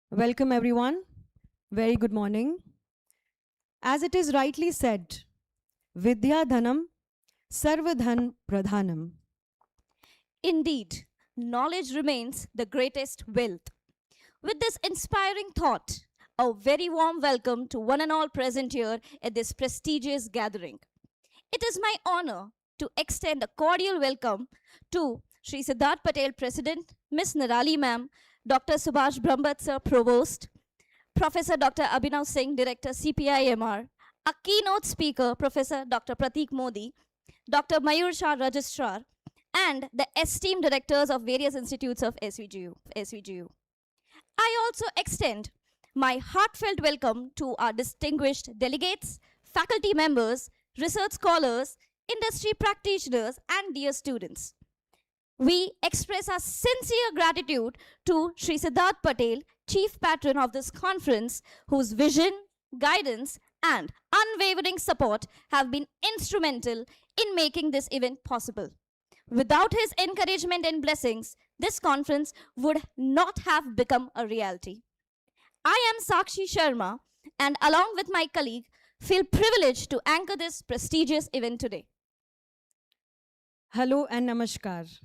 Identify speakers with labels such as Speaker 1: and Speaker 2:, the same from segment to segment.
Speaker 1: Welcome everyone. Very good morning. As it is rightly said, Vidya Dhanam Sarvadhan Pradhanam.
Speaker 2: Indeed, knowledge remains the greatest wealth. With this inspiring thought, a very warm welcome to one and all present here at this prestigious gathering. It is my honor to extend a cordial welcome to Sri Siddharth Patel, President, Ms. Nirali Ma'am, Dr. Subhash Brahmbhatt Sir, Provost, Professor Dr. Abhinav Singh, Director, CPIMR, a keynote speaker, Professor Dr. Pratik Modi, Dr. Mayur Shah, Registrar, and the esteemed directors of various institutes of SVGU. I also extend my heartfelt welcome to our distinguished delegates, faculty members, research scholars, industry practitioners, and dear students. We express our sincere gratitude to Sri Siddharth Patel, Chief Patron of this conference, whose vision, guidance, and unwavering support have been instrumental in making this event possible. Without his encouragement and blessings, this conference would not have become a reality. I am Sakshi Sharma, and along with my colleague, feel privileged to anchor this prestigious event today.
Speaker 1: Hello and namaskar.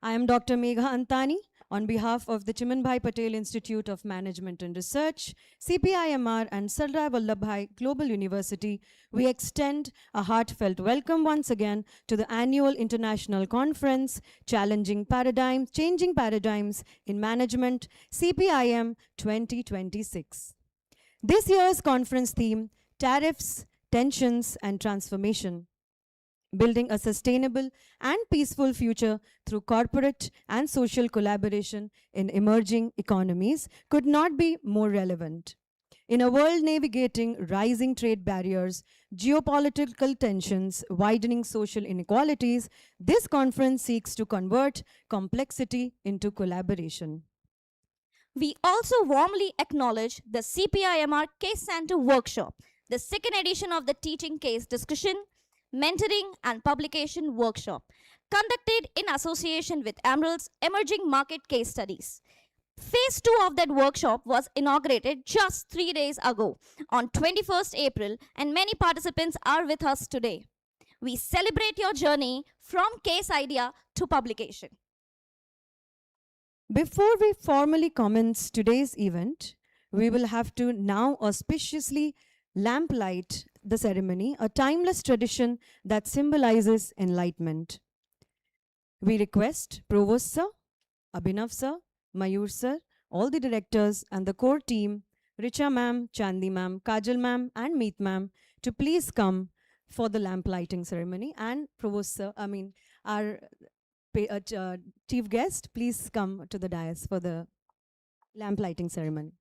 Speaker 1: I am Dr. Megha Antani. On behalf of the Chimanbhai Patel Institute of Management and Research, CPIMR and Sardar Vallabhbhai Global University, we extend a heartfelt welcome once again to the annual international conference, Changing Paradigms in Management, CPIM 2026. This year's conference theme, Tariffs, Tensions and Transformation. Building a sustainable and peaceful future through corporate and social collaboration in emerging economies could not be more relevant. In a world navigating rising trade barriers, geopolitical tensions, widening social inequalities, this conference seeks to convert complexity into collaboration.
Speaker 2: We also warmly acknowledge the CPIMR Case Center Workshop, the second edition of the Teaching Case Discussion, Mentoring and Publication Workshop, conducted in association with Emerald's Emerging Market Case Studies. Phase 2 of that workshop was inaugurated just 3 days ago on 21st April, and many participants are with us today. We celebrate your journey from case idea to publication.
Speaker 1: Before we formally commence today's event, we will have to now auspiciously lamplight the ceremony, a timeless tradition that symbolizes enlightenment. We request Provost Sir, Abhinav Sir, Mayur Sir, all the directors and the core team, Richa Ma'am, Chandi Ma'am, Kajal Ma'am and Meet Ma'am to please come for the lamplighting ceremony. And Provost Sir, our chief guest, please come to the dais for the lamplighting ceremony.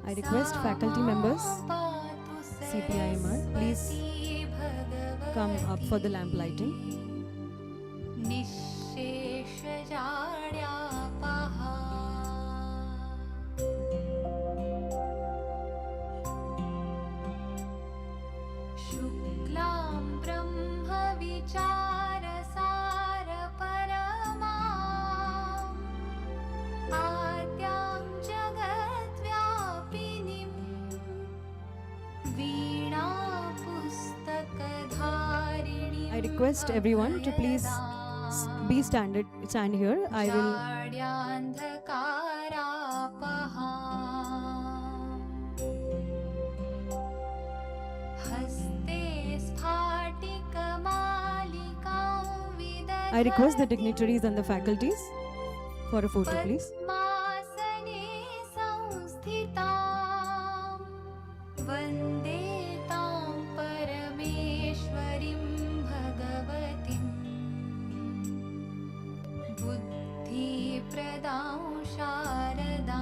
Speaker 1: I request faculty members, CPIMR, please come up for the lamplighting. I request everyone to please stand here. I will I request the dignitaries and the faculties for a photo, please.
Speaker 3: पद्मासने संस्थितां वन्दे तां परमेश्वरीं भगवतीं बुद्धिप्रदां शारदाम्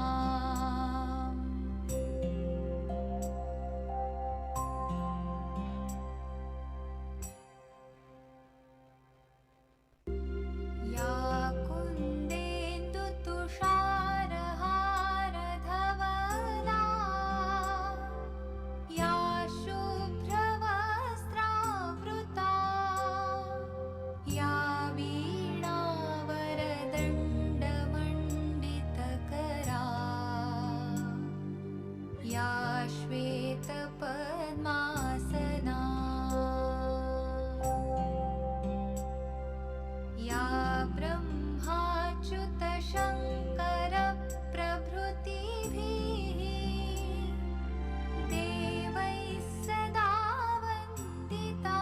Speaker 3: या कुन्देन्दुतुषारहारधवला या शुभ्रवस्त्रावृता या वीणावरदण्डमण्डितकरा या श्वेतपद्मासना या ब्रह्माच्युतशङ्करप्रभृतिभिः देवैः सदा वन्दिता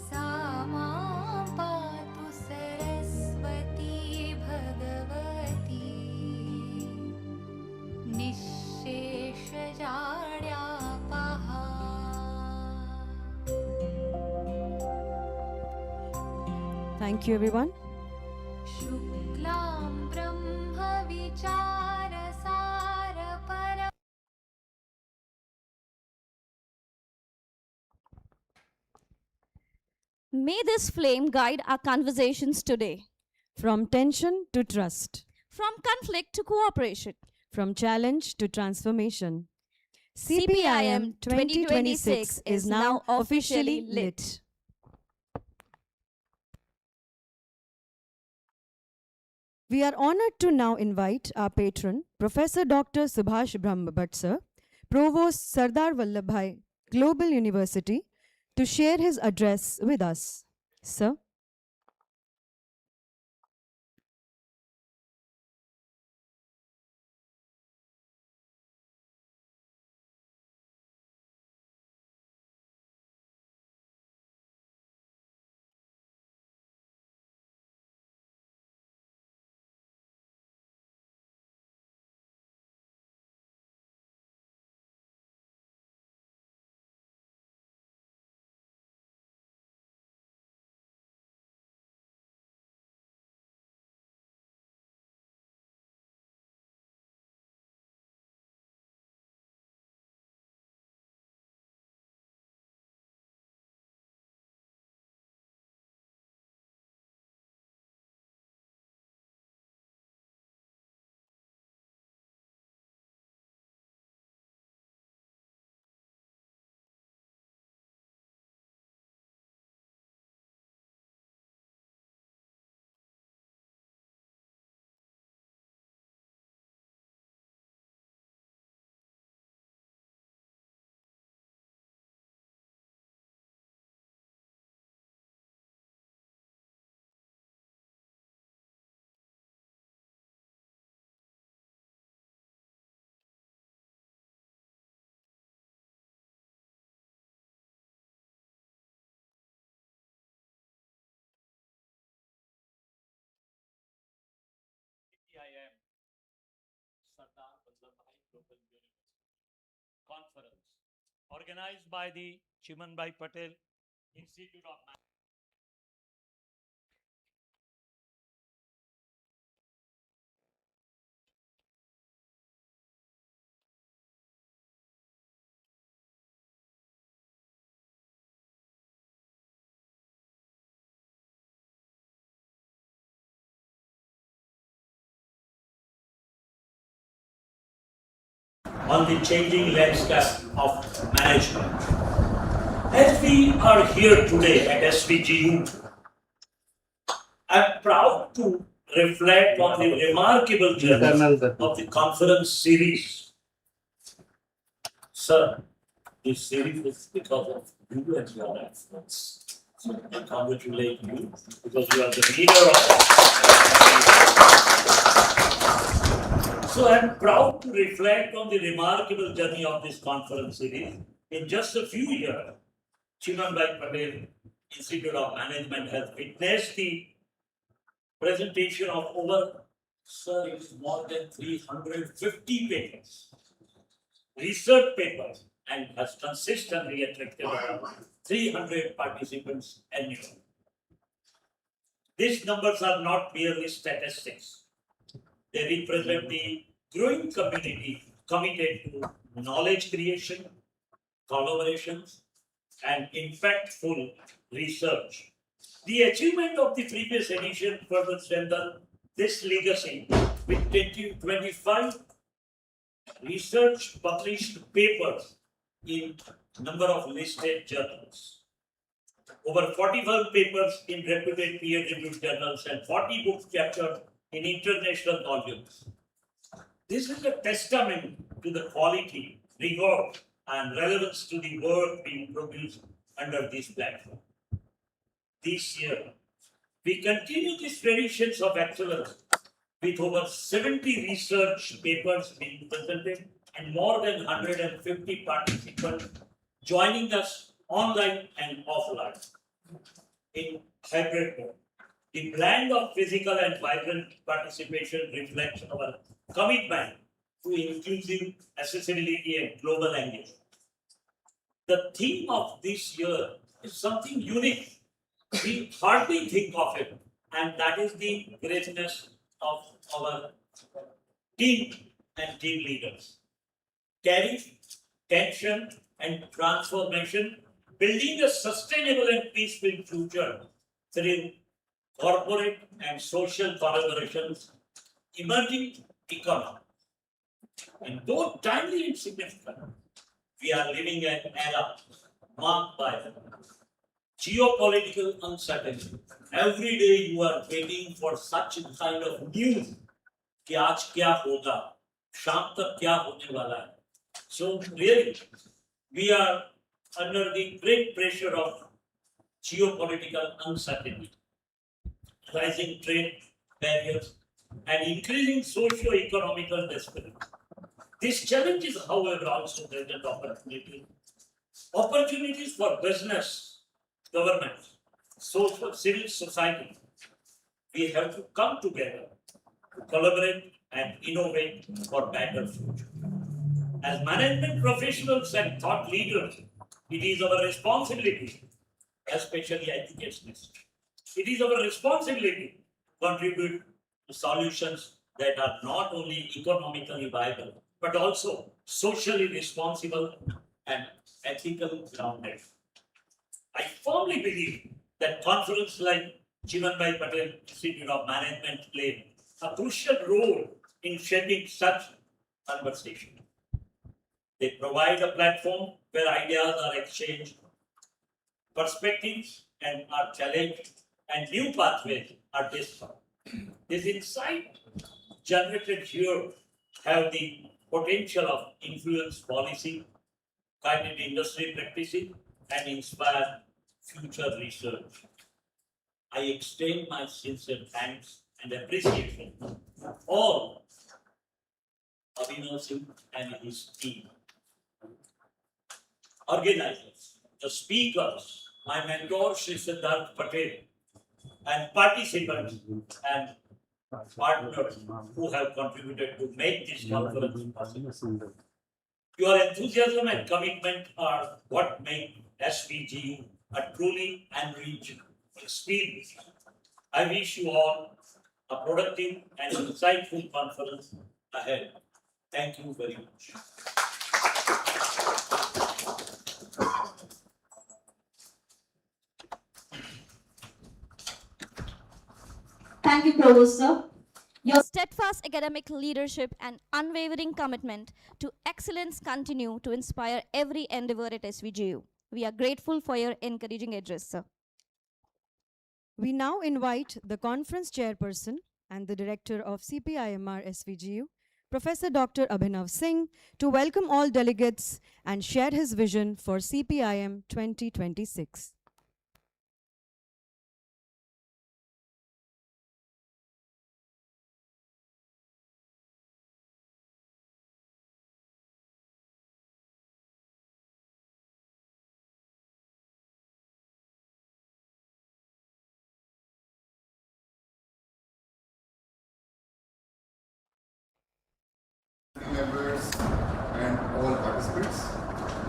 Speaker 3: सा मां पातु Saraswati Bhagwati निःशेषजाड्यापहा।
Speaker 1: Thank you, everyone.
Speaker 3: शुक्लां ब्रह्मविचारसारपर
Speaker 2: May this flame guide our conversations today.
Speaker 1: From tension to trust,
Speaker 2: From conflict to cooperation.
Speaker 1: from challenge to transformation.
Speaker 2: CPIM 2026 is now officially lit.
Speaker 1: We are honored to now invite our patron, Professor Dr. Subhash Brahmbhatt sir, Provost Sardar Vallabhbhai Global University, to share his address with us. Sir.
Speaker 4: CPIM Sardar Vallabhbhai Global University Conference, organized by the Chimanbhai Patel Institute of Management. On the changing landscape of management. As we are here today at SVGU, I'm proud to reflect on the remarkable journey of the conference series. Sir, this series is because of you and your efforts. So I congratulate you because you are the leader of. So I'm proud to reflect on the remarkable journey of this conference series. In just a few years, Chimanbhai Patel Institute of Management has witnessed the presentation of over, sir, it's more than 350 papers, research papers, and has consistently attracted around 300 participants annually. These numbers are not merely statistics. They represent the growing community committed to knowledge creation, collaborations, and impactful research. The achievement of the previous edition further strengthened this legacy with 25 research published papers in number of listed journals. Over 41 papers in reputed peer-reviewed journals and 40 books captured in international volumes. This is a testament to the quality, rigor, and relevance to the work being produced under this platform. This year, we continue these traditions of excellence with over 70 research papers being presented and more than 150 participants joining us online and offline in hybrid mode. The blend of physical and vibrant participation reflects our commitment to inclusive accessibility and global engagement. The theme of this year is something unique. We hardly think of it, and that is the greatness of our team and team leaders. Carry tension and transformation, building a sustainable and peaceful future through corporate and social collaborations, emerging economy. And though timely and significant, we are living an era marked by geopolitical uncertainty. Every day you are waiting for such a kind of news कि आज क्या होगा, शाम तक क्या होने वाला है. So really, we are under the great pressure of geopolitical uncertainty, rising trade barriers, and increasing socio-economical disparity. These challenges, however, also present opportunities. Opportunities for business, government, social, civil society. We have to come together to collaborate and innovate for better future. As management professionals and thought leaders, it is our responsibility, especially educationists. It is our responsibility to contribute to solutions that are not only economically viable, but also socially responsible and ethically grounded. I firmly believe that conferences like Chimanbhai Patel Institute of Management play a crucial role in shaping such conversation. They provide a platform where ideas are exchanged, perspectives and are challenged, and new pathways are discovered. This insight generated here have the potential of influence policy, guide industry practices, and inspire future research. I extend my sincere thanks and appreciation to all Abhinav Singh and his team, organizers, the speakers, my mentor Sri Siddharth Patel, and participants and partners who have contributed to make this conference possible. Your enthusiasm and commitment are what make SVGU a truly enriched experience. I wish you all a productive and insightful conference ahead. Thank you very much.
Speaker 2: Thank you, Provost, sir. Your steadfast academic leadership and unwavering commitment to excellence continue to inspire every endeavor at SVGU. We are grateful for your encouraging address, sir.
Speaker 1: We now invite the conference chairperson and the director of CPIMR SVGU, Professor Dr. Abhinav Singh, to welcome all delegates and share his vision for CPIM 2026.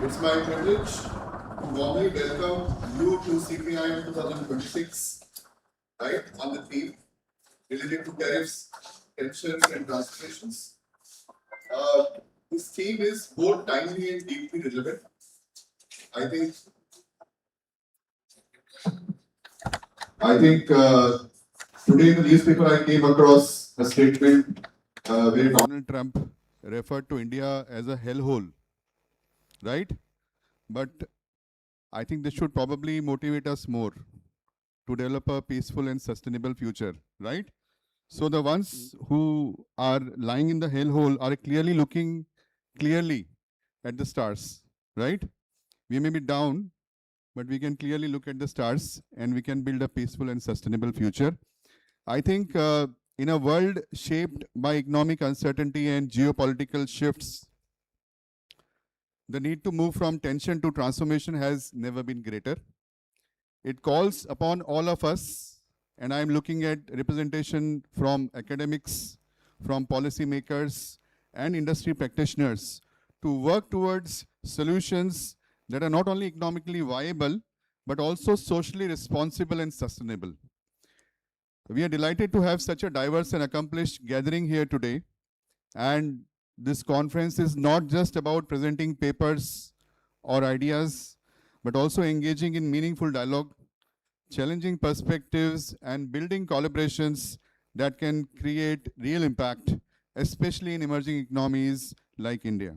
Speaker 5: It's my privilege to warmly welcome you to CPIM 2026, right, on the theme related to tariffs, tensions, and transformations. This theme is both timely and deeply relevant. I think today in the newspaper I came across a statement where Donald Trump referred to India as a hellhole, right? But I think this should probably motivate us more to develop a peaceful and sustainable future, right? So the ones who are lying in the hellhole are clearly looking clearly at the stars, right? We may be down, but we can clearly look at the stars and we can build a peaceful and sustainable future. I think in a world shaped by economic uncertainty and geopolitical shifts, the need to move from tension to transformation has never been greater. It calls upon all of us, and I'm looking at representation from academics, from policymakers, and industry practitioners to work towards solutions that are not only economically viable, but also socially responsible and sustainable. We are delighted to have such a diverse and accomplished gathering here today. And this conference is not just about presenting papers or ideas, but also engaging in meaningful dialogue, challenging perspectives, and building collaborations that can create real impact, especially in emerging economies like India.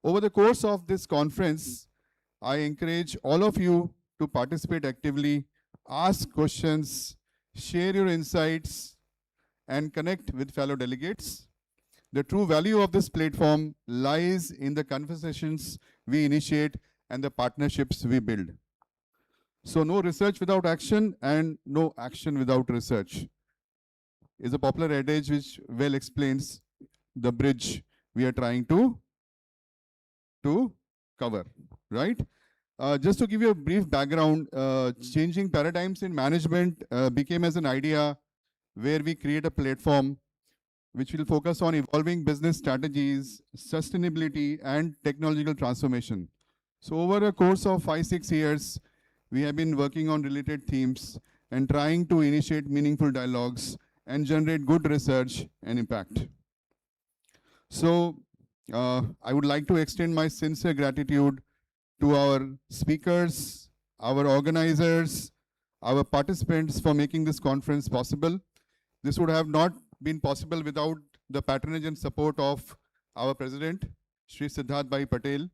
Speaker 5: Over the course of this conference, I encourage all of you to participate actively, ask questions, share your insights, and connect with fellow delegates. The true value of this platform lies in the conversations we initiate and the partnerships we build. So no research without action and no action without research is a popular adage which well explains the bridge we are trying to cover, right? Just to give you a brief background, changing paradigms in management became as an idea where we create a platform which will focus on evolving business strategies, sustainability, and technological transformation. So over a course of 5-6 years, we have been working on related themes and trying to initiate meaningful dialogues and generate good research and impact. So I would like to extend my sincere gratitude to our speakers, our organizers, our participants for making this conference possible. This would have not been possible without the patronage and support of our President, Shri Siddharth Bhai Patel,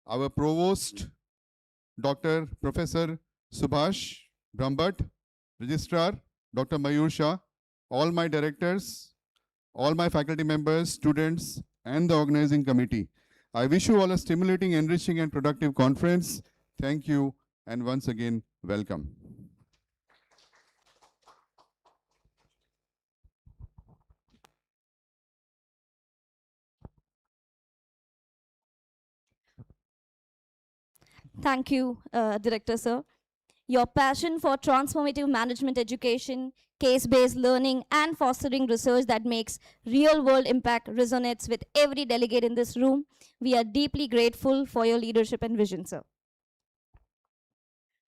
Speaker 5: our Provost, Dr. Professor Subhash Brahmbhatt, Registrar, Dr. Mayur Shah, all my directors, all my faculty members, students, and the organizing committee. I wish you all a stimulating, enriching, and productive conference. Thank you, and once again, welcome.
Speaker 2: Thank you, Director Sir. Your passion for transformative management education, case-based learning, and fostering research that makes real-world impact resonates with every delegate in this room. We are deeply grateful for your leadership and vision, sir.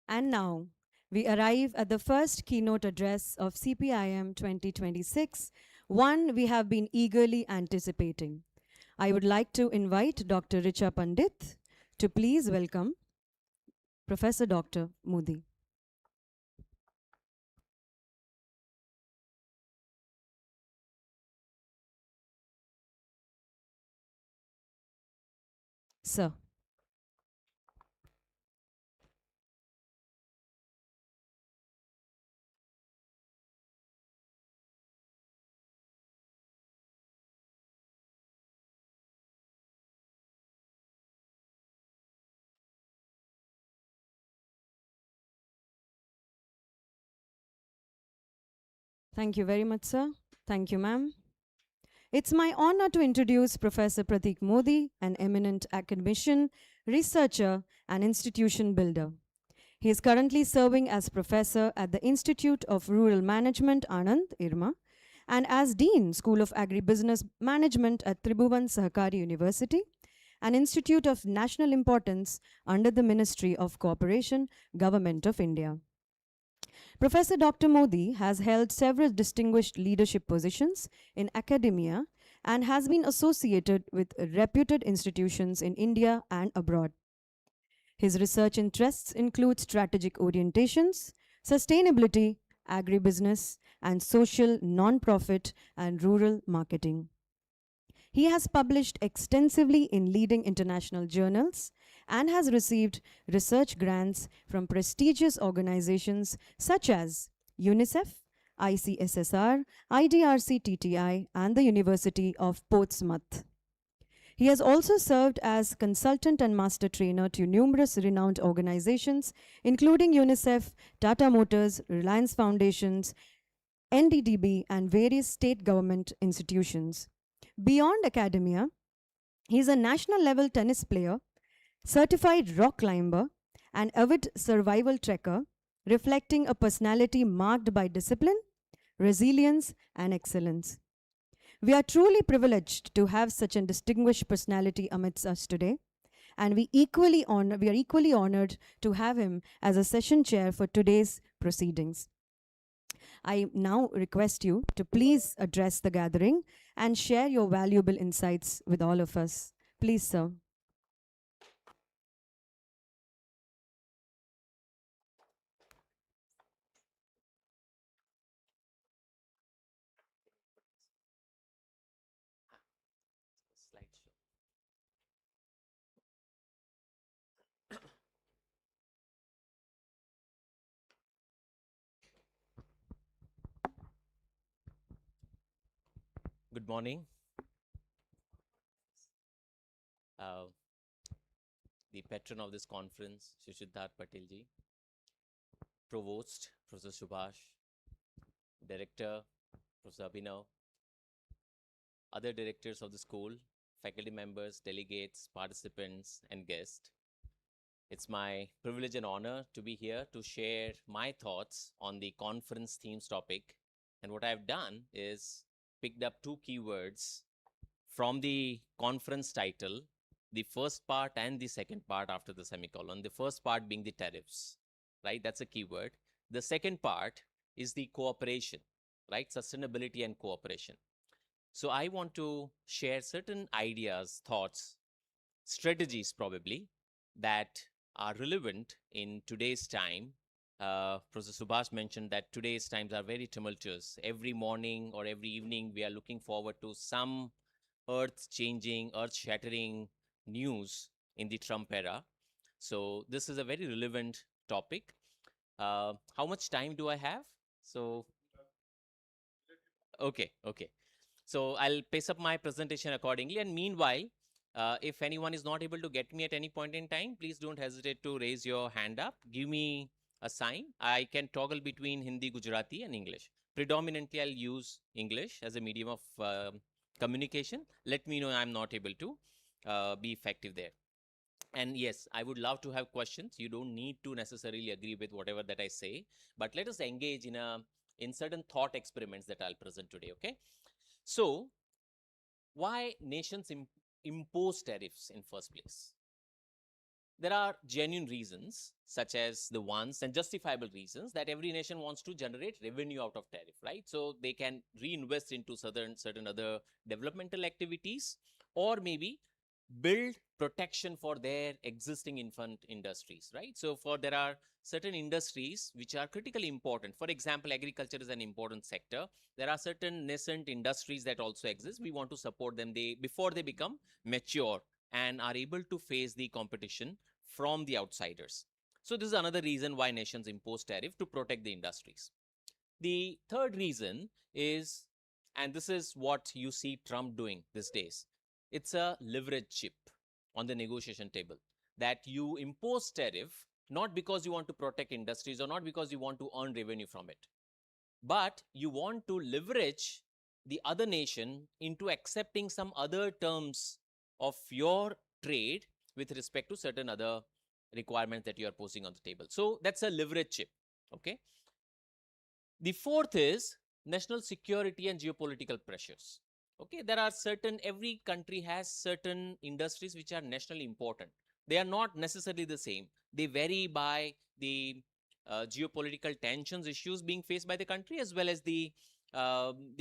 Speaker 1: And now, we arrive at the first keynote address of CPIM 2026, one we have been eagerly anticipating. I would like to invite Dr. Richa Pandit to please welcome Professor Dr. Modi. Sir. Thank you very much, sir. Thank you, ma'am. It's my honor to introduce Professor Pratik Modi, an eminent academician, researcher, and institution builder. He is currently serving as professor at the Institute of Rural Management, Anand, IRMA, and as Dean, School of Agribusiness Management at Tribhuvan Sahakari University, an institute of national importance under the Ministry of Cooperation, Government of India. Professor Dr. Modi has held several distinguished leadership positions in academia and has been associated with reputed institutions in India and abroad. His research interests include strategic orientations, sustainability, agribusiness, and social, non-profit, and rural marketing. He has published extensively in leading international journals and has received research grants from prestigious organizations such as UNICEF, ICSSR, IDRC-TTI, and the University of Portsmouth. He has also served as consultant and master trainer to numerous renowned organizations, including UNICEF, Tata Motors, Reliance Foundations, NDDB, and various state government institutions. Beyond academia, he is a national level tennis player, certified rock climber, and avid survival trekker, reflecting a personality marked by discipline, resilience, and excellence. We are truly privileged to have such a distinguished personality amidst us today, and we are equally honored to have him as a session chair for today's proceedings. I now request you to please address the gathering and share your valuable insights with all of us. Please, sir.
Speaker 6: Good morning. The patron of this conference, Shishidhar Patel ji, Provost, Professor Subhash, Director, Professor Abhinav, other directors of the school, faculty members, delegates, participants, and guests. It's my privilege and honor to be here to share my thoughts on the conference themes topic. And what I've done is picked up two keywords from the conference title, the first part and the second part after the semicolon. The first part being the tariffs, right? That's a keyword. The second part is the cooperation, right? Sustainability and cooperation. So I want to share certain ideas, thoughts, strategies probably that are relevant in today's time. Professor Subhash mentioned that today's times are very tumultuous. Every morning or every evening, we are looking forward to some earth-changing, earth-shattering news in the Trump era. So this is a very relevant topic. How much time do I have? So, okay. So I'll pace up my presentation accordingly. And meanwhile, if anyone is not able to get me at any point in time, please don't hesitate to raise your hand up. Give me a sign. I can toggle between Hindi, Gujarati, and English. Predominantly, I'll use English as a medium of communication. Let me know I'm not able to be effective there. And yes, I would love to have questions. You don't need to necessarily agree with whatever that I say, but let us engage in certain thought experiments that I'll present today, okay? So, why nations impose tariffs in first place? There are genuine reasons, such as the ones and justifiable reasons that every nation wants to generate revenue out of tariff, right? So they can reinvest into certain other developmental activities, or maybe build protection for their existing infant industries, right? So there are certain industries which are critically important. For example, agriculture is an important sector. There are certain nascent industries that also exist. We want to support them before they become mature and are able to face the competition from the outsiders. So this is another reason why nations impose tariff, to protect the industries. The third reason is, and this is what you see Trump doing these days, it's a leverage chip on the negotiation table, that you impose tariff not because you want to protect industries or not because you want to earn revenue from it, but you want to leverage the other nation into accepting some other terms of your trade with respect to certain other requirements that you are posing on the table. So that's a leverage chip, okay? The fourth is national security and geopolitical pressures, Okay, there are certain, every country has certain industries which are nationally important. They are not necessarily the same. They vary by the geopolitical tensions issues being faced by the country, as well as the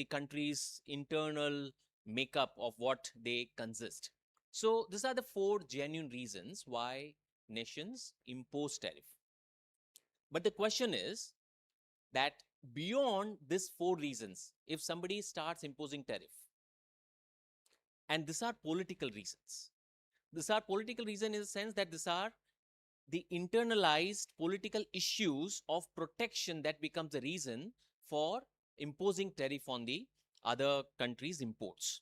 Speaker 6: country's internal makeup of what they consist. So these are the 4 genuine reasons why nations impose tariff. But the question is that beyond these 4 reasons, if somebody starts imposing tariff, and these are political reasons. These are political reasons in the sense that these are the internalized political issues of protection that becomes the reason for imposing tariff on the other countries' imports.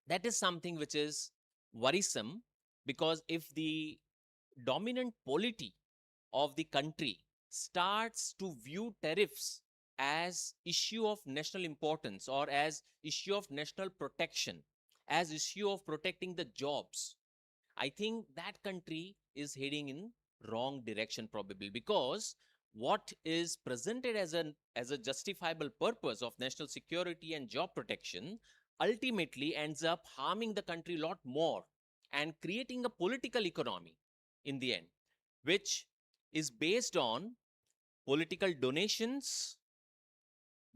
Speaker 6: That is something which is worrisome, because if the dominant polity of the country starts to view tariffs as issue of national importance, or as issue of national protection, as issue of protecting the jobs, I think that country is heading in wrong direction probably, because what is presented as a justifiable purpose of national security and job protection ultimately ends up harming the country a lot more and creating a political economy in the end, which is based on political donations,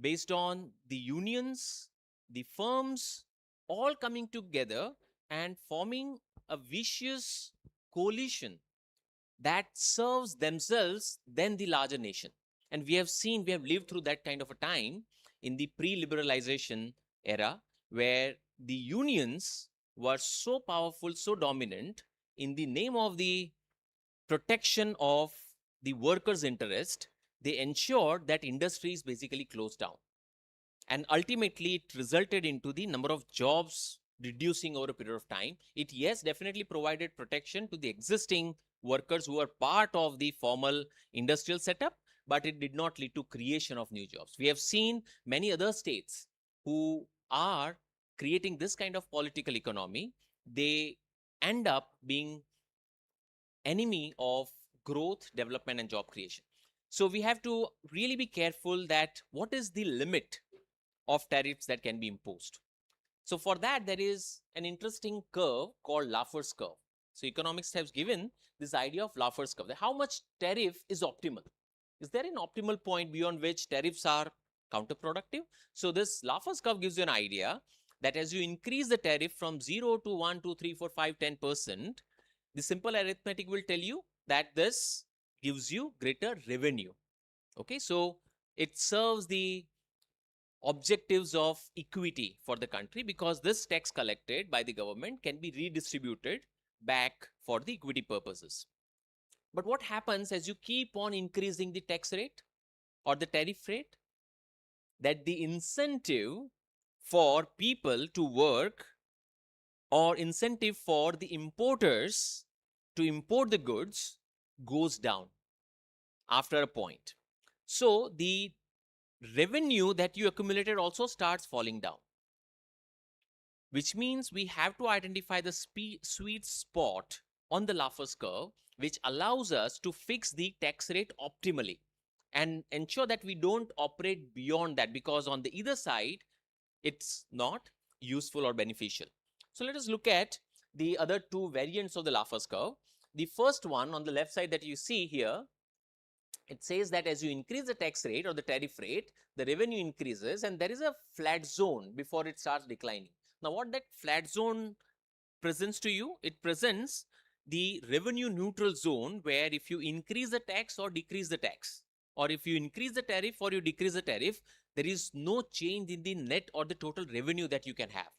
Speaker 6: based on the unions, the firms, all coming together and forming a vicious coalition that serves themselves than the larger nation. And we have seen, we have lived through that kind of a time in the pre-liberalization era, where the unions were so powerful, so dominant, in the name of the protection of the workers' interest, they ensured that industries basically closed down. And ultimately, it resulted into the number of jobs reducing over a period of time. It, yes, definitely provided protection to the existing workers who were part of the formal industrial setup, but it did not lead to creation of new jobs. We have seen many other states who are creating this kind of political economy. They end up being enemy of growth, development, and job creation. So we have to really be careful that what is the limit of tariffs that can be imposed. So for that, there is an interesting curve called Laffer's curve. So economics has given this idea of Laffer's curve, that how much tariff is optimal. Is there an optimal point beyond which tariffs are counterproductive? So this Laffer's curve gives you an idea that as you increase the tariff from 0 to 1, 2, 3, 4, 5, 10%, the simple arithmetic will tell you that this gives you greater revenue. Okay, so it serves the objectives of equity for the country, because this tax collected by the government can be redistributed back for the equity purposes. But what happens as you keep on increasing the tax rate or the tariff rate? That the incentive for people to work, or incentive for the importers to import the goods, goes down after a point. So the revenue that you accumulated also starts falling down, which means we have to identify the sweet spot on the Laffer's curve, which allows us to fix the tax rate optimally and ensure that we don't operate beyond that, because on the either side, it's not useful or beneficial. So let us look at the other 2 variants of the Laffer's curve. The first one on the left side that you see here, it says that as you increase the tax rate or the tariff rate, the revenue increases, and there is a flat zone before it starts declining. Now, what that flat zone presents to you? It presents the revenue neutral zone, where if you increase the tax or decrease the tax, or if you increase the tariff or you decrease the tariff, there is no change in the net or the total revenue that you can have.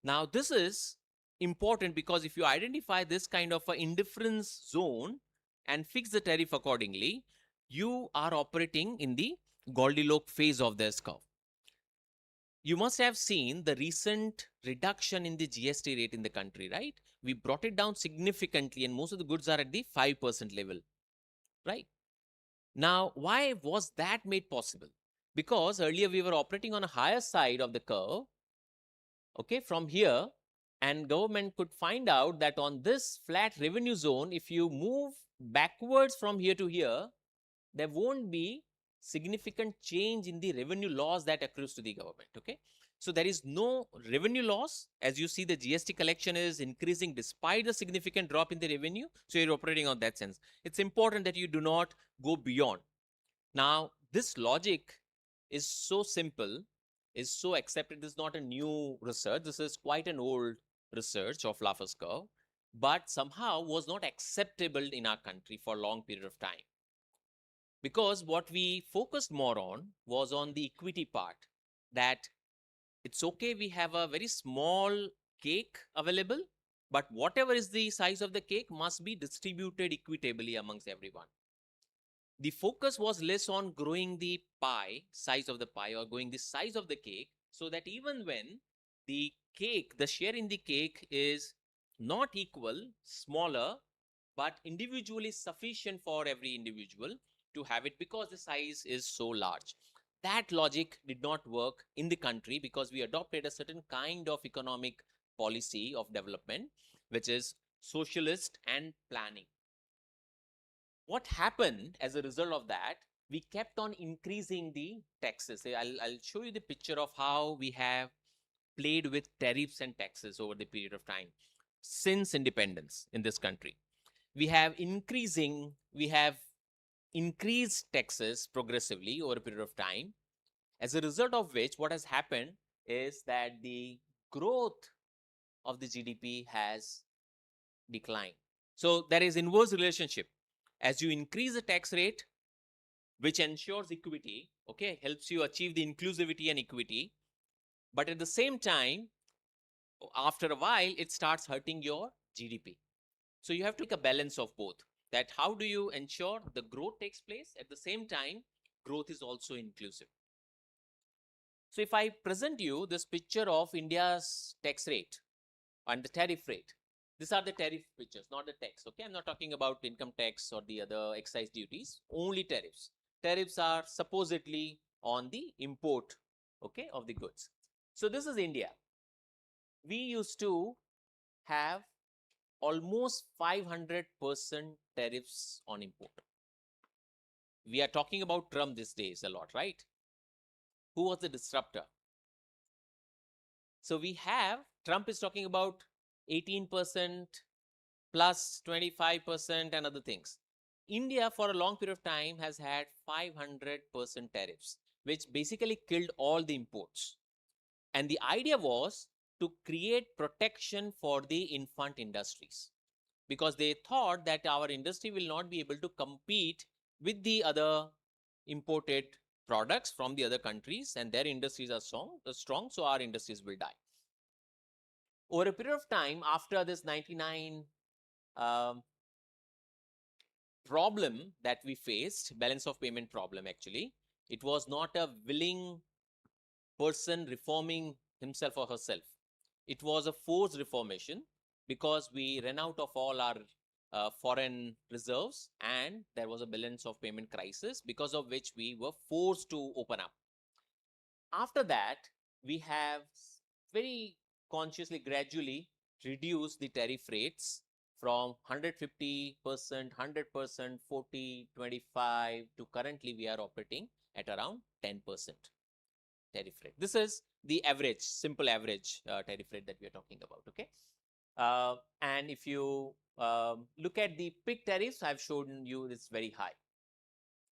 Speaker 6: Now, this is important, because if you identify this kind of an indifference zone and fix the tariff accordingly, you are operating in the Goldilocks phase of this curve. You must have seen the recent reduction in the GST rate in the country, right? We brought it down significantly, and most of the goods are at the 5% level, right? Now, why was that made possible? Because earlier we were operating on a higher side of the curve, okay, from here, and government could find out that on this flat revenue zone, if you move backwards from here to here, there won't be significant change in the revenue loss that accrues to the government, okay? So there is no revenue loss. As you see, the GST collection is increasing despite the significant drop in the revenue. So you're operating on that sense. It's important that you do not go beyond. Now, this logic is so simple, is so accepted. This is not a new research. This is quite an old research of Laffer's curve, but somehow was not acceptable in our country for a long period of time. Because what we focused more on was on the equity part, that it's okay, we have a very small cake available, but whatever is the size of the cake must be distributed equitably amongst everyone. The focus was less on growing the pie, size of the pie, or growing the size of the cake, so that even when the cake, the share in the cake is not equal, smaller, but individually sufficient for every individual to have it because the size is so large. That logic did not work in the country because we adopted a certain kind of economic policy of development, which is socialist and planning. What happened as a result of that, we kept on increasing the taxes. I'll show you the picture of how we have played with tariffs and taxes over the period of time since independence in this country. We have increased taxes progressively over a period of time, as a result of which what has happened is that the growth of the GDP has declined. So there is inverse relationship. As you increase the tax rate, which ensures equity, okay, helps you achieve the inclusivity and equity, but at the same time, after a while, it starts hurting your GDP. So you have to take a balance of both. That how do you ensure the growth takes place, at the same time, growth is also inclusive. So if I present you this picture of India's tax rate and the tariff rate, these are the tariff pictures, not the tax. Okay, I'm not talking about income tax or the other excise duties, only tariffs. Tariffs are supposedly on the import, okay, of the goods. So this is India. We used to have almost 500% tariffs on import. We are talking about Trump these days a lot, right? Who was the disruptor? So we have, Trump is talking about 18% plus 25% and other things. India for a long period of time has had 500% tariffs, which basically killed all the imports. And the idea was to create protection for the infant industries, because they thought that our industry will not be able to compete with the other imported products from the other countries, and their industries are strong, so our industries will die. Over a period of time, after this 99 problem that we faced, balance of payment problem actually, it was not a willing person reforming himself or herself. It was a forced reformation because we ran out of all our foreign reserves, and there was a balance of payment crisis, because of which we were forced to open up. After that, we have very consciously, gradually reduced the tariff rates from 150%, 100%, 40, 25 to currently we are operating at around 10% tariff rate. This is the average, simple average tariff rate that we are talking about, okay? And if you look at the peak tariffs, I've shown you it's very high.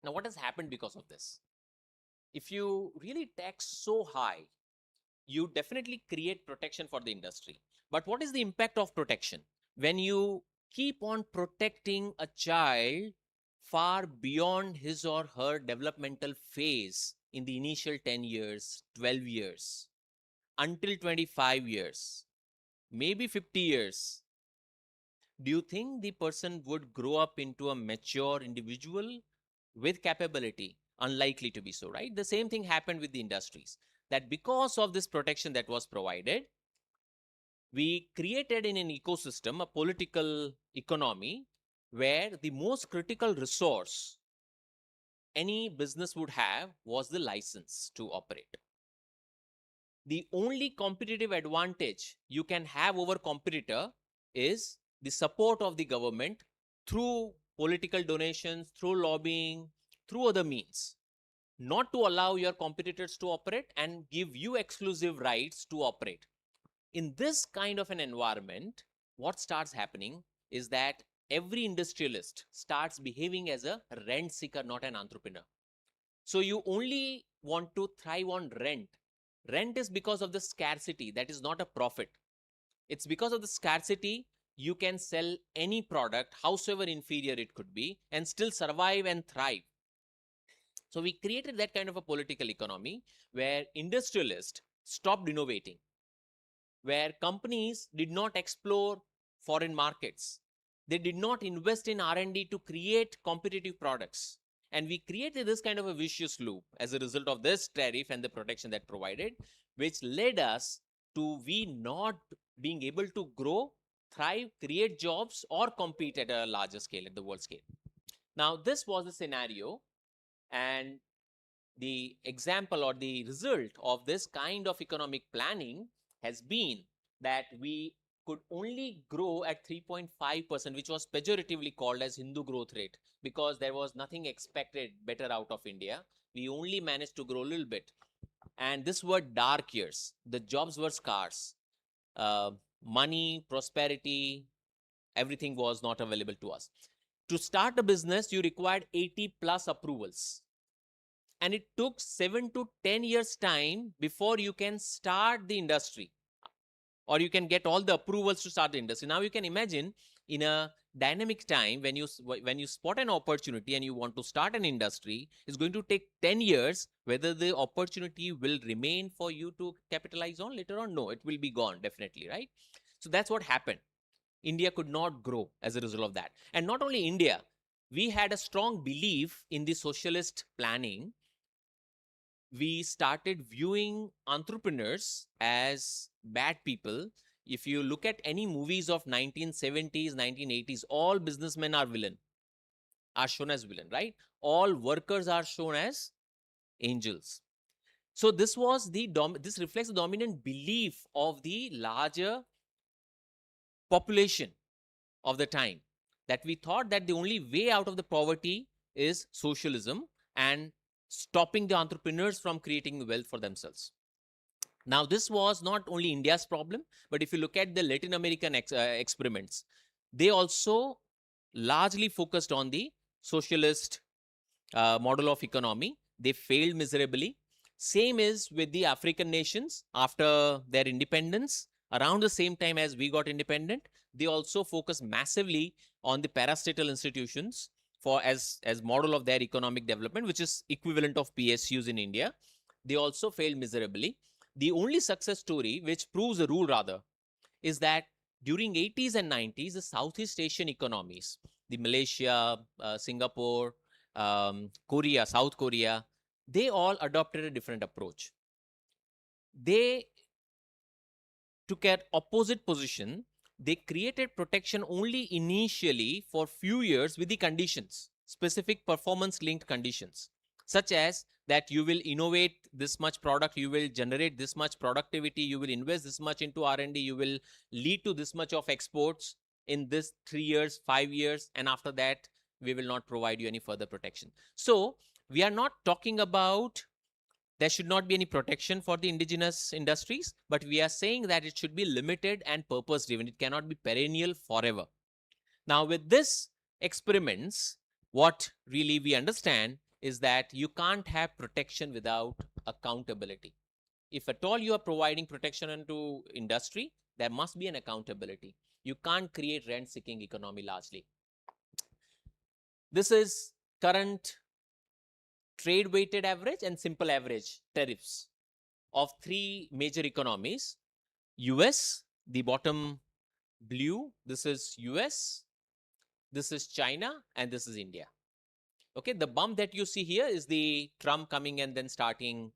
Speaker 6: Now, what has happened because of this? If you really tax so high, you definitely create protection for the industry. But what is the impact of protection? When you keep on protecting a child far beyond his or her developmental phase in the initial 10 years, 12 years, until 25 years, maybe 50 years, do you think the person would grow up into a mature individual with capability? Unlikely to be so, right? The same thing happened with the industries, that because of this protection that was provided, we created in an ecosystem a political economy where the most critical resource any business would have was the license to operate. The only competitive advantage you can have over competitor is the support of the government through political donations, through lobbying, through other means. not to allow your competitors to operate and give you exclusive rights to operate. In this kind of an environment, what starts happening is that every industrialist starts behaving as a rent seeker, not an entrepreneur. So you only want to thrive on rent. Rent is because of the scarcity. That is not a profit. It's because of the scarcity you can sell any product, howsoever inferior it could be, and still survive and thrive. So we created that kind of a political economy where industrialists stopped innovating, where companies did not explore foreign markets. They did not invest in R&D to create competitive products. And we created this kind of a vicious loop as a result of this tariff and the protection that provided, which led us to we not being able to grow, thrive, create jobs, or compete at a larger scale, at the world scale. Now, this was the scenario, and the example or the result of this kind of economic planning has been that we could only grow at 3.5%, which was pejoratively called as Hindu growth rate, because there was nothing expected better out of India. We only managed to grow a little bit. And this were dark years. The jobs were scarce. Money, prosperity, everything was not available to us. To start a business, you required 80 plus approvals. And it took 7 to 10 years time before you can start the industry, or you can get all the approvals to start the industry. Now you can imagine in a dynamic time, when you spot an opportunity and you want to start an industry, it's going to take 10 years, whether the opportunity will remain for you to capitalize on later on. No, it will be gone, definitely, right? So that's what happened. India could not grow as a result of that. And not only India, we had a strong belief in the socialist planning. We started viewing entrepreneurs as bad people. If you look at any movies of 1970s, 1980s, all businessmen are shown as villain, right? All workers are shown as angels. So this was this reflects the dominant belief of the larger population of the time, that we thought that the only way out of the poverty is socialism and stopping the entrepreneurs from creating wealth for themselves. Now, this was not only India's problem, but if you look at the Latin American experiments, they also largely focused on the socialist model of economy. They failed miserably. Same is with the African nations after their independence. Around the same time as we got independent, they also focused massively on the parastatal institutions as model of their economic development, which is equivalent of PSUs in India. They also failed miserably. The only success story, which proves a rule rather, is that during 80s and 90s, the Southeast Asian economies, the Malaysia, Singapore, Korea, South Korea, they all adopted a different approach. They took an opposite position. They created protection only initially for few years with the conditions, specific performance-linked conditions, such as that you will innovate this much product, you will generate this much productivity, you will invest this much into R&D, you will lead to this much of exports in this 3 years, 5 years, and after that, we will not provide you any further protection. So we are not talking about there should not be any protection for the indigenous industries, but we are saying that it should be limited and purpose driven. It cannot be perennial forever. Now, with this experiments, what really we understand is that you can't have protection without accountability. If at all you are providing protection into industry, there must be an accountability. You can't create rent-seeking economy largely. This is current trade weighted average and simple average tariffs of 3 major economies. US, the bottom blue, this is US, this is China, and this is India. Okay, the bump that you see here is the Trump coming and then starting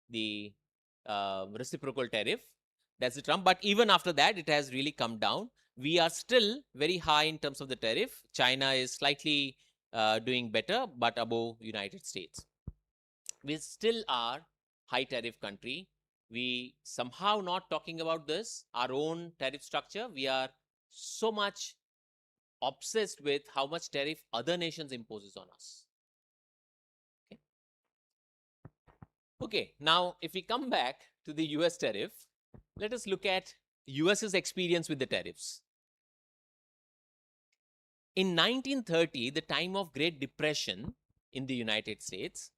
Speaker 6: the reciprocal tariff. That's the Trump, but even after that, it has really come down. We are still very high in terms of the tariff. China is slightly doing better, but above United States. We still are high tariff country. We somehow not talking about this, our own tariff structure. We are so much obsessed with how much tariff other nations imposes on us. Okay. Okay, now if we come back to the US tariff, let us look at US's experience with the tariffs. In 1930, the time of Great Depression in the United States,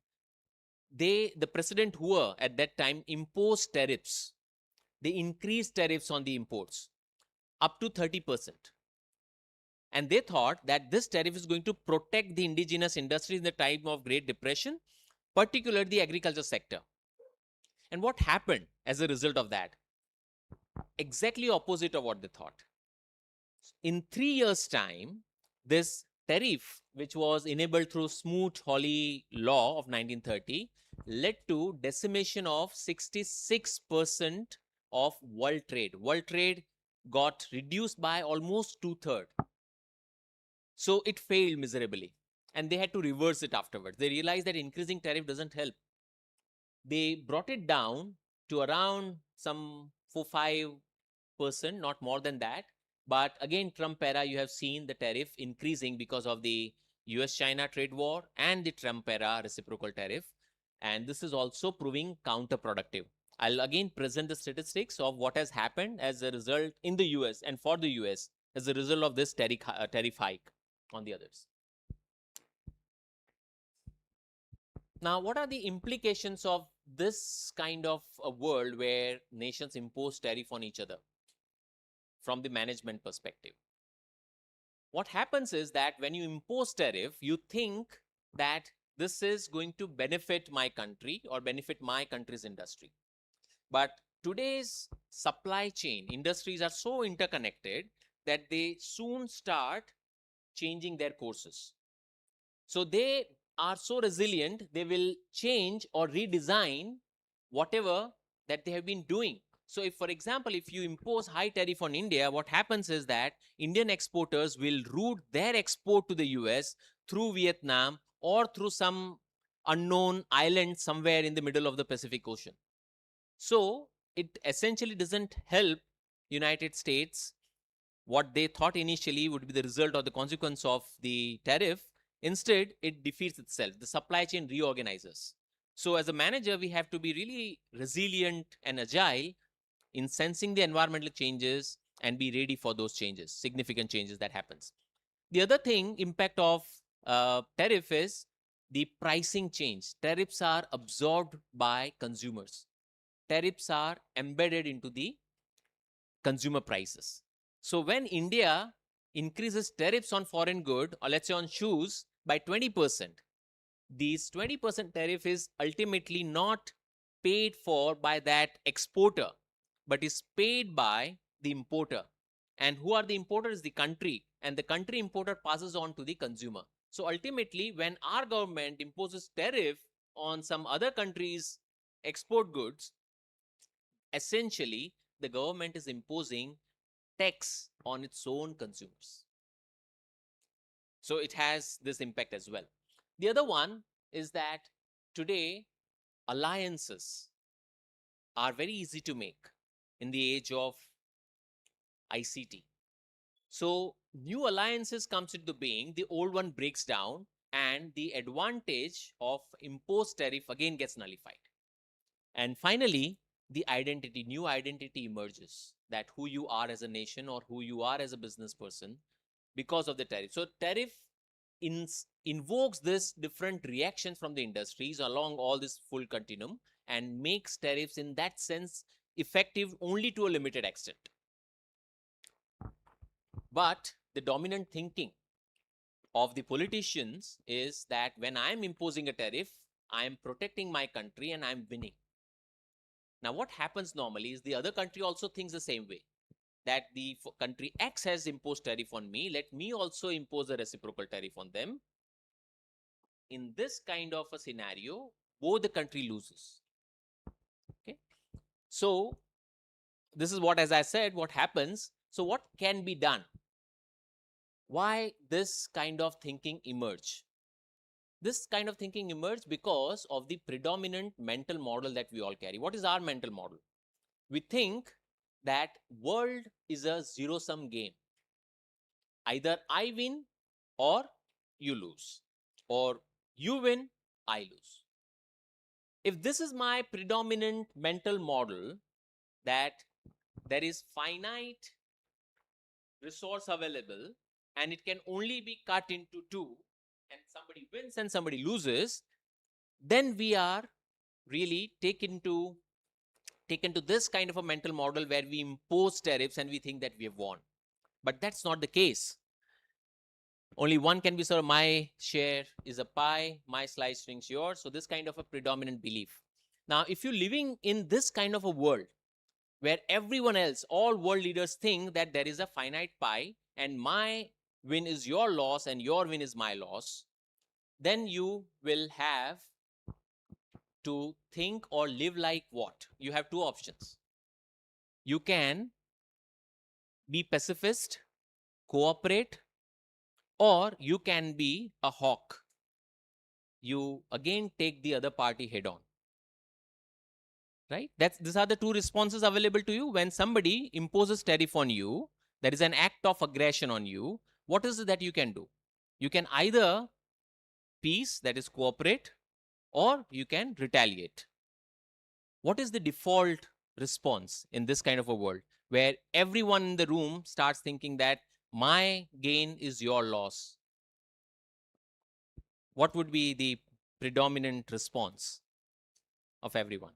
Speaker 6: the President Hoover at that time imposed tariffs. They increased tariffs on the imports up to 30%. And they thought that this tariff is going to protect the indigenous industries in the time of Great Depression, particularly the agriculture sector. And what happened as a result of that? Exactly opposite of what they thought. In 3 years' time, this tariff, which was enabled through Smoot-Hawley law of 1930, led to decimation of 66% of world trade. World trade got reduced by almost 2/3. So it failed miserably. And they had to reverse it afterwards. They realized that increasing tariff doesn't help. They brought it down to around some 4-5%, not more than that. But again, Trump era, you have seen the tariff increasing because of the US-China trade war and the Trump era reciprocal tariff. And this is also proving counterproductive. I'll again present the statistics of what has happened as a result in the US and for the US as a result of this tariff hike on the others. Now, what are the implications of this kind of a world where nations impose tariff on each other from the management perspective? What happens is that when you impose tariff, you think that this is going to benefit my country or benefit my country's industry. But today's supply chain industries are so interconnected that they soon start changing their courses. So they are so resilient, they will change or redesign whatever that they have been doing. So if, for example, if you impose high tariff on India, what happens is that Indian exporters will route their export to the US through Vietnam or through some unknown island somewhere in the middle of the Pacific Ocean. So it essentially doesn't help United States. What they thought initially would be the result or the consequence of the tariff, instead it defeats itself. The supply chain reorganizes. So as a manager, we have to be really resilient and agile in sensing the environmental changes and be ready for those changes, significant changes that happens. The other thing, impact of tariff is the pricing change. Tariffs are absorbed by consumers. Tariffs are embedded into the consumer prices. So when India increases tariffs on foreign good, or let's say on shoes, by 20%, these 20% tariff is ultimately not paid for by that exporter, but is paid by the importer. And who are the importers? The country. And the country importer passes on to the consumer. So ultimately, when our government imposes tariff on some other country's export goods, essentially the government is imposing tax on its own consumers. So it has this impact as well. The other one is that today alliances are very easy to make in the age of ICT. So new alliances comes into being, the old one breaks down, and the advantage of imposed tariff again gets nullified. And finally, the identity, new identity emerges, that who you are as a nation or who you are as a business person because of the tariff. So tariff invokes this different reactions from the industries along all this full continuum and makes tariffs in that sense effective only to a limited extent. But the dominant thinking of the politicians is that when I am imposing a tariff, I am protecting my country and I am winning. Now, what happens normally is the other country also thinks the same way, that the country X has imposed tariff on me, let me also impose a reciprocal tariff on them. In this kind of a scenario, both the country loses. Okay. So this is what, as I said, what happens. So what can be done? Why this kind of thinking emerge? This kind of thinking emerged because of the predominant mental model that we all carry. What is our mental model? We think that world is a zero-sum game. Either I win or you lose, or you win, I lose. If this is my predominant mental model, that there is finite resource available and it can only be cut into two, and somebody wins and somebody loses, then we are really taken to this kind of a mental model where we impose tariffs and we think that we have won. But that's not the case. Only one can be served. My share is a pie, my slice shrinks yours. So this kind of a predominant belief. Now, if you're living in this kind of a world where everyone else, all world leaders think that there is a finite pie and my win is your loss and your win is my loss, then you will have to think or live like what? You have two options. You can be pacifist, cooperate, or you can be a hawk. You again take the other party head on. Right? These are the two responses available to you. When somebody imposes tariff on you, there is an act of aggression on you. What is it that you can do? You can either peace, that is cooperate, or you can retaliate. What is the default response in this kind of a world where everyone in the room starts thinking that my gain is your loss? What would be the predominant response of everyone?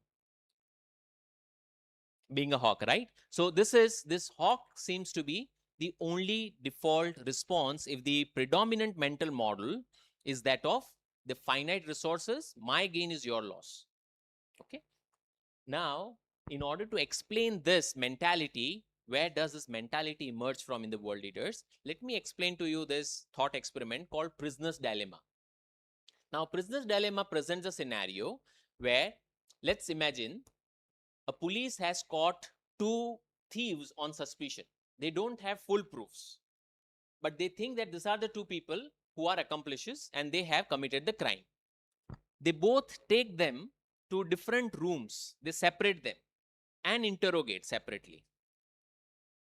Speaker 6: Being a hawk, right? So this hawk seems to be the only default response if the predominant mental model is that of the finite resources, my gain is your loss. Okay. Now, in order to explain this mentality, where does this mentality emerge from in the world leaders? Let me explain to you this thought experiment called prisoner's dilemma. Now, prisoner's dilemma presents a scenario where, let's imagine, a police has caught two thieves on suspicion. They don't have full proofs, but they think that these are the two people who are accomplices and they have committed the crime. They both take them to different rooms. They separate them and interrogate separately.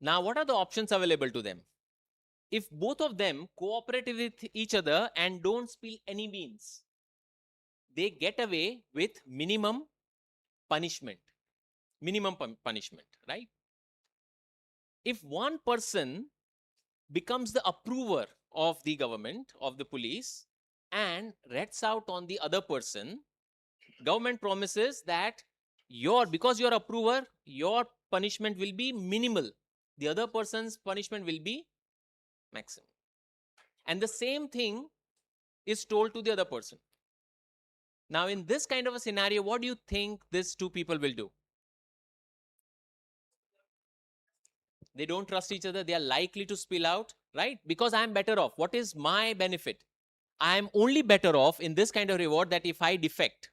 Speaker 6: Now, what are the options available to them? If both of them cooperate with each other and don't spill any beans, they get away with minimum punishment. Punishment, right? If one person becomes the approver of the government, of the police, and rats out on the other person, government promises that because you're approver, your punishment will be minimal. The other person's punishment will be maximum. And the same thing is told to the other person. Now, in this kind of a scenario, what do you think these two people will do? They don't trust each other. They are likely to spill out, right? Because I'm better off. What is my benefit? I'm only better off in this kind of reward that if I defect,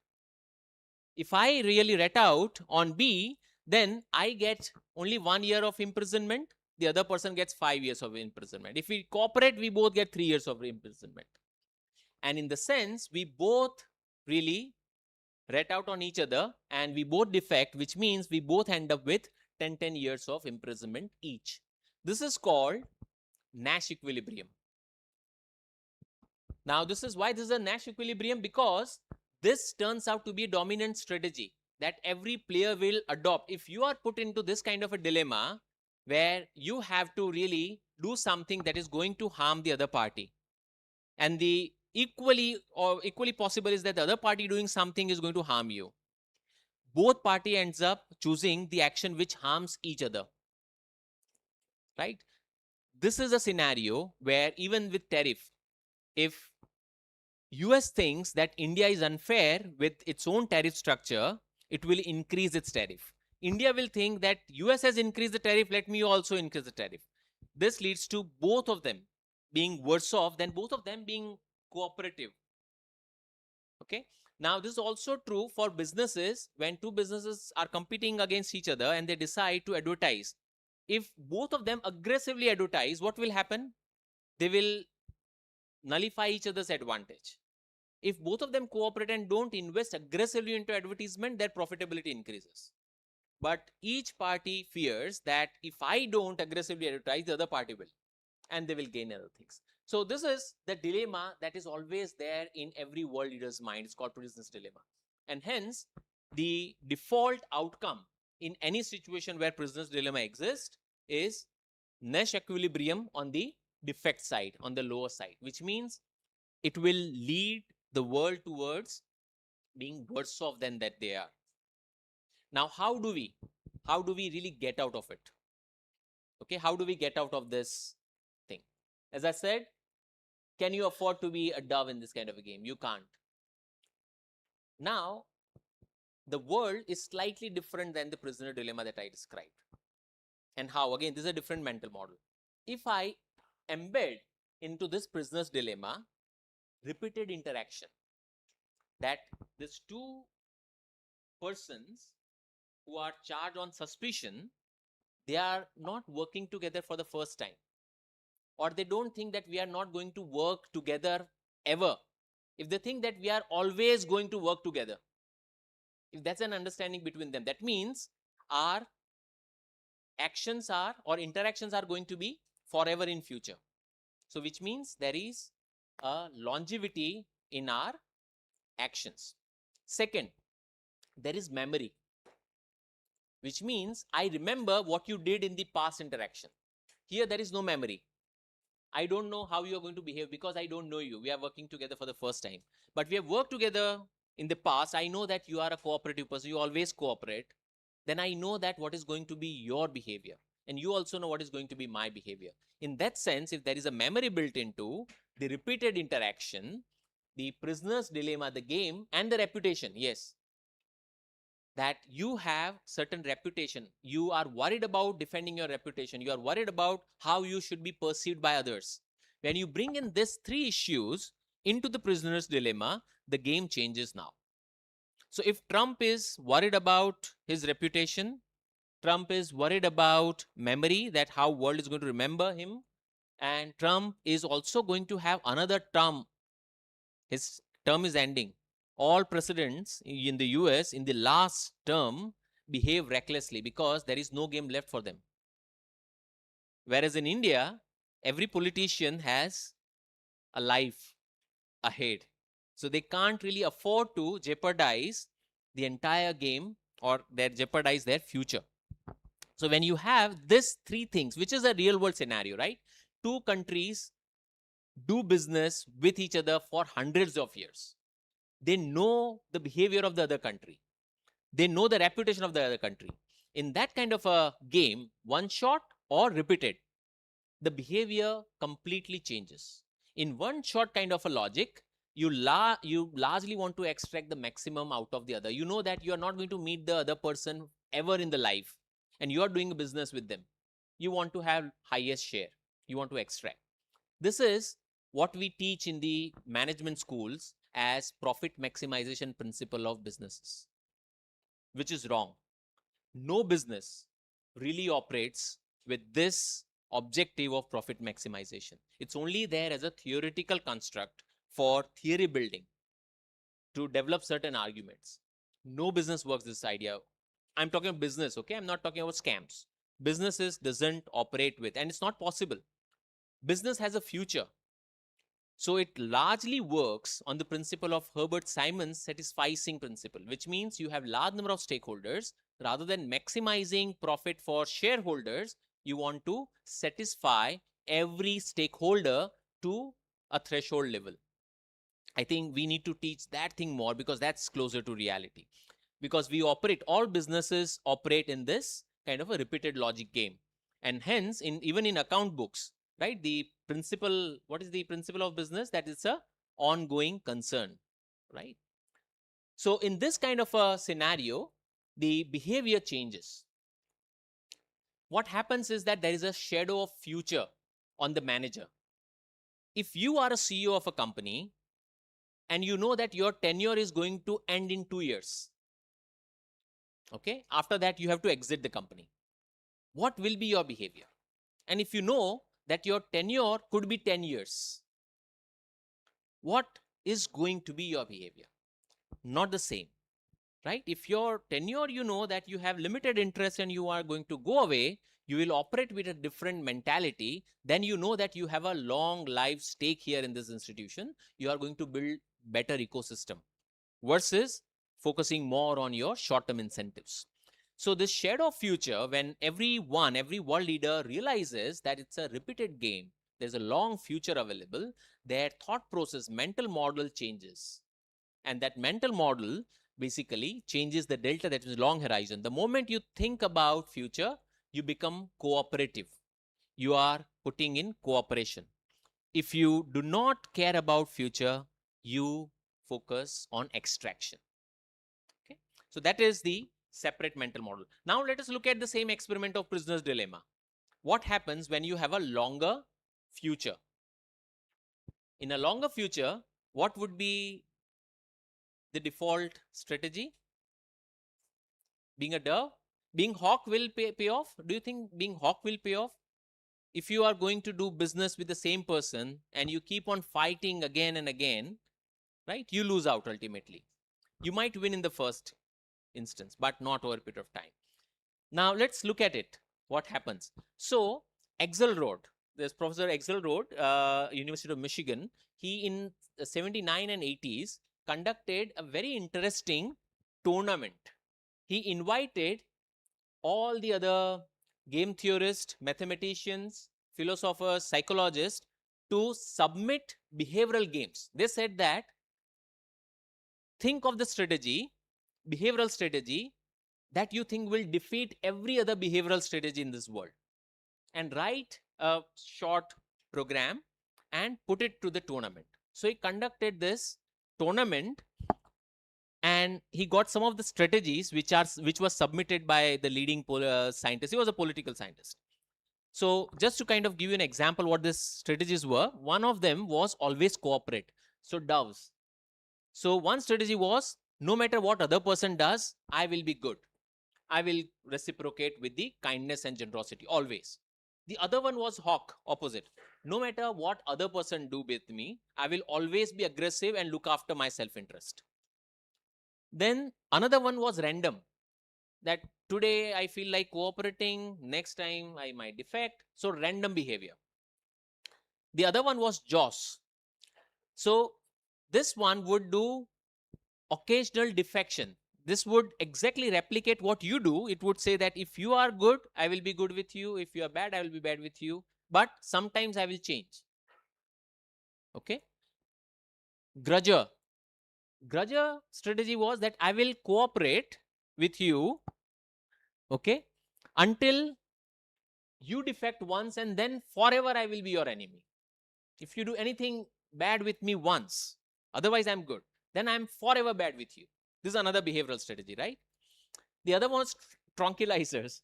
Speaker 6: if I really rat out on B, then I get only 1 year of imprisonment. The other person gets 5 years of imprisonment. If we cooperate, we both get 3 years of imprisonment. And in the sense, we both really rat out on each other and we both defect, which means we both end up with 10 years of imprisonment each. This is called Nash equilibrium. Now, this is why this is a Nash equilibrium, because this turns out to be a dominant strategy that every player will adopt. If you are put into this kind of a dilemma where you have to really do something that is going to harm the other party, and the equally possible is that the other party doing something is going to harm you, both party ends up choosing the action which harms each other, right? This is a scenario where even with tariff, if US thinks that India is unfair with its own tariff structure, it will increase its tariff. India will think that US has increased the tariff, let me also increase the tariff. This leads to both of them being worse off than both of them being cooperative. Okay. Now, this is also true for businesses. When two businesses are competing against each other and they decide to advertise, if both of them aggressively advertise, what will happen? They will nullify each other's advantage. If both of them cooperate and don't invest aggressively into advertisement, their profitability increases. But each party fears that if I don't aggressively advertise, the other party will, and they will gain other things. So this is the dilemma that is always there in every world leader's mind. It's called prisoner's dilemma. And hence, the default outcome in any situation where prisoner's dilemma exists is Nash equilibrium on the defect side, on the lower side, which means it will lead the world towards being worse off than that they are. Now, how do we really get out of it? Okay, how do we get out of this thing? As I said, can you afford to be a dove in this kind of a game? You can't. Now, the world is slightly different than the prisoner dilemma that I described. And how? Again, this is a different mental model. If I embed into this prisoner's dilemma repeated interaction, that these two persons who are charged on suspicion, they are not working together for the first time, or they don't think that we are not going to work together ever. If they think that we are always going to work together, if that's an understanding between them, that means our actions are or interactions are going to be forever in future. So which means there is a longevity in our actions. Second, there is memory, which means I remember what you did in the past interaction. Here there is no memory. I don't know how you are going to behave because I don't know you. We are working together for the first time. But we have worked together in the past. I know that you are a cooperative person. You always cooperate. Then I know that what is going to be your behavior. And you also know what is going to be my behavior. In that sense, if there is a memory built into the repeated interaction, the prisoner's dilemma, the game, and the reputation, yes, that you have certain reputation. You are worried about defending your reputation. You are worried about how you should be perceived by others. When you bring in these three issues into the prisoner's dilemma, the game changes now. So if Trump is worried about his reputation, Trump is worried about memory, that how world is going to remember him, and Trump is also going to have another term. His term is ending. All presidents in the US in the last term behave recklessly because there is no game left for them. Whereas in India, every politician has a life ahead. So they can't really afford to jeopardize the entire game or jeopardize their future. So when you have these three things, which is a real world scenario, right? Two countries do business with each other for hundreds of years. They know the behavior of the other country. They know the reputation of the other country. In that kind of a game, one shot or repeated, the behavior completely changes. In one shot kind of a logic, you largely want to extract the maximum out of the other. You know that you are not going to meet the other person ever in the life, and you are doing a business with them. You want to have highest share. You want to extract. This is what we teach in the management schools as profit maximization principle of businesses, which is wrong. No business really operates with this objective of profit maximization. It's only there as a theoretical construct for theory building to develop certain arguments. No business works this idea. I'm talking about business, okay? I'm not talking about scams. Businesses doesn't operate with, and it's not possible. Business has a future. So it largely works on the principle of Herbert Simon's satisficing principle, which means you have large number of stakeholders. Rather than maximizing profit for shareholders, you want to satisfy every stakeholder to a threshold level. I think we need to teach that thing more because that's closer to reality. Because we operate, all businesses operate in this kind of a repeated logic game. And hence, even in account books, right, the principle, what is the principle of business? That it's a ongoing concern, right? So in this kind of a scenario, the behavior changes. What happens is that there is a shadow of future on the manager. If you are a CEO of a company and you know that your tenure is going to end in 2 years, okay, after that you have to exit the company, what will be your behavior? And if you know that your tenure could be 10 years, what is going to be your behavior? Not the same, right? If your tenure, you know that you have limited interest and you are going to go away, you will operate with a different mentality. Then you know that you have a long life stake here in this institution. You are going to build better ecosystem versus focusing more on your short-term incentives. So this shadow future, when every world leader realizes that it's a repeated game, there's a long future available, their thought process, mental model changes. And that mental model basically changes the delta, that is long horizon. The moment you think about future, you become cooperative. You are putting in cooperation. If you do not care about future, you focus on extraction. Okay, so that is the separate mental model. Now let us look at the same experiment of prisoner's dilemma. What happens when you have a longer future? In a longer future, what would be the default strategy? Being a dove? Being hawk will pay off? Do you think being hawk will pay off? If you are going to do business with the same person and you keep on fighting again and again, right, you lose out ultimately. You might win in the first instance, but not over a period of time. Now let's look at it. What happens? So Axelrod, there's Professor Axelrod, University of Michigan. He in 79 and 80s conducted a very interesting tournament. He invited all the other game theorists, mathematicians, philosophers, psychologists to submit behavioral games. They said that think of the strategy, behavioral strategy, that you think will defeat every other behavioral strategy in this world, and write a short program and put it to the tournament. So he conducted this tournament and he got some of the strategies which was submitted by the leading scientist. He was a political scientist. So just to kind of give you an example what these strategies were, one of them was always cooperate. So doves. So one strategy was, no matter what other person does, I will be good. I will reciprocate with the kindness and generosity always. The other one was hawk, opposite. No matter what other person do with me, I will always be aggressive and look after my self-interest. Then another one was random, that today I feel like cooperating, next time I might defect. So random behavior. The other one was Joss. So this one would do occasional defection. This would exactly replicate what you do. It would say that if you are good, I will be good with you. If you are bad, I will be bad with you. But sometimes I will change. Okay. Grudger. Grudger strategy was that I will cooperate with you, okay, until you defect once, and then forever I will be your enemy. If you do anything bad with me once, otherwise I'm good, then I'm forever bad with you. This is another behavioral strategy, right? The other one is tranquilizers.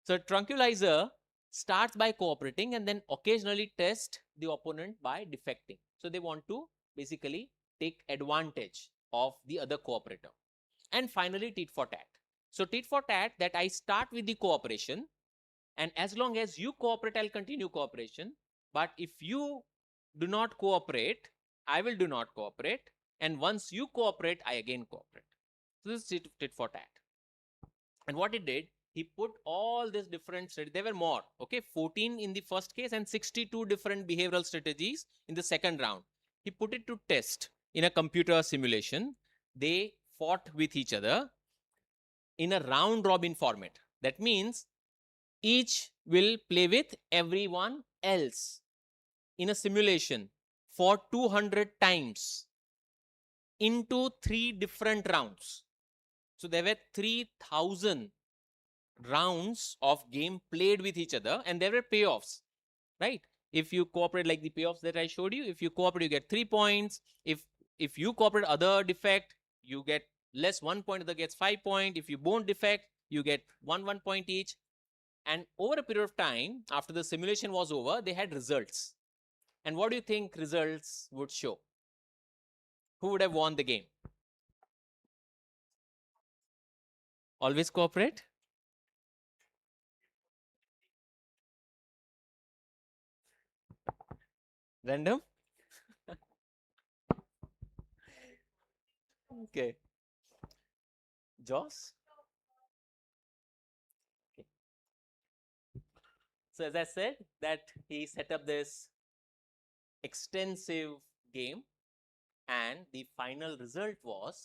Speaker 6: So tranquilizer starts by cooperating and then occasionally test the opponent by defecting. So they want to basically take advantage of the other cooperator. And finally, tit for tat. So tit for tat, that I start with the cooperation, and as long as you cooperate, I'll continue cooperation. But if you do not cooperate, I will do not cooperate. And once you cooperate, I again cooperate. So this is tit for tat. And what it did, he put all these different strategies. There were more, okay, 14 in the first case and 62 different behavioral strategies in the second round. He put it to test in a computer simulation. They fought with each other in a round robin format. That means each will play with everyone else in a simulation for 200 times into 3 different rounds. So there were 3,000 rounds of game played with each other, and there were payoffs, right? If you cooperate, like the payoffs that I showed you, if you cooperate, you get 3 points. If you cooperate, other defect, you get less 1 point, other gets 5 points. If you won't defect, you get 1 point each. And over a period of time, after the simulation was over, they had results. And what do you think results would show? Who would have won the game? Always cooperate? Random? Okay. Joss? Okay. So as I said, that he set up this extensive game, and the final result was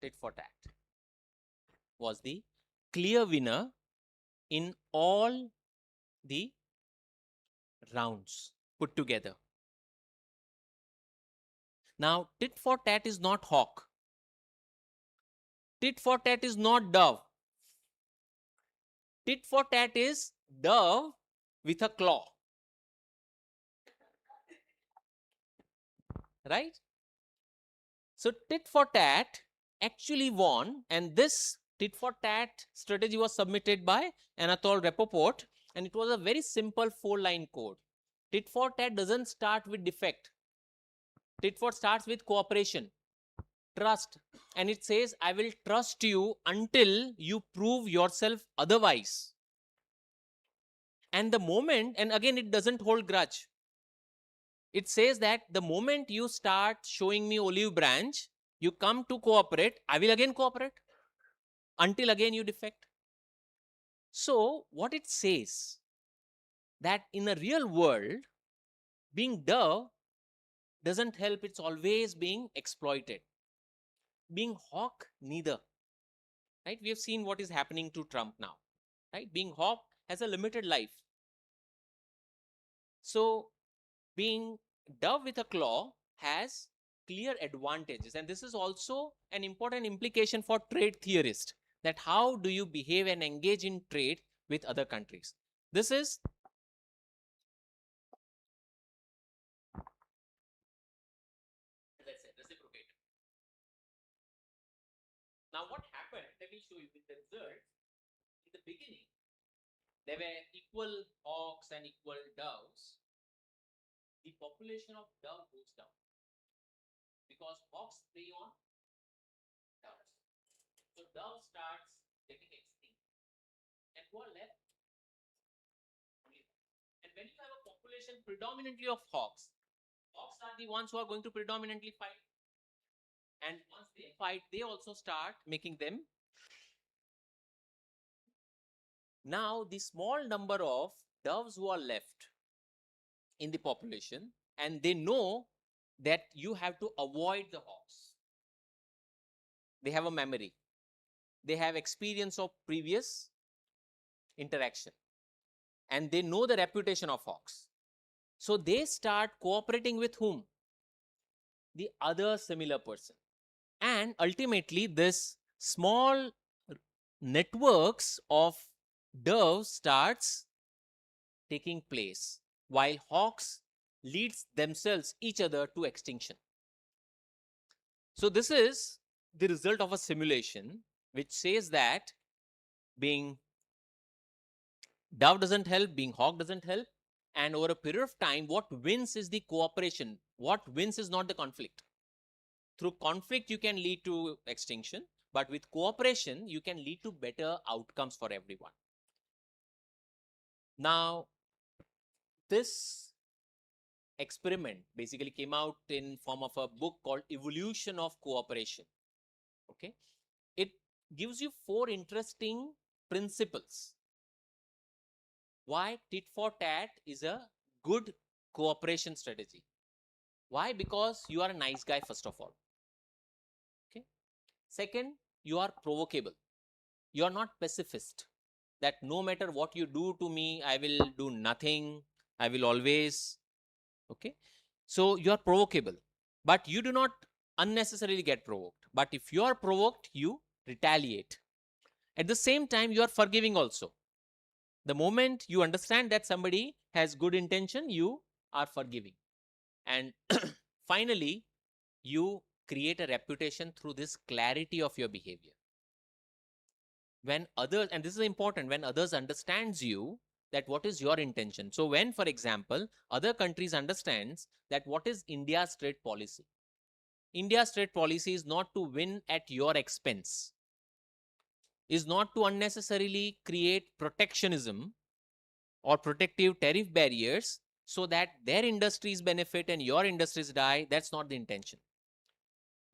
Speaker 6: tit for tat was the clear winner in all the rounds put together. Now, tit for tat is not hawk. Tit for tat is not dove. Tit for tat is dove with a claw. Right? So, tit for tat actually won, and this tit for tat strategy was submitted by Anatole Rapoport, and it was a very simple 4-line code. Tit for tat doesn't start with defect. Tit for starts with cooperation, trust, and it says, I will trust you until you prove yourself otherwise. And the moment, and again, it doesn't hold grudge. It says that the moment you start showing me olive branch, you come to cooperate, I will again cooperate until again you defect. So what it says, that in a real world, being dove doesn't help, it's always being exploited. Being hawk, neither. Right? We have seen what is happening to Trump now. Right? Being hawk has a limited life. So being dove with a claw has clear advantages, and this is also an important implication for trade theorists, that how do you behave and engage in trade with other countries. This is as I said, reciprocated. Now what happened, let me show you with the result. In the beginning there were equal hawks and equal doves. The population of dove goes down because hawks prey on doves. So dove starts getting extinct, and who are left? Only one. And when you have a population predominantly of hawks, hawks are the ones who are going to predominantly fight. And once they fight, they also start making them. Now, the small number of doves who are left in the population, and they know that you have to avoid the hawks. They have a memory. They have experience of previous interaction, and they know the reputation of hawks. So they start cooperating with whom? The other similar person. And ultimately, this small networks of doves starts taking place, while hawks leads themselves each other to extinction. So this is the result of a simulation which says that being dove doesn't help, being hawk doesn't help, and over a period of time, what wins is the cooperation. What wins is not the conflict. Through conflict, you can lead to extinction, but with cooperation, you can lead to better outcomes for everyone. Now, this experiment basically came out in form of a book called Evolution of Cooperation. Okay, it gives you 4 interesting principles why tit for tat is a good cooperation strategy. Why? Because you are a nice guy, first of all. Okay. Second, you are provocable. You are not pacifist, that no matter what you do to me, I will do nothing. I will always. Okay. So you are provocable, but you do not unnecessarily get provoked. But if you are provoked, you retaliate. At the same time, you are forgiving also. The moment you understand that somebody has good intention, you are forgiving. And finally, you create a reputation through this clarity of your behavior. When others, and this is important, when others understands you, that what is your intention. So when, for example, other countries understands that what is India's trade policy. India's trade policy is not to win at your expense, is not to unnecessarily create protectionism or protective tariff barriers so that their industries benefit and your industries die. That's not the intention.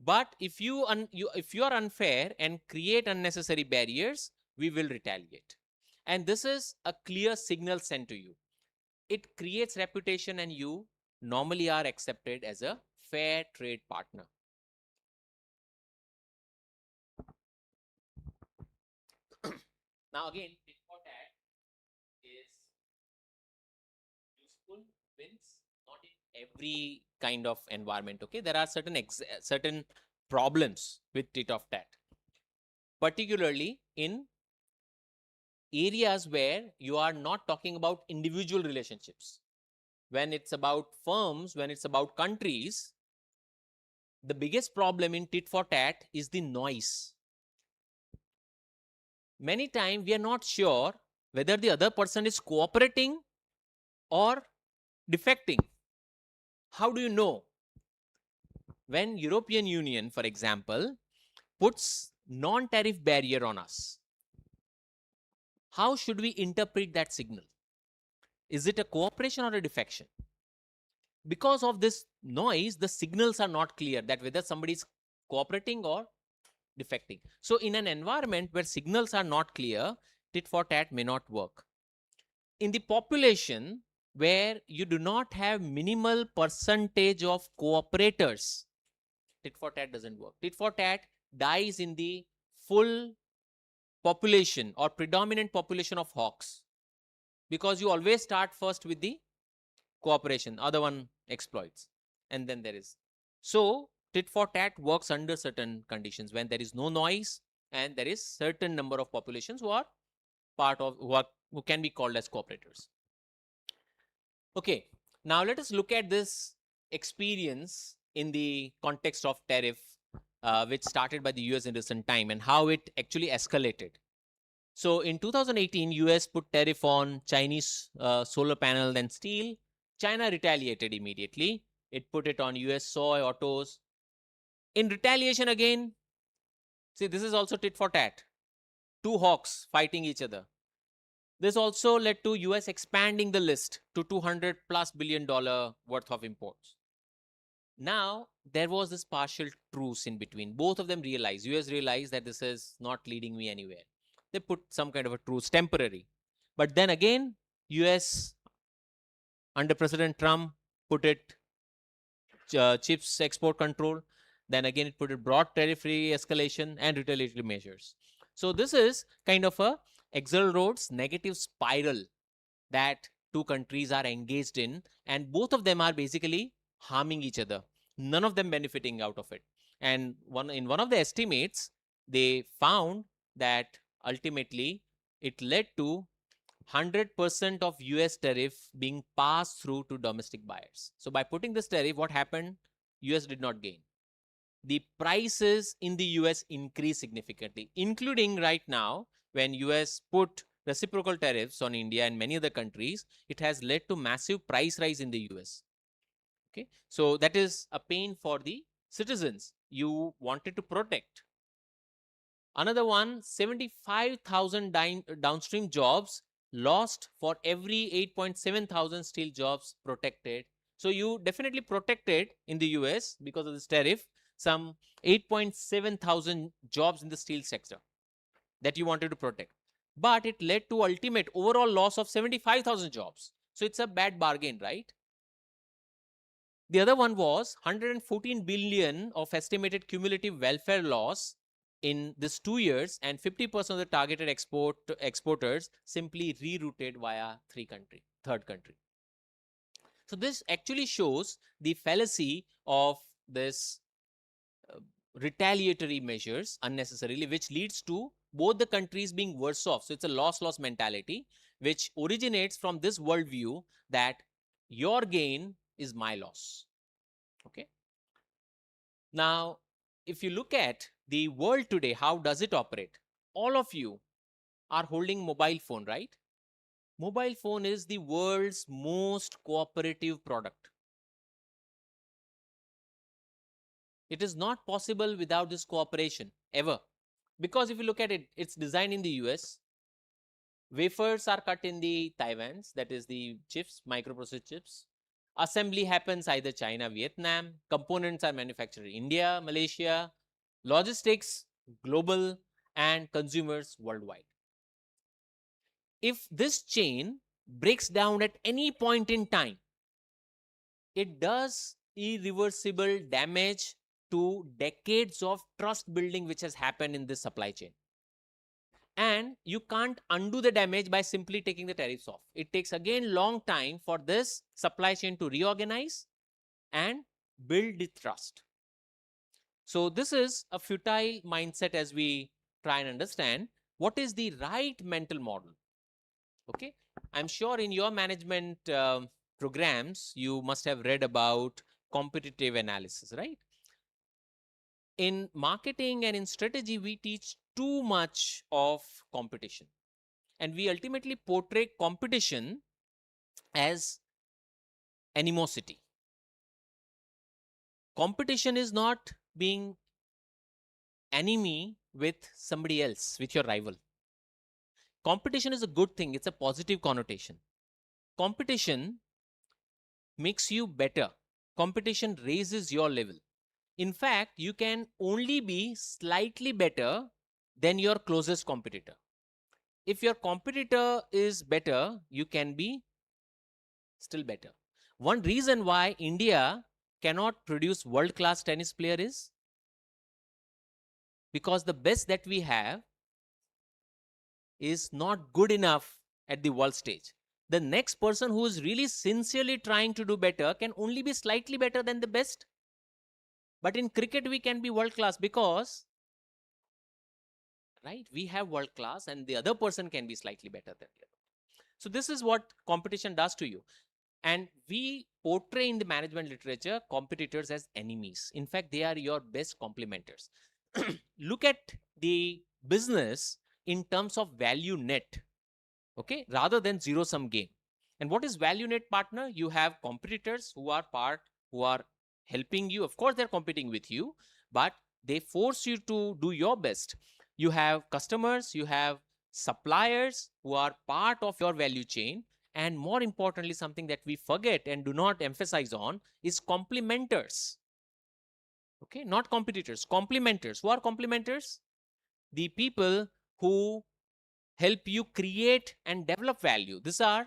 Speaker 6: But if you are unfair and create unnecessary barriers, we will retaliate. And this is a clear signal sent to you. It creates reputation, and you normally are accepted as a fair trade partner. Now again, tit for tat is useful wins not in every kind of environment. Okay, there are certain problems with tit of tat, particularly in areas where you are not talking about individual relationships. When it's about firms, when it's about countries, the biggest problem in tit for tat is the noise. Many times we are not sure whether the other person is cooperating or defecting. How do you know? When European Union, for example, puts non-tariff barrier on us, how should we interpret that signal? Is it a cooperation or a defection? Because of this noise, the signals are not clear that whether somebody is cooperating or defecting. So in an environment where signals are not clear, tit for tat may not work. In the population where you do not have minimal percentage of cooperators, tit for tat doesn't work. Tit for tat dies in the full population or predominant population of hawks, because you always start first with the cooperation, other one exploits, and then there is. So tit for tat works under certain conditions when there is no noise and there is certain number of populations who are part of who can be called as cooperators. Okay, now let us look at this experience in the context of tariff, which started by the US in recent time, and how it actually escalated. So in 2018, US put tariff on Chinese solar panel and steel. China retaliated immediately. It put it on US soy, autos. In retaliation again, see, this is also tit for tat. Two hawks fighting each other. This also led to US expanding the list to $200+ billion worth of imports. Now, there was this partial truce in between. Both of them realized, US realized that this is not leading me anywhere. They put some kind of a truce, temporary. But then again, US under President Trump put it chips export control. Then again, it put it broad tariff-free escalation and retaliatory measures. So this is kind of a Axelrod's negative spiral that two countries are engaged in, and both of them are basically harming each other. None of them benefiting out of it. And in one of the estimates, they found that ultimately it led to 100% of US tariff being passed through to domestic buyers. So by putting this tariff, what happened? US did not gain. The prices in the US increased significantly, including right now when US put reciprocal tariffs on India and many other countries. It has led to massive price rise in the US. Okay, so that is a pain for the citizens you wanted to protect. Another one, 75,000 downstream jobs lost for every 8.7 thousand steel jobs protected. So you definitely protected in the US because of this tariff some 8.7 thousand jobs in the steel sector that you wanted to protect. But it led to ultimate overall loss of 75,000 jobs. So it's a bad bargain, right? The other one was 114 billion of estimated cumulative welfare loss in this 2 years, and 50% of the targeted exporters simply rerouted via third country. So this actually shows the fallacy of this retaliatory measures unnecessarily, which leads to both the countries being worse off. So it's a loss-loss mentality, which originates from this worldview that your gain is my loss. Okay. Now, if you look at the world today, how does it operate? All of you are holding mobile phone, right? Mobile phone is the world's most cooperative product. It is not possible without this cooperation ever. Because if you look at it, it's designed in the US. Wafers are cut in the Taiwans, that is the chips, microprocessor chips. Assembly happens either China, Vietnam. Components are manufactured in India, Malaysia. Logistics, global, and consumers worldwide. If this chain breaks down at any point in time, it does irreversible damage to decades of trust building which has happened in this supply chain. And you can't undo the damage by simply taking the tariffs off. It takes again long time for this supply chain to reorganize and build the trust. So this is a futile mindset as we try and understand what is the right mental model. Okay, I'm sure in your management programs you must have read about competitive analysis, right? In marketing and in strategy, we teach too much of competition, and we ultimately portray competition as animosity. Competition is not being enemy with somebody else, with your rival. Competition is a good thing, it's a positive connotation. Competition makes you better. Competition raises your level. In fact, you can only be slightly better than your closest competitor. If your competitor is better, you can be still better. One reason why India cannot produce world-class tennis player is because the best that we have is not good enough at the world stage. The next person who is really sincerely trying to do better can only be slightly better than the best. But in cricket, we can be world class because, right, we have world class and the other person can be slightly better than the other. So this is what competition does to you. And we portray in the management literature competitors as enemies. In fact, they are your best complementers. Look at the business in terms of value net, okay, rather than zero sum game. And what is value net, partner? You have competitors who are helping you. Of course, they're competing with you, but they force you to do your best. You have customers, you have suppliers who are part of your value chain. And more importantly, something that we forget and do not emphasize on is complementers. Okay, not competitors, complementers. Who are complementers? The people who help you create and develop value. These are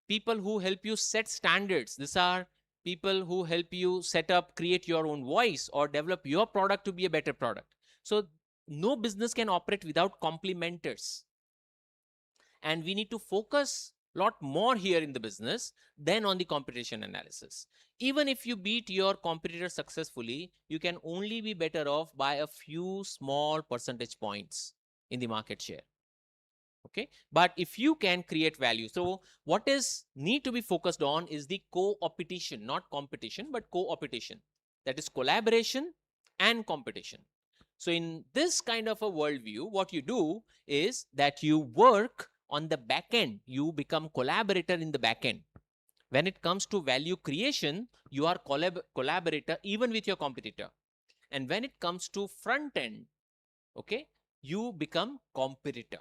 Speaker 6: people who help you set standards. These are people who help you set up, create your own voice or develop your product to be a better product. So no business can operate without complementers. And we need to focus a lot more here in the business than on the competition analysis. Even if you beat your competitor successfully, you can only be better off by a few small percentage points in the market share. Okay, but if you can create value, so what is need to be focused on is the co-opetition, not competition, but co-opetition. That is collaboration and competition. So in this kind of a worldview, what you do is that you work on the back end. You become collaborator in the back end. When it comes to value creation, you are collaborator even with your competitor. And when it comes to front end, okay, you become competitor.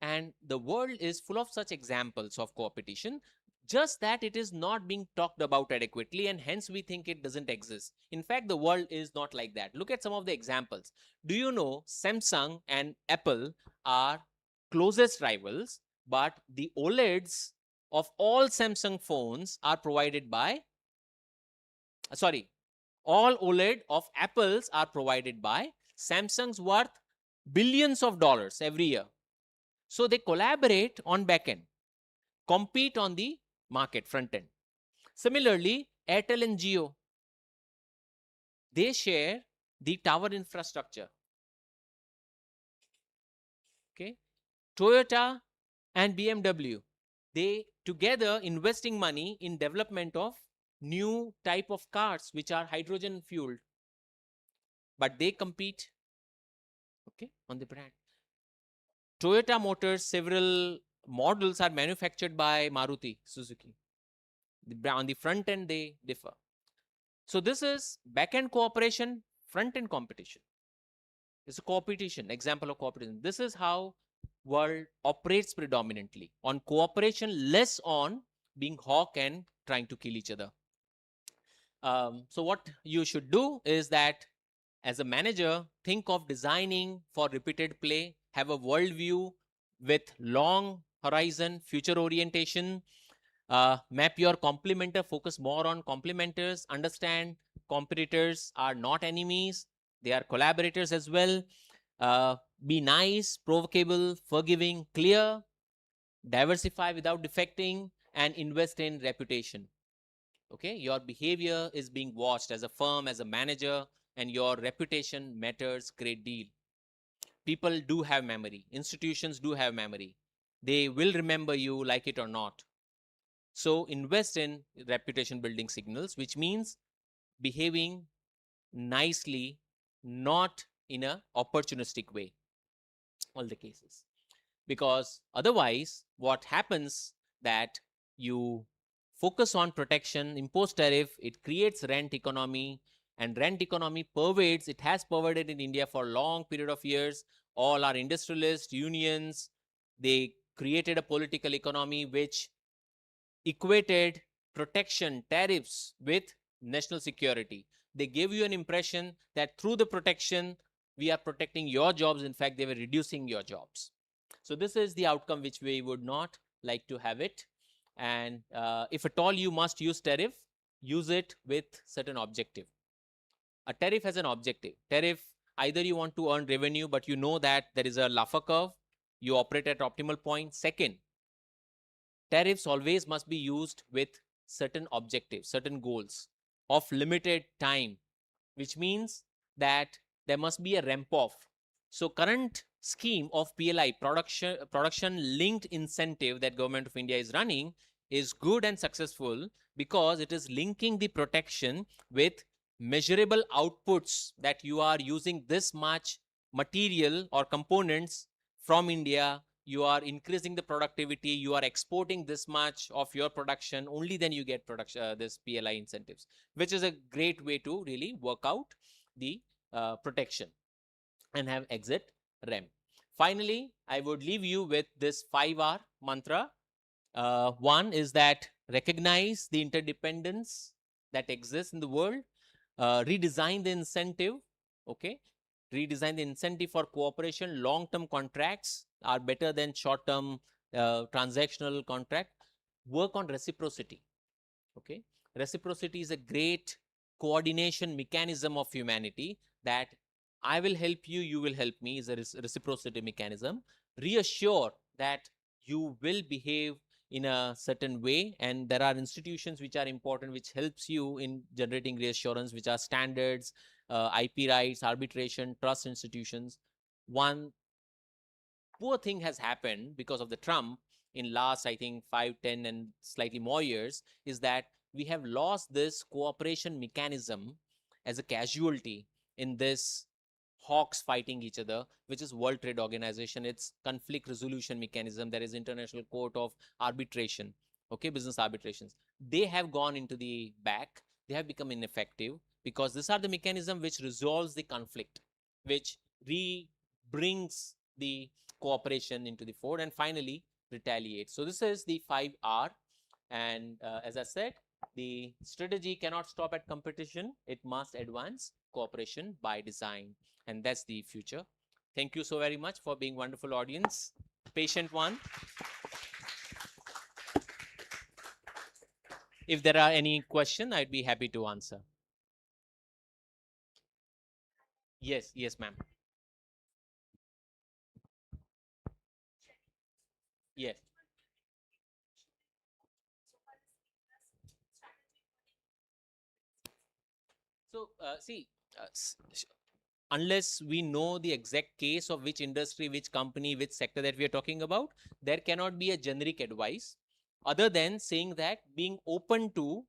Speaker 6: And the world is full of such examples of co-opetition, just that it is not being talked about adequately, and hence we think it doesn't exist. In fact, the world is not like that. Look at some of the examples. Do you know Samsung and Apple are closest rivals, but the OLEDs of all Samsung phones are provided by, all OLED of Apples are provided by Samsung's worth billions of dollars every year. So they collaborate on back end, compete on the market front end. Similarly, Airtel and Jio, they share the tower infrastructure. Okay, Toyota and BMW, they together investing money in development of new type of cars which are hydrogen fueled, but they compete, okay, on the brand. Toyota Motors, several models are manufactured by Maruti Suzuki. On the front end, they differ. So this is back-end cooperation, front-end competition. It's a competition, example of cooperation. This is how world operates predominantly, on cooperation, less on being hawk and trying to kill each other. So what you should do is that as a manager, think of designing for repeated play, have a worldview with long horizon, future orientation, map your complementer, focus more on complementers, understand competitors are not enemies, they are collaborators as well. be nice, provocable, forgiving, clear, diversify without defecting, and invest in reputation. Okay, your behavior is being watched as a firm, as a manager, and your reputation matters great deal. People do have memory, institutions do have memory. They will remember you, like it or not. So invest in reputation building signals, which means behaving nicely, not in a opportunistic way, all the cases. Because otherwise what happens that you focus on protection, impose tariff, it creates rent economy, and rent economy pervades, it has pervaded in India for a long period of years. All our industrialists, unions, they created a political economy which equated protection, tariffs with national security. They gave you an impression that through the protection, we are protecting your jobs. In fact, they were reducing your jobs. So this is the outcome which we would not like to have it. And if at all you must use tariff, use it with certain objective. A tariff has an objective. Tariff, either you want to earn revenue, but you know that there is a Laffer curve, you operate at optimal point. Second, tariffs always must be used with certain objectives, certain goals of limited time, which means that there must be a ramp off. So current scheme of PLI, production linked incentive, that Government of India is running is good and successful because it is linking the protection with measurable outputs, that you are using this much material or components from India, you are increasing the productivity, you are exporting this much of your production, only then you get production, this PLI incentives, which is a great way to really work out the protection and have exit REM. Finally, I would leave you with this 5R mantra. One is that recognize the interdependence that exists in the world, redesign the incentive, okay? Redesign the incentive for cooperation. Long-term contracts are better than short-term transactional contract. Work on reciprocity, okay? Reciprocity is a great coordination mechanism of humanity, that I will help you, you will help me, is a reciprocity mechanism. Reassure that you will behave in a certain way, and there are institutions which are important, which helps you in generating reassurance, which are standards, IP rights, arbitration, trust institutions. One poor thing has happened because of the Trump in last, I think, 5, 10 and slightly more years, is that we have lost this cooperation mechanism as a casualty in this hawks fighting each other, which is World Trade Organization. It's conflict resolution mechanism. There is International Court of Arbitration, okay, business arbitrations. They have gone into the back. They have become ineffective because these are the mechanism which resolves the conflict, which brings the cooperation into the fore, and finally retaliate. So this is the 5R. And as I said, the strategy cannot stop at competition. It must advance cooperation by design. And that's the future. Thank you so very much for being wonderful audience. Patient one. If there are any question, I'd be happy to answer. Yes, yes, ma'am. Yes. So see, unless we know the exact case of which industry, which company, which sector that we are talking about, there cannot be a generic advice other than saying that being open to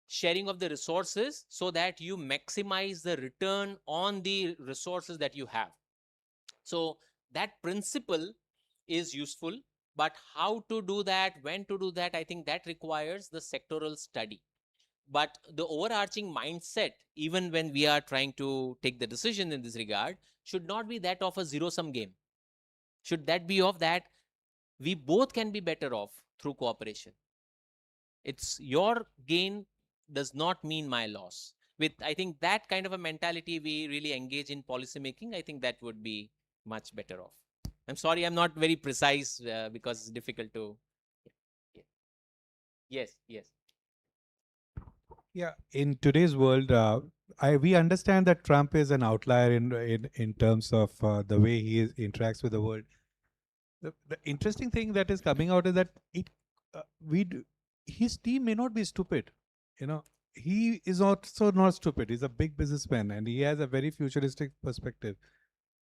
Speaker 6: sharing of the resources so that you maximize the return on the resources that you have. So that principle is useful, but how to do that, when to do that, I think that requires the sectoral study. But the overarching mindset, even when we are trying to take the decision in this regard, should not be that of a zero-sum game. Should that be of that we both can be better off through cooperation. It's your gain does not mean my loss. With, I think, that kind of a mentality we really engage in policy making, I think that would be much better off. I'm sorry, I'm not very precise because it's difficult to. Yeah. Yes, yes.
Speaker 7: Yeah, in today's world, we understand that Trump is an outlier in terms of the way interacts with the world. The interesting thing that is coming out is that his team may not be stupid. You know, he is also not stupid. He's a big businessman and he has a very futuristic perspective.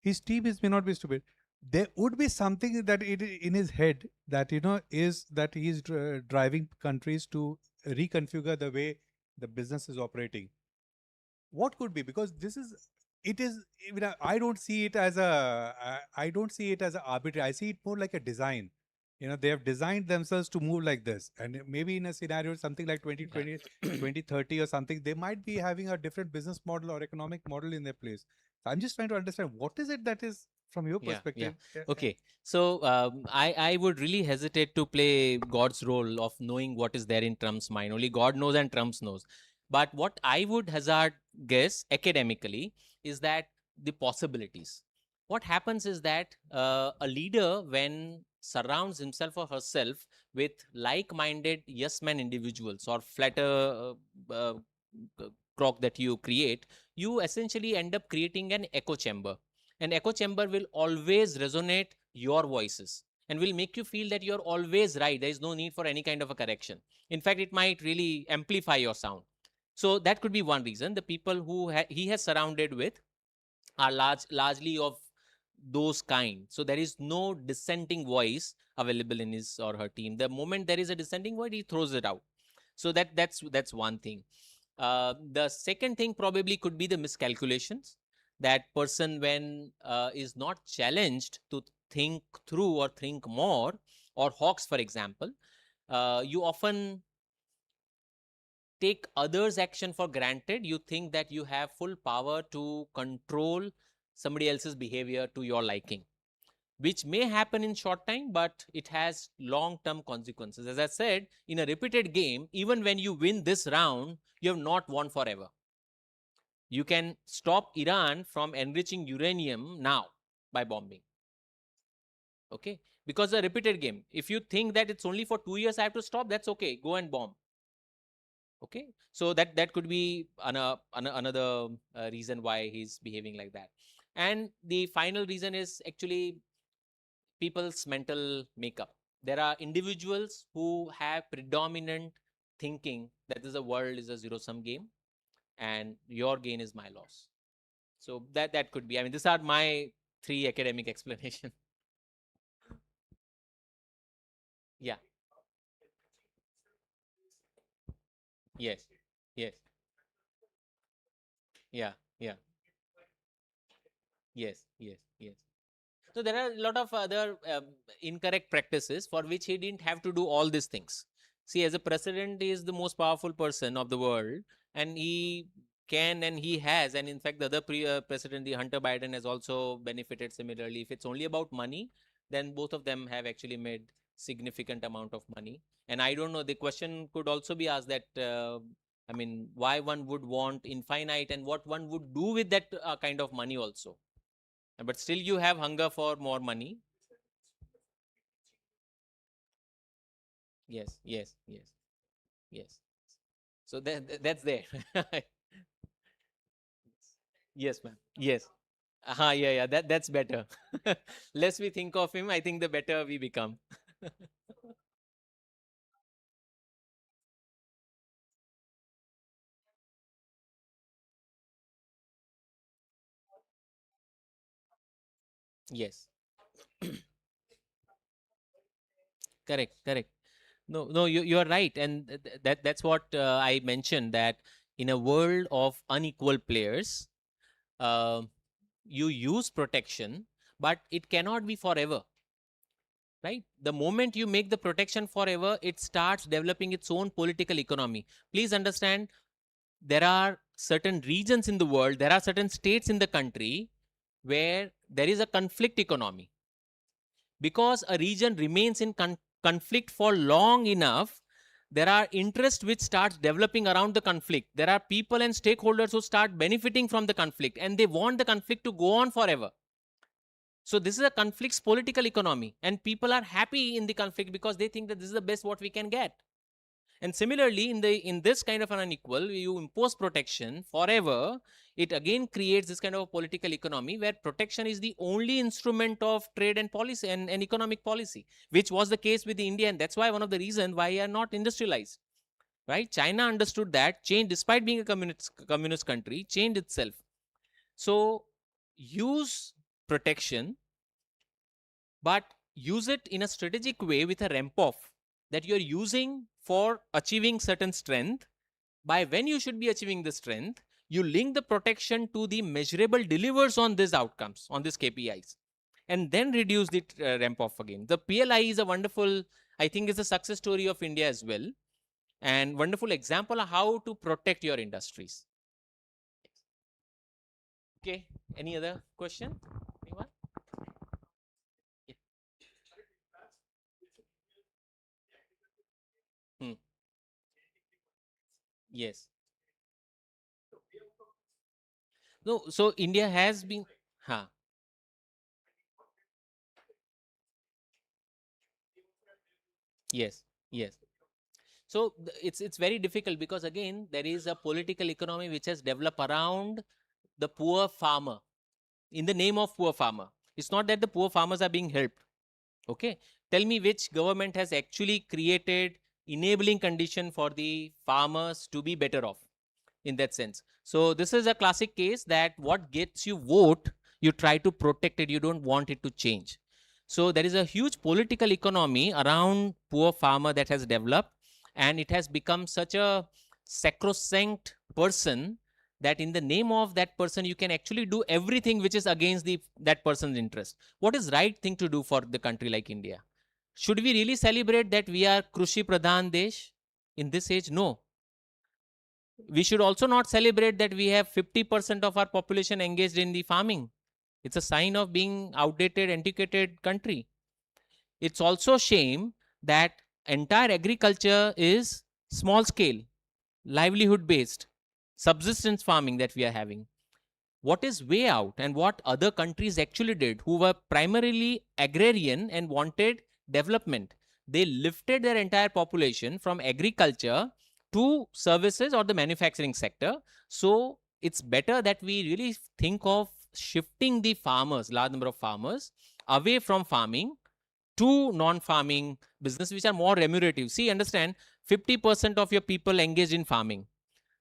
Speaker 7: His team may not be stupid. There would be something that in his head that is that he's driving countries to reconfigure the way the business is operating. What could be? Because it is. I don't see it as I don't see it as an arbitrary. I see it more like a design. They have designed themselves to move like this, and maybe in a scenario something like 2020, 2030 or something, they might be having a different business model or economic model in their place. So I'm just trying to understand what is it that is from your perspective.
Speaker 6: Okay. So I would really hesitate to play God's role of knowing what is there in Trump's mind. Only God knows and Trump knows. But what I would hazard guess academically is that the possibilities. What happens is that a leader, when surrounds himself or herself with like-minded yes-men individuals or flatter croc that you create, you essentially end up creating an echo chamber. An echo chamber will always resonate your voices and will make you feel that you're always right. There is no need for any kind of a correction. In fact, it might really amplify your sound. So that could be one reason. The people who he has surrounded with are largely of those kind. So there is no dissenting voice available in his or her team. The moment there is a dissenting voice, he throws it out. So that's one thing. The second thing probably could be the miscalculations. That person, when is not challenged to think through or think more, or Hawks, for example, you often take others' action for granted. You think that you have full power to control somebody else's behavior to your liking, which may happen in short time, but it has long-term consequences. As I said, in a repeated game, even when you win this round, you have not won forever. You can stop Iran from enriching uranium now by bombing. Okay? Because a repeated game. If you think that it's only for 2 years I have to stop, that's okay. Go and bomb. Okay? So that could be another reason why he's behaving like that. And the final reason is actually people's mental makeup. There are individuals who have predominant thinking that the world is a zero-sum game and your gain is my loss. So that could be. I mean, these are my 3 academic explanations. Yeah. Yes. Yes. Yeah. Yeah. Yes. Yes. Yes. So there are a lot of other incorrect practices for which he didn't have to do all these things. See, as a president, he is the most powerful person of the world, and he can and he has, and in fact, the other president, the Hunter Biden, has also benefited similarly. If it's only about money, then both of them have actually made significant amount of money. And I don't know, the question could also be asked that, I mean, why one would want infinite and what one would do with that kind of money also. But still you have hunger for more money. Yes, yes, yes, yes. So that's there. Yes, ma'am. Yes. Yeah. That's better. Less we think of him, I think the better we become. Yes. Correct. No, you are right, and that's what I mentioned, that in a world of unequal players, uh, you use protection, but it cannot be forever. Right? The moment you make the protection forever, it starts developing its own political economy. Please understand, there are certain regions in the world, there are certain states in the country where there is a conflict economy. Because a region remains in conflict for long enough, there are interests which starts developing around the conflict. There are people and stakeholders who start benefiting from the conflict, and they want the conflict to go on forever. So this is a conflict's political economy, and people are happy in the conflict because they think that this is the best what we can get. And similarly, in this kind of an unequal, you impose protection forever, it again creates this kind of a political economy where protection is the only instrument of trade and policy and economic policy, which was the case with India. And that's why one of the reasons why we are not industrialized, right? China understood that, changed, despite being a communist country, changed itself. So use protection, but use it in a strategic way with a ramp off that you're using for achieving certain strength. By when you should be achieving the strength, you link the protection to the measurable delivers on these outcomes, on these KPIs, and then reduce the ramp off again. The PLI is a wonderful, I think it's a success story of India as well, and wonderful example of how to protect your industries. Okay, any other question? Anyone? Yeah. Yes. No, so India has been, huh. Yes, yes. So it's very difficult because again, there is a political economy which has developed around the poor farmer, in the name of poor farmer. It's not that the poor farmers are being helped. Okay. Tell me which government has actually created enabling condition for the farmers to be better off in that sense. So this is a classic case that what gets you vote, you try to protect it, you don't want it to change. So there is a huge political economy around poor farmer that has developed, and it has become such a sacrosanct person that in the name of that person, you can actually do everything which is against that person's interest. What is right thing to do for the country like India? Should we really celebrate that we are Krushi Pradhan Desh in this age? No. We should also not celebrate that we have 50% of our population engaged in the farming. It's a sign of being outdated, antiquated country. It's also shame that entire agriculture is small scale, livelihood based, subsistence farming that we are having. What is way out and what other countries actually did, who were primarily agrarian and wanted development, they lifted their entire population from agriculture to services or the manufacturing sector. So it's better that we really think of shifting the farmers, large number of farmers, away from farming to non-farming business, which are more remunerative. See, understand, 50% of your people engaged in farming.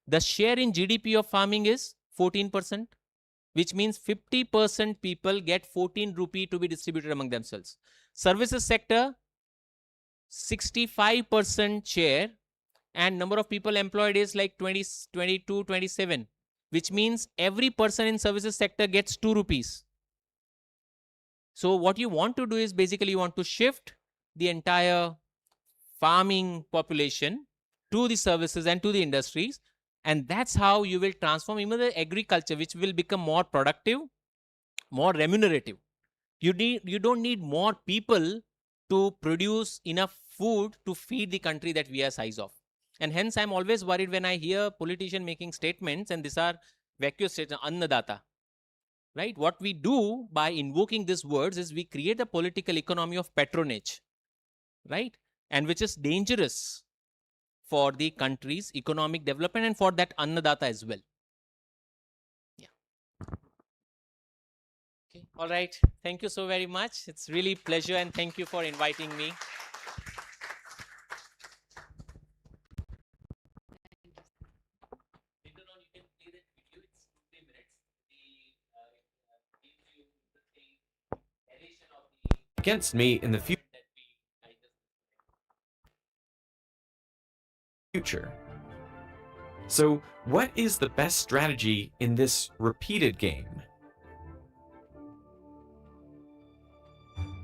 Speaker 6: The share in GDP of farming is 14%, which means 50% people get 14 rupee to be distributed among themselves. Services sector, 65% share, and number of people employed is like 22, 27, which means every person in services sector gets 2 rupees. So what you want to do is basically you want to shift the entire farming population to the services and to the industries. And that's how you will transform even the agriculture, which will become more productive, more remunerative. You don't need more people to produce enough food to feed the country that we are size of. And hence, I'm always worried when I hear politicians making statements, and these are vacuous statements, annadata. Right? What we do by invoking these words is we create a political economy of patronage, right? And which is dangerous for the country's economic development and for that annadata as well. Yeah. Okay. All right. Thank you so very much. It's really pleasure, and thank you for inviting me.
Speaker 8: Against me in the future. So, what is the best strategy in this repeated game?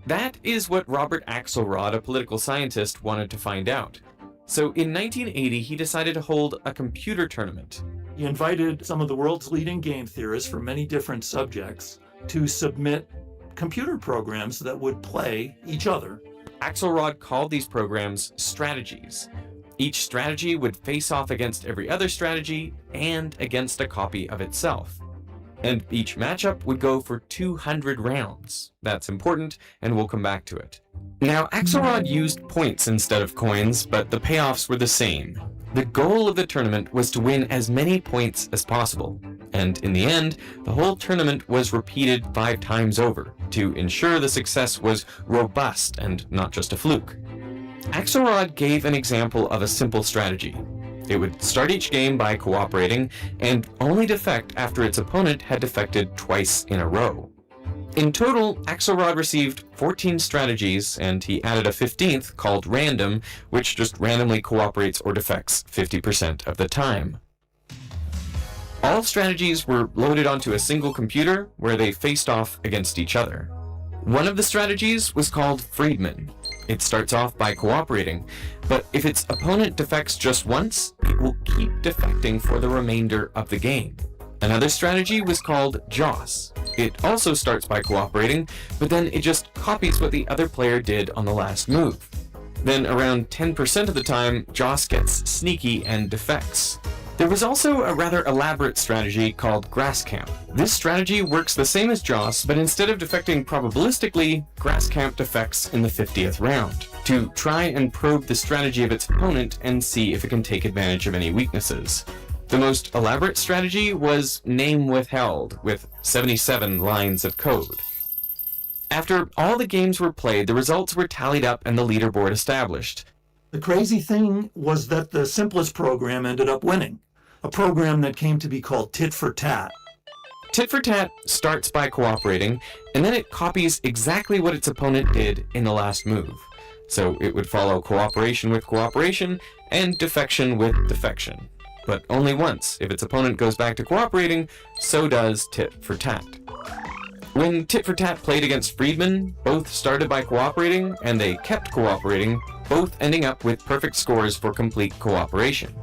Speaker 8: That is what Robert Axelrod, a political scientist, wanted to find out. So in 1980, he decided to hold a computer tournament.
Speaker 9: He invited some of the world's leading game theorists from many different subjects to submit computer programs that would play each other.
Speaker 8: Axelrod called these programs strategies. Each strategy would face off against every other strategy and against a copy of itself. and each matchup would go for 200 rounds. That's important, and we'll come back to it. Now, Axelrod used points instead of coins, but the payoffs were the same. The goal of the tournament was to win as many points as possible, and in the end, the whole tournament was repeated 5 times over to ensure the success was robust and not just a fluke. Axelrod gave an example of a simple strategy. It would start each game by cooperating and only defect after its opponent had defected twice in a row. In total, Axelrod received 14 strategies, and he added a 15th called Random, which just randomly cooperates or defects 50% of the time. All strategies were loaded onto a single computer where they faced off against each other. One of the strategies was called Friedman. It starts off by cooperating, but if its opponent defects just once, it will keep defecting for the remainder of the game. Another strategy was called Joss. It also starts by cooperating, but then it just copies what the other player did on the last move. Then around 10% of the time, Joss gets sneaky and defects. There was also a rather elaborate strategy called Grasscamp. This strategy works the same as Joss, but instead of defecting probabilistically, Grasscamp defects in the 50th round to try and probe the strategy of its opponent and see if it can take advantage of any weaknesses. The most elaborate strategy was Name Withheld, with 77 lines of code. After all the games were played, the results were tallied up and the leaderboard established.
Speaker 9: The crazy thing was that the simplest program ended up winning, a program that came to be called Tit for Tat.
Speaker 8: Tit for Tat starts by cooperating, and then it copies exactly what its opponent did in the last move. So it would follow cooperation with cooperation and defection with defection. But only once. If its opponent goes back to cooperating, so does Tit for Tat. When Tit for Tat played against Friedman, both started by cooperating, and they kept cooperating, both ending up with perfect scores for complete cooperation.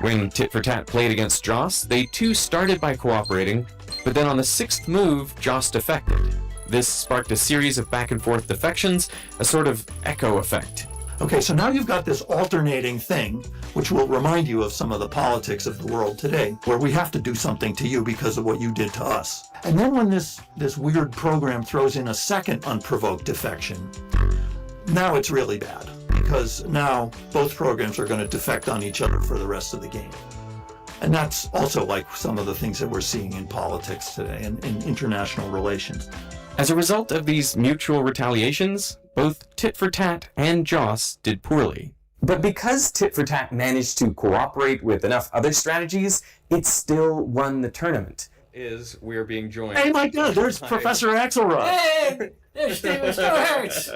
Speaker 8: When Tit for Tat played against Joss, they too started by cooperating, but then on the 6th move, Joss defected. This sparked a series of back and forth defections, a sort of echo effect.
Speaker 9: Okay, so now you've got this alternating thing, which will remind you of some of the politics of the world today, where we have to do something to you because of what you did to us. And then when this weird program throws in a second unprovoked defection, now it's really bad, because now both programs are going to defect on each other for the rest of the game. And that's also like some of the things that we're seeing in politics today and in international relations.
Speaker 8: As a result of these mutual retaliations, both Tit for Tat and Joss did poorly.
Speaker 10: But because Tit for Tat managed to cooperate with enough other strategies, it still won the tournament.
Speaker 8: We're being joined.
Speaker 9: Hey, my God, there's Professor Axelrod.
Speaker 11: Hey, there's Steven Stewart's.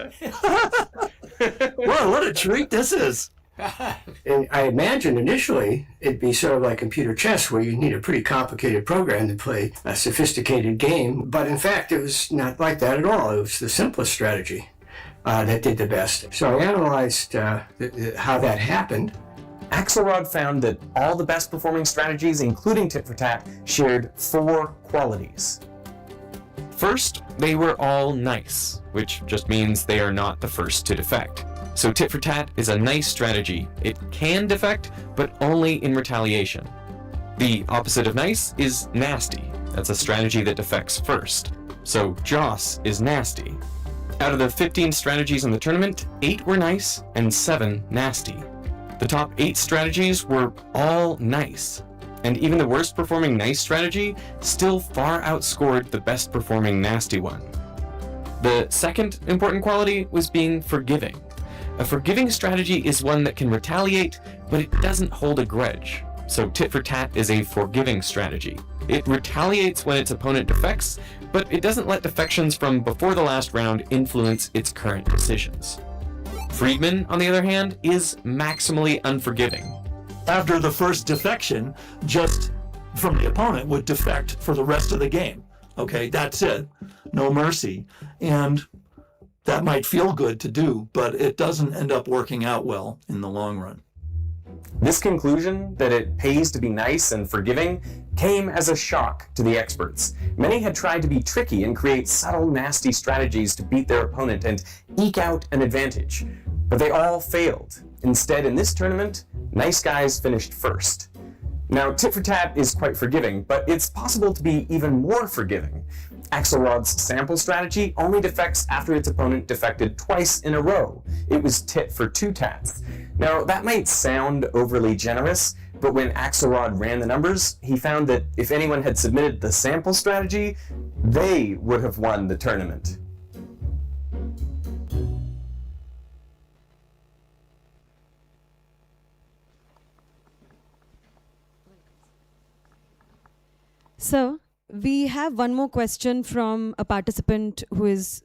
Speaker 9: Whoa, what a treat this is.
Speaker 11: And I imagined initially it'd be sort of like computer chess, where you need a pretty complicated program to play a sophisticated game. But in fact, it was not like that at all. It was the simplest strategy that did the best. So I analyzed how that happened.
Speaker 10: Axelrod found that all the best performing strategies, including Tit for Tat, shared 4 qualities.
Speaker 8: First, they were all nice, which just means they are not the first to defect. So Tit for Tat is a nice strategy. It can defect, but only in retaliation. The opposite of nice is nasty. That's a strategy that defects first. So Joss is nasty. Out of the 15 strategies in the tournament, 8 were nice and 7 nasty. The top 8 strategies were all nice, and even the worst performing nice strategy still far outscored the best performing nasty one. The second important quality was being forgiving. A forgiving strategy is one that can retaliate, but it doesn't hold a grudge. So Tit for Tat is a forgiving strategy. It retaliates when its opponent defects, but it doesn't let defections from before the last round influence its current decisions. Friedman, on the other hand, is maximally unforgiving.
Speaker 9: After the first defection, just from the opponent would defect for the rest of the game. Okay, that's it. No mercy. And that might feel good to do, but it doesn't end up working out well in the long run.
Speaker 10: This conclusion, that it pays to be nice and forgiving, came as a shock to the experts. Many had tried to be tricky and create subtle, nasty strategies to beat their opponent and eke out an advantage. But they all failed. Instead, in this tournament, nice guys finished first. Now, tit for tat is quite forgiving, but it's possible to be even more forgiving. Axelrod's sample strategy only defects after its opponent defected twice in a row. It was tit for two tats. Now, that might sound overly generous, but when Axelrod ran the numbers, he found that if anyone had submitted the sample strategy, they would have won the tournament.
Speaker 1: So, we have one more question from a participant who is,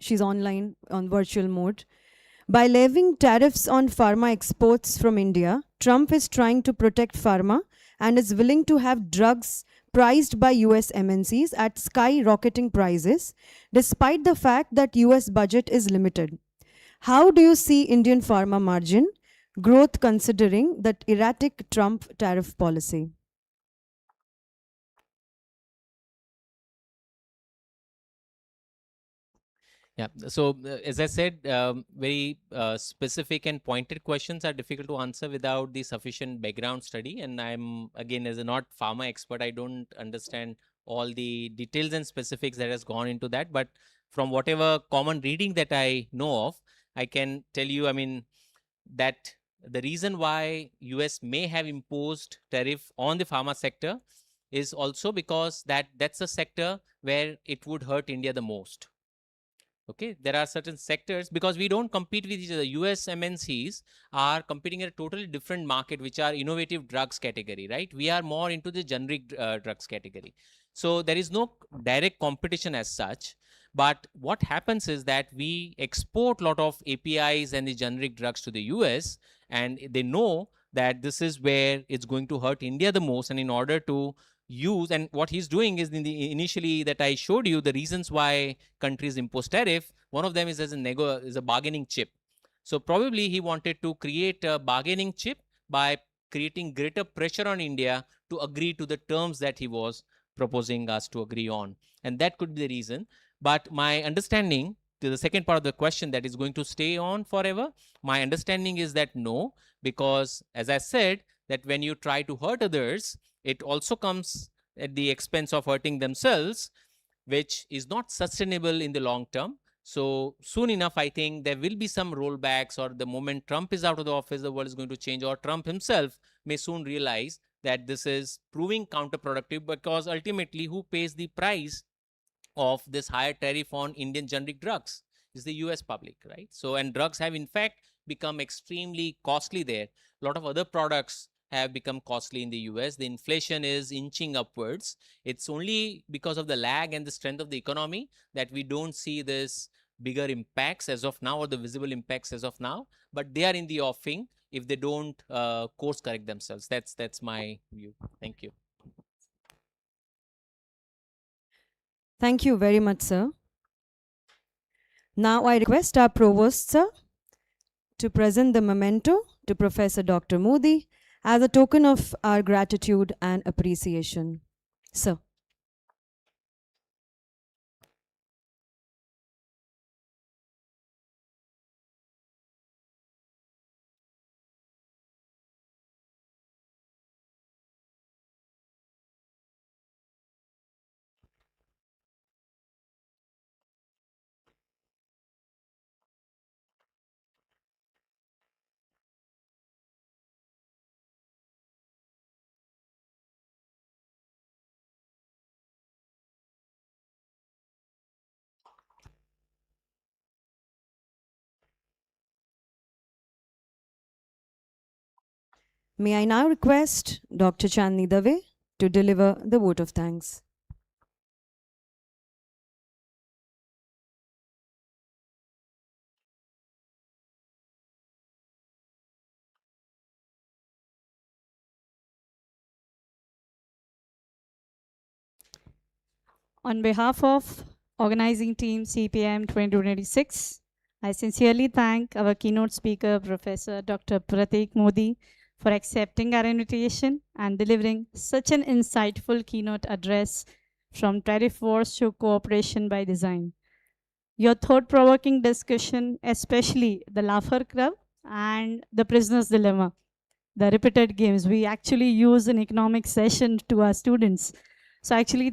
Speaker 1: she's online on virtual mode. By levying tariffs on pharma exports from India, Trump is trying to protect pharma and is willing to have drugs priced by US MNCs at skyrocketing prices, despite the fact that US budget is limited. How do you see Indian pharma margin growth considering that erratic Trump tariff policy?
Speaker 6: Yeah. So as I said, very specific and pointed questions are difficult to answer without the sufficient background study. And I'm again, as a not pharma expert, I don't understand all the details and specifics that has gone into that. But from whatever common reading that I know of, I can tell you, I mean, that the reason why US may have imposed tariff on the pharma sector is also because that's a sector where it would hurt India the most. Okay, there are certain sectors, because we don't compete with each other. US MNCs are competing in a totally different market, which are innovative drugs category, right? We are more into the generic drugs category. So there is no direct competition as such. But what happens is that we export a lot of APIs and the generic drugs to the US, and they know that this is where it's going to hurt India the most. And in order to use, and what he's doing is initially that I showed you the reasons why countries impose tariff. One of them is as a bargaining chip. So probably he wanted to create a bargaining chip by creating greater pressure on India to agree to the terms that he was proposing us to agree on. And that could be the reason. But my understanding, to the second part of the question, that is going to stay on forever, my understanding is that no, because as I said, that when you try to hurt others, it also comes at the expense of hurting themselves, which is not sustainable in the long term. So soon enough, I think there will be some rollbacks, or the moment Trump is out of the office, the world is going to change, or Trump himself may soon realize that this is proving counterproductive, because ultimately who pays the price of this higher tariff on Indian generic drugs is the US public, right? So, and drugs have in fact become extremely costly there. A lot of other products have become costly in the US. The inflation is inching upwards. It's only because of the lag and the strength of the economy that we don't see this bigger impacts as of now, or the visible impacts as of now, but they are in the offing if they don't course correct themselves. That's my view. Thank you.
Speaker 1: Thank you very much, sir. Now I request our Provost, sir, to present the memento to Professor Dr. Modi as a token of our gratitude and appreciation. Sir. May I now request Dr. Chandni Dave to deliver the vote of thanks.
Speaker 12: On behalf of organizing team CPIM 2026, I sincerely thank our keynote speaker, Professor Dr. Pratik Modi, for accepting our invitation and delivering such an insightful keynote address from tariff wars to cooperation by design. Your thought-provoking discussion, especially the Laugher Club and the prisoner's dilemma, the repeated games we actually use in economic session to our students. So actually,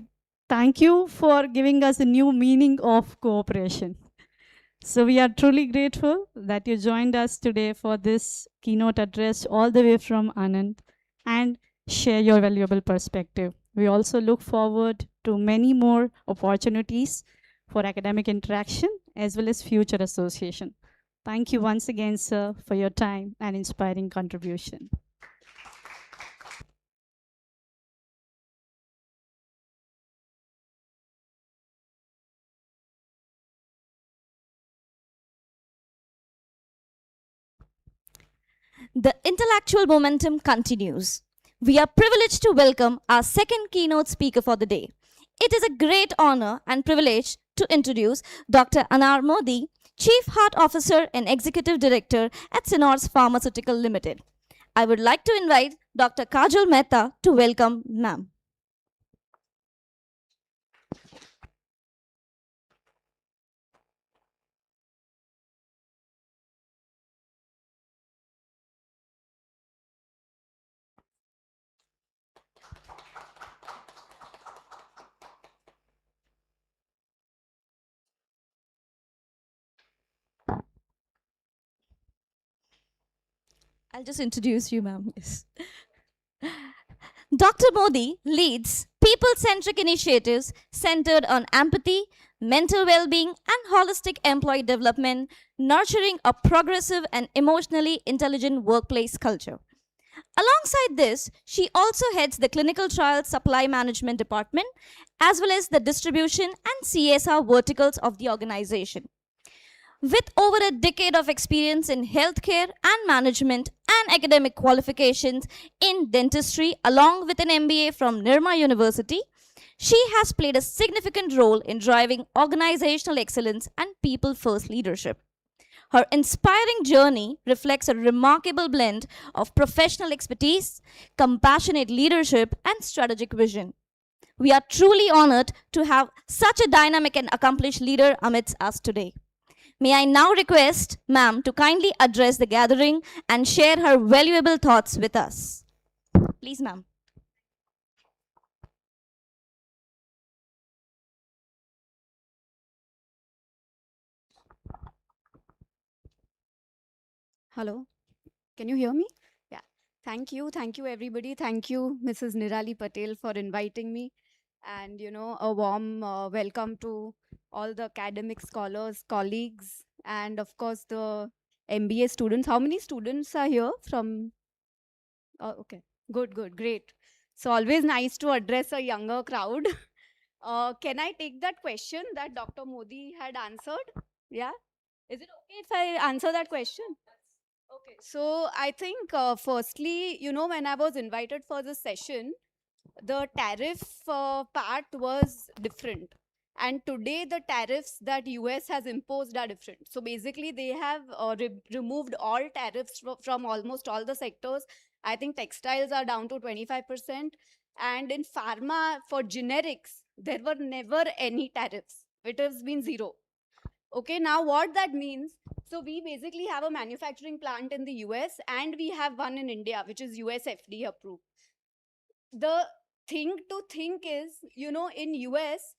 Speaker 12: thank you for giving us a new meaning of cooperation. So we are truly grateful that you joined us today for this keynote address all the way from Anand and share your valuable perspective. We also look forward to many more opportunities for academic interaction as well as future association. Thank you once again, sir, for your time and inspiring contribution.
Speaker 2: The intellectual momentum continues. We are privileged to welcome our second keynote speaker for the day. It is a great honor and privilege to introduce Dr. Anar Modi, Chief Heart Officer and Executive Director at Synor's Pharmaceutical Limited. I would like to invite Dr. Kajal Mehta to welcome ma'am. I'll just introduce you, ma'am. Yes. Dr. Modi leads people centric initiatives centered on empathy, mental well being, and holistic employee development, nurturing a progressive and emotionally intelligent workplace culture. Alongside this, she also heads the clinical trials supply management department as well as the distribution and CSR verticals of the organization. With over a decade of experience in healthcare and management and academic qualifications in dentistry, along with an MBA from Nirma University, she has played a significant role in driving organizational excellence and people first leadership. Her inspiring journey reflects a remarkable blend of professional expertise, compassionate leadership, and strategic vision. We are truly honored to have such a dynamic and accomplished leader amidst us today. May I now request ma'am to kindly address the gathering and share her valuable thoughts with us. Please, ma'am.
Speaker 13: Hello, can you hear me? Yeah, thank you everybody. Thank you, Mrs. Nirali Patel, for inviting me. And, a warm welcome to all the academic scholars, colleagues, and of course the MBA students. How many students are here from? Oh, okay, good, great. So always nice to address a younger crowd. Can I take that question that Dr. Modi had answered? Yeah, is it okay if I answer that question? Okay, so I think firstly, when I was invited for this session, the tariff part was different. And today the tariffs that US has imposed are different. So basically they have removed all tariffs from almost all the sectors. I think textiles are down to 25%. And in pharma, for generics, there were never any tariffs. It has been zero. Okay, now what that means, so we basically have a manufacturing plant in the US and we have one in India, which is US FDA approved. The thing to think is, in US,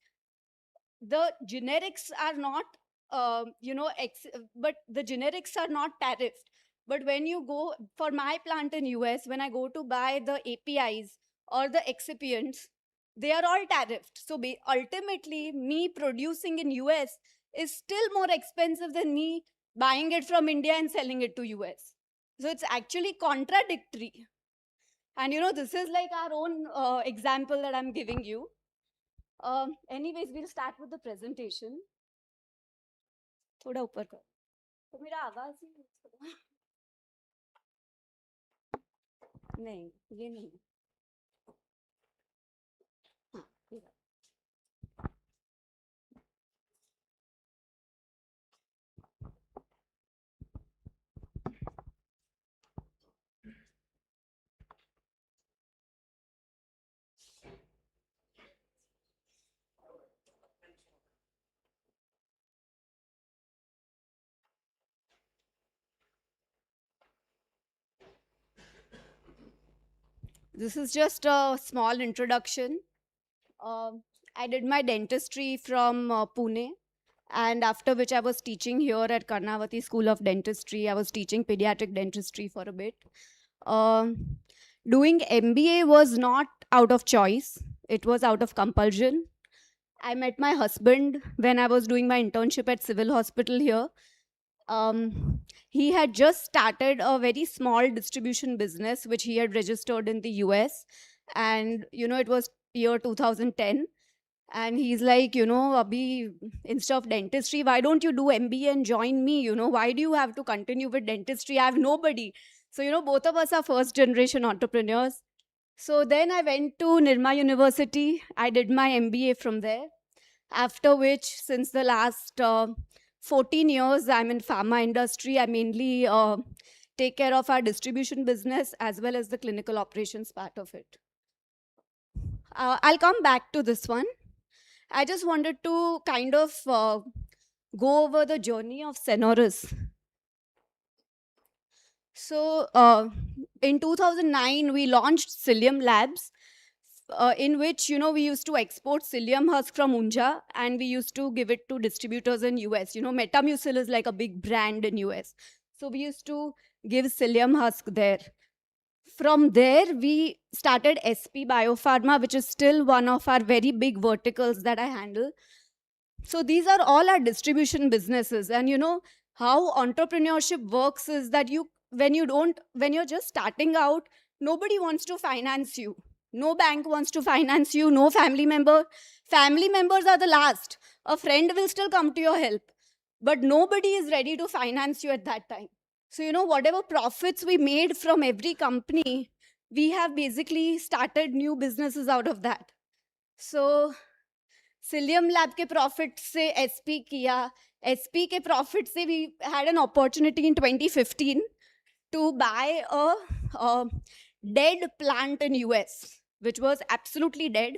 Speaker 13: the generics are not, but the generics are not tariffed. But when you go, for my plant in US, when I go to buy the APIs or the excipients, they are all tariffed. So ultimately, me producing in US is still more expensive than me buying it from India and selling it to US. So it's actually contradictory. And this is like our own example that I'm giving you. Anyways, we'll start with the presentation. थोड़ा ऊपर कर तो मेरा आवाज ही नहीं ये नहीं हाँ ये रहा। This is just a small introduction. I did my dentistry from Pune, and after which I was teaching here at Karnavati School of Dentistry. I was teaching pediatric dentistry for a bit. Doing MBA was not out of choice, it was out of compulsion. I met my husband when I was doing my internship at Civil Hospital here. He had just started a very small distribution business which he had registered in the US, and it was year 2010. And he's like, Abhi, instead of dentistry, why don't you do MBA and join me? Why do you have to continue with dentistry? I have nobody. So, both of us are first generation entrepreneurs. So then I went to Nirma University. I did my MBA from there. After which, since the last 14 years, I'm in pharma industry. I mainly take care of our distribution business as well as the clinical operations part of it. I'll come back to this one. I just wanted to kind of go over the journey of Cenoris. So in 2009, we launched Psyllium Labs, in which, we used to export psyllium husk from Unja, and we used to give it to distributors in US. Metamucil is like a big brand in US. So we used to give psyllium husk there. From there, we started SP Biopharma, which is still one of our very big verticals that I handle. So these are all our distribution businesses. And how entrepreneurship works is that when you're just starting out, nobody wants to finance you. No bank wants to finance you, no family member. Family members are the last. A friend will still come to your help, but nobody is ready to finance you at that time. So, whatever profits we made from every company, we have basically started new businesses out of that. So, Psyllium Lab ke profit se SP kiya. SP ke profit se we had an opportunity in 2015 to buy a dead plant in US, which was absolutely dead.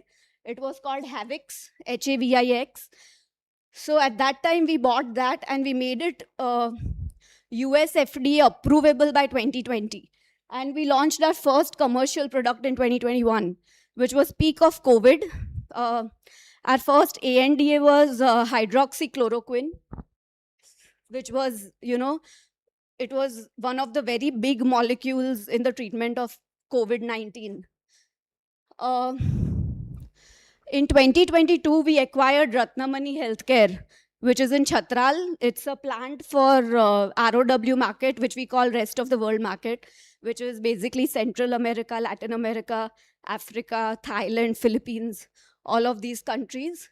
Speaker 13: It was called Havix, Havix. So at that time, we bought that and we made it US FDA approvable by 2020. And we launched our first commercial product in 2021, which was peak of COVID. Our first ANDA was hydroxychloroquine, which was, it was one of the very big molecules in the treatment of COVID-19. In 2022, we acquired Ratnamani Healthcare, which is in Chatral. It's a plant for ROW market, which we call rest of the world market, which is basically Central America, Latin America, Africa, Thailand, Philippines, all of these countries.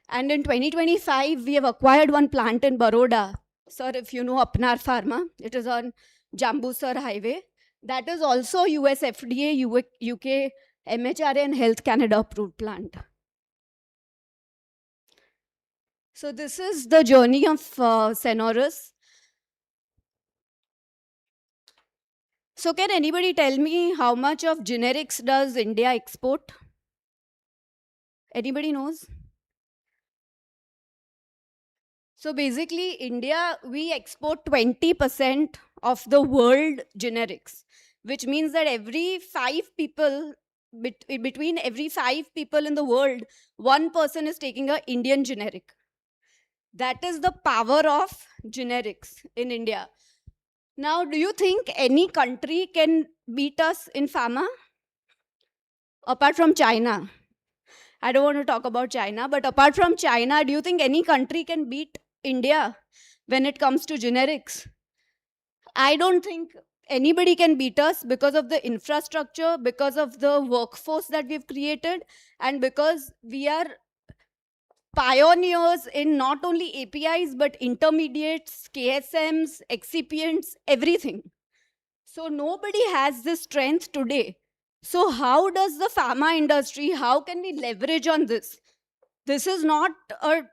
Speaker 13: And in 2025, we have acquired one plant in Baroda. Sir, if you know Apnar Pharma, it is on Jambusar Highway. That is also US FDA, UK, MHRA and Health Canada approved plant. So this is the journey of Cenoris. So can anybody tell me how much of generics does India export? Anybody knows? So basically, India, we export 20% of the world generics, which means that every 5 people, between every 5 people in the world, 1 person is taking an Indian generic. That is the power of generics in India. Now, do you think any country can beat us in pharma? Apart from China. I don't want to talk about China, but apart from China, do you think any country can beat India when it comes to generics? I don't think anybody can beat us because of the infrastructure, because of the workforce that we've created, and because we are pioneers in not only APIs, but intermediates, KSMs, excipients, everything. So nobody has this strength today. So how does the pharma industry, how can we leverage on this? This is not a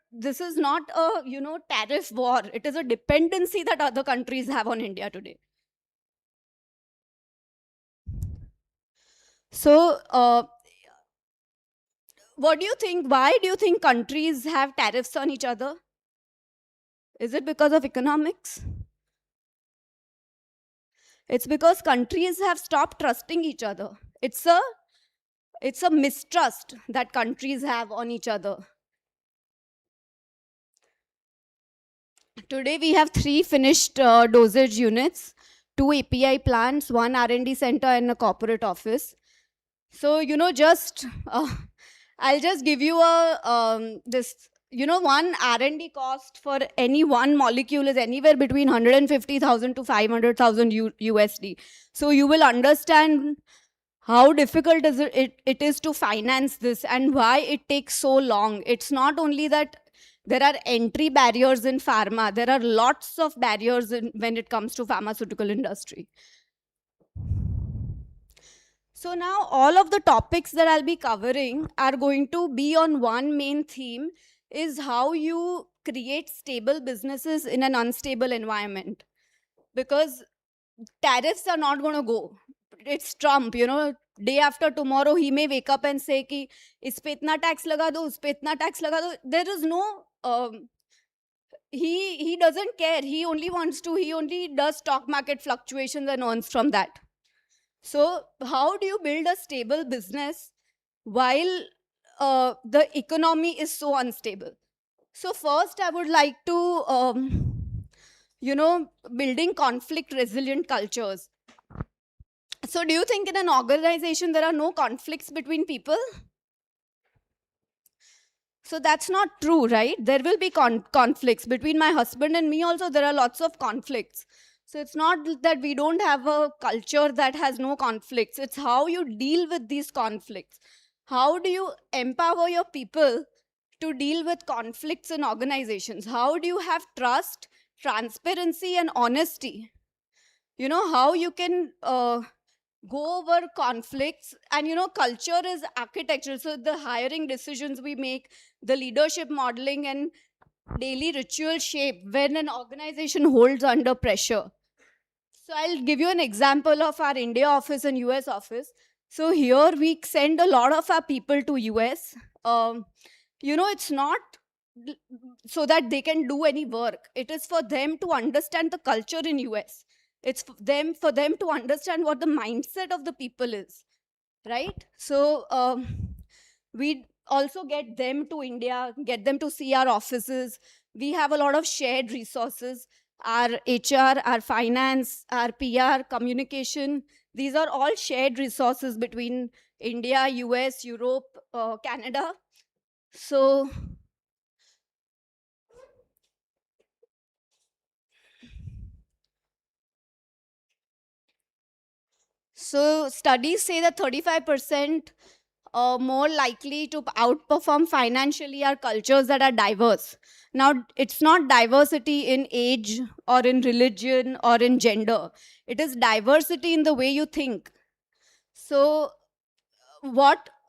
Speaker 13: tariff war. It is a dependency that other countries have on India today. So what do you think? Why do you think countries have tariffs on each other? Is it because of economics? It's because countries have stopped trusting each other. It's a mistrust that countries have on each other. Today we have 3 finished dosage units, 2 API plants, 1 R&D center and a corporate office. So, just, I'll just give you one R&D cost for any one molecule is anywhere between 150,000 to 500,000 USD. So you will understand how difficult it is to finance this and why it takes so long. It's not only that there are entry barriers in pharma, there are lots of barriers when it comes to pharmaceutical industry. So now all of the topics that I'll be covering are going to be on one main theme, is how you create stable businesses in an unstable environment. Because tariffs are not going to go. It's Trump, day after tomorrow, he may wake up and say ki, is pe itna tax laga do, us pe itna tax laga do. There is no, he doesn't care. He only does stock market fluctuations and earns from that. So how do you build a stable business while the economy is so unstable? So first I would like to, building conflict resilient cultures. So do you think in an organization there are no conflicts between people? So that's not true, right? There will be conflicts. Between my husband and me also, there are lots of conflicts. So it's not that we don't have a culture that has no conflicts. It's how you deal with these conflicts. How do you empower your people to deal with conflicts in organizations? How do you have trust, transparency, and honesty? How you can go over conflicts. And culture is architecture. So the hiring decisions we make, the leadership modeling and daily ritual shape when an organization holds under pressure. So I'll give you an example of our India office and US office. So here we send a lot of our people to US. It's not so that they can do any work. It is for them to understand the culture in US. It's for them to understand what the mindset of the people is, right? So we also get them to India, get them to see our offices. We have a lot of shared resources. Our HR, our finance, our PR, communication, these are all shared resources between India, US, Europe, Canada. So studies say that 35% more likely to outperform financially are cultures that are diverse. Now, it's not diversity in age or in religion or in gender. It is diversity in the way you think. So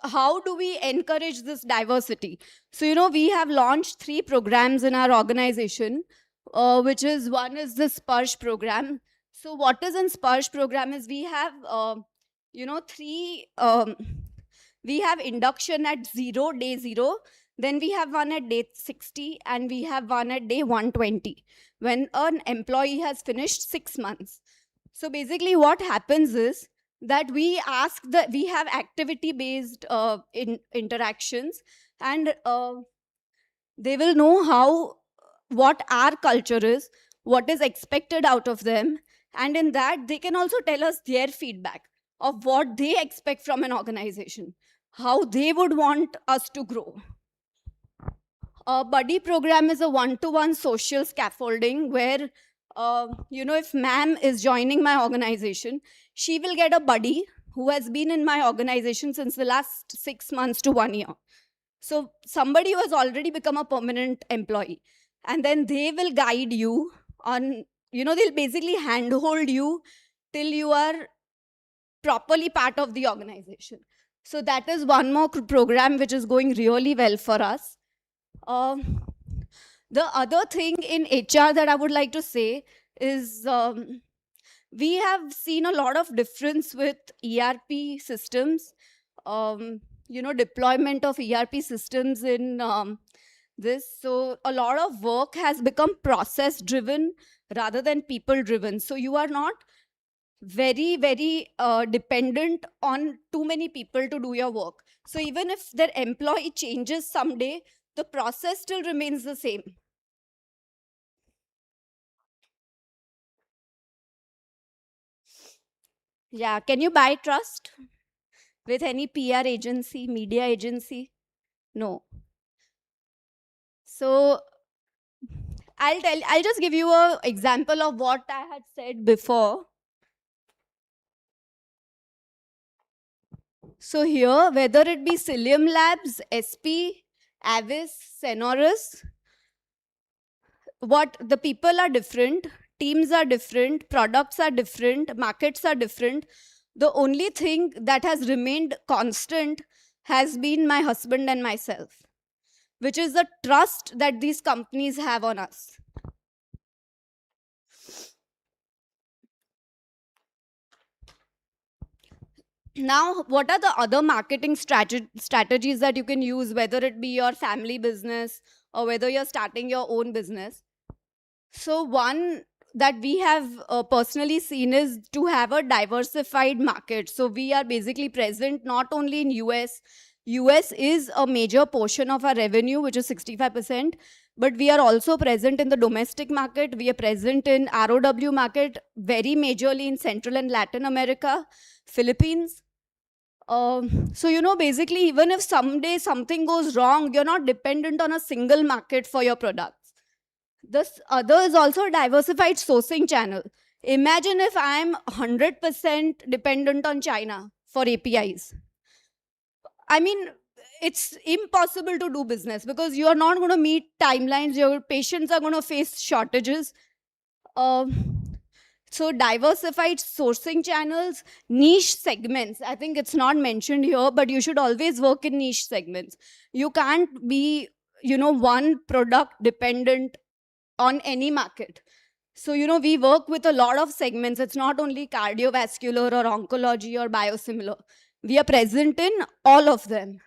Speaker 13: how do we encourage this diversity? So, we have launched 3 programs in our organization, which is one is the Sparsh program. So what is in Sparsh program is we have, we have induction at day 0, then we have one at day 60, and we have one at day 120, when an employee has finished 6 months. So basically what happens is that we have activity-based interactions, and they will know what our culture is, what is expected out of them, and in that they can also tell us their feedback of what they expect from an organization, how they would want us to grow. A buddy program is a one-to-one social scaffolding where, if ma'am is joining my organization, she will get a buddy who has been in my organization since the last 6 months to 1 year. So somebody who has already become a permanent employee. And then they will guide you on, they'll basically handhold you till you are properly part of the organization. So that is one more program which is going really well for us. The other thing in HR that I would like to say is we have seen a lot of difference with ERP systems, deployment of ERP systems in this. So a lot of work has become process driven rather than people driven. So you are not very, very dependent on too many people to do your work. So even if their employee changes someday, the process still remains the same. Yeah, can you buy trust with any PR agency, media agency? No. So I'll just give you an example of what I had said before. So here, whether it be Cilium Labs, SP, Avis, Sonorous, what the people are different, teams are different, products are different, markets are different. The only thing that has remained constant has been my husband and myself, which is the trust that these companies have on us. Now, what are the other marketing strategies that you can use, whether it be your family business or whether you're starting your own business? So one that we have personally seen is to have a diversified market. So we are basically present not only in US. US is a major portion of our revenue, which is 65%, but we are also present in the domestic market. We are present in ROW market, very majorly in Central and Latin America, Philippines. So, you know, basically, even if someday something goes wrong, you're not dependent on a single market for your products. This other is also a diversified sourcing channel. Imagine if I'm 100% dependent on China for APIs. I mean, it's impossible to do business because you're not going to meet timelines. Your patients are going to face shortages. So diversified sourcing channels, niche segments. I think it's not mentioned here, but you should always work in niche segments. You can't be, you know, one product dependent on any market. So, you know, we work with a lot of segments. It's not only cardiovascular or oncology or biosimilar. We are present in all of them.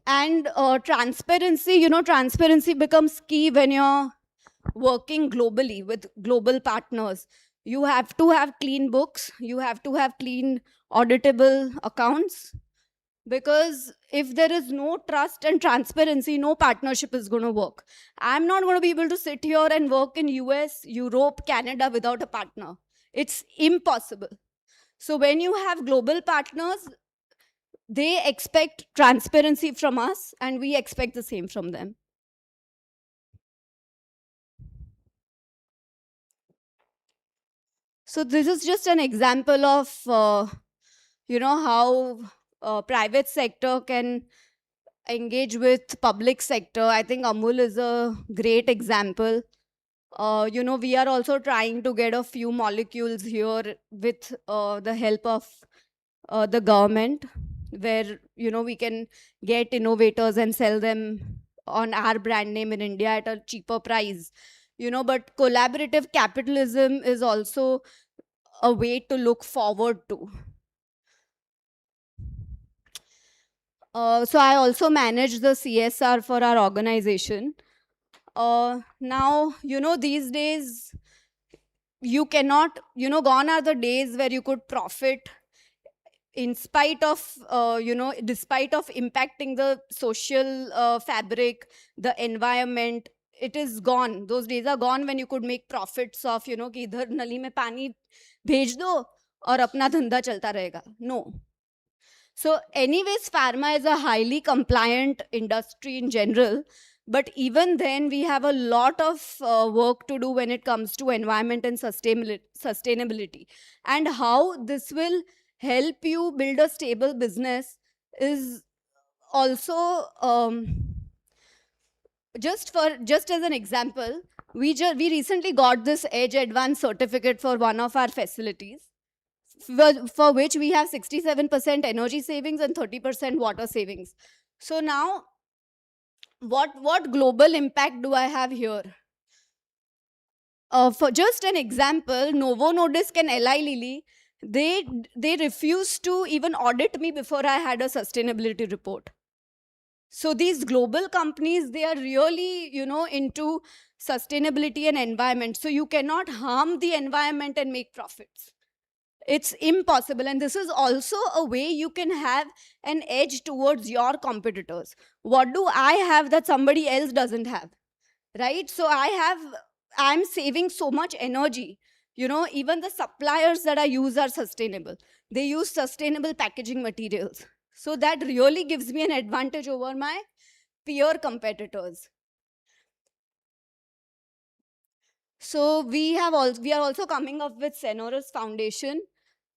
Speaker 13: And transparency, you know, transparency becomes key when you're working globally with global partners. You have to have clean books. You have to have clean auditable accounts. Because if there is no trust and transparency, no partnership is going to work. I'm not going to be able to sit here and work in US, Europe, Canada without a partner. It's impossible. So when you have global partners, they expect transparency from us and we expect the same from them. So this is just an example of, you know, how private sector can engage with public sector. I think Amul is a great example. You know, we are also trying to get a few molecules here with the help of the government, where, you know, we can get innovators and sell them on our brand name in India at a cheaper price. You know, but collaborative capitalism is also a way to look forward to. So I also manage the CSR for our organization. Now, you know, these days, you cannot, you know, gone are the days where you could profit in spite of, you know, despite of impacting the social fabric, the environment. It is gone. Those days are gone when you could make profits of, you know, कि इधर नली में पानी भेज दो और अपना धंधा चलता रहेगा. No. So anyways, pharma is a highly compliant industry in general. But even then, we have a lot of work to do when it comes to environment and sustainability. And how this will help you build a stable business is also, just as an example, we recently got this Edge Advanced certificate for one of our facilities, for which we have 67% energy savings and 30% water savings. So now, what global impact do I have here? For just an example, Novo Nordisk and Eli Lilly, they refused to even audit me before I had a sustainability report. So these global companies, they are really, you know, into sustainability and environment. So you cannot harm the environment and make profits. It's impossible. And this is also a way you can have an edge towards your competitors. What do I have that somebody else doesn't have? Right? So I'm saving so much energy. You know, even the suppliers that I use are sustainable. They use sustainable packaging materials. So that really gives me an advantage over my peer competitors. So we are also coming up with Sonorous Foundation.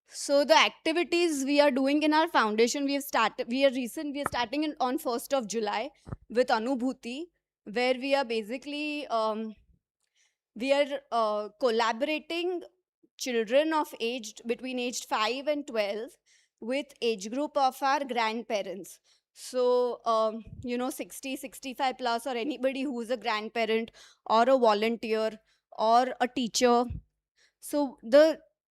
Speaker 13: So the activities we are doing in our foundation, we are starting on 1st of July with Anubhuti, where we are basically collaborating children of between aged 5 and 12 with age group of our grandparents. So, 60, 65 plus, or anybody who is a grandparent or a volunteer or a teacher. So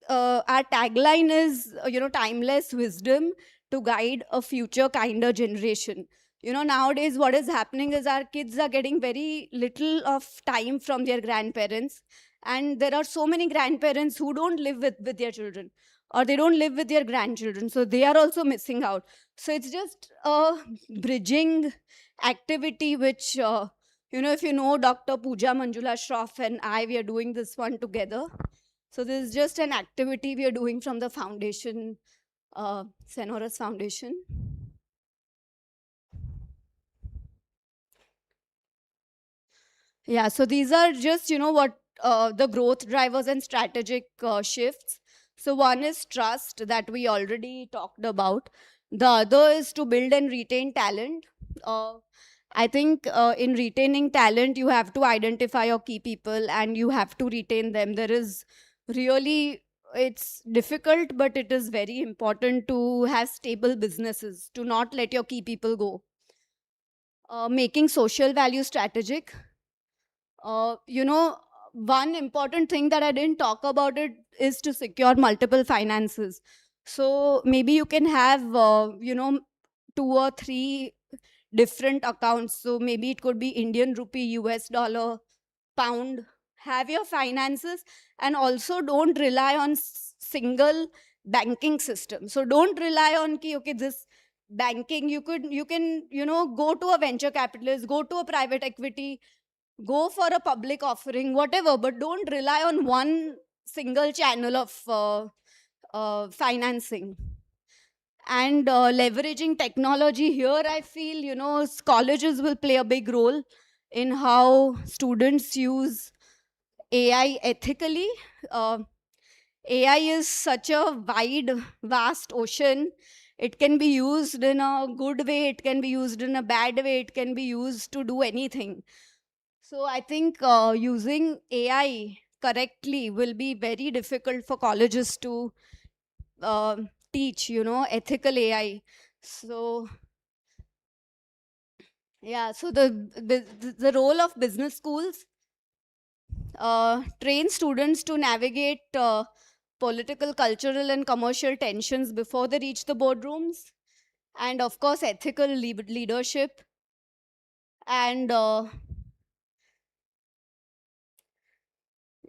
Speaker 13: our tagline is, timeless wisdom to guide a future kinder generation. Nowadays what is happening is our kids are getting very little of time from their grandparents. And there are so many grandparents who don't live with their children, or they don't live with their grandchildren. So they are also missing out. So it's just a bridging activity, which, if you know Dr. Pooja Manjula Shroff and we are doing this one together. So this is just an activity we are doing from the foundation, Sonorous Foundation. Yeah, so these are just, what the growth drivers and strategic shifts. So one is trust, that we already talked about. The other is to build and retain talent. I think in retaining talent, you have to identify your key people and you have to retain them. There is really, it's difficult, but it is very important to have stable businesses, to not let your key people go. Making social value strategic. One important thing that I didn't talk about it is to secure multiple finances. So maybe you can have, 2 or 3 different accounts. So maybe it could be Indian rupee, US dollar, pound. Have your finances, and also don't rely on single banking system. So don't rely on this banking. You can go to a venture capitalist, go to a private equity, go for a public offering, whatever, but don't rely on one single channel of financing. And leveraging technology here, I feel, colleges will play a big role in how students use AI ethically. AI is such a wide, vast ocean. It can be used in a good way, it can be used in a bad way, it can be used to do anything. So I think using AI correctly will be very difficult for colleges to teach, ethical AI. So yeah, so the role of business schools, train students to navigate political, cultural, and commercial tensions before they reach the boardrooms. And of course, ethical leadership. And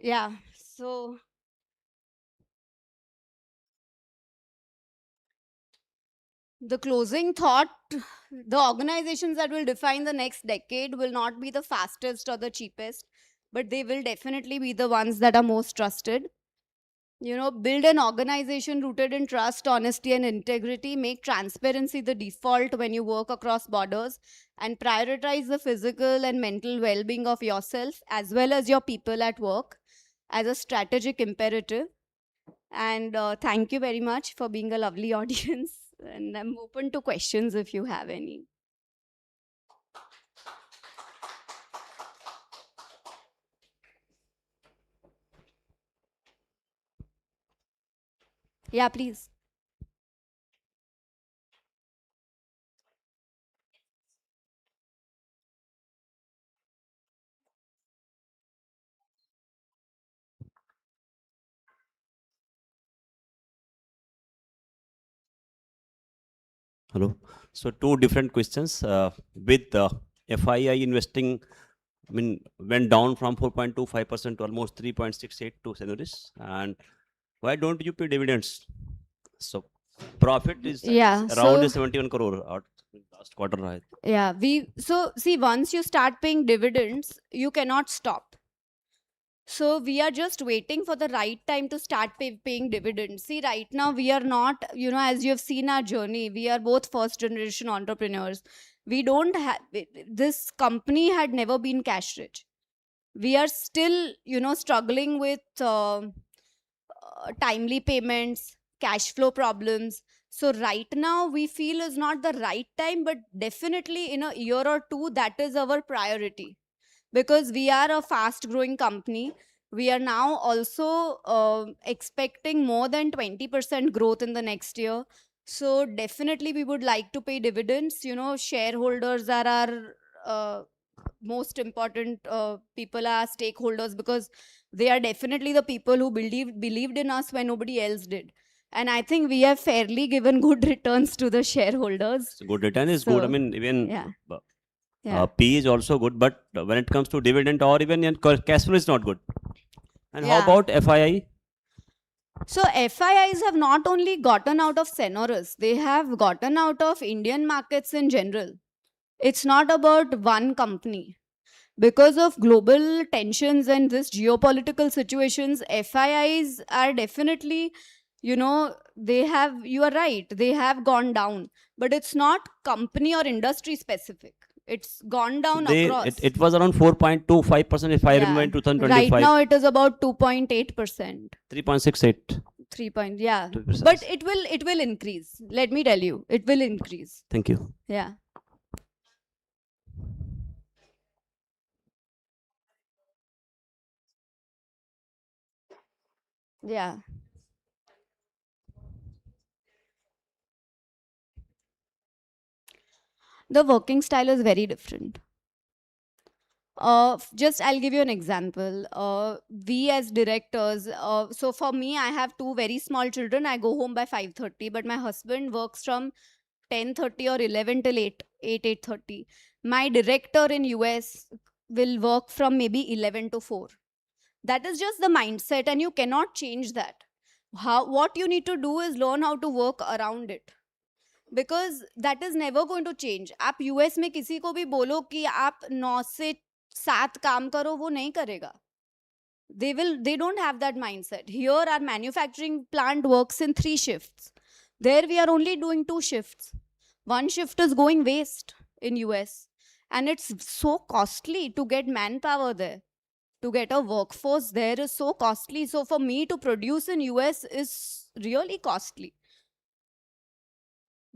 Speaker 13: yeah, so the closing thought, the organizations that will define the next decade will not be the fastest or the cheapest, but they will definitely be the ones that are most trusted. Build an organization rooted in trust, honesty, and integrity. Make transparency the default when you work across borders, and prioritize the physical and mental well-being of yourself as well as your people at work as a strategic imperative. And thank you very much for being a lovely audience. And I'm open to questions if you have any. Yeah, please.
Speaker 14: Hello. So two different questions. With FII investing, went down from 4.25% to almost 3.68 to Sonorous, and why don't you pay dividends? So profit is
Speaker 13: Yeah,
Speaker 14: around
Speaker 13: so-
Speaker 14: 71 crore last quarter. Right?
Speaker 13: Yeah, so see, once you start paying dividends, you cannot stop. So we are just waiting for the right time to start paying dividends. See, right now we are not, as you have seen our journey, we are both first generation entrepreneurs. We don't have, this company had never been cash rich. We are still, struggling with timely payments, cash flow problems. So right now we feel is not the right time, but definitely in a year or two, that is our priority. Because we are a fast growing company. We are now also expecting more than 20% growth in the next year. So definitely we would like to pay dividends. Shareholders are our most important people, are stakeholders, because they are definitely the people who believed in us when nobody else did. And I think we have fairly given good returns to the shareholders.
Speaker 14: So good return is good. I
Speaker 13: So,
Speaker 14: mean, even
Speaker 13: yeah.
Speaker 14: uh,
Speaker 13: Yeah.
Speaker 14: P is also good, but when it comes to dividend or even cash flow is not good. And how
Speaker 13: Yeah.
Speaker 14: about FII?
Speaker 13: So FIIs have not only gotten out of Sonorous, they have gotten out of Indian markets in general. It's not about one company. Because of global tensions and this geopolitical situations, FIIs are definitely, you are right, they have gone down. But it's not company or industry specific. It's gone down across.
Speaker 14: It was around 4.25% if I remember in
Speaker 13: Right
Speaker 14: 2025.
Speaker 13: now it is about 2.8%.
Speaker 14: 3.68.
Speaker 13: 3 point, yeah.
Speaker 14: To be precise.
Speaker 13: But it will increase. Let me tell you, it will increase.
Speaker 14: Thank you.
Speaker 13: Yeah. Yeah. The working style is very different. Just I'll give you an example. We as directors, so for me, I have two very small children. I go home by 5:30, but my husband works from 10:30 or 11 till 8:30. My director in US will work from maybe 11 to 4. That is just the mindset, and you cannot change that. What you need to do is learn how to work around it. Because that is never going to change. आप US में किसी को भी बोलो कि आप 9 से 7 काम करो, वो नहीं करेगा. They don't have that mindset. Here our manufacturing plant works in 3 shifts. There we are only doing 2 shifts. 1 shift is going waste in US. And it's so costly to get manpower there. To get a workforce there is so costly. So for me to produce in US is really costly.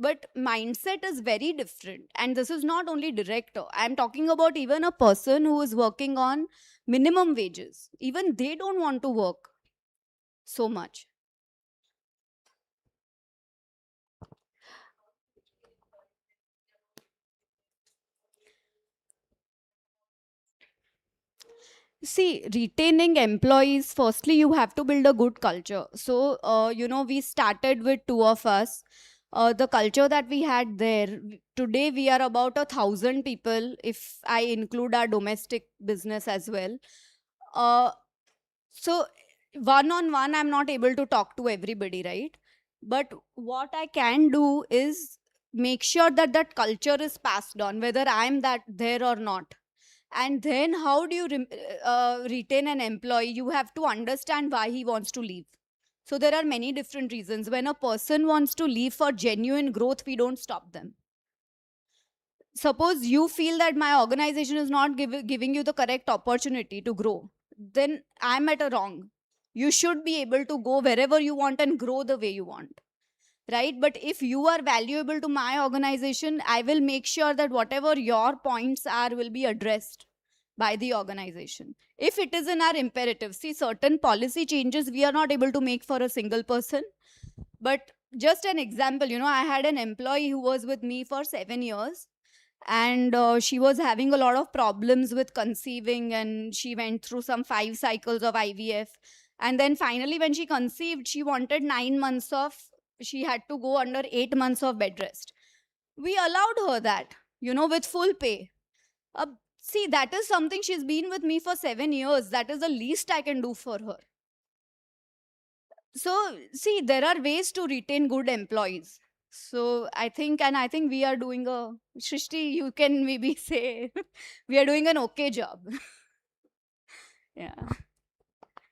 Speaker 13: But mindset is very different. And this is not only director. I'm talking about even a person who is working on minimum wages. Even they don't want to work so much. See, retaining employees, firstly, you have to build a good culture. So, we started with 2 of us. The culture that we had there, today we are about 1,000 people, if I include our domestic business as well. So, one-on-one, I'm not able to talk to everybody, right? But what I can do is make sure that that culture is passed on, whether I'm there or not. And then how do you retain an employee? You have to understand why he wants to leave. So there are many different reasons. When a person wants to leave for genuine growth, we don't stop them. Suppose you feel that my organization is not giving you the correct opportunity to grow, then I'm at a wrong. You should be able to go wherever you want and grow the way you want. Right? But if you are valuable to my organization, I will make sure that whatever your points are will be addressed by the organization. If it is in our imperative, see, certain policy changes we are not able to make for a single person. But just an example, I had an employee who was with me for 7 years. And she was having a lot of problems with conceiving, and she went through some 5 cycles of IVF. And then finally, when she conceived, she wanted 9 months of, she had to go under 8 months of bed rest. We allowed her that, with full pay. See, that is something, she's been with me for 7 years. That is the least I can do for her. So see, there are ways to retain good employees. So I think we are doing a, Shrishti, you can maybe say we are doing an okay job. Yeah.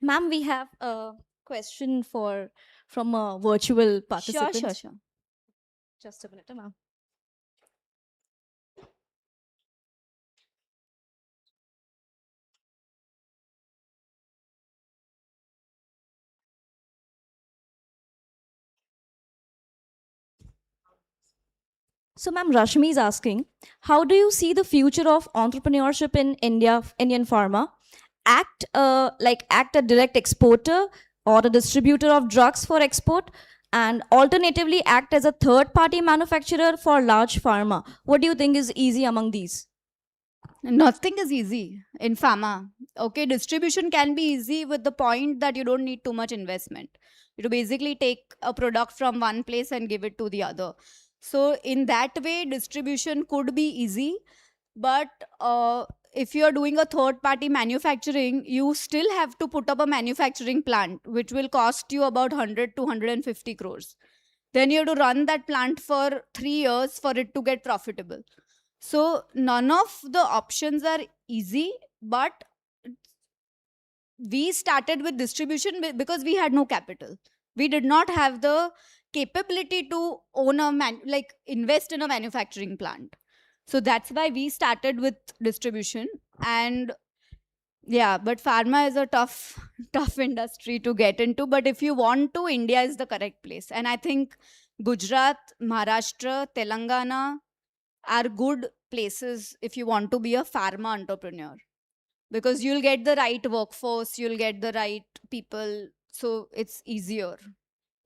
Speaker 2: Ma'am, we have a question from a virtual
Speaker 13: Sure,
Speaker 2: participant.
Speaker 13: sure, sure.
Speaker 2: Just a minute, ma'am. So, ma'am, Rashmi is asking, how do you see the future of entrepreneurship in India, Indian pharma? Act a direct exporter or a distributor of drugs for export, and alternatively act as a third party manufacturer for large pharma. What do you think is easy among these?
Speaker 13: Nothing is easy in pharma. Okay, distribution can be easy with the point that you don't need too much investment. You basically take a product from one place and give it to the other. So in that way, distribution could be easy. But if you are doing a third party manufacturing, you still have to put up a manufacturing plant, which will cost you about 100 to 150 crores. Then you have to run that plant for 3 years for it to get profitable. So none of the options are easy, but we started with distribution because we had no capital. We did not have the capability to own invest in a manufacturing plant. So that's why we started with distribution. And yeah, but pharma is a tough industry to get into. But if you want to, India is the correct place. And I think Gujarat, Maharashtra, Telangana are good places if you want to be a pharma entrepreneur, because you'll get the right workforce, you'll get the right people, so it's easier.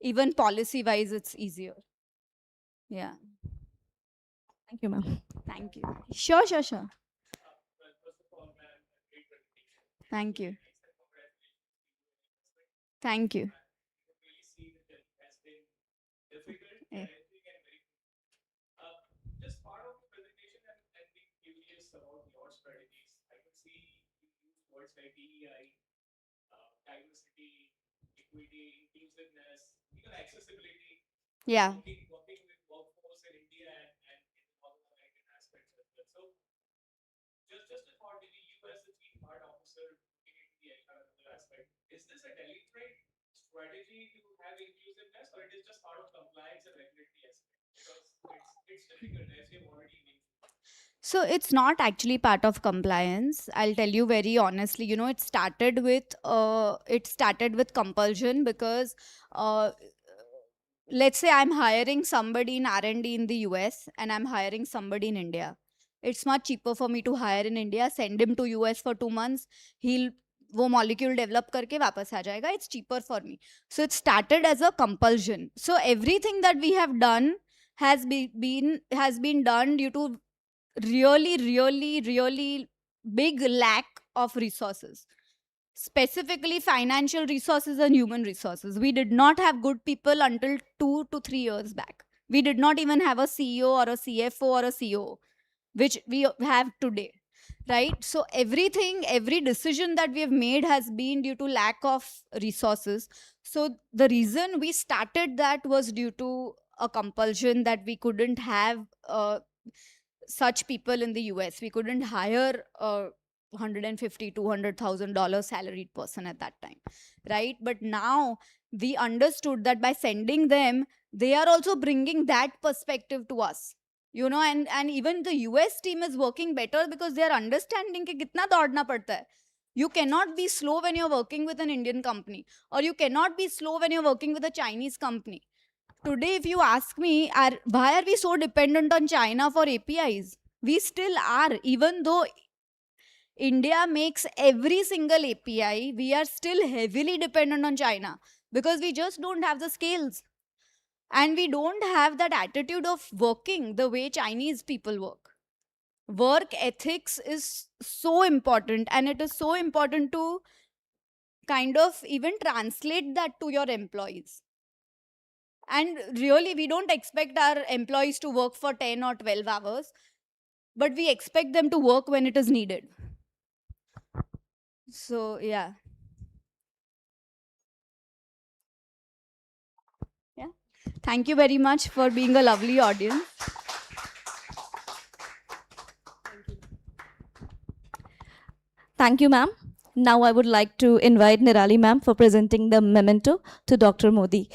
Speaker 13: Even policy wise, it's easier. Yeah.
Speaker 2: Thank you, ma'am.
Speaker 13: Thank you. Sure, sure, sure. Thank you. Thank you. Yeah.
Speaker 10: Just part of the presentation and being curious about your strategies. I can see you use words like DEI, diversity, equity, inclusiveness, even accessibility.
Speaker 13: Yeah.
Speaker 10: Working with workforce in India and in the North American aspects as well. So just a thought, maybe you as a chief art officer looking into the entire other aspect, is this a deliberate strategy to have inclusiveness, or it is just part of compliance and regulatory aspect? Because it's difficult, as you've already mentioned.
Speaker 13: So it's not actually part of compliance. I'll tell you very honestly. It started with compulsion, because let's say I'm hiring somebody in R&D in the US and I'm hiring somebody in India. It's much cheaper for me to hire in India, send him to US for 2 months. He'll वो molecule develop करके वापस आ जाएगा. It's cheaper for me. So it started as a compulsion. So everything that we have done has been done due to really big lack of resources, specifically financial resources and human resources. We did not have good people until 2 to 3 years back. We did not even have a CEO or a CFO or a COO, which we have today, right? So every decision that we have made has been due to lack of resources. So the reason we started that was due to a compulsion that we couldn't have such people in the US. We couldn't hire a $150,000 $200,000 salaried person at that time, right? But now we understood that by sending them, they are also bringing that perspective to us. And even the US team is working better because they are understanding कि कितना दौड़ना पड़ता है. You cannot be slow when you're working with an Indian company, or you cannot be slow when you're working with a Chinese company. Today, if you ask me, why are we so dependent on China for APIs? We still are. Even though India makes every single API, we are still heavily dependent on China because we just don't have the scales. And we don't have that attitude of working the way Chinese people work. Work ethics is so important, and it is so important to kind of even translate that to your employees. And really, we don't expect our employees to work for 10 or 12 hours, but we expect them to work when it is needed. So, yeah. Thank you very much for being a lovely audience.
Speaker 2: Thank you, ma'am. Now I would like to invite Nirali ma'am for presenting the memento to Dr. Modi.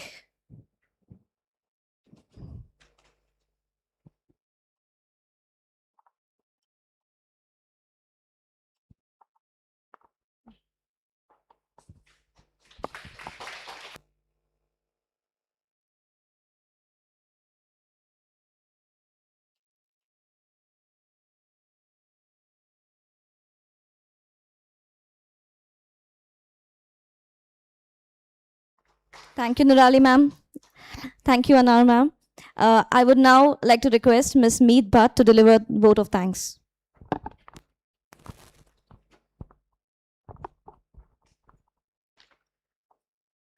Speaker 2: Thank you, Nirali ma'am. Thank you, Anar ma'am. I would now like to request Ms. Meet Bhatt to deliver vote of thanks.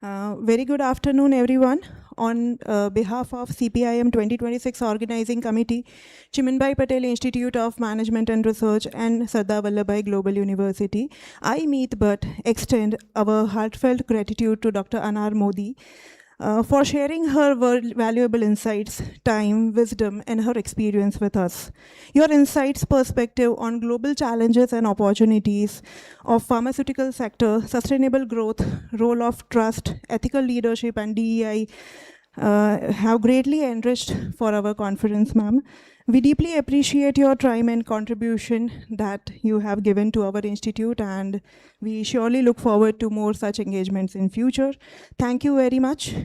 Speaker 15: Very good afternoon, everyone. On behalf of CPIM 2026 Organizing Committee, Chimanbhai Patel Institute of Management and Research, and Sardar Vallabhbhai Global University, I, Meet Bhatt, extend our heartfelt gratitude to Dr. Anar Modi for sharing her valuable insights, time, wisdom, and her experience with us. Your insights, perspective on global challenges and opportunities of pharmaceutical sector, sustainable growth, role of trust, ethical leadership, and DEI have greatly enriched for our conference, ma'am. We deeply appreciate your time and contribution that you have given to our institute, and we surely look forward to more such engagements in future. Thank you very much.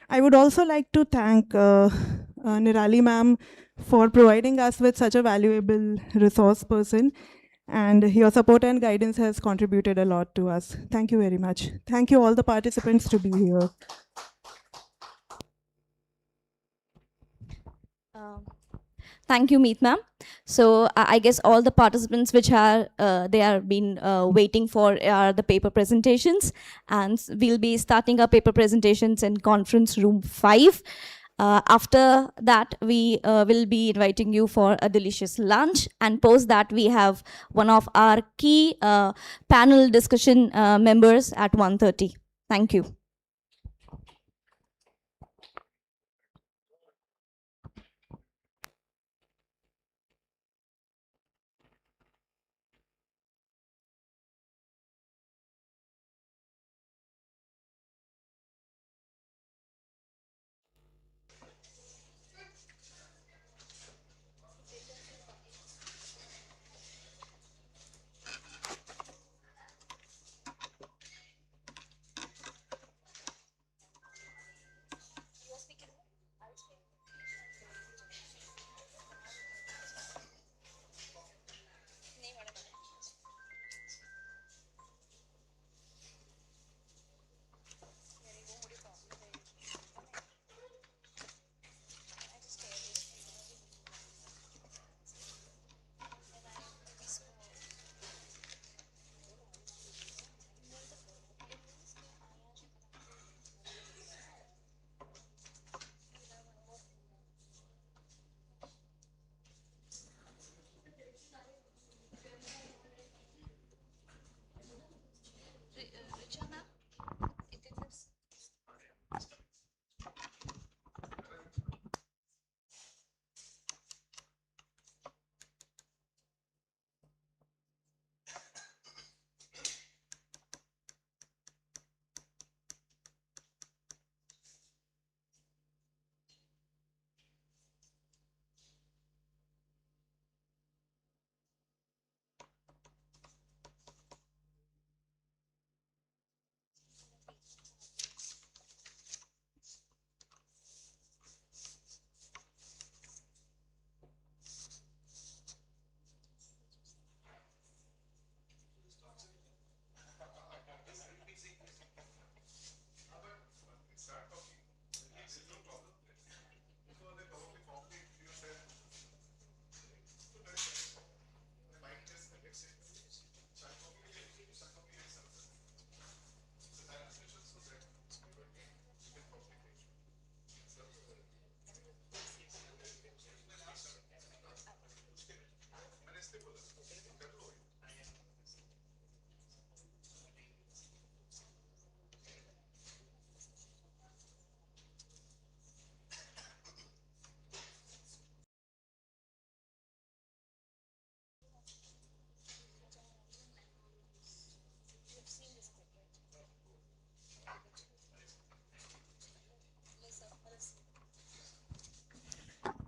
Speaker 15: I would also like to thank Nirali ma'am for providing us with such a valuable resource person, and your support and guidance has contributed a lot to us. Thank you very much. Thank you all the participants to be here.
Speaker 2: Thank you, Meet ma'am. So I guess all the participants which are they are been waiting for are the paper presentations, and we'll be starting our paper presentations in conference room 5. After that, we will be inviting you for a delicious lunch, and post that we have one of our key panel discussion members at 1:30. Thank you.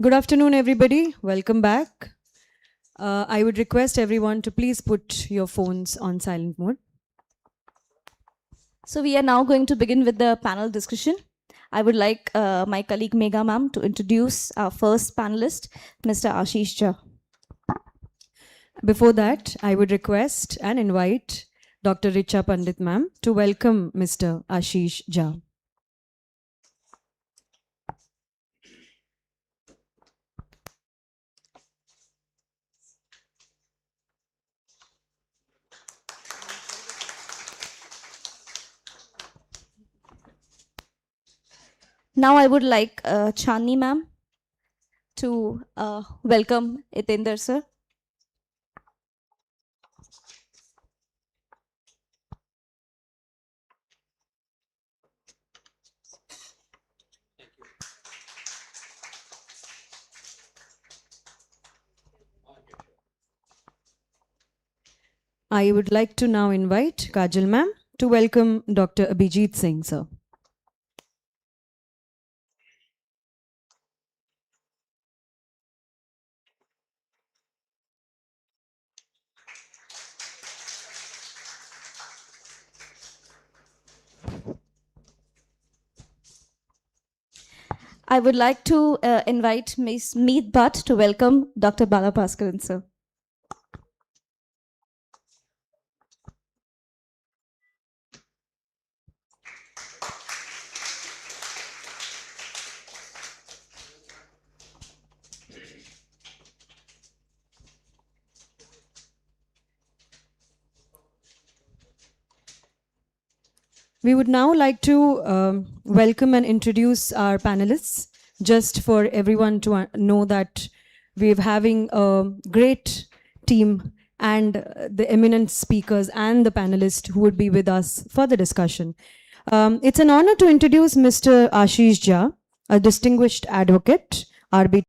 Speaker 1: Good afternoon, everybody. Welcome back. I would request everyone to please put your phones on silent mode.
Speaker 2: So we are now going to begin with the panel discussion. I would like my colleague Megha ma'am to introduce our first panelist, Mr. Ashish Jha.
Speaker 1: Before that, I would request and invite Dr. Richa Pandit ma'am to welcome Mr. Ashish Jha.
Speaker 2: Now I would like Chandni ma'am to welcome Itender sir.
Speaker 1: I would like to now invite Kajal ma'am to welcome Dr. Abhijit Singh sir.
Speaker 2: I would like to invite Ms. Meet Bhatt to welcome Dr. Bala Bhaskaran sir.
Speaker 1: We would now like to welcome and introduce our panelists, just for everyone to know that we're having a great team and the eminent speakers and the panelists who would be with us for the discussion. It's an honor to introduce Mr. Ashish Jha, a distinguished advocate, RB.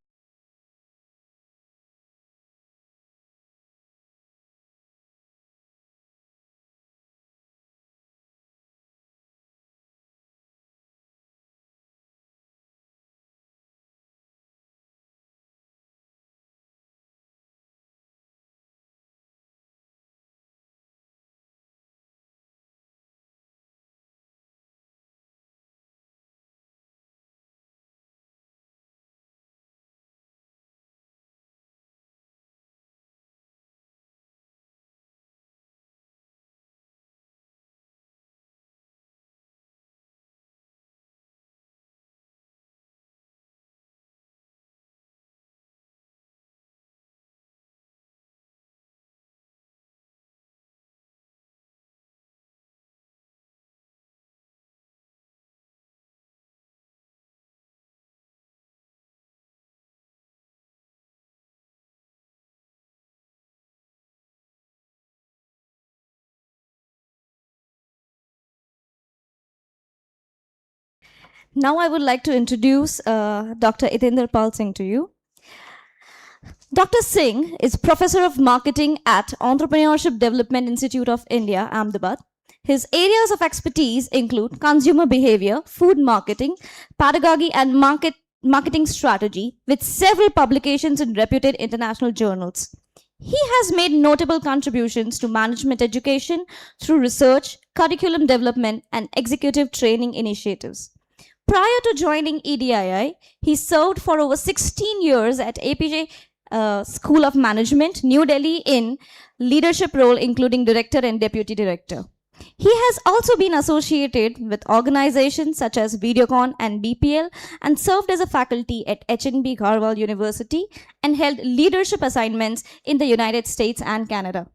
Speaker 2: Now I would like to introduce Dr. Itender Pal Singh to you. Dr. Singh is Professor of Marketing at Entrepreneurship Development Institute of India, Ahmedabad. His areas of expertise include consumer behavior, food marketing, pedagogy, and marketing strategy, with several publications in reputed international journals. He has made notable contributions to management education through research, curriculum development, and executive training initiatives. Prior to joining EDII, he served for over 16 years at APJ School of Management, New Delhi, in leadership role including director and deputy director. He has also been associated with organizations such as Videocon and BPL and served as a faculty at HNB Garhwal University and held leadership assignments in the United States and Canada.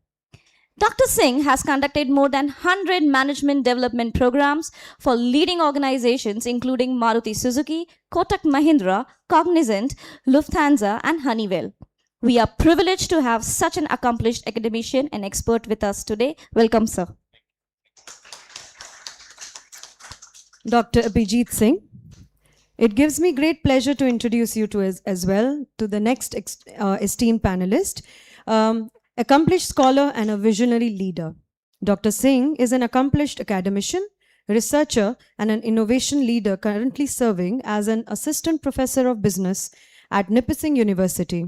Speaker 2: Dr. Singh has conducted more than 100 management development programs for leading organizations including Maruti Suzuki, Kotak Mahindra, Cognizant, Lufthansa, and Honeywell. We are privileged to have such an accomplished academician and expert with us today. Welcome, sir.
Speaker 1: Dr. Abhijit Singh. It gives me great pleasure to introduce you to as well to the next esteemed panelist. Accomplished scholar and a visionary leader. Dr. Singh is an accomplished academician, researcher, and an innovation leader currently serving as an assistant professor of business at Nipissing University.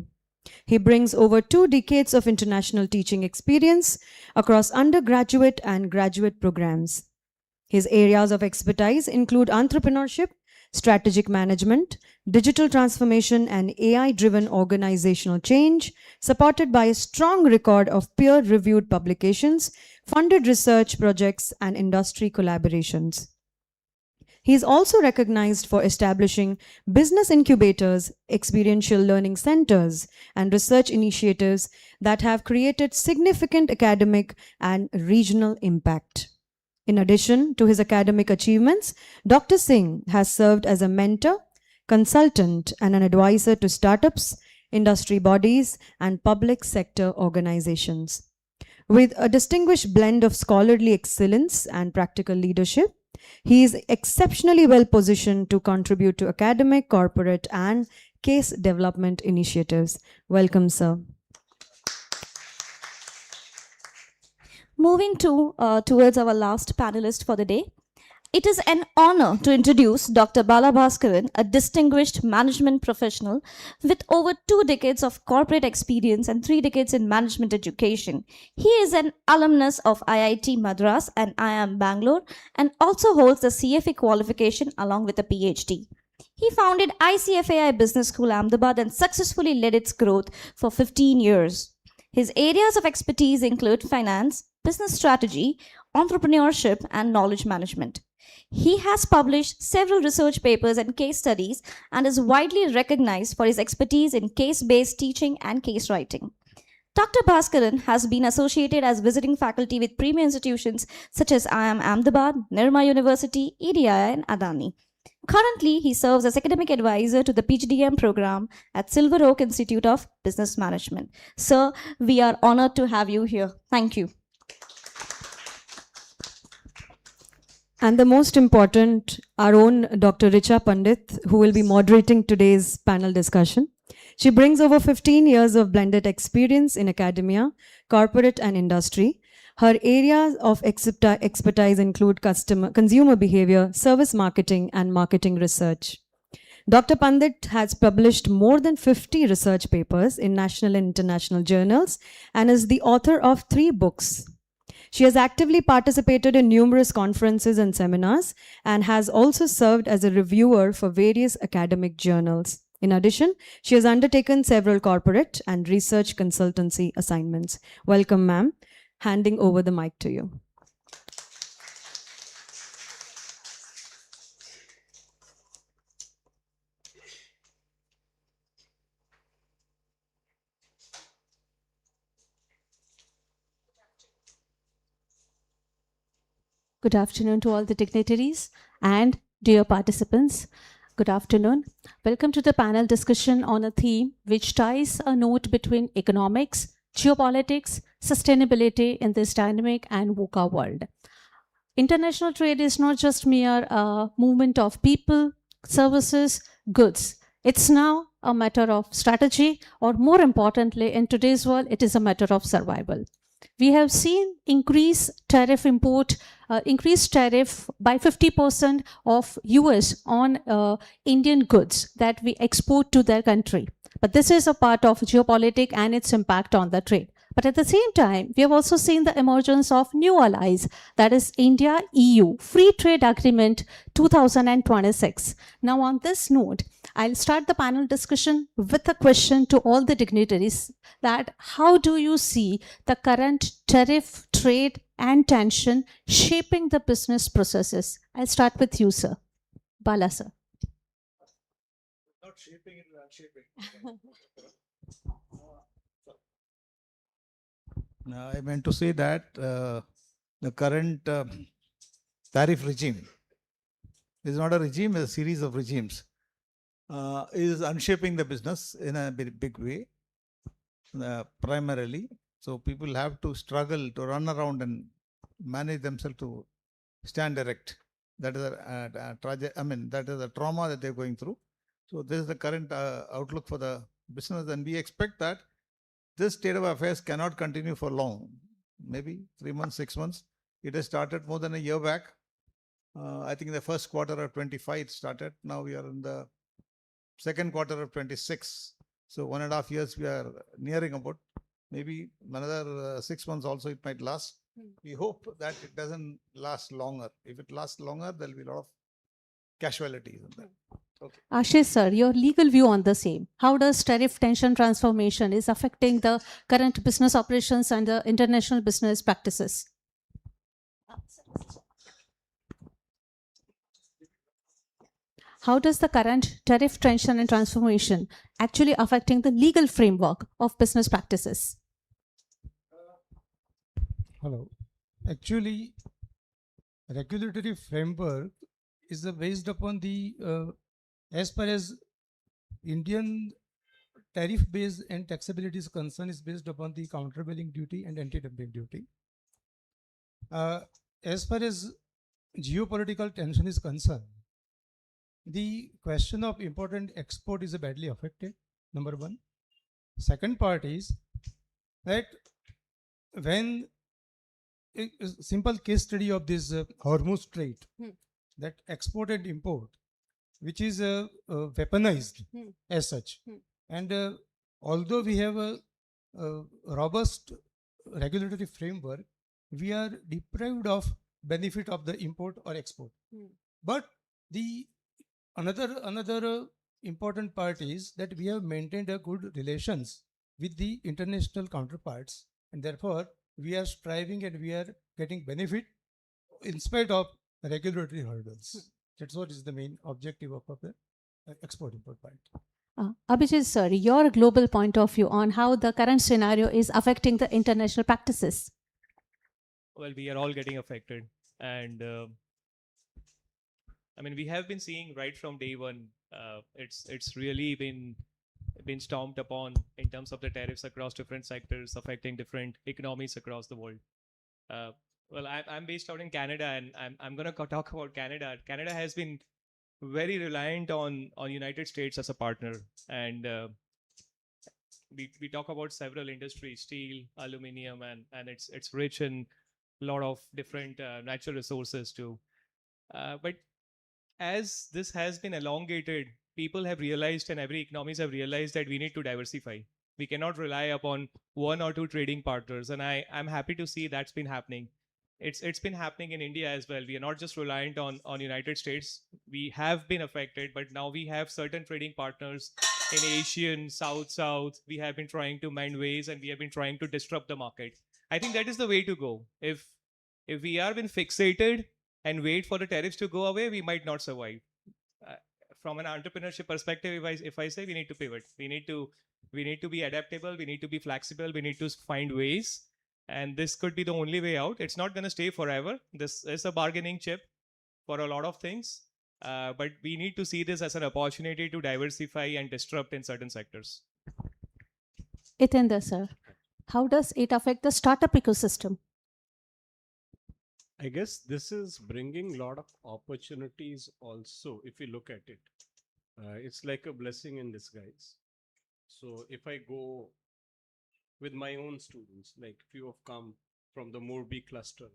Speaker 1: He brings over 2 decades of international teaching experience across undergraduate and graduate programs. His areas of expertise include entrepreneurship, strategic management, digital transformation, and AI-driven organizational change, supported by a strong record of peer-reviewed publications, funded research projects, and industry collaborations. He is also recognized for establishing business incubators, experiential learning centers, and research initiatives that have created significant academic and regional impact. In addition to his academic achievements, Dr. Singh has served as a mentor, consultant, and an advisor to startups, industry bodies, and public sector organizations. With a distinguished blend of scholarly excellence and practical leadership, he is exceptionally well positioned to contribute to academic, corporate, and case development initiatives. Welcome, sir.
Speaker 2: Moving towards our last panelist for the day. It is an honor to introduce Dr. Bala Bhaskaran, a distinguished management professional with over 2 decades of corporate experience and 3 decades in management education. He is an alumnus of IIT Madras and IIM Bangalore and also holds the CFA qualification along with a PhD. He founded ICFAI Business School Ahmedabad and successfully led its growth for 15 years. His areas of expertise include finance, business strategy, entrepreneurship, and knowledge management. He has published several research papers and case studies and is widely recognized for his expertise in case-based teaching and case writing. Dr. Bhaskaran has been associated as visiting faculty with premier institutions such as IIM Ahmedabad, Nirma University, EDI, and Adani. Currently, he serves as academic advisor to the PGDM program at Silver Oak Institute of Business Management. Sir, we are honored to have you here. Thank you.
Speaker 1: And the most important, our own Dr. Richa Pandit, who will be moderating today's panel discussion. She brings over 15 years of blended experience in academia, corporate, and industry. Her areas of expertise include consumer behavior, service marketing, and marketing research. Dr. Pandit has published more than 50 research papers in national and international journals and is the author of 3 books. She has actively participated in numerous conferences and seminars and has also served as a reviewer for various academic journals. In addition, she has undertaken several corporate and research consultancy assignments. Welcome, ma'am. Handing over the mic to you.
Speaker 12: Good afternoon to all the dignitaries and dear participants. Good afternoon. Welcome to the panel discussion on a theme which ties a note between economics, geopolitics, sustainability in this dynamic and VUCA world. International trade is not just mere movement of people, services, goods. It's now a matter of strategy, or more importantly, in today's world, it is a matter of survival. We have seen increased tariff by 50% of US on Indian goods that we export to their country. But this is a part of geopolitics and its impact on the trade. But at the same time, we have also seen the emergence of new allies, that is India-EU Free Trade Agreement 2026. Now on this note, I'll start the panel discussion with a question to all the dignitaries that how do you see the current tariff, trade and tension shaping the business processes? I'll start with you, sir. Bala, sir.
Speaker 7: Not shaping it, not shaping. I meant to say that the current tariff regime is not a regime, it's a series of regimes. Is unshaping the business in a very big way, primarily. So people have to struggle to run around and manage themselves to stand erect. That is that is a trauma that they're going through. So this is the current outlook for the business, and we expect that this state of affairs cannot continue for long. Maybe 3 months, 6 months. It has started more than a year back. I think the first quarter of 25 it started. Now we are in the second quarter of 26. So 1.5 years we are nearing about. Maybe another 6 months also it might last. We hope that it doesn't last longer. If it lasts longer, there will be a lot of casualties in that. Okay.
Speaker 1: Ashish sir, your legal view on the same. How does tariff tension transformation is affecting the current business operations and the international business practices? How does the current tariff tension and transformation actually affecting the legal framework of business practices?
Speaker 7: Hello. Actually, regulatory framework is based upon the, as far as Indian tariff-based and taxability is concerned, is based upon the countervailing duty and anti-dumping duty. As far as geopolitical tension is concerned, the question of import and export is badly affected, number one. Second part is that when a simple case study of this Hormuz Strait, that export and import, which is weaponized as such. And although we have a robust regulatory framework, we are deprived of benefit of the import or export. But the another important part is that we have maintained a good relations with the international counterparts, and therefore we are striving and we are getting benefit in spite of regulatory hurdles. That's what is the main objective of the export-import part.
Speaker 1: Abhijit sir, your global point of view on how the current scenario is affecting the international practices?
Speaker 16: Well, we are all getting affected, and I mean, we have been seeing right from day one. It's really been stomped upon in terms of the tariffs across different sectors, affecting different economies across the world. Well, I'm based out in Canada, and I'm gonna talk about Canada. Canada has been very reliant on United States as a partner, and we talk about several industries: steel, aluminium, and it's rich in a lot of different natural resources too. But as this has been elongated, people have realized, and every economies have realized, that we need to diversify. We cannot rely upon one or two trading partners, and I'm happy to see that's been happening. It's been happening in India as well. We are not just reliant on United States. We have been affected, but now we have certain trading partners in Asian, South. We have been trying to mend ways, and we have been trying to disrupt the market. I think that is the way to go. If we are been fixated and wait for the tariffs to go away, we might not survive. From an entrepreneurship perspective, if I say we need to pivot, we need to be adaptable, we need to be flexible, we need to find ways, and this could be the only way out. It's not going to stay forever. This is a bargaining chip for a lot of things, but we need to see this as an opportunity to diversify and disrupt in certain sectors.
Speaker 1: Itendra sir, how does it affect the startup ecosystem?
Speaker 17: I guess this is bringing a lot of opportunities also, if you look at it. It's like a blessing in disguise. So if I go with my own students, like few have come from the Morbi cluster,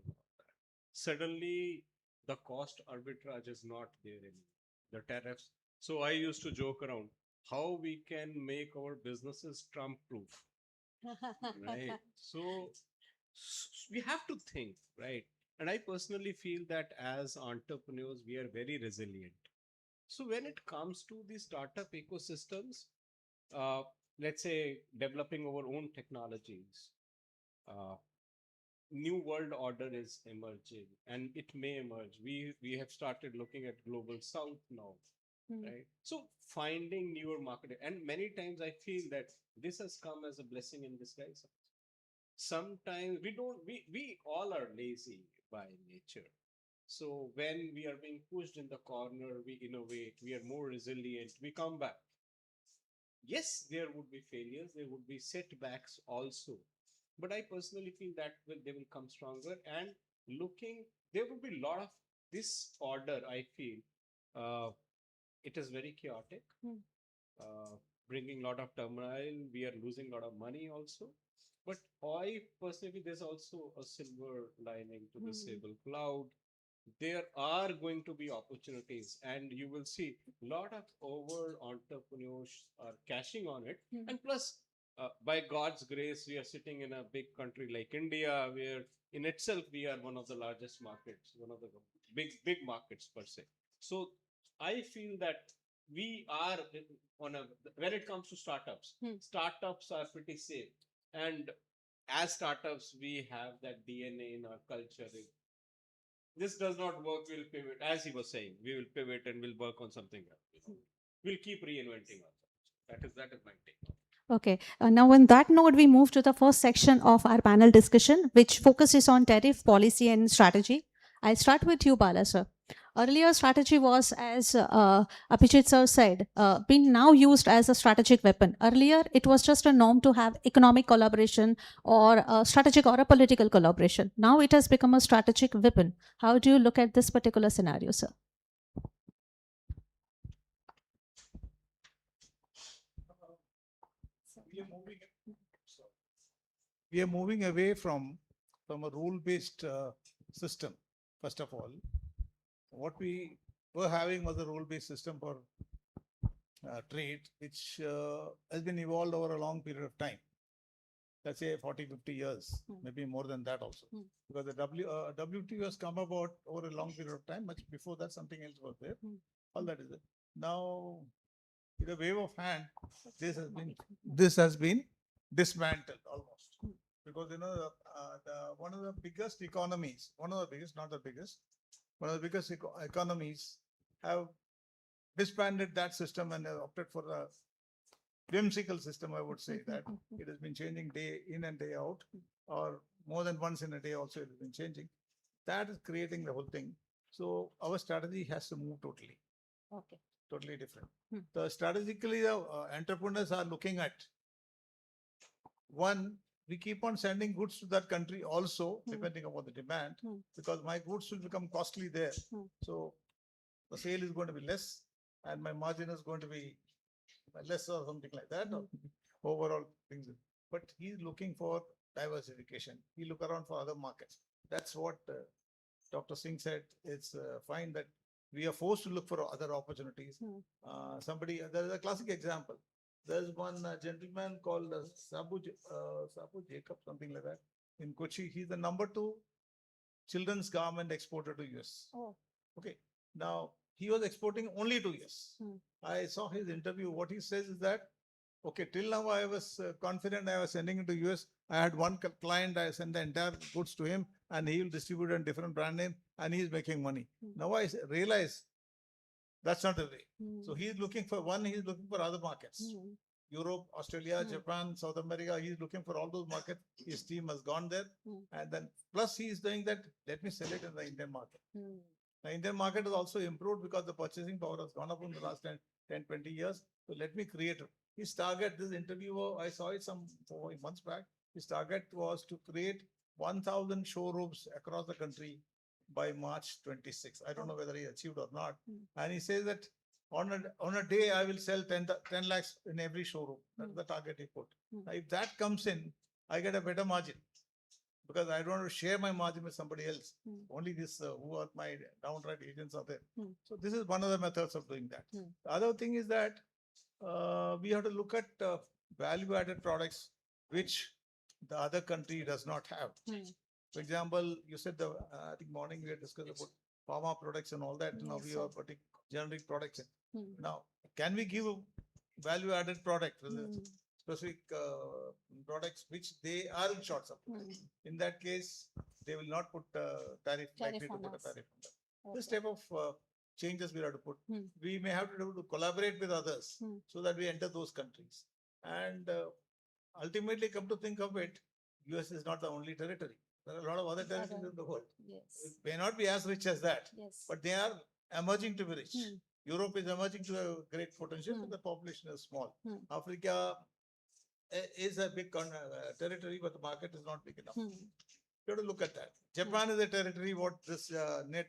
Speaker 17: suddenly the cost arbitrage is not there anymore, the tariffs. So I used to joke around how we can make our businesses Trump-proof, right? So we have to think, right? And I personally feel that as entrepreneurs, we are very resilient. So when it comes to the startup ecosystems, let's say developing our own technologies, new world order is emerging, and it may emerge. We have started looking at global south now, right? So finding newer market, and many times I feel that this has come as a blessing in disguise. Sometimes we all are lazy by nature. So when we are being pushed in the corner, we innovate, we are more resilient, we come back. Yes, there would be failures, there would be setbacks also. But I personally feel that they will come stronger, and there will be a lot of this order, I feel. It is very chaotic, bringing a lot of turmoil. We are losing a lot of money also. But I personally, there's also a silver lining to the Sable Cloud. there are going to be opportunities, and you will see a lot of over entrepreneurs are cashing on it. And plus, by God's grace, we are sitting in a big country like India, where in itself we are one of the largest markets, one of the big markets per se. So I feel that we are on a, when it comes to startups, startups are pretty safe. And as startups, we have that DNA in our culture. This does not work, we'll pivot. As he was saying, we will pivot and we'll work on something else. We'll keep reinventing ourselves. That is my take.
Speaker 18: Okay, now on that note, we move to the first section of our panel discussion, which focuses on tariff policy and strategy. I'll start with you, Bala, sir. Earlier strategy was, as Abhijit sir said, being now used as a strategic weapon. Earlier, it was just a norm to have economic collaboration or a strategic or a political collaboration. Now it has become a strategic weapon. How do you look at this particular scenario, sir?
Speaker 19: We are moving away from a rule-based system. First of all, what we were having was a rule-based system for trade, which has been evolved over a long period of time. Let's say 40-50 years, maybe more than that also, because the WTO has come about over a long period of time. Much before that, something else was there. All that is it. Now, in a wave of hand, this has been dismantled almost, because one of the biggest economies, one of the biggest, not the biggest, one of the biggest economies have disbanded that system and have opted for a whimsical system. I would say that it has been changing day in and day out, or more than once in a day also it has been changing. That is creating the whole thing. So our strategy has to move totally.
Speaker 18: Okay.
Speaker 19: Totally different. So strategically, the entrepreneurs are looking at, one, we keep on sending goods to that country also, depending upon the demand, because my goods will become costly there. So the sale is going to be less and my margin is going to be less or something like that, or overall things. But he's looking for diversification. He look around for other markets. That's what Dr. Singh said. It's fine that we are forced to look for other opportunities. There is a classic example. There's one gentleman called Sabu Jacob, something like that, in Kochi. He's the number 2 children's garment exporter to US. Okay. Now, he was exporting only to US. I saw his interview. What he says is that, okay, till now I was confident I was sending it to US. I had one client, I sent the entire goods to him and he will distribute in different brand name and he's making money. Now I realize that's not the way. So he's looking for other markets. Europe, Australia, Japan, South America, he's looking for all those markets. His team has gone there. And then plus he's doing that, let me sell it in the Indian market. The Indian market has also improved because the purchasing power has gone up in the last 10-20 years. So let me create it. His target, this interviewer, I saw it some 4 months back. His target was to create 1,000 showrooms across the country by March 26. I don't know whether he achieved or not. And he says that on a day, I will sell 10 lakhs in every showroom. That's the target he put. Now, if that comes in, I get a better margin, because I don't want to share my margin with somebody else. Only this, who are my downright agents are there. So this is one of the methods of doing that. The other thing is that we have to look at value-added products which the other country does not have. For example, you said I think morning we had discussed about pharma products and all that. Now we are putting generic products in. Now, can we give a value-added product, specific products which they are in short supply? In that case, they will not put tariff, likely to put a tariff on that. This type of changes we have to put. We may have to do to collaborate with others so that we enter those countries. And ultimately, come to think of it, US is not the only territory. There are a lot of other territories in the world. It may not be as rich as that, but they are emerging to be rich. Europe is emerging to a great potential, but the population is small. Africa is a big territory, but the market is not big enough. You have to look at that. Japan is a territory. What this net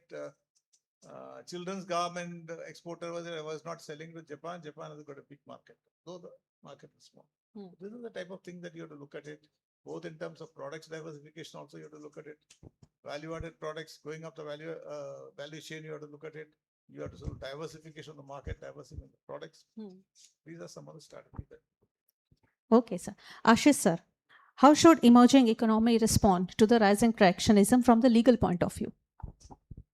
Speaker 19: children's garment exporter was not selling to Japan. Japan has got a big market, though the market is small. This is the type of thing that you have to look at it, both in terms of products diversification. Also, you have to look at it value-added products, going up the value chain, you have to look at it. You have to sort of diversification of the market, diversification of the products. These are some of the strategies that.
Speaker 18: Okay, sir. Ashish, sir, how should emerging economy respond to the rising protectionism from the legal point of view?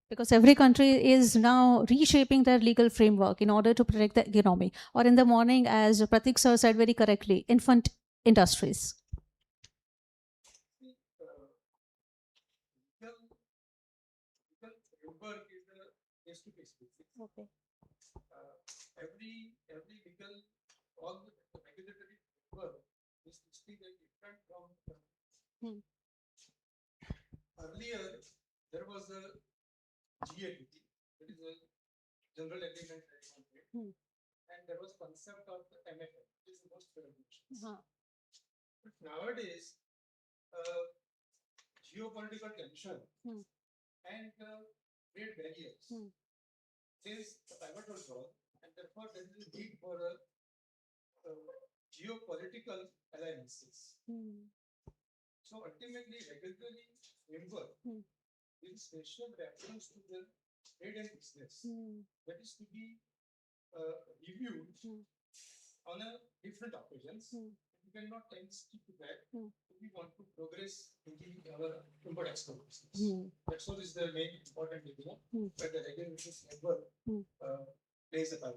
Speaker 18: Because every country is now reshaping their legal framework in order to protect the economy. Or in the morning, as Pratik sir said very correctly, infant industries.
Speaker 19: Okay. Every legal, all the regulatory framework is distinct and different from. Earlier, there was a GATT, that is a General Agreement on Trade, and there was a concept of the MFN, which is the most fair. But nowadays, geopolitical tension and trade barriers is a pivotal role, and therefore there is a need for a geopolitical alliances. So ultimately, regulatory framework with special reference to the trade and business that is to be reviewed on a different occasions. We cannot stick to that. We want to progress in our import export business. That's what is the main important area where the regulatory framework plays a part.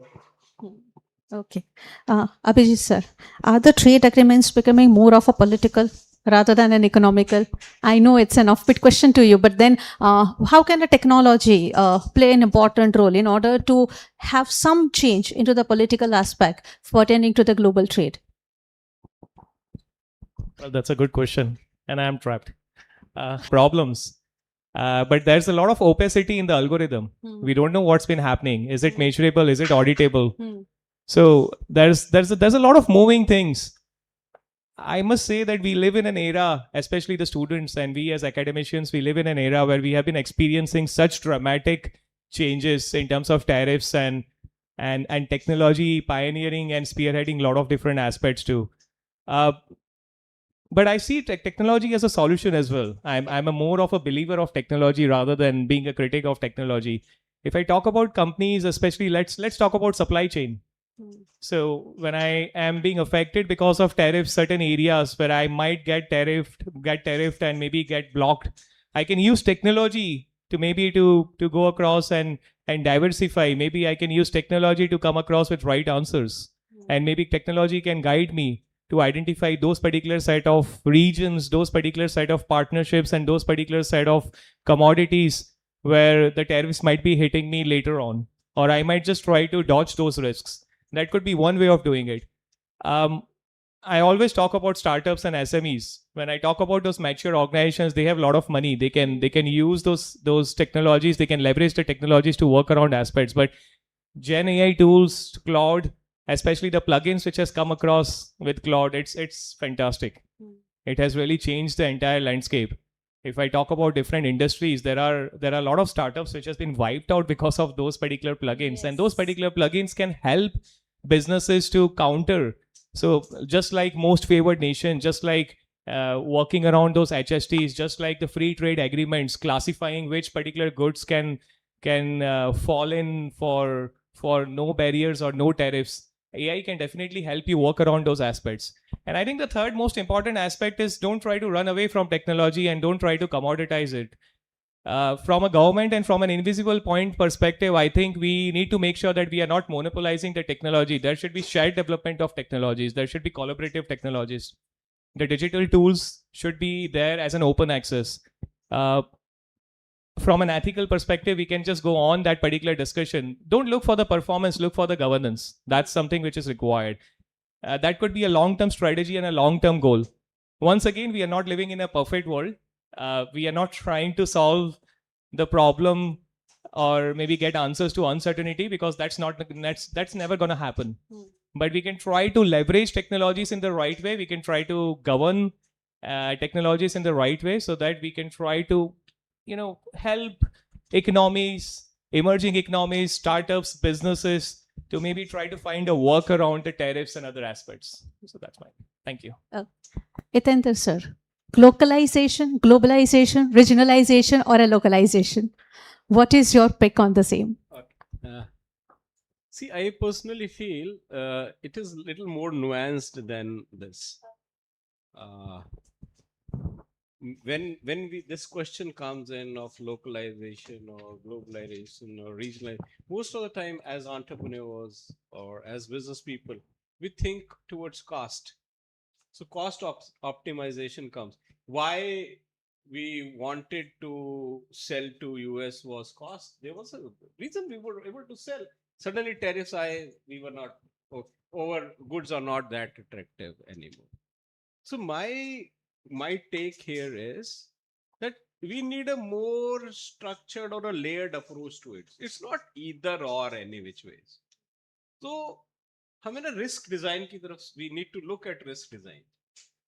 Speaker 18: Okay. Abhijit sir, are the trade agreements becoming more of a political rather than an economical? I know it's an offbeat question to you, but then how can a technology play an important role in order to have some change into the political aspect pertaining to the global trade?
Speaker 16: Well, that's a good question, and I'm trapped. Problems. But there's a lot of opacity in the algorithm. We don't know what's been happening. Is it measurable? Is it auditable? So there's a lot of moving things. I must say that we live in an era, especially the students and we as academicians, we live in an era where we have been experiencing such dramatic changes in terms of tariffs and technology pioneering and spearheading a lot of different aspects too. But I see technology as a solution as well. I'm a more of a believer of technology rather than being a critic of technology. If I talk about companies, especially let's talk about supply chain. So when I am being affected because of tariffs, certain areas where I might get tariffed and maybe get blocked, I can use technology to maybe to go across and diversify. Maybe I can use technology to come across with right answers, and maybe technology can guide me to identify those particular set of regions, those particular set of partnerships, and those particular set of commodities where the tariffs might be hitting me later on, or I might just try to dodge those risks. That could be one way of doing it. I always talk about startups and SMEs. When I talk about those mature organizations, they have a lot of money. They can use those technologies. They can leverage the technologies to work around aspects. But Gen AI tools, Cloud, especially the plugins which has come across with Cloud, it's fantastic. It has really changed the entire landscape. If I talk about different industries, there are a lot of startups which has been wiped out because of those particular plugins, and those particular plugins can help businesses to counter. So just like most favored nation, just like working around those HSTs, just like the free trade agreements, classifying which particular goods can fall in for no barriers or no tariffs. AI can definitely help you work around those aspects. And I think the third most important aspect is don't try to run away from technology and don't try to commoditize it. From a government and from an invisible point perspective, I think we need to make sure that we are not monopolizing the technology. There should be shared development of technologies. There should be collaborative technologies. The digital tools should be there as an open access. From an ethical perspective, we can just go on that particular discussion. Don't look for the performance, look for the governance. That's something which is required. That could be a long-term strategy and a long-term goal. Once again, we are not living in a perfect world. We are not trying to solve the problem or maybe get answers to uncertainty, because that's never going to happen. But we can try to leverage technologies in the right way. We can try to govern technologies in the right way so that we can try to help economies, emerging economies, startups, businesses to maybe try to find a workaround the tariffs and other aspects. So that's mine. Thank you.
Speaker 18: Itendra sir, Localization, globalization, regionalization, or a localization? What is your pick on the same?
Speaker 17: See, I personally feel it is a little more nuanced than this. When this question comes in of localization or globalization or regionalization, most of the time as entrepreneurs or as business people, we think towards cost. So cost optimization comes. Why we wanted to sell to US was cost. There was a reason we were able to sell. Suddenly tariffs, we were not, our goods are not that attractive anymore. So my take here is that we need a more structured or a layered approach to it. It's not either or any which ways. So हमें ना risk design की तरफ, we need to look at risk design.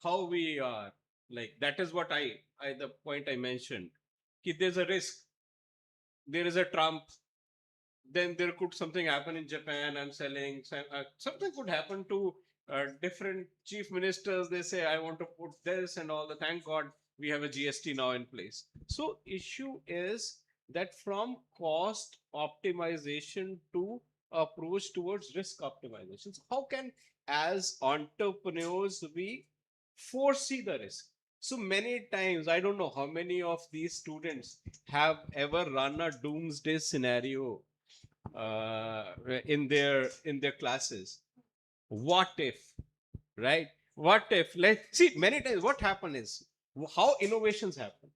Speaker 17: How we are, like, that is what the point I mentioned. If there's a risk, there is a Trump, then there could something happen in Japan. I'm selling, something could happen to different chief ministers. They say, I want to put this and all that. Thank God we have a GST now in place. So issue is that from cost optimization to approach towards risk optimization. So how can, as entrepreneurs, we foresee the risk? So many times, I don't know how many of these students have ever run a doomsday scenario in their classes. What if, right? What if, let's see, many times what happen is how innovations happen.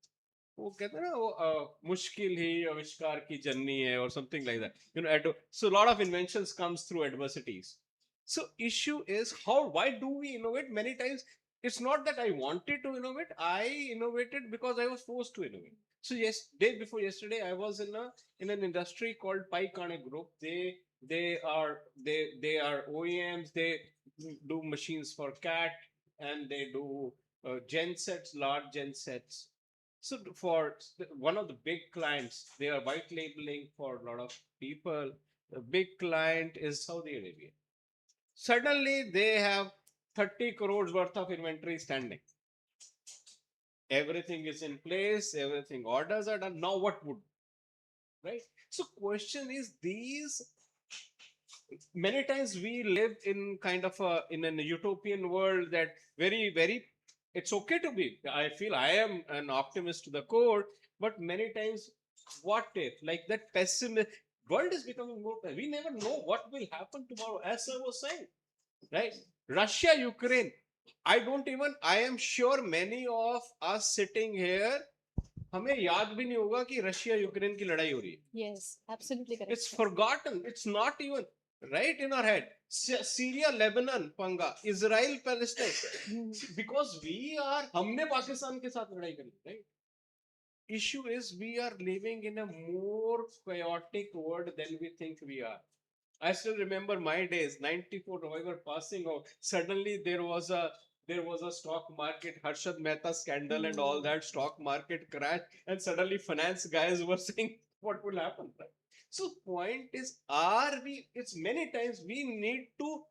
Speaker 17: वो कहते हैं ना वो मुश्किल ही आविष्कार की जननी है or something like that. So a lot of inventions comes through adversities. So issue is why do we innovate? Many times it's not that I wanted to innovate. I innovated because I was forced to innovate. So day before yesterday, I was in an industry called Paikane Group. They are OEMs. They do machines for CAT and they do gen sets, large gen sets. So for one of the big clients, they are white labeling for a lot of people. The big client is Saudi Arabia. Suddenly they have 30 crores worth of inventory standing. Everything is in place, everything orders are done. Now what would, right? So question is, these many times we live in kind of in an utopian world that very it's okay to be, I feel I am an optimist to the core, but many times what if, like that pessimist world is becoming more, we never know what will happen tomorrow, as I was saying, right? Russia, Ukraine, I am sure many of us sitting here, हमें याद भी नहीं होगा कि Russia Ukraine की लड़ाई हो रही है.
Speaker 18: Yes, absolutely correct.
Speaker 17: It's forgotten. It's not even right in our head. Syria, Lebanon, Panga, Israel, Palestine. Because हमने पाकिस्तान के साथ लड़ाई करी, right? Issue is we are living in a more chaotic world than we think we are. I still remember my days, 94 November passing out. Suddenly there was a stock market, Harshad Mehta scandal and all that, stock market crash, and suddenly finance guys were saying what will happen, right? So point is, it's many times we need to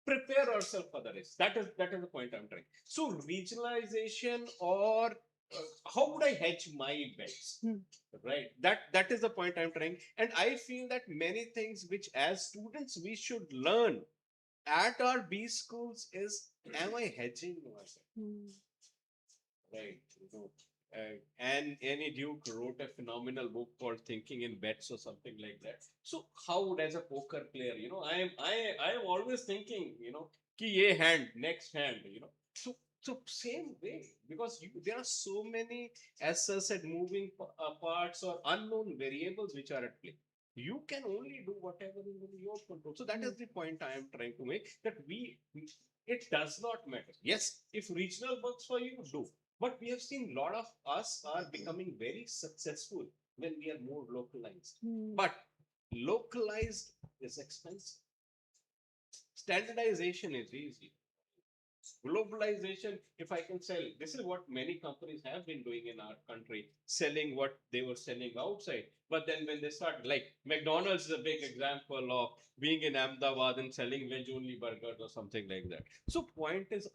Speaker 17: prepare ourselves for the risk. That is the point I'm trying. So regionalization or how would I hedge my bets? Right. That is the point I'm trying. And I feel that many things which as students we should learn at our B schools is, am I hedging myself? Right. And Annie Duke wrote a phenomenal book called Thinking in Bets or something like that. So how would, as a poker player, I am always thinking, ki ye hand, next hand, So same way, because there are so many, as I said, moving parts or unknown variables which are at play. You can only do whatever is in your control. So that is the point I am trying to make, that it does not matter. Yes, if regional works for you, do. But we have seen a lot of us are becoming very successful when we are more localized. But localized is expensive. Standardization is easy. Globalization, if I can sell, this is what many companies have been doing in our country, selling what they were selling outside. But then when they start, like McDonald's is a big example of being in Ahmedabad and selling veg only burgers or something like that. So point is,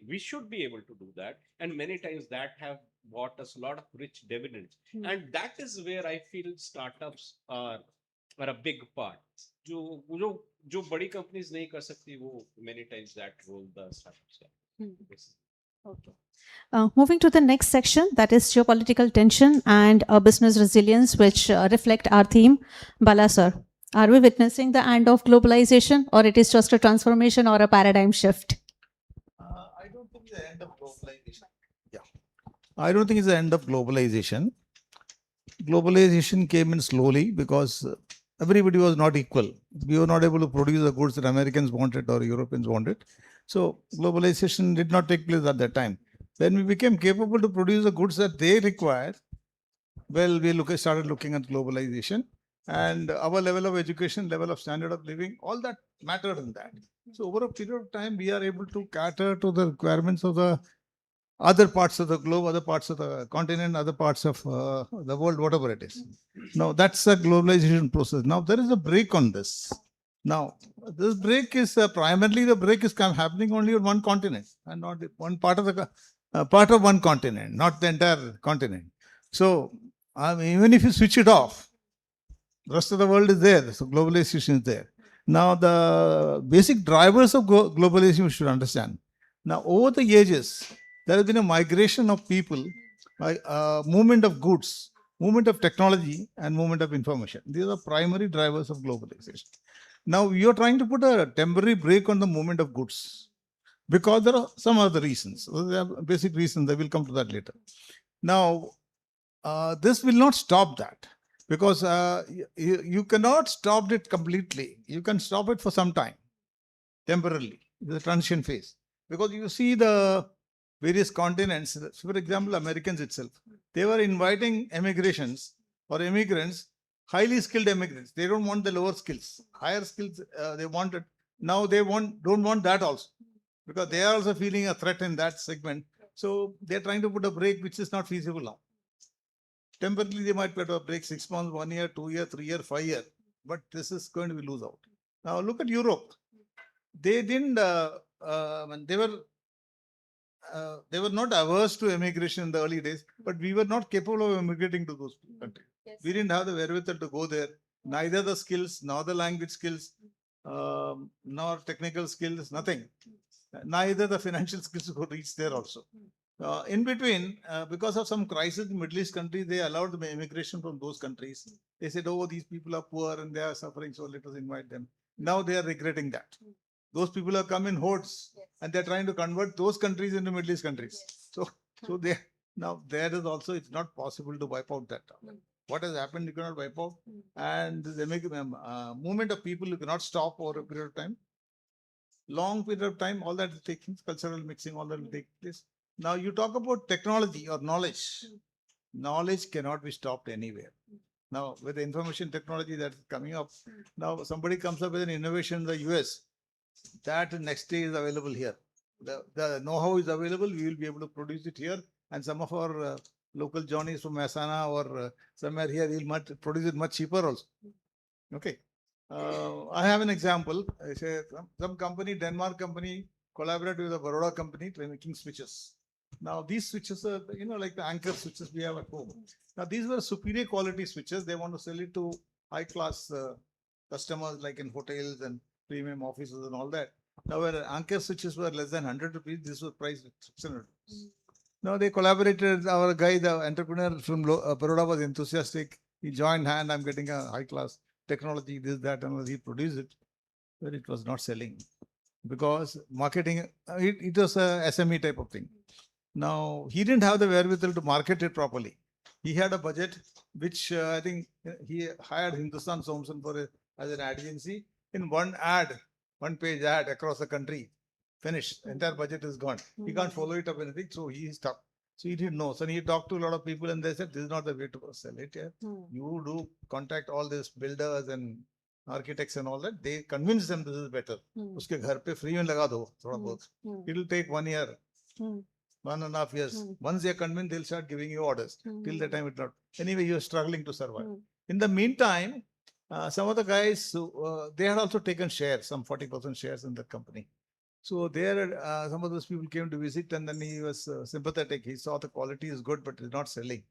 Speaker 17: we should be able to do that. And many times that have bought us a lot of rich dividends. And that is where I feel startups are a big part. जो जो जो बड़ी companies नहीं कर सकती वो many times that role the startups can.
Speaker 18: Okay. Moving to the next section, that is geopolitical tension and business resilience, which reflect our theme. Bala sir, are we witnessing the end of globalization, or it is just a transformation or a paradigm shift?
Speaker 19: I don't think it's the end of globalization. Yeah. I don't think it's the end of globalization. Globalization came in slowly because everybody was not equal. We were not able to produce the goods that Americans wanted or Europeans wanted. So globalization did not take place at that time. When we became capable to produce the goods that they required, well, we started looking at globalization, and our level of education, level of standard of living, all that mattered in that. So over a period of time, we are able to cater to the requirements of the other parts of the globe, other parts of the continent, other parts of the world, whatever it is. Now, that's a globalization process. Now, there is a break on this. Now, this break is primarily the break is happening only on one continent and not one part of the part of one continent, not the entire continent. So, even if you switch it off, the rest of the world is there. So, globalization is there. Now, the basic drivers of globalization we should understand. Now, over the ages, there has been a migration of people, movement of goods, movement of technology, and movement of information. These are primary drivers of globalization. Now, we are trying to put a temporary break on the movement of goods because there are some other reasons. There are basic reasons. I will come to that later. Now, this will not stop that because you cannot stop it completely. You can stop it for some time, temporarily. It's a transition phase. Because you see the various continents, for example, Americans itself, they were inviting immigrants, highly skilled immigrants. They don't want the lower skills, higher skills they wanted. Now they don't want that also because they are also feeling a threat in that segment. So they're trying to put a break, which is not feasible now. Temporarily, they might put a break 6 months, 1 year, 2 year, 3 year, 5 year, but this is going to be lose out. Now look at Europe. They didn't. They were not averse to immigration in the early days, but we were not capable of immigrating to those countries. Yes. We didn't have the wherewithal to go there. Neither the skills, nor the language skills, nor technical skills, nothing. Neither the financial skills could reach there also. In between, because of some crisis in Middle East countries, they allowed the immigration from those countries. They said, oh, these people are poor and they are suffering, so let us invite them. Now they are regretting that. Those people have come in hordes, yes, and they're trying to convert those countries into Middle East countries. Yes. So they now there is also, it's not possible to wipe out that. What has happened, you cannot wipe out. And the movement of people, you cannot stop over a period of time. Long period of time, all that will take place, cultural mixing, all that will take place. Now you talk about technology or knowledge. Knowledge cannot be stopped anywhere. Now with the information technology that's coming up, now somebody comes up with an innovation in the US, that next day is available here. The know-how is available, we will be able to produce it here, and some of our local Johnnies from Asana or somewhere here will produce it much cheaper also. Okay. I have an example. I say some company, Denmark company, collaborated with a Baroda company to making switches. Now these switches are, like the anchor switches we have at home. Now these were superior quality switches. They want to sell it to high-class customers like in hotels and premium offices and all that. Now where anchor switches were less than 100 rupees, this was priced at 600 rupees. Now they collaborated. Our guy, the entrepreneur from Baroda, was enthusiastic. He joined hand. I'm getting a high-class technology, this, that, and he produced it. But it was not selling because marketing, it was a SME type of thing. Now he didn't have the wherewithal to market it properly. He had a budget, which I think he hired Hindustan Somson for as an ad agency. In one page ad across the country, finished. Entire budget is gone. He can't follow it up anything, so he stopped. So he didn't know. So he talked to a lot of people and they said, this is not the way to sell it. Yeah? You do contact all these builders and architects and all that, they convince them this is better. उसके घर पे free में लगा दो थोड़ा बहुत. It will take 1 year, 1.5 years. Once they are convinced, they'll start giving you orders. Till the time, it not. Anyway, you are struggling to survive. In the meantime, some of the guys, they had also taken shares, some 40% shares in the company. So there, some of those people came to visit, and then he was sympathetic. He saw the quality is good, but it's not selling.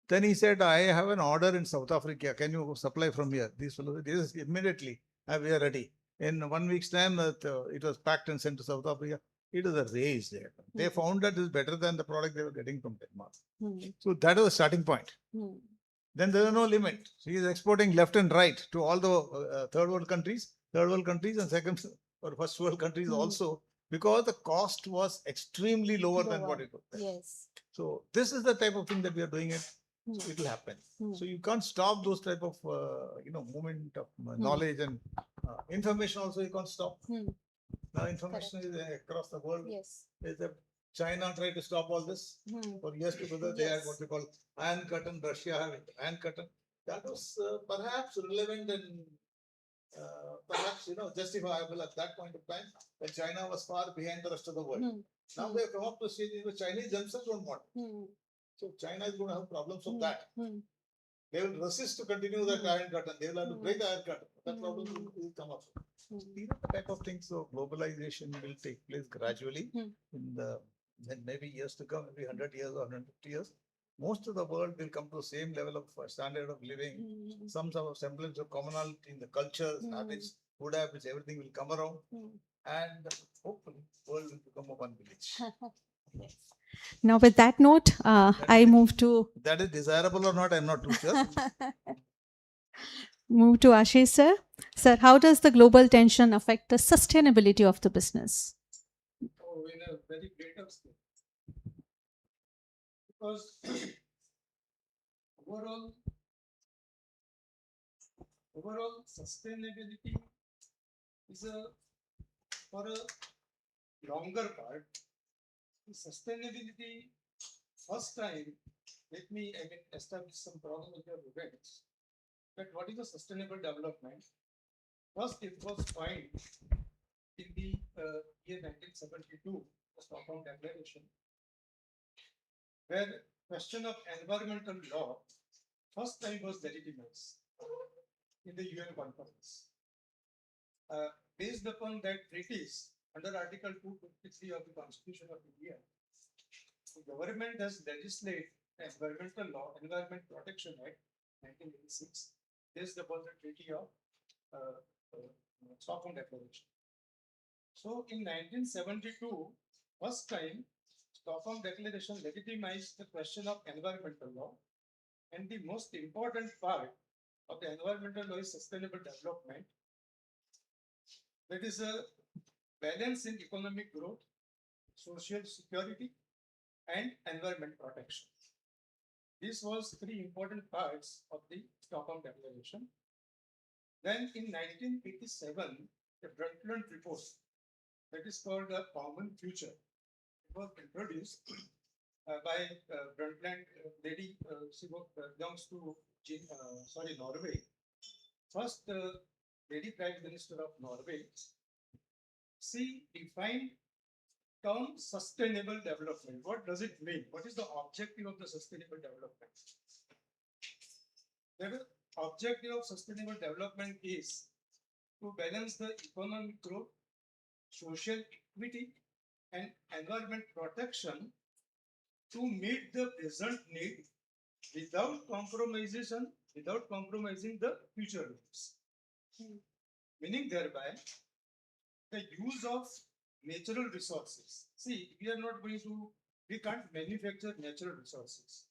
Speaker 19: Then he said, I have an order in South Africa. Can you supply from here? These fellows, this immediately, we are ready. In 1 week's time, it was packed and sent to South Africa. It is a race there. They found that is better than the product they were getting from Denmark. So that is the starting point. Then there is no limit. He is exporting left and right to all the third world countries and second or first world countries also, because the cost was extremely lower than what it was there.
Speaker 2: Yes.
Speaker 19: So this is the type of thing that we are doing it. So it will happen. So you can't stop those type of movement of knowledge and information also you can't stop. Now information is across the world.
Speaker 2: Yes.
Speaker 19: China tried to stop all this for years together. They had what they call Iron Curtain. Russia had Iron Curtain. That was perhaps relevant and perhaps justifiable at that point of time when China was far behind the rest of the world. Now they have come up to a stage where Chinese themselves don't want. So China is going to have problems of that. They will resist to continue that Iron Curtain. They will have to break the Iron Curtain. That problem will come up. These are the type of things. So globalization will take place gradually in the maybe years to come, maybe 100 years or 150 years. Most of the world will come to the same level of standard of living. Some sort of semblance of commonality in the cultures, habits, food habits, everything will come around. And hopefully, the world will become a one village.
Speaker 18: Now, with that note, I move to
Speaker 19: That is desirable or not, I'm not too sure.
Speaker 18: move to Ashish sir. Sir, how does the global tension affect the sustainability of the business?
Speaker 20: Oh, in a very greater scale. Because overall sustainability is for a longer part. Sustainability, first time, let me establish some chronological events. But what is a sustainable development? First, it was coined in the year 1972, the Stockholm Declaration, where question of environmental law first time was legitimized in the UN conference. Based upon that treaties, under Article 253 of the Constitution of India, the government has legislated Environmental Law, Environment Protection Act, 1986, based upon the Treaty of Stockholm Declaration. So in 1972, first time, Stockholm Declaration legitimized the question of environmental law, and the most important part of the environmental law is sustainable development. That is a balance in economic growth, social security, and environment protection. This was three important parts of the Stockholm Declaration. Then in 1987, the Brundtland report, that is called a common future, it was introduced by Brundtland lady. She belongs to Norway. First lady Prime Minister of Norway. She defined term sustainable development. What does it mean? What is the objective of the sustainable development? The objective of sustainable development is to balance the economic growth, social equity, and environment protection to meet the present need without compromising the future needs. Meaning thereby the use of natural resources. See, we can't manufacture natural resources.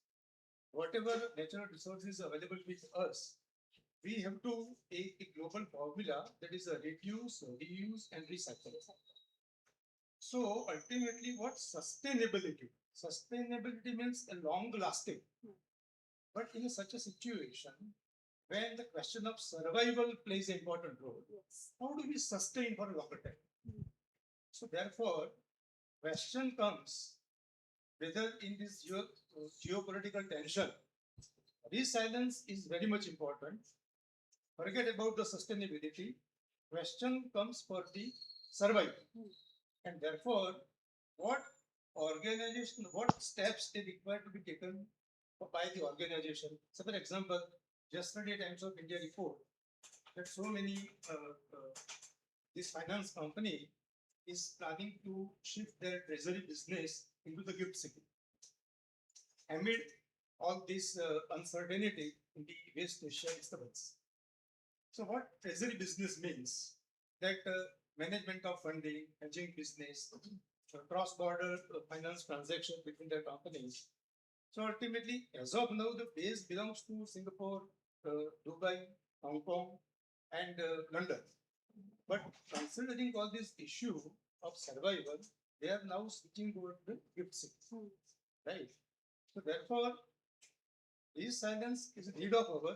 Speaker 20: Whatever natural resources available with us, we have to take a global formula that is a reduce, reuse, and recycle. So ultimately, what sustainability? Sustainability means a long lasting. But in such a situation, when the question of survival plays an important role, how do we sustain for a longer time? So therefore, question comes whether in this geopolitical tension, resilience is very much important. forget about the sustainability. Question comes for the survival. And therefore, what steps are required to be taken by the organization? So, for example, yesterday Times of India report that so many this finance company is planning to shift their treasury business into the gift city. Amid all this uncertainty in the West Asia disturbance. So what treasury business means that management of funding, hedging business, cross-border finance transaction between the companies. So ultimately, as of now, the base belongs to Singapore, Dubai, Hong Kong, and London. But considering all this issue of survival, they are now switching toward the gift city, right? So therefore, this silence is a need of our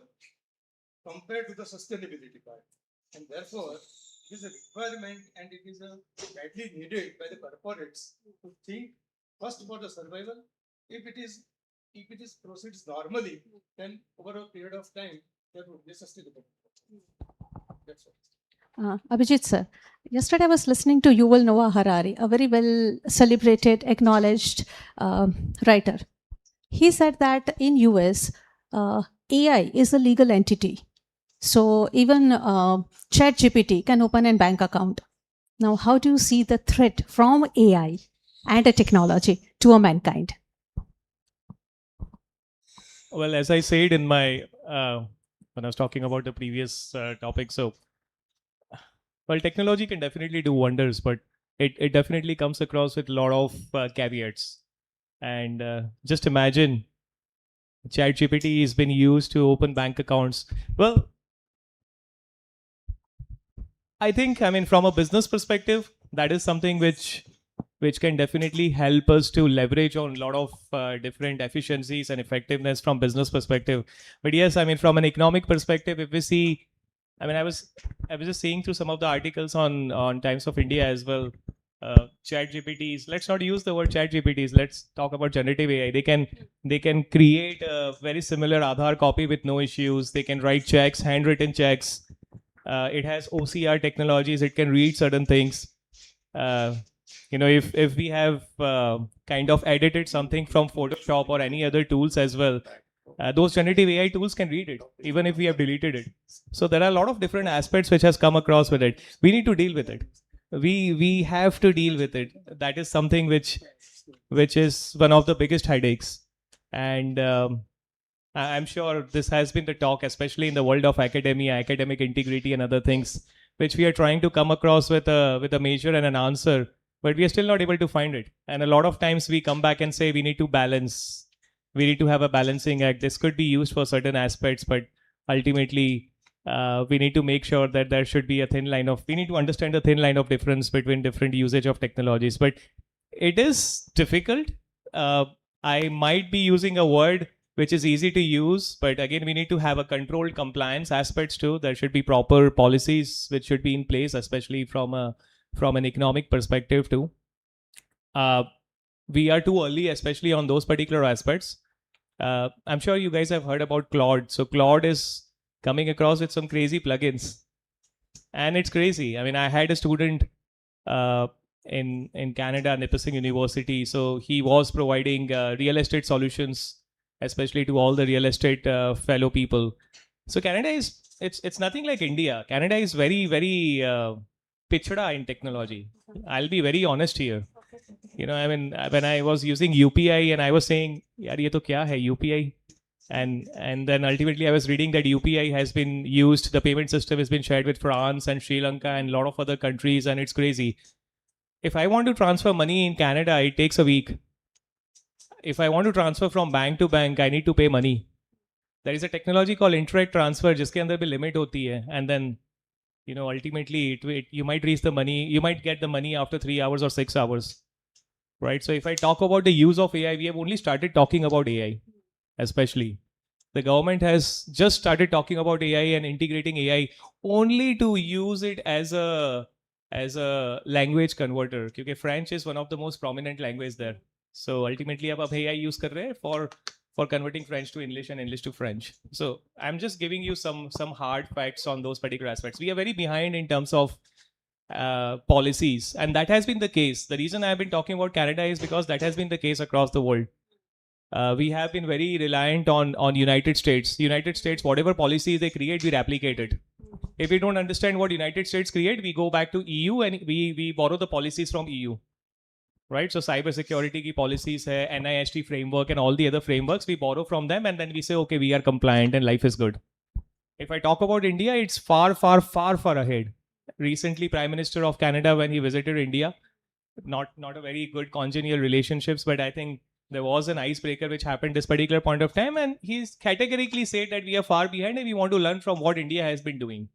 Speaker 20: compared to the sustainability part, and therefore it is a requirement and it is badly needed by the corporates to think first for the survival. If it is proceeds normally, then over a period of time there would be sustainable. That's all.
Speaker 18: Abhijit sir, yesterday I was listening to Yuval Noah Harari, a very well celebrated, acknowledged writer. He said that in US, AI is a legal entity. So even ChatGPT can open a bank account. Now, how do you see the threat from AI and a technology to a mankind?
Speaker 16: Well, as I said in my when I was talking about the previous topic, so well, technology can definitely do wonders, but it definitely comes across with a lot of caveats. And just imagine ChatGPT has been used to open bank accounts. Well, I think, I mean, from a business perspective, that is something which can definitely help us to leverage on a lot of different efficiencies and effectiveness from business perspective. But yes, I mean, from an economic perspective, if we see, I mean, I was just seeing through some of the articles on Times of India as well. Chat GPTs. Let's not use the word chat GPTs. Let's talk about generative AI. They can create a very similar Aadhaar copy with no issues. They can write checks, handwritten checks. It has OCR technologies. It can read certain things. You know, if we have kind of edited something from Photoshop or any other tools as well, those generative AI tools can read it, even if we have deleted it. So there are a lot of different aspects which has come across with it. We need to deal with it. We have to deal with it. That is something which is one of the biggest headaches. And I'm sure this has been the talk, especially in the world of academia, academic integrity and other things, which we are trying to come across with a measure and an answer, but we are still not able to find it. And a lot of times we come back and say we need to balance. We need to have a balancing act. This could be used for certain aspects, but ultimately we need to make sure that there should be a thin line of, we need to understand the thin line of difference between different usage of technologies. But it is difficult. I might be using a word which is easy to use, but again, we need to have a controlled compliance aspects too. There should be proper policies which should be in place, especially from an economic perspective too. We are too early, especially on those particular aspects. I'm sure you guys have heard about Claude. So Claude is coming across with some crazy plugins, and it's crazy. I mean, I had a student in Canada, Nipissing University. So he was providing real estate solutions, especially to all the real estate fellow people. So Canada is, it's nothing like India. Canada is very, very pichda in technology. I'll be very honest here. You know, I mean, when I was using UPI and I was saying, yaar, ye to kya hai, UPI? And then ultimately I was reading that UPI has been used, the payment system has been shared with France and Sri Lanka and a lot of other countries, and it's crazy. If I want to transfer money in Canada, it takes a week. If I want to transfer from bank to bank, I need to pay money. There is a technology called indirect transfer, jiske andar bhi limit hoti hai. And then, you know, ultimately you might reach the money, you might get the money after 3 hours or 6 hours, right? So if I talk about the use of AI, we have only started talking about AI, especially. The government has just started talking about AI and integrating AI only to use it as a language converter. Because French is one of the most prominent languages there. So ultimately, अब AI use कर रहे हैं for converting French to English and English to French. So I'm just giving you some hard facts on those particular aspects. We are very behind in terms of policies, and that has been the case. The reason I've been talking about Canada is because that has been the case across the world. We have been very reliant on United States. United States, whatever policies they create, we replicate it. If we don't understand what United States create, we go back to EU and we borrow the policies from EU. Right? So cyber security ki policies hai, NIST framework and all the other frameworks, we borrow from them and then we say, okay, we are compliant and life is good. If I talk about India, it's far, far, far, far ahead. Recently, Prime Minister of Canada, when he visited India, not a very good congenial relationships, but I think there was an icebreaker which happened this particular point of time, and he's categorically said that we are far behind and we want to learn from what India has been doing.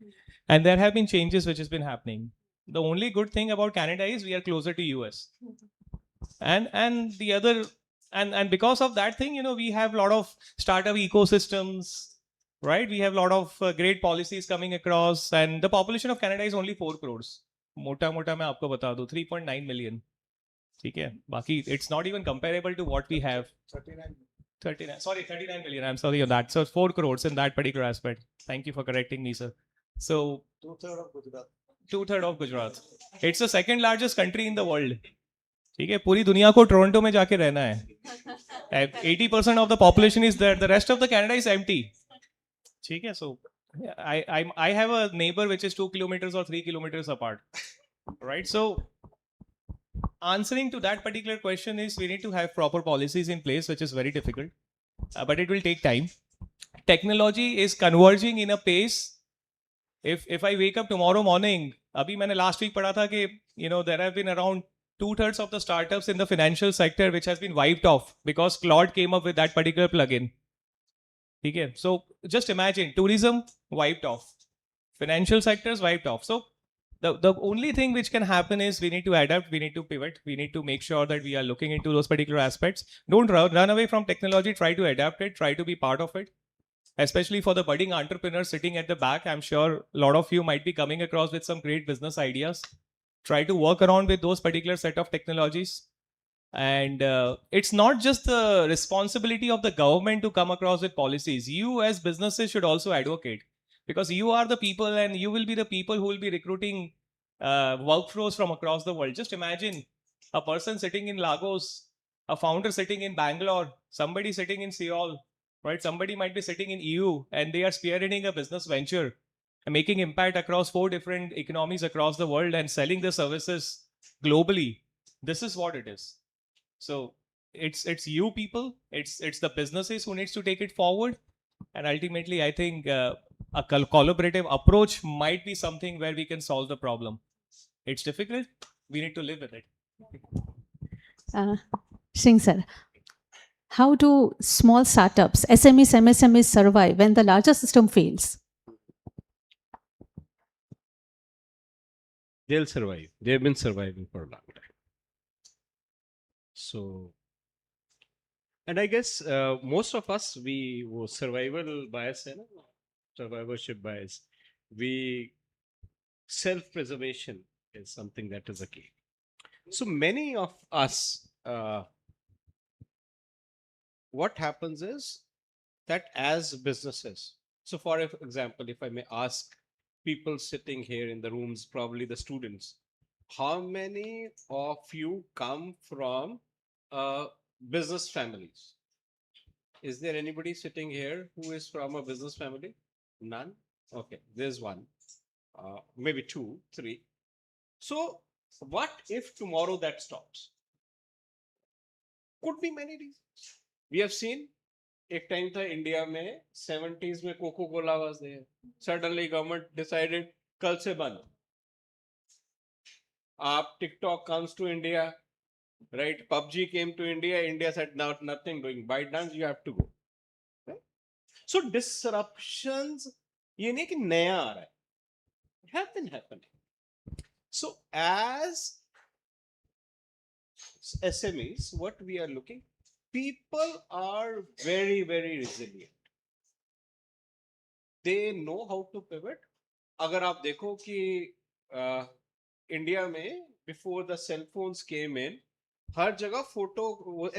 Speaker 16: And there have been changes which has been happening. The only good thing about Canada is we are closer to US. And the other, and because of that thing, we have a lot of startup ecosystems, right? We have a lot of great policies coming across, and the population of Canada is only 4 crores. Mota मैं आपको बता दूं 3.9 million. ठीक है? बाकी it's not even comparable to what we have. 39 million. I'm sorry on that. So 4 crores in that particular aspect. Thank you for correcting me, sir. So
Speaker 19: 2/3 of Gujarat.
Speaker 16: 2/3 of Gujarat. It's the second largest country in the world. ठीक है? पूरी दुनिया को Toronto में जाके रहना है. 80% of the population is there. The rest of the Canada is empty. ठीक है? So I have a neighbor which is 2 kilometers or 3 kilometers apart. Right? So answering to that particular question is we need to have proper policies in place, which is very difficult, but it will take time. Technology is converging in a pace. If I wake up tomorrow morning, abhi maine last week padha tha ki, there have been around 2/3 of the startups in the financial sector which has been wiped off because Claude came up with that particular plugin. Okay? So just imagine, tourism wiped off, financial sectors wiped off. So the only thing which can happen is we need to adapt, we need to pivot, we need to make sure that we are looking into those particular aspects. Don't run away from technology, try to adapt it, try to be part of it. Especially for the budding entrepreneurs sitting at the back, I'm sure a lot of you might be coming across with some great business ideas. Try to work around with those particular set of technologies. And it's not just the responsibility of the government to come across with policies. You as businesses should also advocate, because you are the people and you will be the people who will be recruiting workflows from across the world. Just imagine a person sitting in Lagos, a founder sitting in Bangalore, somebody sitting in Seoul, right? Somebody might be sitting in EU and they are spearheading a business venture and making impact across 4 different economies across the world and selling the services globally. This is what it is. So it's you people, it's the businesses who needs to take it forward. And ultimately, I think a collaborative approach might be something where we can solve the problem. It's difficult. We need to live with it.
Speaker 18: Singh sir, how do small startups, SMEs, MSMEs survive when the larger system fails?
Speaker 17: They'll survive. They've been surviving for a long time. So, and I guess most of us, we were survival bias, survivorship bias. Self-preservation is something that is a key. So many of us, what happens is that as businesses, so for example, if I may ask people sitting here in the rooms, probably the students, how many of you come from business families? Is there anybody sitting here who is from a business family? None? Okay, there's one, maybe 2, 3. So what if tomorrow that stops? Could be many reasons. We have seen, एक time था India में 70s में Coca-Cola was there. Suddenly government decided कल से बंद. TikTok comes to India, right? PUBG came to India. India said now nothing doing. ByteDance, you have to go. Right? So disruptions, ये नहीं कि नया आ रहा है. Have been happening. So as SMEs, what we are looking, people are very, very resilient. They know how to pivot. अगर आप देखो कि India में before the cell phones came in, हर जगह photo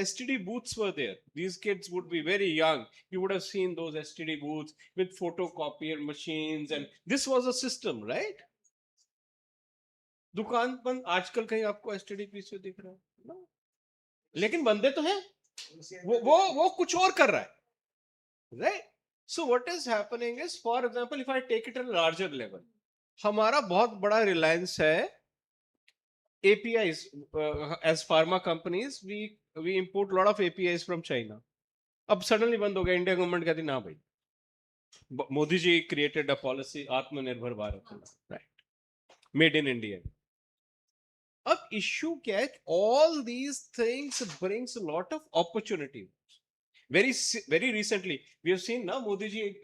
Speaker 17: STD booths were there. These kids would be very young. You would have seen those STD booths with photocopier machines, and this was a system, right? दुकान बंद, आजकल कहीं आपको STD पीछे दिख रहा है? No. लेकिन बंदे तो हैं, वो कुछ और कर रहा है, right? So what is happening is, for example, if I take it at a larger level, हमारा बहुत बड़ा reliance है APIs. As pharma companies, we import a lot of APIs from China. अब suddenly बंद हो गया, इंडिया गवर्नमेंट कहती ना भाई, Modi ji created a policy आत्मनिर्भर Bharat, right? Made in India. अब issue क्या है? All these things brings a lot of opportunity. Very recently, we have seen now Modi ji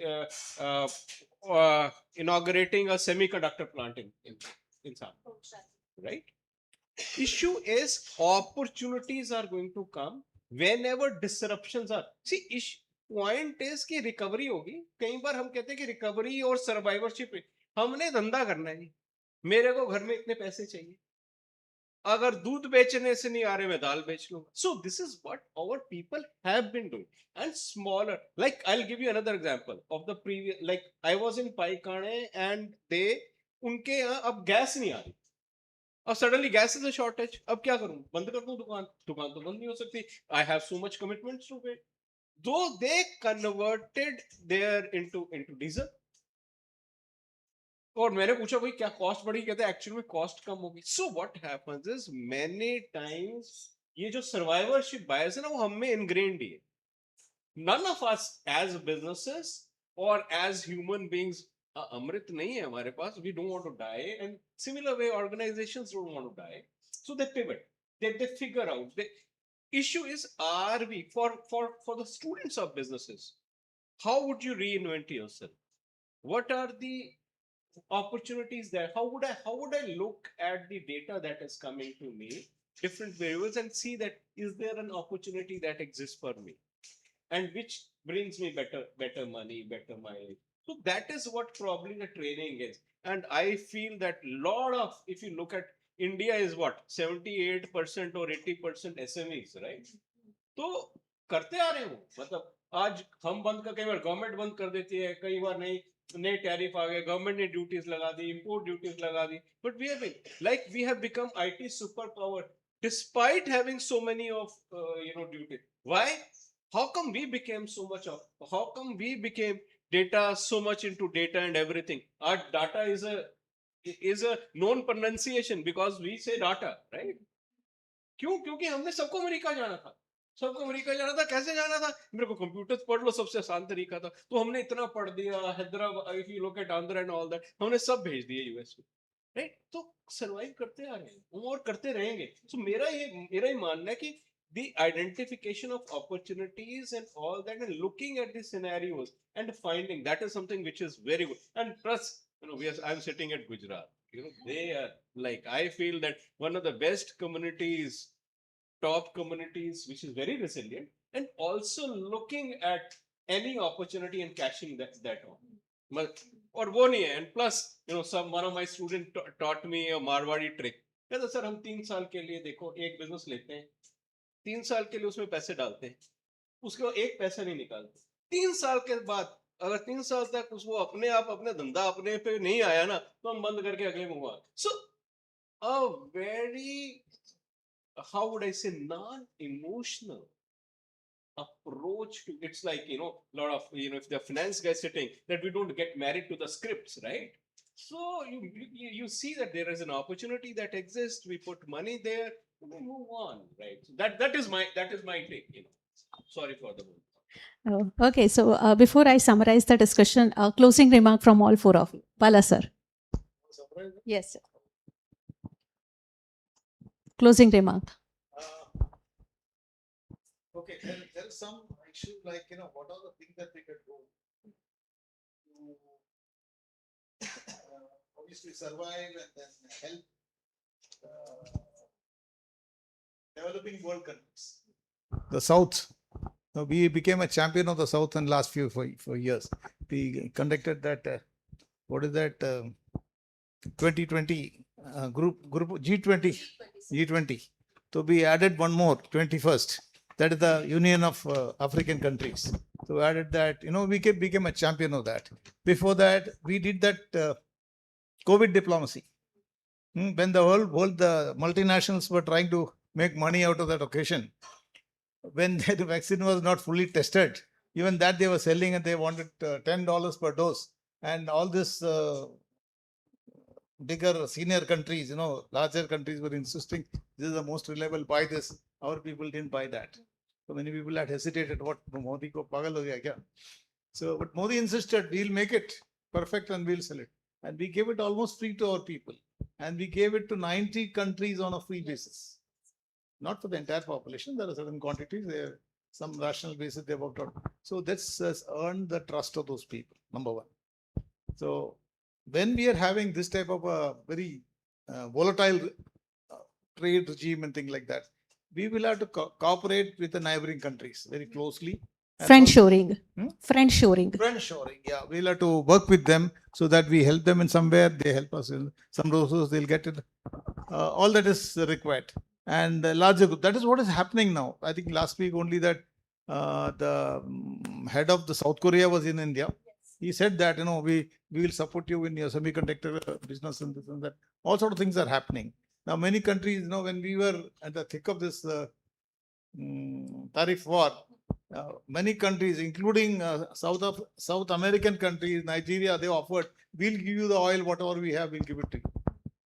Speaker 17: inaugurating a semiconductor plant in Sam, right? Issue is opportunities are going to come whenever disruptions are. See, point is कि recovery होगी. कई बार हम कहते हैं कि recovery और survivorship है. हमने धंधा करना है. मेरे को घर में इतने पैसे चाहिए. अगर दूध बेचने से नहीं आ रहे, मैं दाल बेच लूंगा. So this is what our people have been doing. And smaller, like I'll give you another example of the previous. Like I was in Paikane and उनके यहाँ अब गैस नहीं आ रही. और suddenly gas is a shortage. अब क्या करूं? बंद कर दूं दुकान? दुकान तो बंद नहीं हो सकती. I have so much commitments to pay. Though they converted there into diesel. और मैंने पूछा भाई क्या कॉस्ट बढ़ी? कहते हैं एक्चुअली में कॉस्ट कम होगी. So what happens is many times ये जो सर्वाइवरशिप बायस है ना, वो हम में इनग्रेन्ड ही है. None of us as businesses और एज ह्यूमन बीइंग्स, अमृत नहीं है हमारे पास. We don't want to die, and similar way organizations don't want to die, so they pivot. They figure out. The issue is, are we for the students of businesses? How would you reinvent yourself? What are the opportunities there? How would I look at the data that is coming to me, different variables, and see that is there an opportunity that exists for me, and which brings me better money, better mileage. So that is what probably the training is. And I feel that lot of, if you look at India is what, 78% or 80% SMEs, right? तो करते आ रहे हो. मतलब आज हम बंद कर, कई बार गवर्नमेंट बंद कर देती है, कई बार नए टैरिफ आ गए, गवर्नमेंट ने ड्यूटीज लगा दी, इंपोर्ट ड्यूटीज लगा दी. But we have become IT superpower despite having so many of duties. Why? How come we became so much of? How come we became data, so much into data and everything? Our data is a known pronunciation because we say data, right? क्यों? क्योंकि हमने सबको America जाना था. सबको America जाना था. कैसे जाना था? मेरे को कंप्यूटर्स पढ़ लो, सबसे आसान तरीका था. तो हमने इतना पढ़ दिया. Hyderabad, if you look at Andhra and all that, हमने सब भेज दिए यूएस में, राइट? तो सर्वाइव करते आ रहे हैं और करते रहेंगे. सो मेरा ही मानना है कि the identification of opportunities and all that, and looking at the scenarios and finding, that is something which is very good. And plus, I'm sitting at Gujarat. They are like, I feel that one of the best communities, top communities, which is very resilient, and also looking at any opportunity and catching that on. और वो नहीं है. And plus, one of my students taught me a Marwadi trick. कहता sir, हम 3 साल के लिए देखो एक बिजनेस लेते हैं, 3 साल के लिए उसमें पैसे डालते हैं, उसके बाद एक पैसा नहीं निकालते. 3 साल के बाद अगर 3 साल तक वो अपने आप अपने धंधा अपने पे नहीं आया ना, तो हम बंद करके अगले में हुआ. सो a very, how would I say, non-emotional approach to, it's like, lot of, if the finance guy sitting, that we don't get married to the scripts, right? So you see that there is an opportunity that exists, we put money there, we move on, right? So that is my take. Sorry for the move.
Speaker 18: Oh, okay, so before I summarize the discussion, closing remark from all four of you. Bala sir. Yes, sir. Closing remark.
Speaker 19: Okay, there is some issue like, what are the things that we can do to obviously survive and then help developing world countries. The South. We became a champion of the South in the last few years. We conducted that, what is that, 2020 group G20. So we added one more, 21st. That is the Union of African Countries. So we added that, we became a champion of that. Before that, we did that COVID diplomacy. When the world, the multinationals were trying to make money out of that occasion, when the vaccine was not fully tested, even that they were selling and they wanted $10 per dose. And all this bigger senior countries, larger countries were insisting this is the most reliable, buy this. Our people didn't buy that. So many people had hesitated, what, Modi ko pagal ho gaya kya? So, but Modi insisted, we'll make it perfect and we'll sell it. And we gave it almost free to our people. And we gave it to 90 countries on a free basis. Not for the entire population, there are certain quantities, there some rational basis they worked out. So that's earned the trust of those people, number one. So when we are having this type of a very volatile trade regime and things like that, we will have to cooperate with the neighboring countries very closely.
Speaker 18: Friendshoring. Friendshoring.
Speaker 19: Friendshoring, yeah. We'll have to work with them so that we help them in somewhere, they help us in some resources, they'll get it. All that is required. And larger group, that is what is happening now. I think last week only that the head of the South Korea was in India. He said that, we will support you in your semiconductor business and this and that. All sort of things are happening. Now, many countries, when we were at the thick of this tariff war, many countries, including South American countries, Nigeria, they offered, we'll give you the oil, whatever we have, we'll give it to you.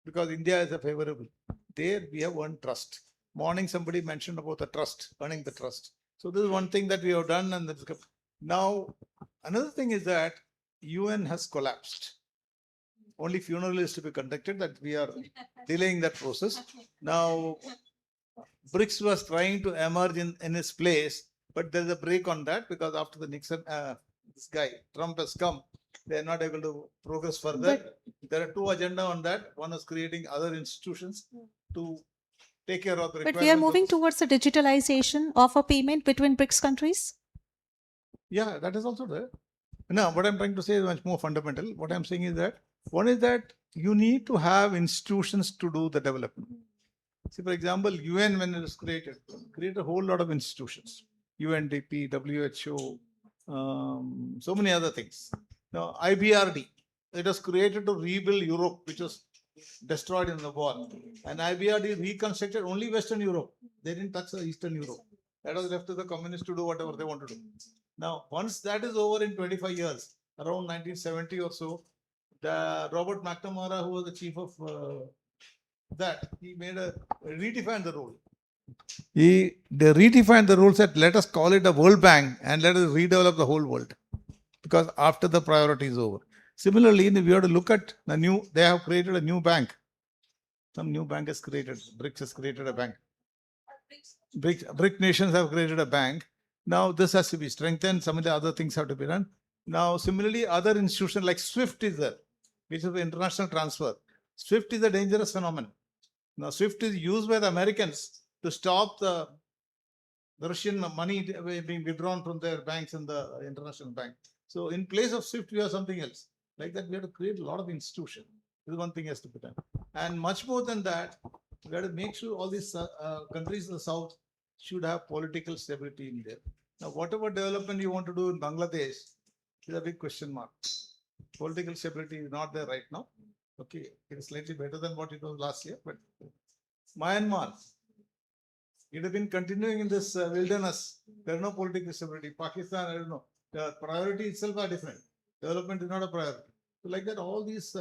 Speaker 19: Because India is a favorable. There we have earned trust. Morning somebody mentioned about the trust, earning the trust. So this is one thing that we have done. And now another thing is that UN has collapsed. Only funeral is to be conducted, that we are delaying that process. Now BRICS was trying to emerge in its place, but there's a break on that because after the Nixon, this guy, Trump has come, they are not able to progress further. There are two agendas on that. One is creating other institutions to take care of the requirements.
Speaker 18: But we are moving towards the digitalization of a payment between BRICS countries.
Speaker 19: Yeah, that is also there. Now, what I'm trying to say is much more fundamental. What I'm saying is that one is that you need to have institutions to do the development. See, for example, UN, when it was created a whole lot of institutions. UNDP, WHO, so many other things. Now, IBRD, it was created to rebuild Europe, which was destroyed in the war. And IBRD reconstructed only Western Europe. They didn't touch the Eastern Europe. That was left to the communists to do whatever they want to do. Now, once that is over in 25 years, around 1970 or so, the Robert McNamara, who was the chief of that, he redefined the role. They redefined the rules that let us call it a World Bank and let us redevelop the whole world. Because after the priority is over. Similarly, if you have to look at the new, they have created a new bank. Some new bank is created. BRICS has created a bank. BRIC nations have created a bank. Now this has to be strengthened. Some of the other things have to be done. Now, similarly, other institutions like SWIFT is there, which is the international transfer. SWIFT is a dangerous phenomenon. Now, SWIFT is used by the Americans to stop the Russian money being withdrawn from their banks in the international bank. So in place of SWIFT, we have something else. Like that, we have to create a lot of institutions. This is one thing has to be done. And much more than that, we have to make sure all these countries in the south should have political stability in there. Now, whatever development you want to do in Bangladesh is a big question mark. Political stability is not there right now. Okay, it is slightly better than what it was last year, but Myanmar, it has been continuing in this wilderness. There is no political stability. Pakistan, I don't know. The priority itself are different. Development is not a priority. So like that, all these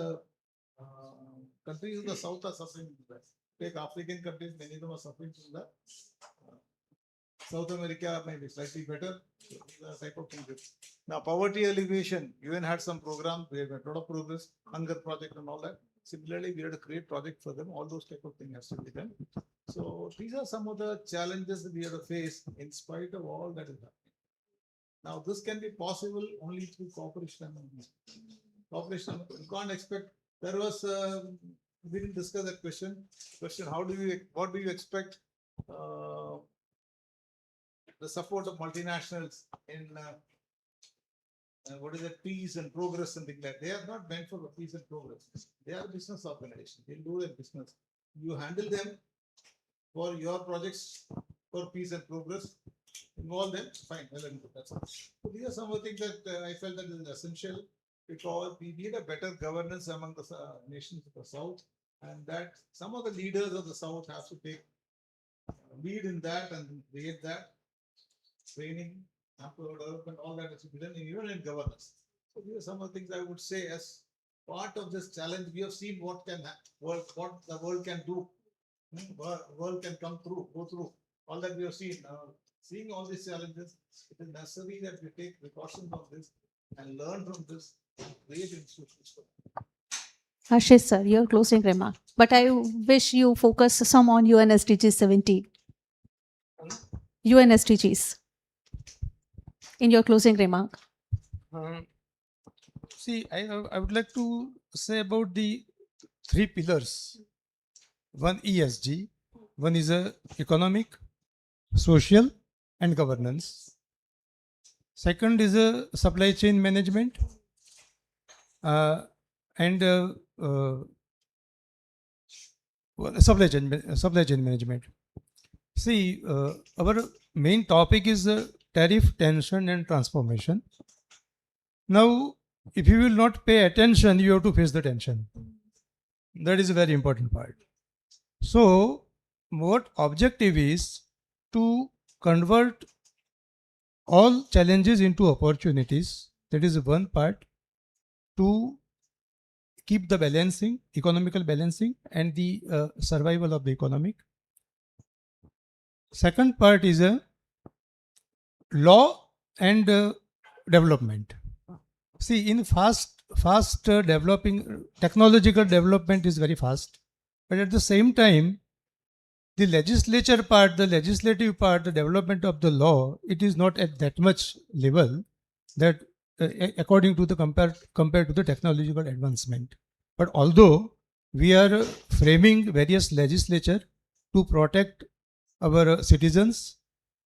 Speaker 19: countries in the south are suffering from that. Take African countries, many of them are suffering from that. South America may be slightly better. Type of thing. Now, poverty alleviation, UN had some programs, we have a lot of progress, hunger project and all that. Similarly, we had to create project for them. All those type of things has to be done. So these are some of the challenges that we have to face in spite of all that is happening. Now, this can be possible only through cooperation. Cooperation, you can't expect. There was, we didn't discuss that question. How do you, what do you expect the support of multinationals in what is it, peace and progress and things like that? They are not meant for peace and progress. They are business organizations. They do their business. You handle them for your projects for peace and progress. Involve them, fine, well and good. That's all. So these are some of the things that I felt that is essential because we need a better governance among the nations of the South, and that some of the leaders of the South have to take lead in that and create that training, ample development, all that is done even in governance. So these are some of the things I would say as part of this challenge. We have seen what what the world can do. World can go through all that we have seen. Seeing all these challenges, it is necessary that we take precautions on this and learn from this and create institutions for it.
Speaker 18: Ashish sir, your closing remark. But I wish you focus some on UN SDGs 17. UN SDGs. In your closing remark.
Speaker 20: See, I would like to say about the 3 pillars. One ESG, one is economic, social, and governance. Second is supply chain management, and supply chain management. See, our main topic is tariff, tension, and transformation. Now, if you will not pay attention, you have to face the tension. That is a very important part. So, what objective is to convert all challenges into opportunities. That is one part. To keep the balancing, economical balancing, and the survival of the economic. Second part is a law and development. See, in fast developing, technological development is very fast, but at the same time, the legislature part, the legislative part, the development of the law, it is not at that much level that according to the compared to the technological advancement. But although we are framing various legislature to protect our citizens'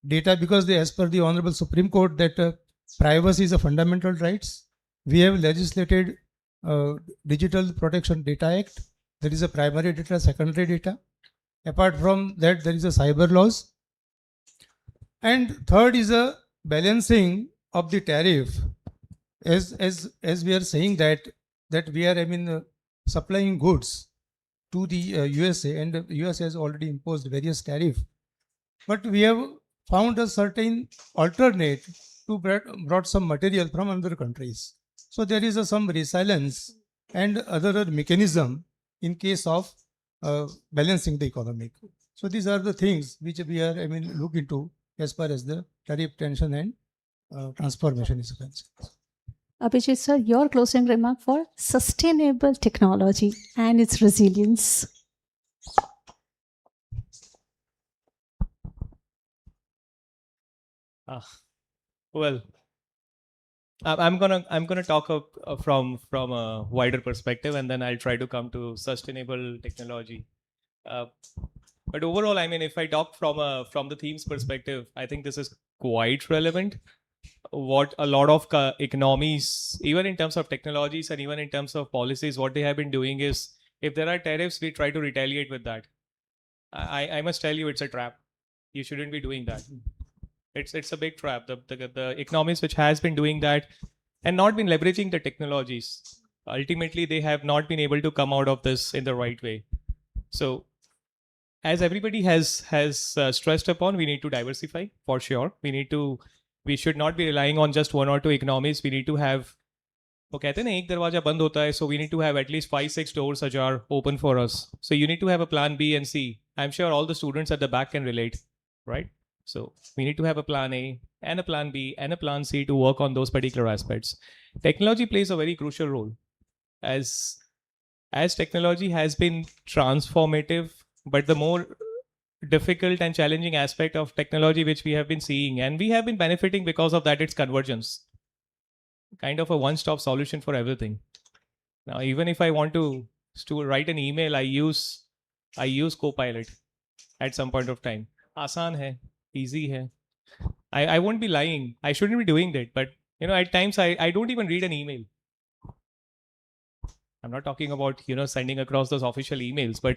Speaker 20: data, because as per the Honorable Supreme Court that privacy is a fundamental rights, we have legislated Digital Protection Data Act. There is a primary data, secondary data. Apart from that, there is a cyber laws. And third is a balancing of the tariff. As we are saying that we are supplying goods to the USA, and the US has already imposed various tariff. But we have found a certain alternate to brought some material from other countries. So there is some resilience and other mechanism in case of balancing the economic. So these are the things which we are look into as far as the tariff, tension, and transformation is concerned.
Speaker 18: Abhijit sir, your closing remark for sustainable technology and its resilience.
Speaker 16: Well, I'm gonna talk from a wider perspective, and then I'll try to come to sustainable technology. But overall, if I talk from the theme's perspective, I think this is quite relevant. What a lot of economies, even in terms of technologies and even in terms of policies, what they have been doing is, if there are tariffs, we try to retaliate with that. I must tell you, it's a trap. You shouldn't be doing that. It's a big trap. The economies which has been doing that and not been leveraging the technologies, ultimately they have not been able to come out of this in the right way. So, as everybody has stressed upon, we need to diversify for sure. We should not be relying on just 1 or 2 economies. We need to have, कहते हैं ना एक दरवाजा बंद होता है, so we need to have at least 5-6 doors ajar open for us. So you need to have a plan B and C. I'm sure all the students at the back can relate, right? So we need to have a plan A and a plan B and a plan C to work on those particular aspects. Technology plays a very crucial role. As technology has been transformative, but the more difficult and challenging aspect of technology which we have been seeing, and we have been benefiting because of that, it's convergence. Kind of a one-stop solution for everything. Now, even if I want to write an email, I use Copilot at some point of time. Aasan hai, easy hai. I won't be lying. I shouldn't be doing that, but at times I don't even read an email. I'm not talking about sending across those official emails, but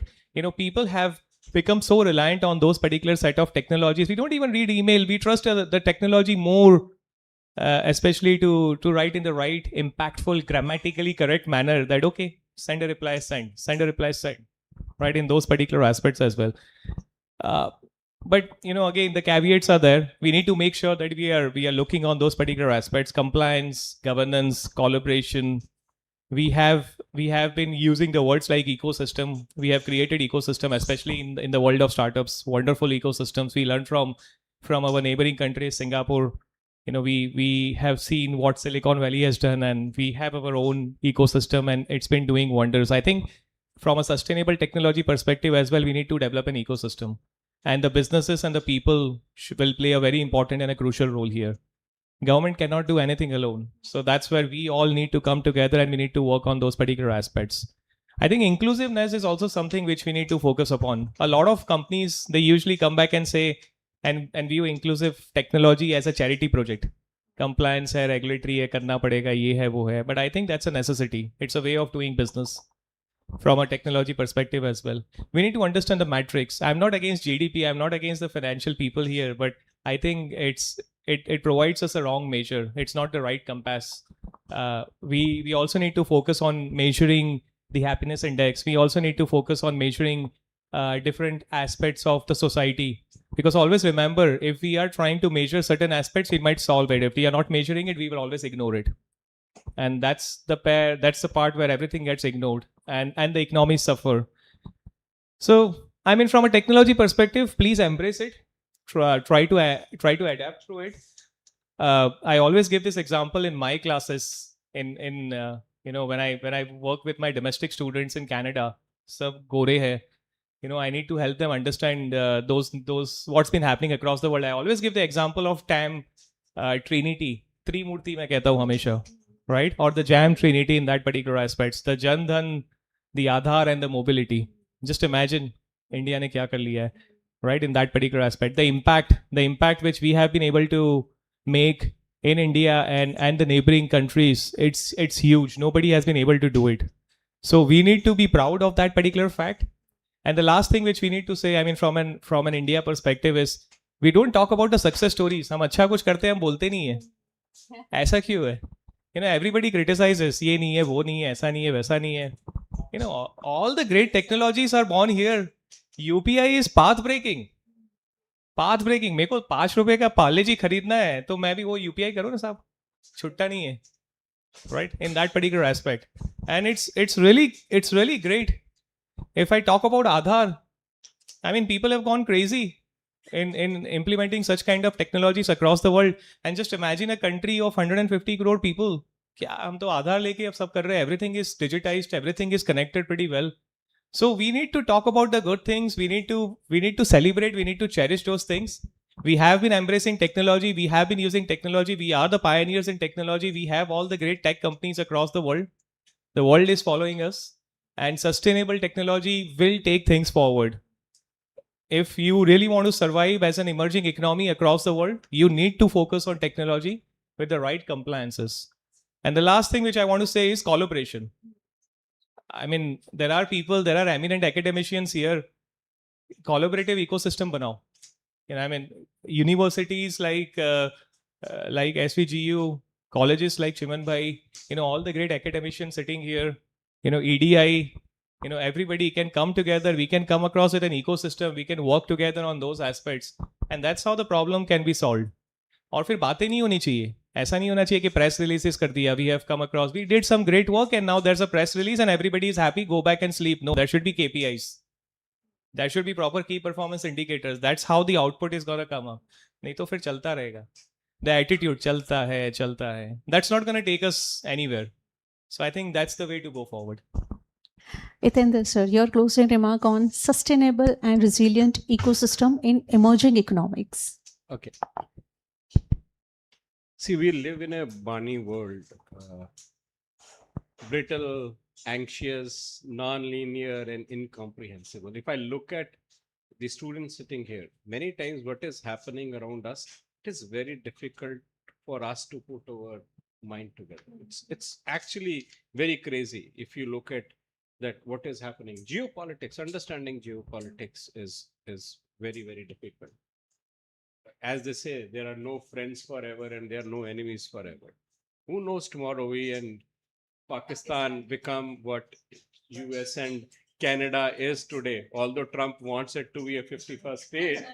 Speaker 16: people have become so reliant on those particular set of technologies. We don't even read email. We trust the technology more, especially to write in the right, impactful, grammatically correct manner. That okay, send a reply, send a reply, send. Right, in those particular aspects as well. But again, the caveats are there. We need to make sure that we are looking on those particular aspects: compliance, governance, collaboration. We have been using the words like ecosystem. We have created ecosystem, especially in the world of startups. Wonderful ecosystems we learned from our neighboring countries, Singapore. We have seen what Silicon Valley has done, and we have our own ecosystem, and it's been doing wonders. I think from a sustainable technology perspective as well, we need to develop an ecosystem, and the businesses and the people will play a very important and a crucial role here. Government cannot do anything alone. So that's where we all need to come together, and we need to work on those particular aspects. I think inclusiveness is also something which we need to focus upon. A lot of companies, they usually come back and say, and view inclusive technology as a charity project. Compliance hai, regulatory hai, karna padega, ye hai, wo hai. But I think that's a necessity. It's a way of doing business from a technology perspective as well. We need to understand the metrics. I'm not against GDP. I'm not against the financial people here, but I think it provides us a wrong measure. It's not the right compass. We also need to focus on measuring the happiness index. We also need to focus on measuring different aspects of the society. Because always remember, if we are trying to measure certain aspects, we might solve it. If we are not measuring it, we will always ignore it. And that's the part where everything gets ignored, and the economies suffer. So, I mean, from a technology perspective, please embrace it. Try to adapt through it. I always give this example in my classes. When I work with my domestic students in Canada, sab gore hai. I need to help them understand those what's been happening across the world. I always give the example of TAM, Trinity, Trimurti मैं कहता हूँ हमेशा, right? Or the JAM Trinity in that particular aspects. The Jan Dhan, the Aadhaar, and the mobility. Just imagine India ने क्या कर लिया है, right? In that particular aspect, the impact which we have been able to make in India and the neighboring countries, it's huge. Nobody has been able to do it. So we need to be proud of that particular fact. And the last thing which we need to say, I mean, from an India perspective, is we don't talk about the success stories. हम अच्छा कुछ करते हैं, हम बोलते नहीं है. ऐसा क्यों है? Everybody criticizes. ये नहीं है, वो नहीं है, ऐसा नहीं है, वैसा नहीं है. All the great technologies are born here. UPI is path breaking. मेरे को 5 रुपए का पार्ले जी खरीदना है, तो मैं भी वो UPI करूँ ना साहब. छुट्टा नहीं है. Right? In that particular aspect. And it's really great. If I talk about Aadhaar, I mean, people have gone crazy in implementing such kind of technologies across the world. And just imagine a country of 150 crore people. क्या हम तो आधार लेके अब सब कर रहे हैं. Everything is digitized, everything is connected pretty well. So we need to talk about the good things. We need to celebrate. We need to cherish those things. We have been embracing technology. We have been using technology. We are the pioneers in technology. We have all the great tech companies across the world. The world is following us. And sustainable technology will take things forward. If you really want to survive as an emerging economy across the world, you need to focus on technology with the right compliances. And the last thing which I want to say is collaboration. I mean, there are eminent academicians here. Collaborative ecosystem banao. I mean, universities like SVGU, colleges like Chiman Bhai, all the great academicians sitting here, EDI, everybody can come together. We can come across with an ecosystem. We can work together on those aspects. And that's how the problem can be solved. और फिर बातें नहीं होनी चाहिए. ऐसा नहीं होना चाहिए कि press releases कर दिया. We have come across. We did some great work and now there's a press release and everybody is happy. Go back and sleep. No, there should be KPIs. There should be proper key performance indicators. That's how the output is going to come up. नहीं तो फिर चलता रहेगा. The attitude चलता है. That's not going to take us anywhere. So I think that's the way to go forward.
Speaker 18: Itendra sir, your closing remark on sustainable and resilient ecosystem in emerging economics.
Speaker 17: Okay. See, we live in a bunny world. Brittle, anxious, non-linear, and incomprehensible. If I look at the students sitting here, many times what is happening around us, it is very difficult for us to put our mind together. It's actually very crazy if you look at that what is happening. Geopolitics, understanding geopolitics is very, very difficult. As they say, there are no friends forever and there are no enemies forever. Who knows, tomorrow we and Pakistan become what US and Canada is today, although Trump wants it to be a 51st state.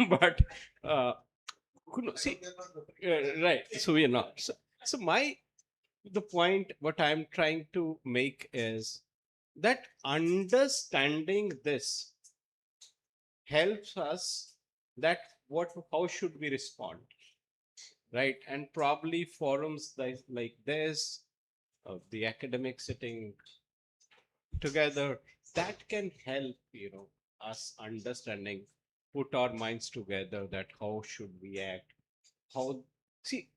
Speaker 17: But who knows? See, right, so we are not. So the point what I'm trying to make is that understanding this helps us that how should we respond, right? And probably forums like this, the academics sitting together, that can help, us understanding, put our minds together, that how should we act, how, see,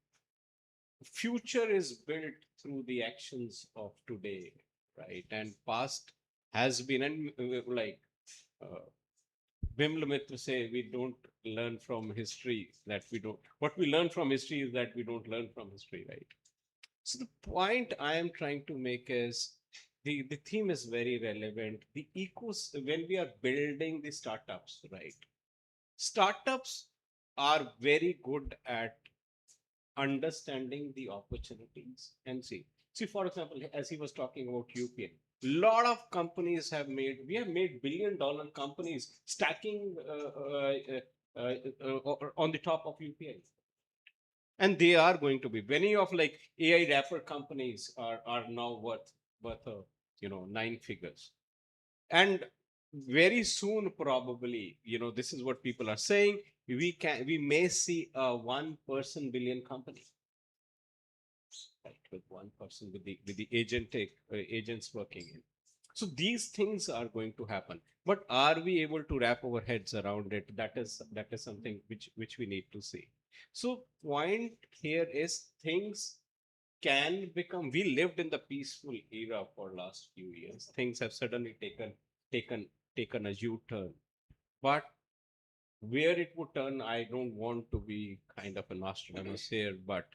Speaker 17: future is built through the actions of today, right? And past has been, and like Bimla Mitra say, we don't learn from history, that we don't, what we learn from history is that we don't learn from history, right? So the point I am trying to make is, the theme is very relevant. The when we are building the startups, right? Startups are very good at understanding the opportunities and see, for example, as he was talking about UPI, lot of companies we have made billion-dollar companies stacking on the top of UPI. And they are going to be, many of like AI wrapper companies are now worth 9 figures. And very soon, probably, this is what people are saying, we may see a 1 person billion company, right? With 1 person, with the agents working in. So these things are going to happen, but are we able to wrap our heads around it? That is something which we need to see. So point here is, things can become, we lived in the peaceful era for last few years. Things have suddenly taken a U-turn. But where it would turn, I don't want to be kind of a Nostradamus here, but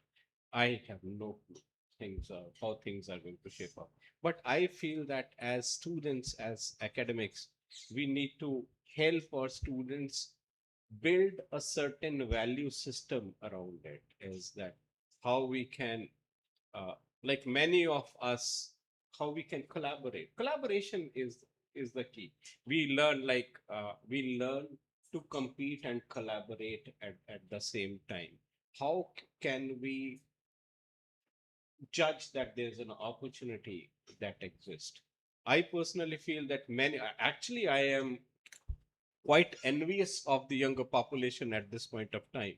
Speaker 17: I have no clue how things are going to shape up. But I feel that as students, as academics, we need to help our students build a certain value system around it. Is that how we can, like many of us, how we can collaborate. Collaboration is the key. We learn to compete and collaborate at the same time. How can we judge that there's an opportunity that exists? I personally feel that actually I am quite envious of the younger population at this point of time.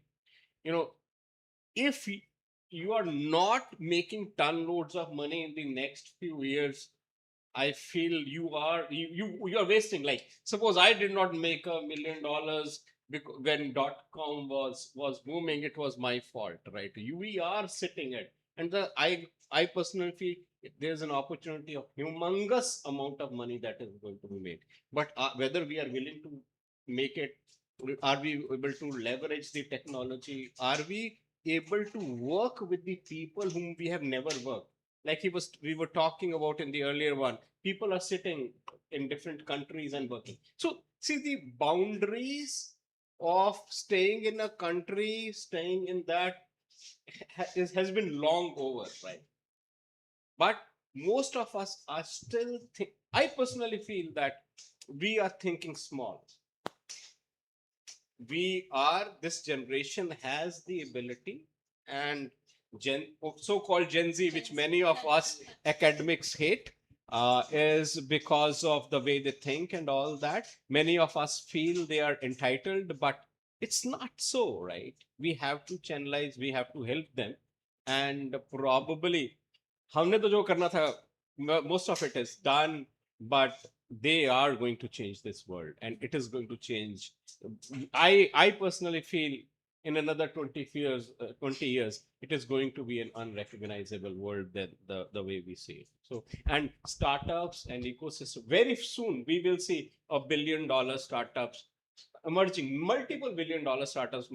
Speaker 17: If you are not making ton loads of money in the next few years, I feel you are wasting. Like, suppose I did not make $1 million when .com was booming, it was my fault, right? We are sitting at, and I personally feel there's an opportunity of humongous amount of money that is going to be made. But whether we are willing to make it, are we able to leverage the technology? Are we able to work with the people whom we have never worked? Like we were talking about in the earlier one, people are sitting in different countries and working. So see, the boundaries of staying in a country, staying in that has been long over, right? But most of us are still I personally feel that we are thinking small. This generation has the ability, and so-called Gen Z, which many of us academics hate, is because of the way they think and all that. Many of us feel they are entitled, but it's not so, right? We have to channelize, we have to help them, and probably हमने तो जो करना था, most of it is done, but they are going to change this world, and it is going to change. I personally feel in another 20 years, it is going to be an unrecognizable world than the way we see it. So, and startups and ecosystem, very soon we will see $1 billion startups emerging, multiple $1 billion startups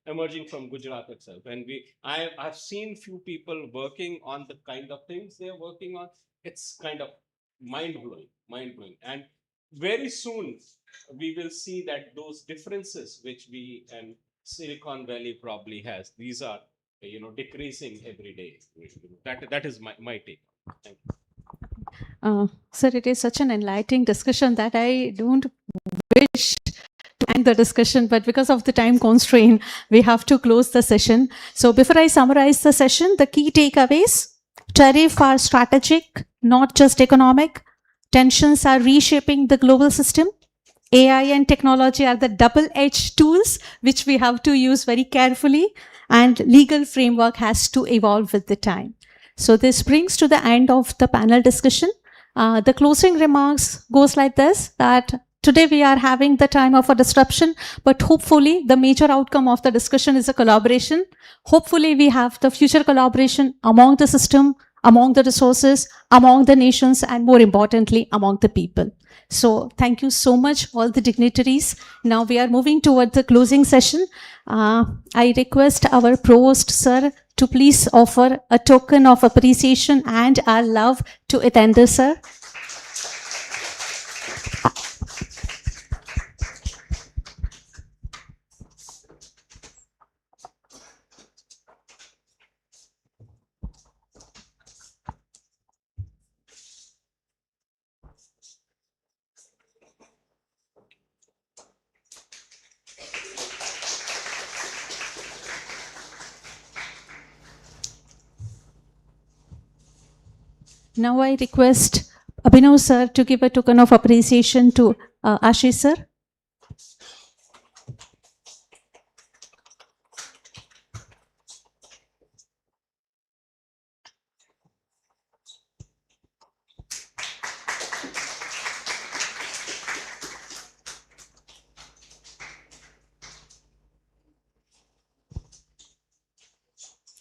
Speaker 17: emerging from Gujarat itself. And I've seen few people working on the kind of things they're working on. It's kind of mind-blowing. And very soon, we will see that those differences which we and Silicon Valley probably has, these are, decreasing every day. That is my take. Thank you.
Speaker 18: Sir, it is such an enlightening discussion that I don't wish to end the discussion, but because of the time constraint, we have to close the session. So before I summarize the session, the key takeaways: tariffs are strategic, not just economic. Tensions are reshaping the global system. AI and technology are the double-edged tools which we have to use very carefully, and legal framework has to evolve with the time. So this brings to the end of the panel discussion. The closing remarks goes like this, that today we are having the time of a disruption, but hopefully the major outcome of the discussion is a collaboration. Hopefully we have the future collaboration among the system, among the resources, among the nations, and more importantly, among the people. So thank you so much, all the dignitaries. Now we are moving toward the closing session. I request our Provost, sir, to please offer a token of appreciation and our love to attenders, sir. Now I request Abhinav sir to give a token of appreciation to Ashish sir.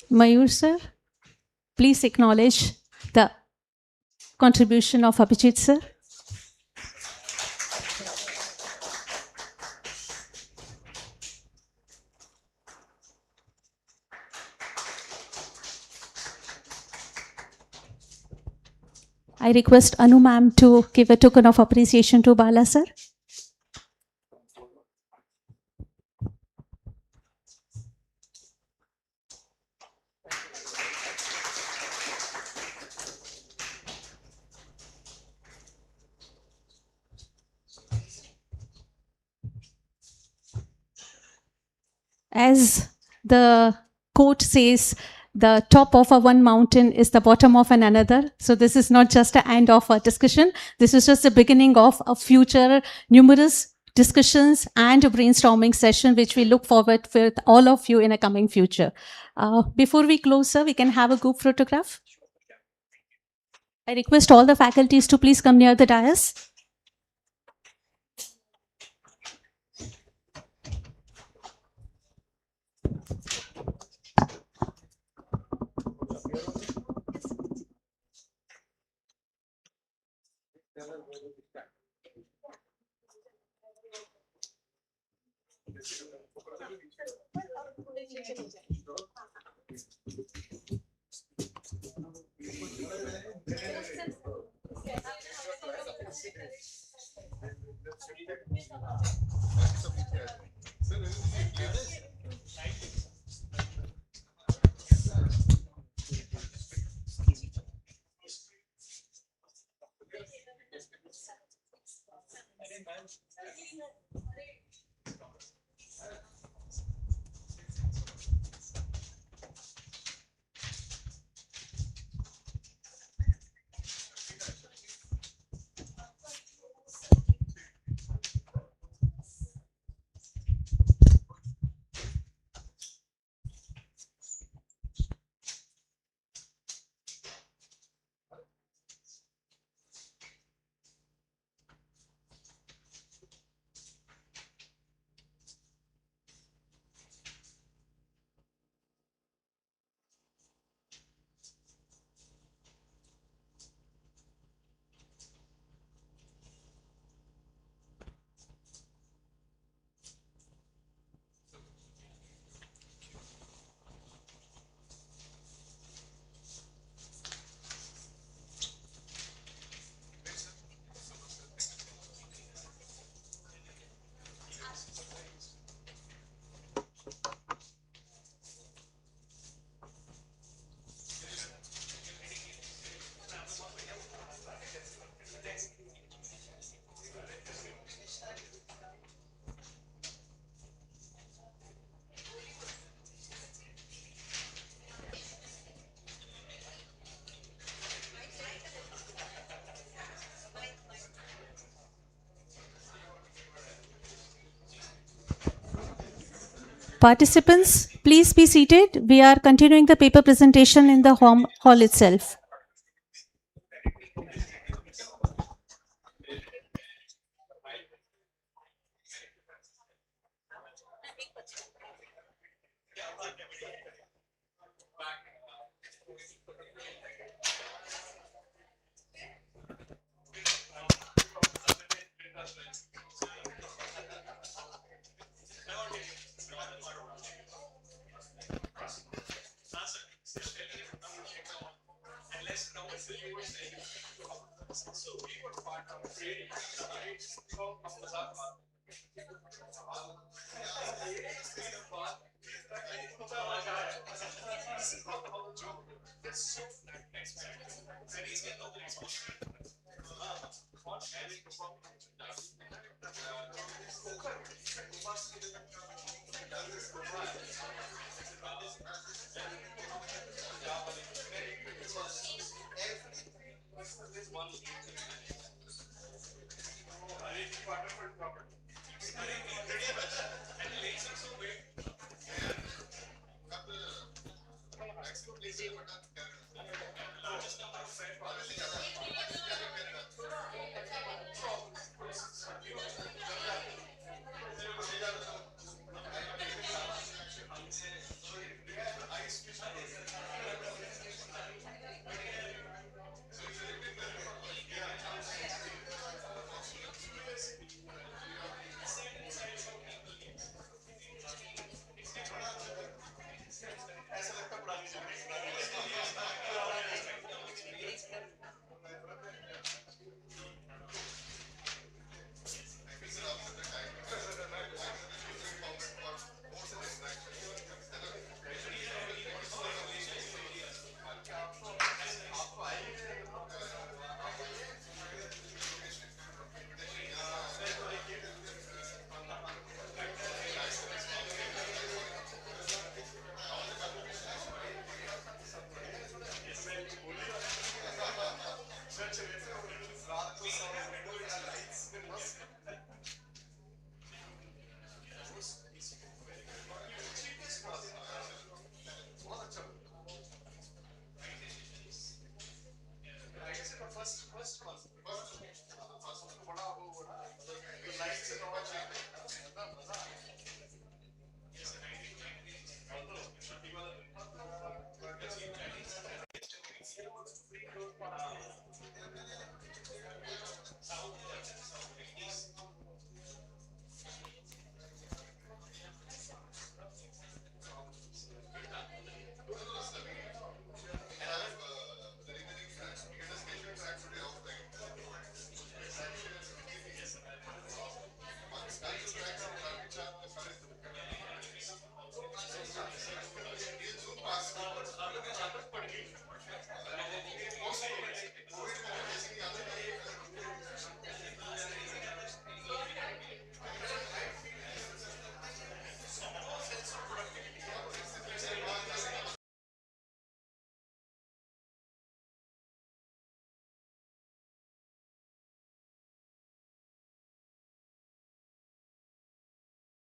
Speaker 18: Mayur sir, please acknowledge the contribution of Abhijit sir. I request Anu ma'am to give a token of appreciation to Bala sir. As the quote says, the top of a one mountain is the bottom of another. So this is not just the end of a discussion. This is just the beginning of a future numerous discussions and a brainstorming session, which we look forward with all of you in a coming future. Before we close, sir, we can have a group photograph. I request all the faculties to please come near the dais. Participants, please be seated. We are continuing the paper presentation in the hall itself.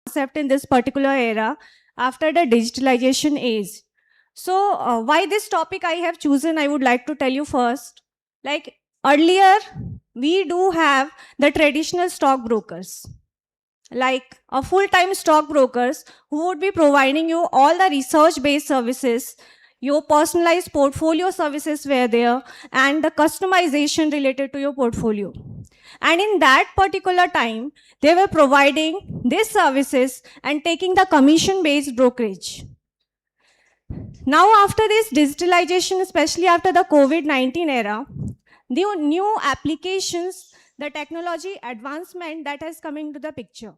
Speaker 21: Concept in this particular era after the digitalization age. So why this topic I have chosen, I would like to tell you first. Like earlier, we do have the traditional stockbrokers, like a full-time stockbrokers who would be providing you all the research-based services. Your personalized portfolio services were there and the customization related to your portfolio. And in that particular time, they were providing these services and taking the commission-based brokerage. Now, after this digitalization, especially after the COVID-19 era, the new applications, the technology advancement that has come into the picture.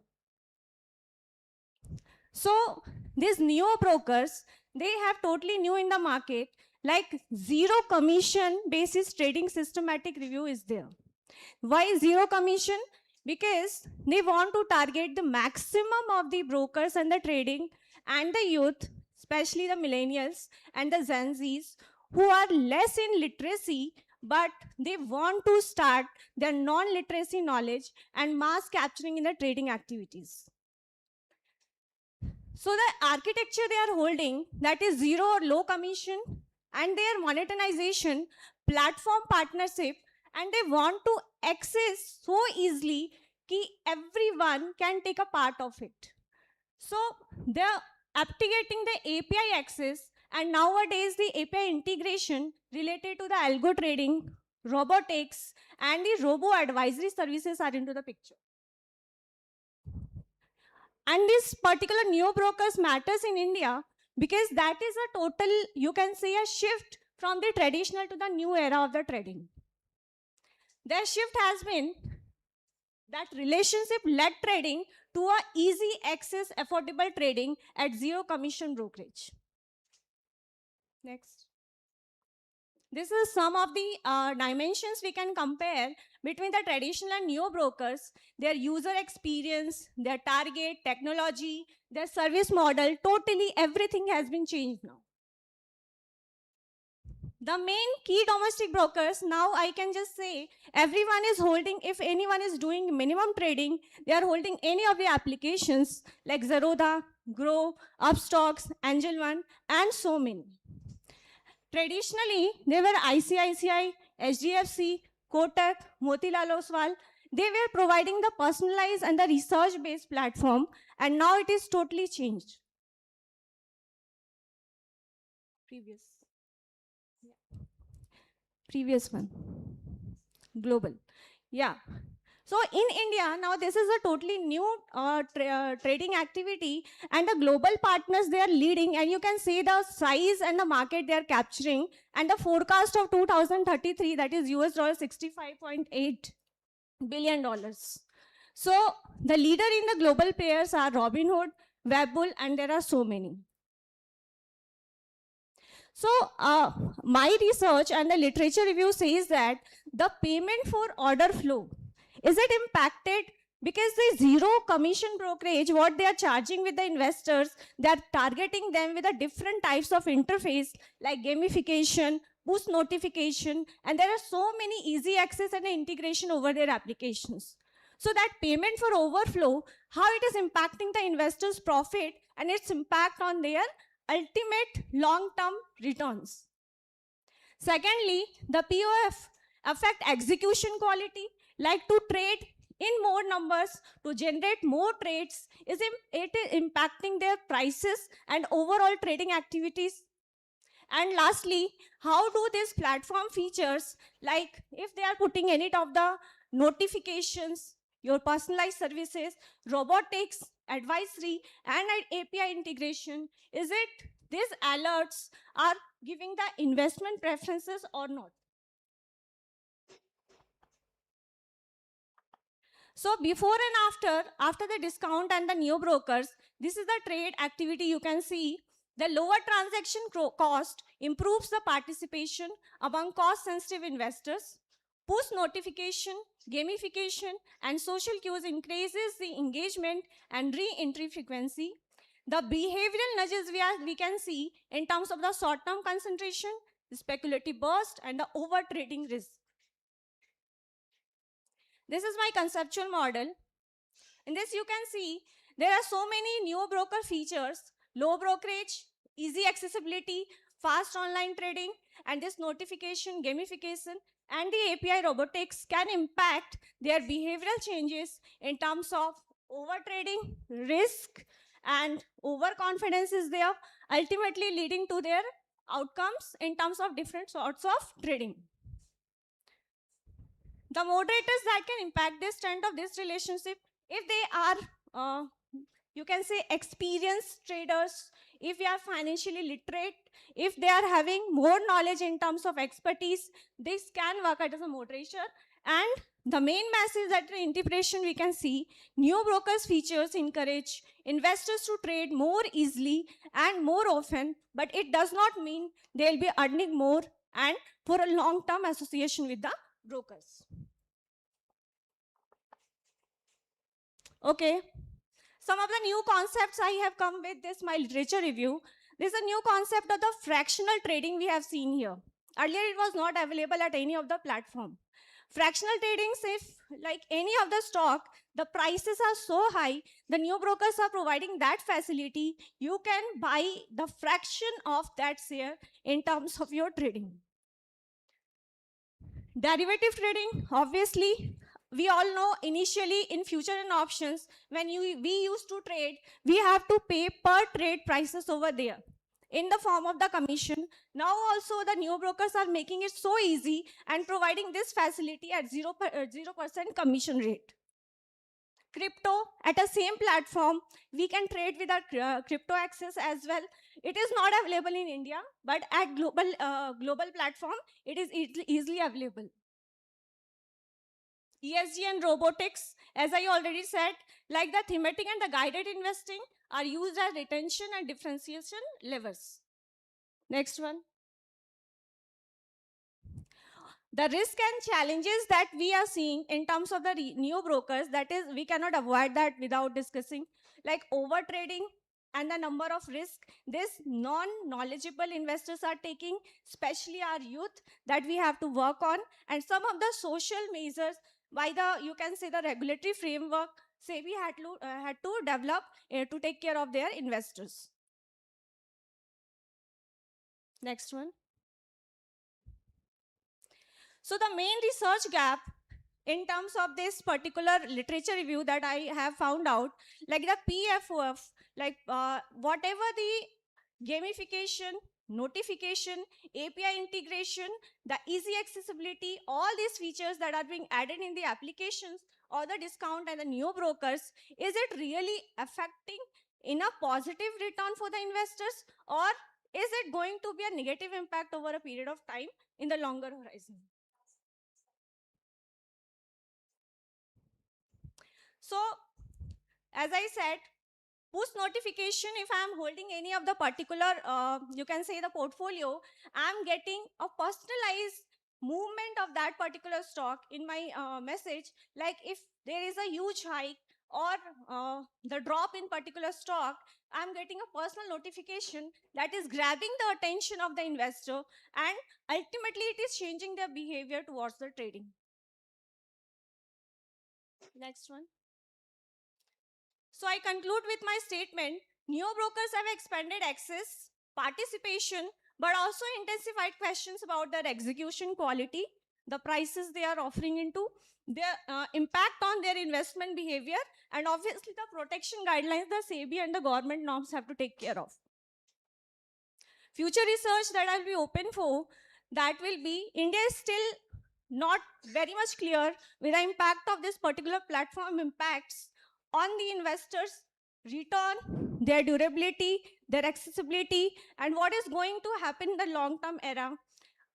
Speaker 21: So these new brokers, they have totally new in the market, like zero commission basis trading systematic review is there. Why zero commission? Because they want to target the maximum of the brokers and the trading and the youth, especially the millennials and the Gen Zs, who are less in literacy, but they want to start their non-literacy knowledge and mass capturing in the trading activities. So the architecture they are holding, that is zero or low commission, and their monetization, platform partnership, and they want to access so easily that everyone can take a part of it. So they're abdicating the API access, and nowadays the API integration related to the algo trading, robotics, and the robo advisory services are into the picture. And this particular neo brokers matters in India because that is a total, you can say, a shift from the traditional to the new era of the trading. Their shift has been that relationship-led trading to a easy access, affordable trading at zero commission brokerage. Next. This is some of the dimensions we can compare between the traditional and neo brokers, their user experience, their target, technology, their service model, totally everything has been changed now. The main key domestic brokers, now I can just say, everyone is holding, if anyone is doing minimum trading, they are holding any of the applications like Zerodha, Grow, Upstocks, Angel One, and so many. Traditionally, they were ICICI, HDFC, Kotak, Motilal Oswal. They were providing the personalized and the research-based platform, and now it is totally changed. Previous one. Global. Yeah. So in India, now this is a totally new trading activity, and the global partners they are leading, and you can see the size and the market they are capturing, and the forecast of 2033, that is US $65.8 billion. So the leader in the global pairs are Robinhood, Webbull, and there are so many. So my research and the literature review says that the payment for order flow, is it impacted because the zero commission brokerage, what they are charging with the investors, they are targeting them with a different types of interface like gamification, push notification, and there are so many easy access and integration over their applications. So that payment for overflow, how it is impacting the investors' profit and its impact on their ultimate long-term returns. Secondly, the POF affect execution quality, like to trade in more numbers, to generate more trades, it is impacting their prices and overall trading activities. And lastly, how do these platform features, like if they are putting any of the notifications, your personalized services, robotics, advisory, and API integration, is it these alerts are giving the investment preferences or not? So before and after the discount and the neo brokers, this is the trade activity you can see. The lower transaction cost improves the participation among cost-sensitive investors. Push notification, gamification, and social cues increases the engagement and re-entry frequency. The behavioral nudges we can see in terms of the short-term concentration, the speculative burst, and the over-trading risk. This is my conceptual model. In this you can see there are so many neo broker features, low brokerage, easy accessibility, fast online trading, and this notification, gamification, and the API robotics can impact their behavioral changes in terms of over-trading, risk, and overconfidence is there, ultimately leading to their outcomes in terms of different sorts of trading. The moderators that can impact this trend of this relationship, if they are, you can say, experienced traders, if they are financially literate, if they are having more knowledge in terms of expertise, this can work out as a moderator. And the main message that the interpretation we can see, new brokers features encourage investors to trade more easily and more often, but it does not mean they'll be earning more and for a long-term association with the brokers. Okay. Some of the new concepts I have come with this, my literature review. This is a new concept of the fractional trading we have seen here. Earlier, it was not available at any of the platform. Fractional trading, if like any of the stock, the prices are so high, the new brokers are providing that facility. You can buy the fraction of that share in terms of your trading. Derivative trading, obviously, we all know initially in future and options, when we used to trade, we have to pay per trade prices over there in the form of the commission. Now also the new brokers are making it so easy and providing this facility at 0% commission rate. Crypto, at the same platform, we can trade with our crypto access as well. It is not available in India, but at global platform, it is easily available. ESG and robotics, as I already said, like the thematic and the guided investing, are used as retention and differentiation levers. Next one. The risk and challenges that we are seeing in terms of the new brokers, that is, we cannot avoid that without discussing, like over trading and the number of risk this non-knowledgeable investors are taking, especially our youth, that we have to work on, and some of the social measures by the, you can say, the regulatory framework SEBI had to develop to take care of their investors. Next one. So the main research gap in terms of this particular literature review that I have found out, like the PFOF, like whatever the gamification, notification, API integration, the easy accessibility, all these features that are being added in the applications or the discount and the new brokers, is it really affecting in a positive return for the investors, or is it going to be a negative impact over a period of time in the longer horizon? So, as I said, push notification, if I'm holding any of the particular, you can say the portfolio, I'm getting a personalized movement of that particular stock in my message. Like if there is a huge hike or the drop in particular stock, I'm getting a personal notification that is grabbing the attention of the investor, and ultimately it is changing their behavior towards the trading. Next one. So I conclude with my statement. New brokers have expanded access, participation, but also intensified questions about their execution quality, the prices they are offering into, their impact on their investment behavior, and obviously the protection guidelines the SEBI and the government norms have to take care of. Future research that I'll be open for, that will be, India is still not very much clear with the impact of this particular platform impacts on the investors' return, their durability, their accessibility, and what is going to happen in the long-term era.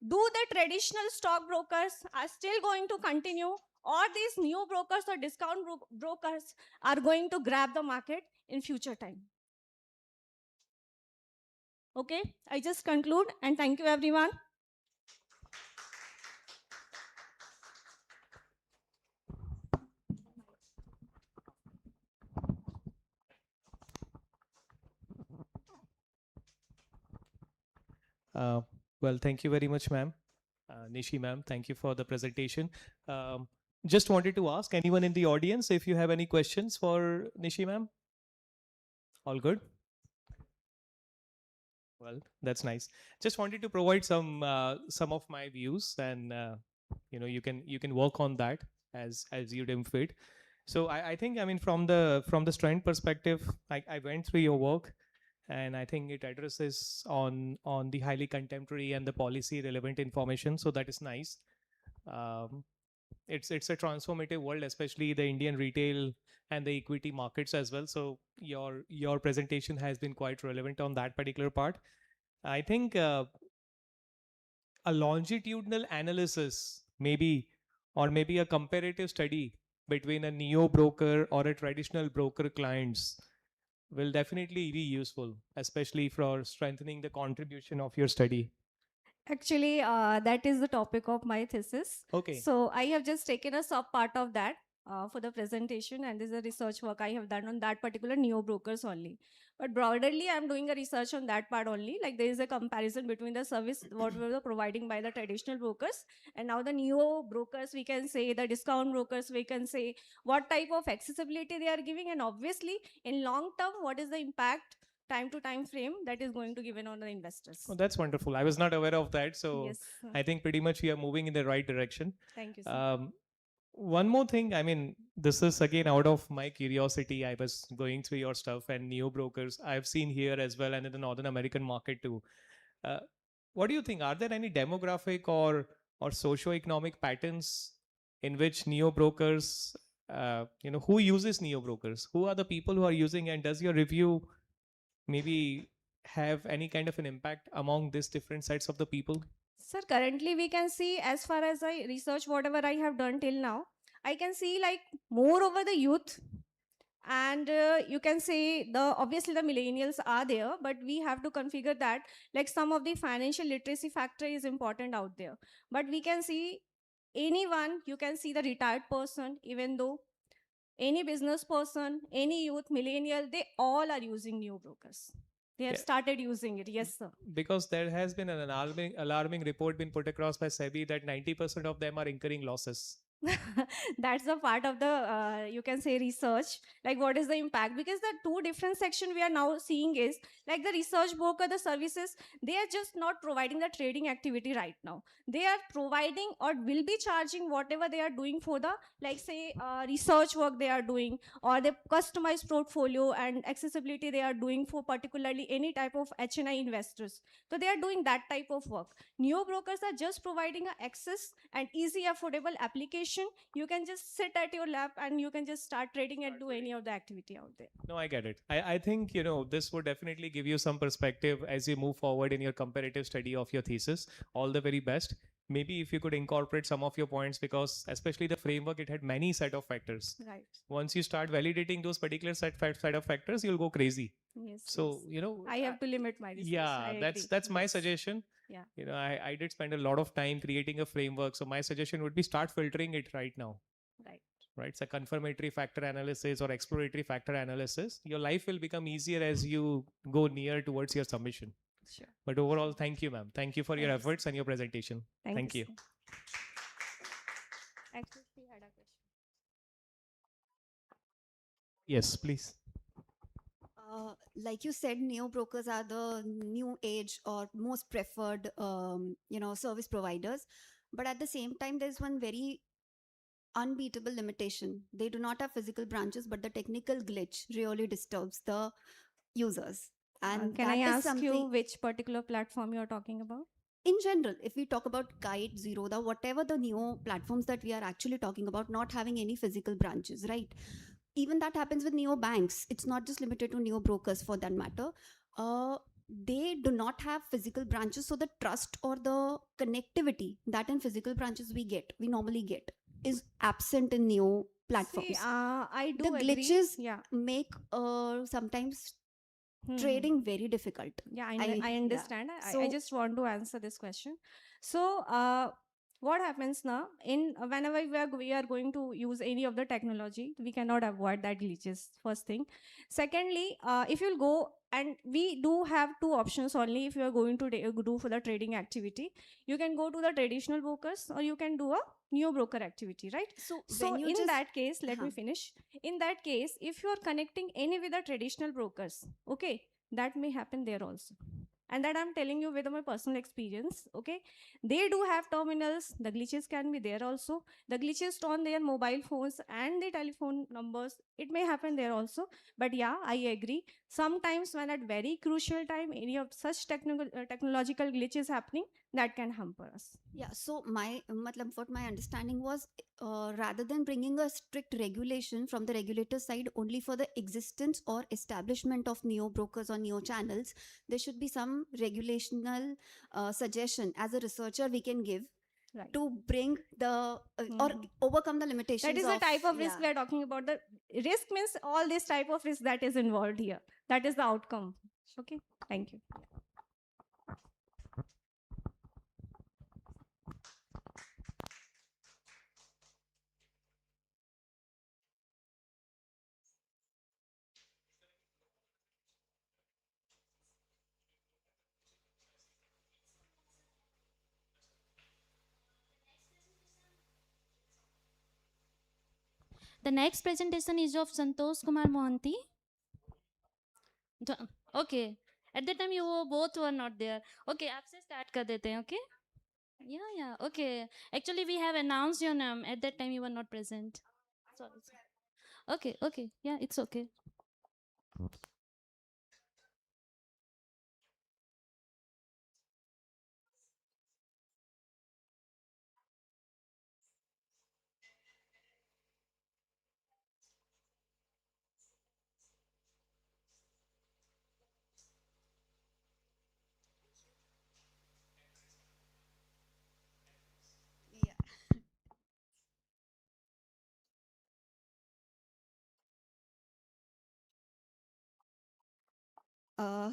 Speaker 21: Do the traditional stockbrokers are still going to continue, or these new brokers or discount brokers are going to grab the market in future time? Okay, I just conclude, and thank you everyone.
Speaker 16: Well, thank you very much, ma'am. Nishi, ma'am, thank you for the presentation. Just wanted to ask anyone in the audience if you have any questions for Nishi, ma'am. All good? Well, that's nice. Just wanted to provide some of my views, and you can work on that as you deem fit. So I think, I mean, from the strength perspective, I went through your work, and I think it addresses on the highly contemporary and the policy relevant information. So that is nice. It's a transformative world, especially the Indian retail and the equity markets as well. So your presentation has been quite relevant on that particular part. I think a longitudinal analysis, maybe a comparative study between a neo broker or a traditional broker clients will definitely be useful, especially for strengthening the contribution of your study.
Speaker 21: Actually, that is the topic of my thesis.
Speaker 16: Okay.
Speaker 21: So I have just taken a sub part of that for the presentation, and this is a research work I have done on that particular neo brokers only. But broadly, I'm doing a research on that part only. Like there is a comparison between the service what we were providing by the traditional brokers and now the neo brokers, we can say, the discount brokers, we can say, what type of accessibility they are giving, and obviously in long term, what is the impact time to time frame that is going to given on the investors.
Speaker 16: Oh, that's wonderful. I was not aware of that. So
Speaker 21: Yes.
Speaker 16: I think pretty much we are moving in the right direction.
Speaker 21: Thank you, sir.
Speaker 16: One more thing, I mean, this is again out of my curiosity. I was going through your stuff and neo brokers I've seen here as well and in the Northern American market too. What do you think? Are there any demographic or socio-economic patterns in which neo brokers, who uses neo brokers? Who are the people who are using, and does your review maybe have any kind of an impact among these different sets of the people?
Speaker 21: Sir, currently we can see, as far as I research whatever I have done till now, I can see like more over the youth, and you can say the obviously the millennials are there, but we have to configure that like some of the financial literacy factor is important out there. But we can see anyone, you can see the retired person, even though any business person, any youth, millennial, they all are using new brokers. They have
Speaker 16: Yeah.
Speaker 21: started using it. Yes, sir.
Speaker 16: Because there has been an alarming report been put across by SEBI that 90% of them are incurring losses.
Speaker 21: That's the part of the you can say research, like what is the impact, because the two different section we are now seeing is like the research broker, the services, they are just not providing the trading activity right now. They are providing or will be charging whatever they are doing for the, like say, research work they are doing, or the customized portfolio and accessibility they are doing for particularly any type of HNI investors. So they are doing that type of work. Neo brokers are just providing a access and easy affordable application. You can just sit at your lap and you can just start trading and do any of the activity out there.
Speaker 16: No, I get it. I think, this would definitely give you some perspective as you move forward in your comparative study of your thesis. All the very best. Maybe if you could incorporate some of your points, because especially the framework, it had many set of factors.
Speaker 21: Right.
Speaker 16: Once you start validating those particular set of factors, you'll go crazy.
Speaker 21: Yes.
Speaker 16: So,
Speaker 21: yes. I have to limit my research.
Speaker 16: yeah,
Speaker 21: I
Speaker 16: that's
Speaker 21: agree.
Speaker 16: my
Speaker 21: Yes.
Speaker 16: suggestion.
Speaker 21: Yeah.
Speaker 16: I did spend a lot of time creating a framework. So my suggestion would be start filtering it right now.
Speaker 21: Right.
Speaker 16: Right. It's a confirmatory factor analysis or exploratory factor analysis. Your life will become easier as you go near towards your submission.
Speaker 21: Sure.
Speaker 16: But overall, thank you, ma'am. Thank you for your
Speaker 21: Thanks.
Speaker 16: efforts and your presentation. Thank you.
Speaker 21: sir. Actually, we had a question.
Speaker 16: Yes, please.
Speaker 3: Like you said, neo brokers are the new age or most preferred, service providers. But at the same time, there's one very unbeatable limitation. They do not have physical branches, but the technical glitch really disturbs the users. And
Speaker 21: Can
Speaker 3: that
Speaker 21: I
Speaker 3: is
Speaker 21: ask you
Speaker 3: something
Speaker 21: which particular platform you are talking about?
Speaker 3: in general. If we talk about Kite, Zerodha, whatever the neo platforms that we are actually talking about, not having any physical branches, right? Even that happens with neo banks. It's not just limited to neo brokers for that matter. They do not have physical branches, so the trust or the connectivity that in physical branches we normally get, is absent in neo platforms.
Speaker 21: See, I do
Speaker 3: The
Speaker 21: agree.
Speaker 3: glitches
Speaker 21: Yeah.
Speaker 3: make sometimes
Speaker 21: Hmm.
Speaker 3: trading very difficult.
Speaker 21: Yeah, I
Speaker 3: yeah.
Speaker 21: understand. I
Speaker 3: So-
Speaker 21: just want to answer this question. So, what happens now in whenever we are going to use any of the technology, we cannot avoid that glitches. First thing. Secondly, if you'll go, and we do have two options only if you are going to do for the trading activity. You can go to the traditional brokers or you can do a neo broker activity, right?
Speaker 3: So
Speaker 21: So
Speaker 3: when you
Speaker 21: in
Speaker 3: just-
Speaker 21: that case, let me
Speaker 3: Uh-huh.
Speaker 21: finish. In that case, if you are connecting any with the traditional brokers, okay, that may happen there also. And that I'm telling you with my personal experience, okay? They do have terminals, the glitches can be there also. The glitches on their mobile phones and the telephone numbers, it may happen there also. But yeah, I agree. Sometimes when at very crucial time, any of such technological glitches happening, that can hamper us.
Speaker 3: Yeah, so what my understanding was, rather than bringing a strict regulation from the regulator side only for the existence or establishment of neo brokers or neo channels, there should be some regulational suggestion as a researcher we can give
Speaker 21: Right.
Speaker 3: to bring the or overcome the limitations.
Speaker 21: That is the type of risk
Speaker 3: yeah.
Speaker 21: we are talking about. The risk means all this type of risk that is involved here. That is the outcome. Okay, thank you.
Speaker 4: The next presentation is of Santosh Kumar Mohanty. Okay. At that time you both were not there. Okay, आपसे start कर देते हैं, okay? Yeah, okay. Actually, we have announced your name. At that time, you were not present. Sorry. Okay. Yeah, it's okay.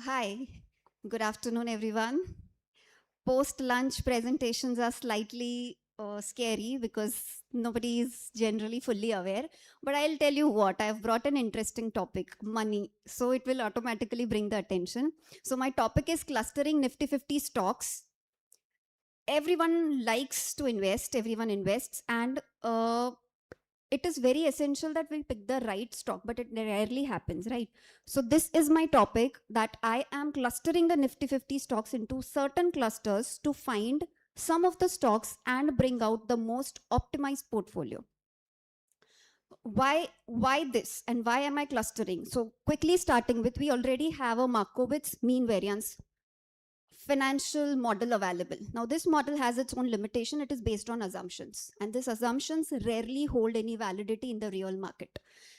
Speaker 3: Hi, good afternoon, everyone. Post-lunch presentations are slightly scary because nobody is generally fully aware. But I'll tell you what, I've brought an interesting topic, money. So it will automatically bring the attention. So my topic is clustering Nifty 50 stocks. Everyone likes to invest, everyone invests, and it is very essential that we pick the right stock, but it rarely happens, right? So this is my topic, that I am clustering the Nifty 50 stocks into certain clusters to find some of the stocks and bring out the most optimized portfolio. Why this and why am I clustering? So quickly starting with, we already have a Markowitz mean variance financial model available. Now this model has its own limitation. It is based on assumptions, and these assumptions rarely hold any validity in the real market.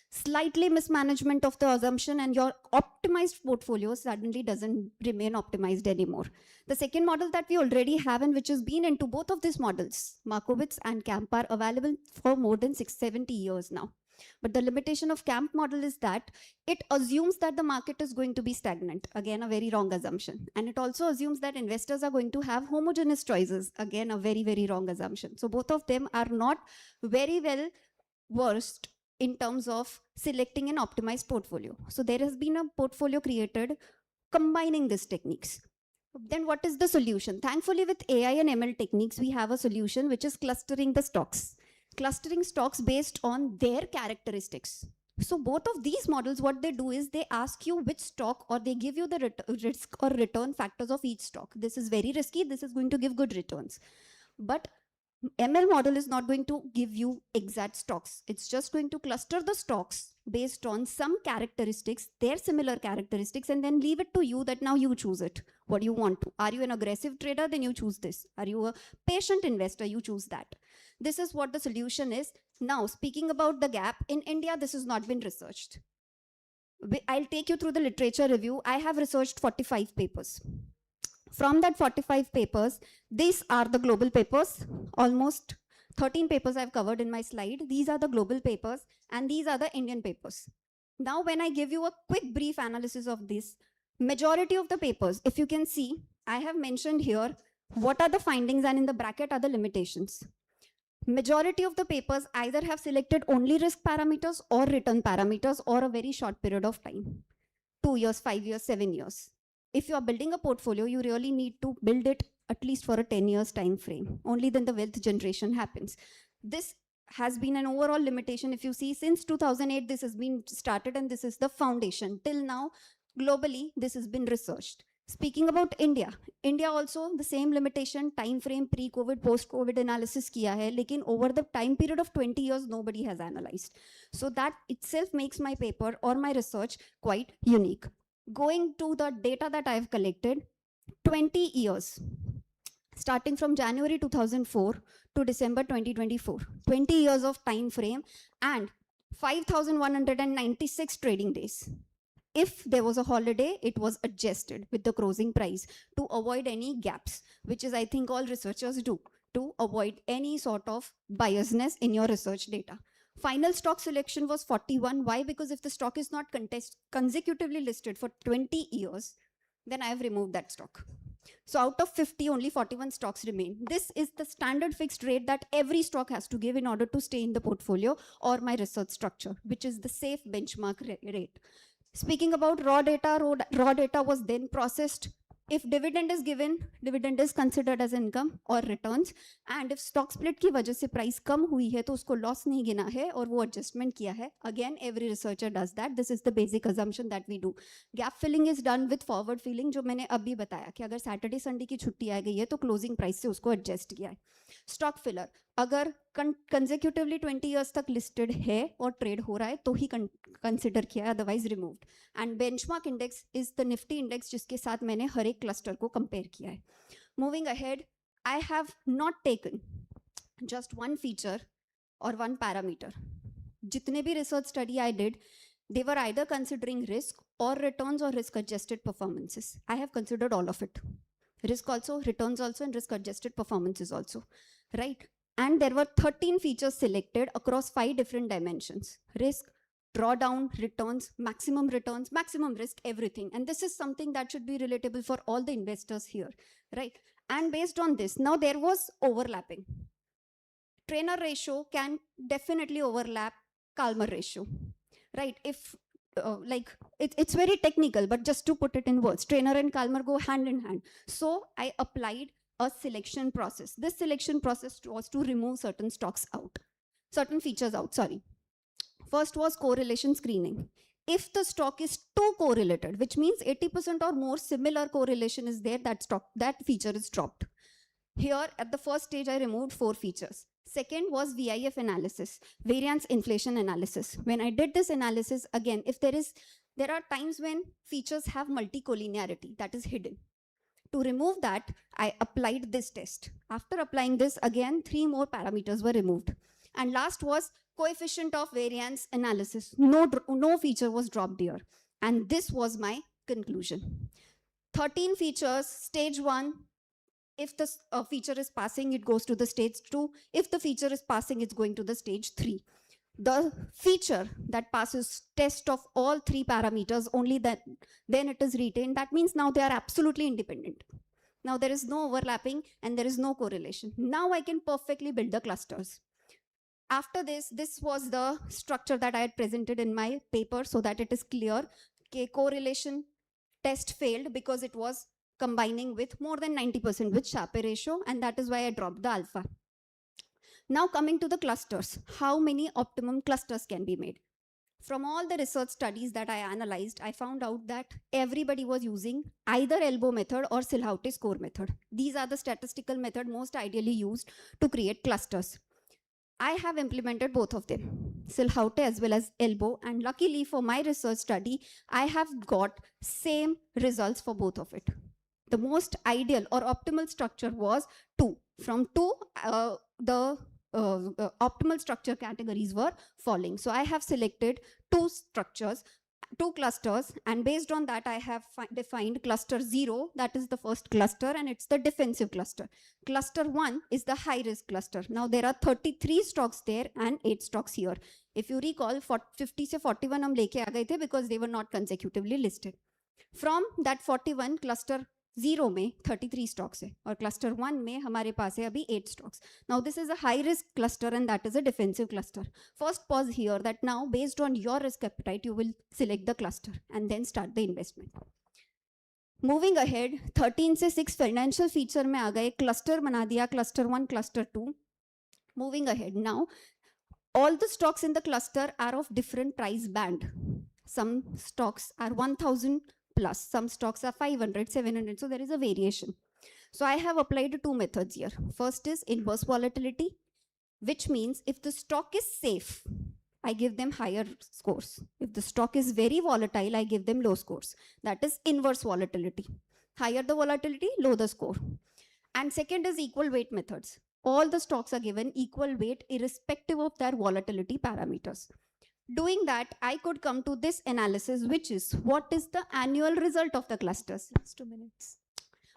Speaker 3: Slightly mismanagement of the assumption and your optimized portfolio suddenly doesn't remain optimized anymore. The second model that we already have, and which has been into both of these models, Markowitz and CAMP, are available for more than 670 years now. But the limitation of CAMP model is that it assumes that the market is going to be stagnant. Again, a very wrong assumption. And it also assumes that investors are going to have homogeneous choices. Again, a very, very wrong assumption. So both of them are not very well versed in terms of selecting an optimized portfolio. So there has been a portfolio created combining these techniques. Then what is the solution? Thankfully, with AI and ML techniques, we have a solution which is clustering the stocks. Clustering stocks based on their characteristics. So both of these models, what they do is they ask you which stock, or they give you the risk or return factors of each stock. This is very risky. This is going to give good returns. But ML model is not going to give you exact stocks. It's just going to cluster the stocks based on some characteristics, their similar characteristics, and then leave it to you that now you choose it. What do you want to? Are you an aggressive trader? Then you choose this. Are you a patient investor? You choose that. This is what the solution is. Now, speaking about the gap, in India, this has not been researched. I'll take you through the literature review. I have researched 45 papers. From that 45 papers, these are the global papers. Almost 13 papers I've covered in my slide. These are the global papers, and these are the Indian papers. Now, when I give you a quick brief analysis of this, majority of the papers, if you can see, I have mentioned here what are the findings, and in the bracket are the limitations. Majority of the papers either have selected only risk parameters or return parameters, or a very short period of time, 2 years, 5 years, 7 years. If you are building a portfolio, you really need to build it at least for a 10 years time frame. Only then the wealth generation happens. This has been an overall limitation. If you see, since 2008, this has been started, and this is the foundation. Till now, globally, this has been researched. Speaking about India, India also the same limitation, time frame, pre-COVID, post-COVID analysis kiya hai, lekin over the time period of 20 years, nobody has analyzed. So that itself makes my paper or my research quite unique. Going to the data that I've collected, 20 years, starting from January 2004 to December 2024, 20 years of time frame and 5,196 trading days. If there was a holiday, it was adjusted with the closing price to avoid any gaps, which is, I think, all researchers do, to avoid any sort of biasness in your research data. Final stock selection was 41. Why? Because if the stock is not consecutively listed for 20 years, then I have removed that stock. So out of 50, only 41 stocks remain. This is the standard fixed rate that every stock has to give in order to stay in the portfolio or my research structure, which is the safe benchmark rate. Speaking about raw data was then processed if dividend is given, dividend is considered as income or returns, and if stock split की वजह से price कम हुई है तो उसको loss नहीं गिना है और वो adjustment किया है. Again, every researcher does that. This is the basic assumption that we do. Gap filling is done with forward filling, जो मैंने अभी बताया कि अगर Saturday Sunday की छुट्टी आ गई है तो closing price से उसको adjust किया है. Stock filler, अगर consecutively 20 years तक listed है और trade हो रहा है तो ही consider किया है, otherwise removed. And benchmark index is the Nifty index जिसके साथ मैंने हर एक cluster को compare किया है. Moving ahead, I have not taken just one feature or one parameter. जितने भी research study I did, they were either considering risk or returns or risk adjusted performances. I have considered all of it. Risk also, returns also, and risk adjusted performances also, right? And there were 13 features selected across 5 different dimensions: risk, drawdown, returns, maximum risk, everything. And this is something that should be relatable for all the investors here, right? And based on this, now there was overlapping. Trainer ratio can definitely overlap Kalmar ratio, right? If it's very technical, but just to put it in words, trainer and Kalmar go hand in hand. So I applied a selection process. This selection process was to remove certain stocks out, certain features out, sorry. First was correlation screening. If the stock is too correlated, which means 80% or more similar correlation is there, that feature is dropped. Here at the first stage, I removed 4 features. Second was VIF analysis, variance inflation analysis. When I did this analysis, again, if there are times when features have multicollinearity, that is hidden. To remove that, I applied this test. After applying this, again, 3 more parameters were removed. And last was coefficient of variance analysis. No feature was dropped here. And this was my conclusion. 13 features, stage 1. If the feature is passing, it goes to the stage 2. If the feature is passing, it's going to the stage 3. The feature that passes test of all 3 parameters, only then it is retained. That means now they are absolutely independent. Now there is no overlapping and there is no correlation. Now I can perfectly build the clusters. After this was the structure that I had presented in my paper so that it is clear. Okay, correlation test failed because it was combining with more than 90% with Sharpe ratio, and that is why I dropped the alpha. Now coming to the clusters, how many optimum clusters can be made? From all the research studies that I analyzed, I found out that everybody was using either elbow method or Silhouette score method. These are the statistical method most ideally used to create clusters. I have implemented both of them, Silhouette as well as elbow, and luckily for my research study, I have got same results for both of it. The most ideal or optimal structure was 2. From 2, the optimal structure categories were falling. So I have selected 2 structures, 2 clusters, and based on that I have defined cluster 0, that is the first cluster, and it's the defensive cluster. Cluster 1 is the high risk cluster. Now there are 33 stocks there and 8 stocks here. If you recall, 50 से 41 हम लेके आ गए थे because they were not consecutively listed. From that 41, cluster 0 में 33 stocks है और cluster 1 में हमारे पास है अभी 8 stocks. Now this is a high risk cluster and that is a defensive cluster. First pause here that now based on your risk appetite you will select the cluster and then start the investment. Moving ahead, 13 से 6 financial feature में आ गए, cluster बना दिया, cluster 1, cluster 2. Moving ahead now, all the stocks in the cluster are of different price band. Some stocks are 1000 plus, some stocks are 500, 700, so there is a variation. So I have applied 2 methods here. First is inverse volatility, which means if the stock is safe, I give them higher scores. If the stock is very volatile, I give them low scores. That is inverse volatility. Higher the volatility, low the score. And second is equal weight methods. All the stocks are given equal weight irrespective of their volatility parameters. Doing that, I could come to this analysis, which is what is the annual result of the clusters. Last 2 minutes.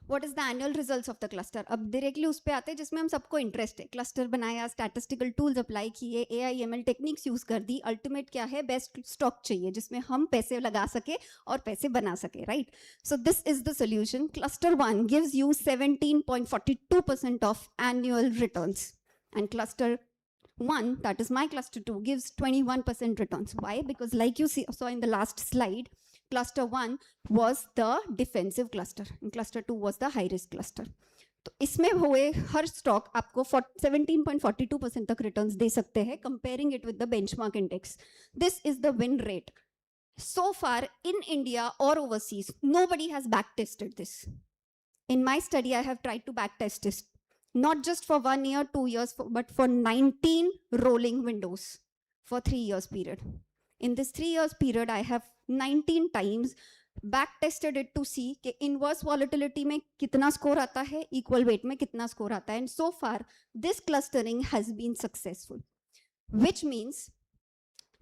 Speaker 3: What is the annual results of the cluster? अब directly उस पे आते हैं जिसमें हम सबको interest है. Cluster बनाया, statistical tools apply किए, AI/ML techniques use कर दी. Ultimate क्या है? Best stock चाहिए जिसमें हम पैसे लगा सके और पैसे बना सके, right? So this is the solution. Cluster 1 gives you 17.42% of annual returns, and cluster 1, that is my cluster 2, gives 21% returns. Why? Because like you saw in the last slide, Cluster 1 was the defensive cluster and cluster 2 was the high risk cluster. तो इसमें हुए हर stock आपको 17.42% तक returns दे सकते हैं comparing it with the benchmark index. This is the win rate. So far in India or overseas, nobody has backtested this. In my study, I have tried to backtest this, not just for 1 year, 2 years, but for 19 rolling windows for 3 years period. In this 3 years period, I have 19 times backtested it to see कि inverse volatility में कितना score आता है, equal weight में कितना score आता है, and so far this clustering has been successful, which means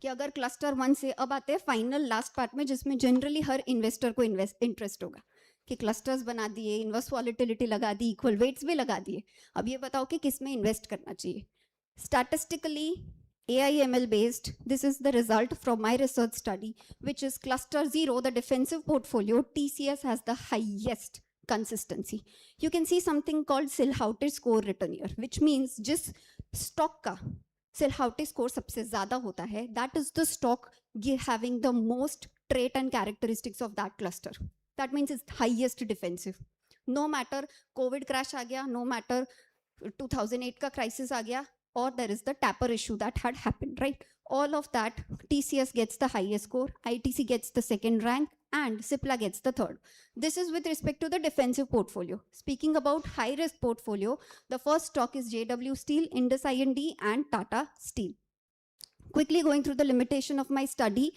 Speaker 3: कि अगर cluster 1 से अब आते हैं final last part में जिसमें generally हर investor को interest होगा कि clusters बना दिए, inverse volatility लगा दी, equal weights भी लगा दिए, अब ये बताओ कि किस में invest करना चाहिए. Statistically, AI/ML based, this is the result from my research study, which is cluster 0, the defensive portfolio, TCS has the highest consistency. You can see something called Silhouette score written here, which means जिस stock का Silhouette score सबसे ज़्यादा होता है, that is the stock having the most trait and characteristics of that cluster. That means it's highest defensive. No matter COVID crash आ गया, no matter 2008 का crisis आ गया, or there is the tapper issue that had happened, right? All of that, TCS gets the highest score, ITC gets the second rank, and Cipla gets the third. This is with respect to the defensive portfolio. Speaking about high-risk portfolio, the first stock is JW Steel, Indus IND, and Tata Steel. Quickly going through the limitation of my study.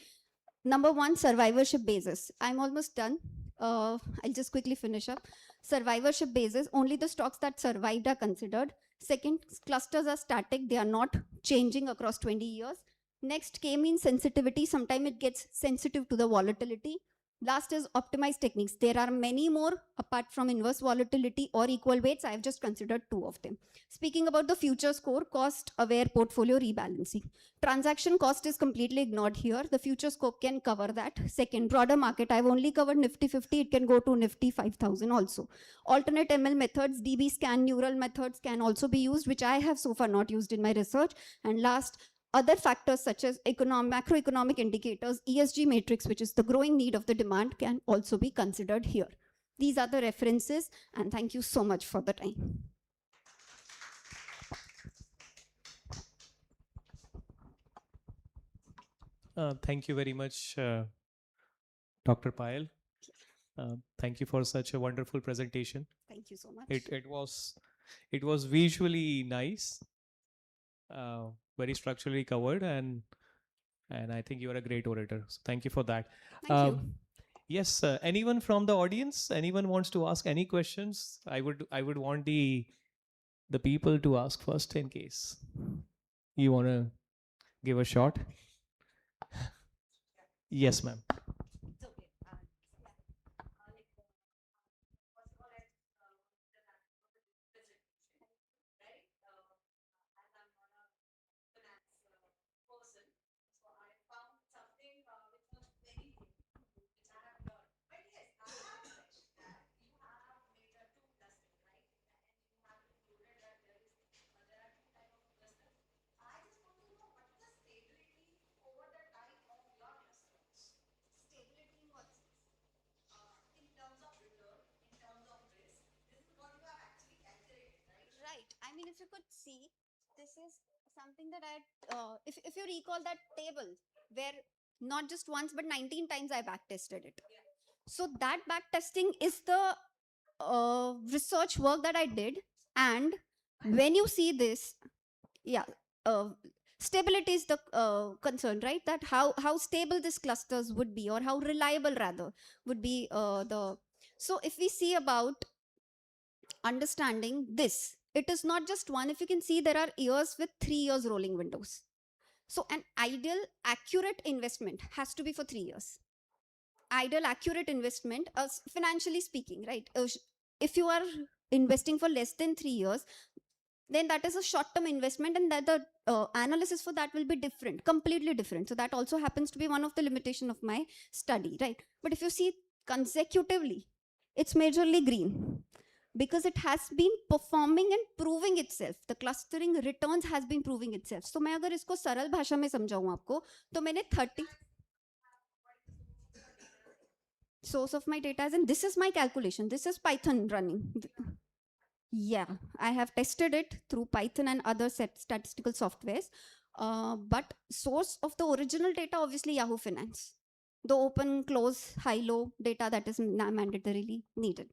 Speaker 3: Number 1, survivorship basis. I'm almost done. I'll just quickly finish up. Survivorship basis, only the stocks that survived are considered. Second, clusters are static. They are not changing across 20 years. Next came in sensitivity. Sometimes it gets sensitive to the volatility. Last is optimized techniques. There are many more apart from inverse volatility or equal weights. I have just considered 2 of them. Speaking about the future score, cost aware portfolio rebalancing. Transaction cost is completely ignored here. The future scope can cover that. Second, broader market. I've only covered Nifty 50. It can go to Nifty 5000 also. Alternate ML methods, DB scan neural methods can also be used, which I have so far not used in my research. And last, other factors such as macroeconomic indicators, ESG matrix, which is the growing need of the demand, can also be considered here. These are the references, and thank you so much for the time.
Speaker 16: Thank you very much, Dr. Payal. Thank you for such a wonderful presentation.
Speaker 3: Thank you so much.
Speaker 16: It was visually nice, very structurally covered, and I think you are a great orator. So thank you for that.
Speaker 3: Thank you.
Speaker 16: Yes, anyone from the audience? Anyone wants to ask any questions? I would want the people to ask first in case you want to give a shot. Yes, ma'am.
Speaker 3: Right. I mean, if you could see, this is something that if you recall that table where not just once but 19 times I backtested it. So that backtesting is the research work that I did. And when you see this, yeah, stability is the concern, right? That how stable these clusters would be, or how reliable rather would be So if we see about understanding this, it is not just one. If you can see, there are years with 3 years rolling windows. So an ideal accurate investment has to be for 3 years. Ideal accurate investment, financially speaking, right? If you are investing for less than 3 years, then that is a short-term investment, and that the analysis for that will be different, completely different. So that also happens to be one of the limitation of my study, right? But if you see consecutively, it's majorly green, because it has been performing and proving itself. The clustering returns has been proving itself. So मैं अगर इसको सरल भाषा में समझाऊं आपको, तो मैंने 30 source of my data is, and this is my calculation. This is Python running. Yeah, I have tested it through Python and other statistical softwares. But source of the original data, obviously Yahoo Finance. The open, close, high, low data that is mandatorily needed.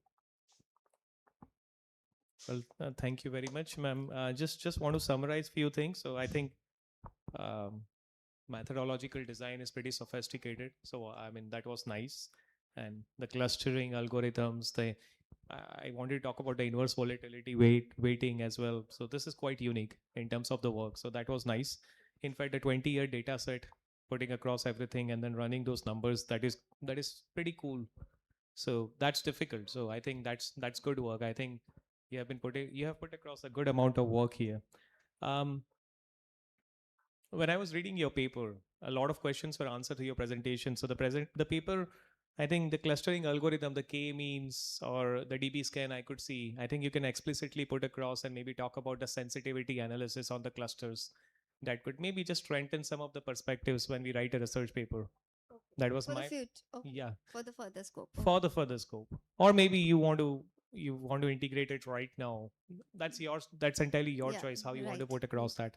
Speaker 16: Well, thank you very much, ma'am. Just want to summarize few things. So I think methodological design is pretty sophisticated. So I mean, that was nice. And the clustering algorithms, I wanted to talk about the inverse volatility weighting as well. So this is quite unique in terms of the work. So that was nice. In fact, the 20-year data set, putting across everything and then running those numbers, that is pretty cool. So that's difficult. So I think that's good work. I think you have put across a good amount of work here. When I was reading your paper, a lot of questions were answered to your presentation. So the paper, I think the clustering algorithm, the k-means or the DB scan, I could see. I think you can explicitly put across and maybe talk about the sensitivity analysis on the clusters. That could maybe just strengthen some of the perspectives when we write a research paper.
Speaker 3: Okay.
Speaker 16: That was
Speaker 3: for
Speaker 16: my
Speaker 3: the future. Okay.
Speaker 16: Yeah.
Speaker 3: For the further scope.
Speaker 16: For the further scope, or maybe you want to integrate it right now. That's yours. That's entirely your choice how you want to put across that.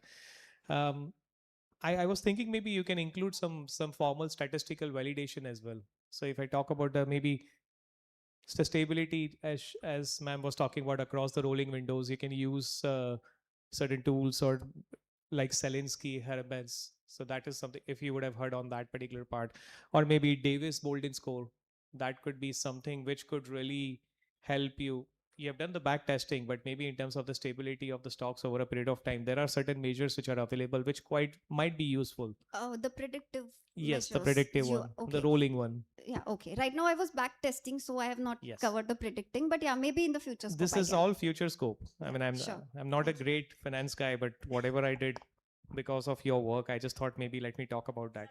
Speaker 16: I was thinking maybe you can include some formal statistical validation as well. So if I talk about the maybe stability as ma'am was talking about across the rolling windows, you can use certain tools or like Selinsky, Herabez. So that is something, if you would have heard on that particular part, or maybe Davis Bolden score, that could be something which could really help you. You have done the back testing, but maybe in terms of the stability of the stocks over a period of time, there are certain measures which are available which might be useful.
Speaker 3: The predictive
Speaker 16: Yes, the
Speaker 3: measures,
Speaker 16: predictive one, the rolling one.
Speaker 3: Yeah, okay. Right now I was back testing, so I have not covered the predicting, but yeah, maybe in the future scope.
Speaker 16: This is all future scope. I mean,
Speaker 3: sure.
Speaker 16: I'm not a great finance guy, but whatever I did because of your work, I just thought maybe let me talk about that.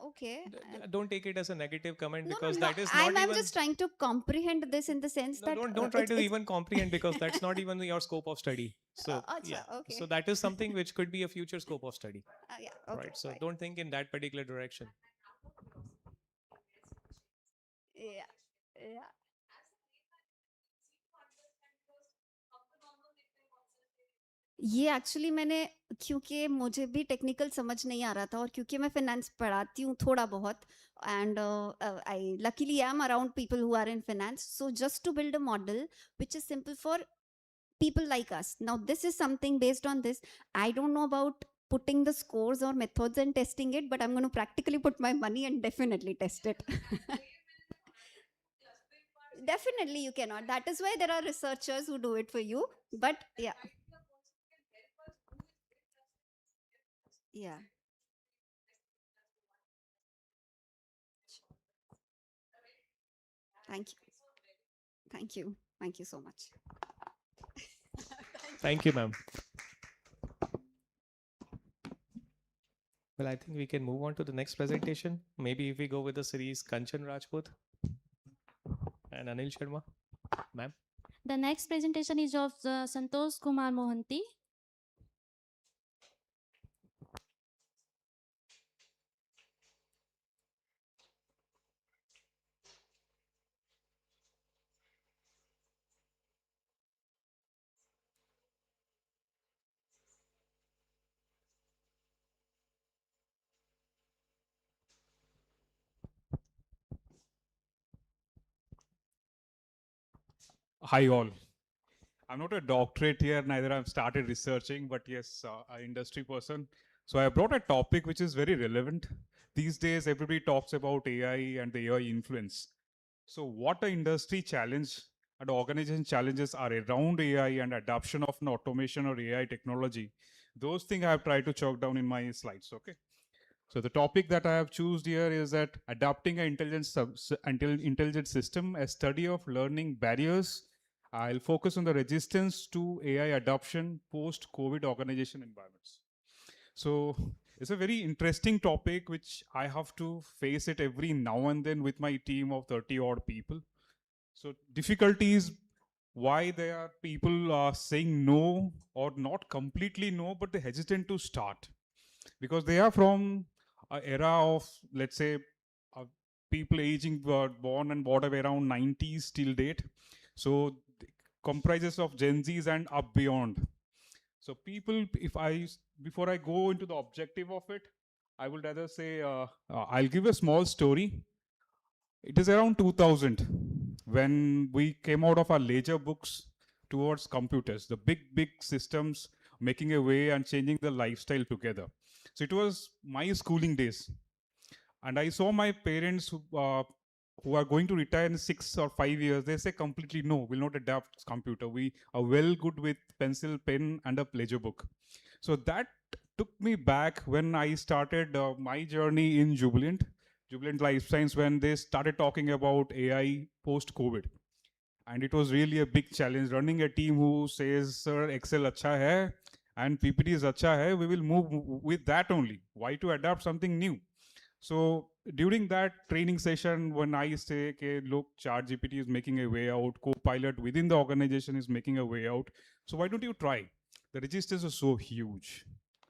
Speaker 3: Okay.
Speaker 16: Don't take it as a negative comment,
Speaker 3: No,
Speaker 16: because
Speaker 3: no,
Speaker 16: that is
Speaker 3: I'm
Speaker 16: not even.
Speaker 3: just trying to comprehend this in the sense that
Speaker 16: Don't try to even comprehend, because that's not even your scope of study. So yeah,
Speaker 3: okay.
Speaker 16: so that is something which could be a future scope of study.
Speaker 3: Yeah, okay,
Speaker 16: right. So don't think in that particular direction.
Speaker 3: Yeah, yeah. ये actually मैंने, क्योंकि मुझे भी technical समझ नहीं आ रहा था, और क्योंकि मैं फाइनेंस पढ़ाती हूँ थोड़ा बहुत, and I luckily am around people who are in finance, so just to build a model which is simple for people like us. Now this is something based on this. I don't know about putting the scores or methods and testing it, but I'm going to practically put my money and definitely test it. Definitely you cannot. That is why there are researchers who do it for you. But yeah. Yeah. Thank you. Thank you. Thank you so much.
Speaker 16: Thank you, ma'am. Well, I think we can move on to the next presentation. Maybe if we go with the series Kanchan Rajput and Anil Sharma. Ma'am.
Speaker 4: The next presentation is of Santosh Kumar Mohanty.
Speaker 5: Hi all. I'm not a doctorate here, neither I've started researching, but yes, an industry person. So I brought a topic which is very relevant. These days, everybody talks about AI and the AI influence. So what the industry challenge and organization challenges are around AI and adoption of an automation or AI technology. Those things I have tried to chalk down in my slides, okay? So the topic that I have chosen here is that adapting an intelligent system, a study of learning barriers. I'll focus on the resistance to AI adoption post-COVID organization environments. So It's a very interesting topic which I have to face it every now and then with my team of 30 odd people. So difficulties, why there are people saying no or not completely no, but they hesitant to start because they are from an era of, let's say, people aging born and brought up around 90s till date. So comprises of Gen Zs and up beyond. So people, before I go into the objective of it, I would rather say, I'll give a small story. It is around 2000 when we came out of our ledger books towards computers, the big systems making a way and changing the lifestyle together. So it was my schooling days. And I saw my parents who are going to retire in 6 or 5 years. They say completely no, we'll not adapt computer. We are well good with pencil, pen, and a ledger book. So that took me back when I started my journey in Jubilant Life Science, when they started talking about AI post-COVID. And it was really a big challenge running a team who says, sir, Excel acha hai and PPT is acha hai. We will move with that only. Why to adapt something new? So during that training session, when I say, okay, look, ChatGPT is making a way out, Copilot within the organization is making a way out. So why don't you try? The registers are so huge.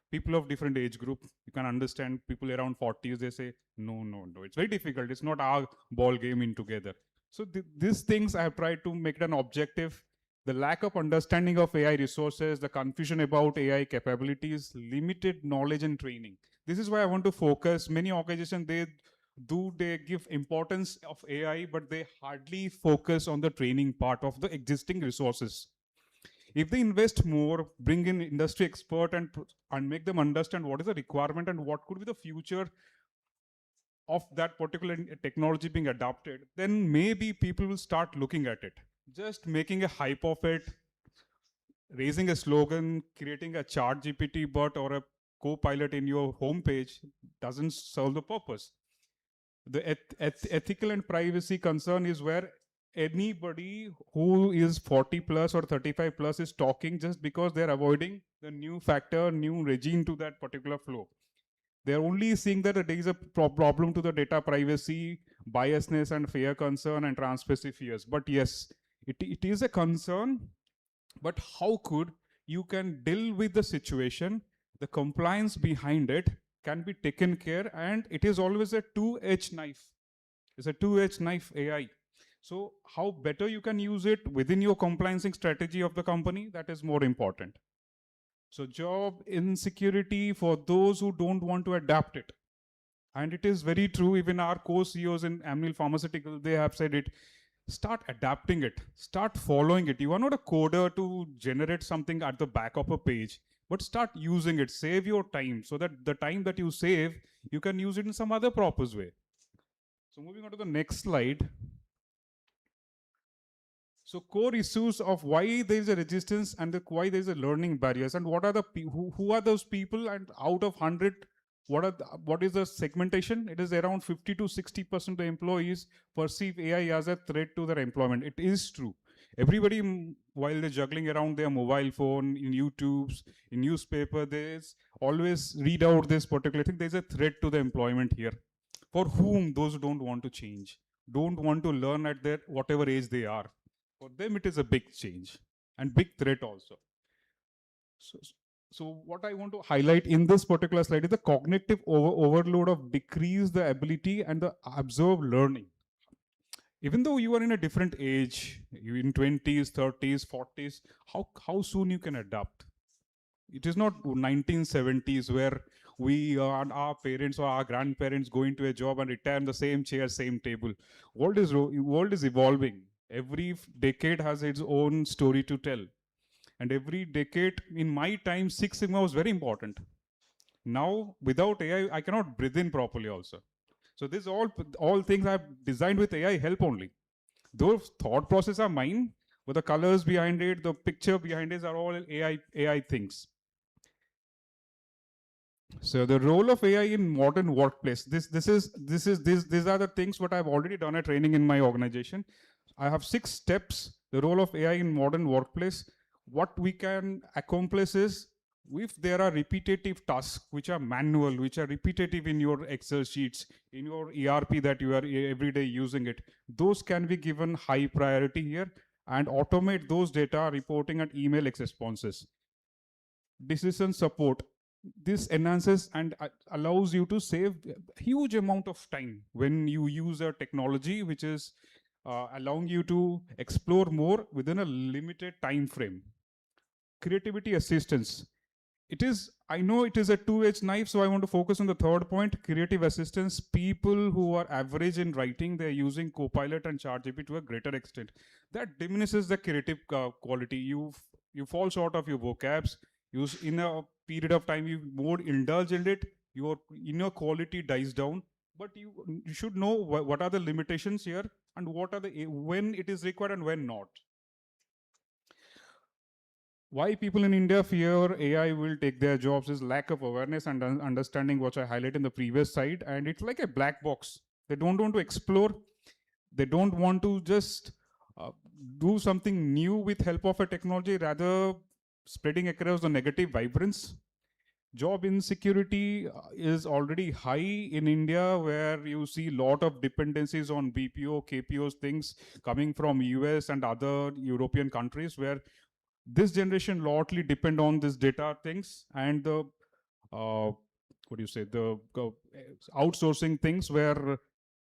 Speaker 5: People of different age group, you can understand people around 40s, they say, no, it's very difficult. It's not our ball game in together. So these things I have tried to make it an objective. The lack of understanding of AI resources, the confusion about AI capabilities, limited knowledge and training. This is why I want to focus. Many organizations, they give importance of AI, but they hardly focus on the training part of the existing resources. If they invest more, bring in industry expert and make them understand what is the requirement and what could be the future of that particular technology being adopted, then maybe people will start looking at it. Just making a hype of it, raising a slogan, creating a chat GPT bot or a co-pilot in your homepage doesn't solve the purpose. The ethical and privacy concern is where anybody who is 40 plus or 35 plus is talking just because they're avoiding the new factor, new regime to that particular flow. They're only seeing that there is a problem to the data privacy, biasness and fair concern and transparency fears. But yes, it is a concern, but how could you can deal with the situation, the compliance behind it can be taken care, and it is always a two-edged knife. It's a two-edged knife AI. So how better you can use it within your compliance strategy of the company, that is more important. So job insecurity for those who don't want to adapt it. And it is very true, even our co-CEOs in Amneal Pharmaceutical, they have said it, start adapting it, start following it. You are not a coder to generate something at the back of a page, but start using it, save your time, so that the time that you save, you can use it in some other purpose way. So moving on to the next slide. So core issues of why there is a resistance and why there is a learning barriers, and what are the who are those people, and out of 100, what is the segmentation? It is around 50 to 60% of the employees perceive AI as a threat to their employment. It is true. Everybody, while they're juggling around their mobile phone, in YouTubes, in newspaper, there's always read out this particular thing. There's a threat to the employment here. For whom? Those who don't want to change, don't want to learn at their whatever age they are. For them, it is a big change and big threat also. So what I want to highlight in this particular slide is the cognitive overload of decrease the ability and the observed learning. Even though you are in a different age, you in 20s, 30s, 40s, how soon you can adapt? It is not 1970s where we and our parents or our grandparents go into a job and retire in the same chair, same table. World is evolving. Every decade has its own story to tell. And every decade, in my time, Six Sigma was very important. Now, without AI, I cannot breathe in properly also. So this all things I've designed with AI help only. Those thought processes are mine, but the colors behind it, the picture behind it are all AI things. So the role of AI in modern workplace. These are the things what I've already done a training in my organization. I have 6 steps. The role of AI in modern workplace. What we can accomplish is if there are repetitive tasks which are manual, which are repetitive in your Excel sheets, in your ERP that you are every day using it, those can be given high priority here and automate those data reporting and email responses. Decision support. This enhances and allows you to save a huge amount of time when you use a technology which is allowing you to explore more within a limited time frame. Creativity assistance. I know it is a two-edged knife, so I want to focus on the third point, creative assistance. People who are average in writing, they're using Copilot and ChatGPT to a greater extent. That diminishes the creative quality. You fall short of your vocabs. In a period of time, you more indulge in it, your inner quality dies down. But you should know what are the limitations here and what are when it is required and when not. Why people in India fear AI will take their jobs is lack of awareness and understanding, what I highlighted in the previous slide. And it's like a black box. They don't want to explore. They don't want to just do something new with help of a technology, rather spreading across the negative vibrance. Job insecurity is already high in India, where you see a lot of dependencies on BPO, KPOs, things coming from US and other European countries, where this generation largely depend on this data things and the outsourcing things, where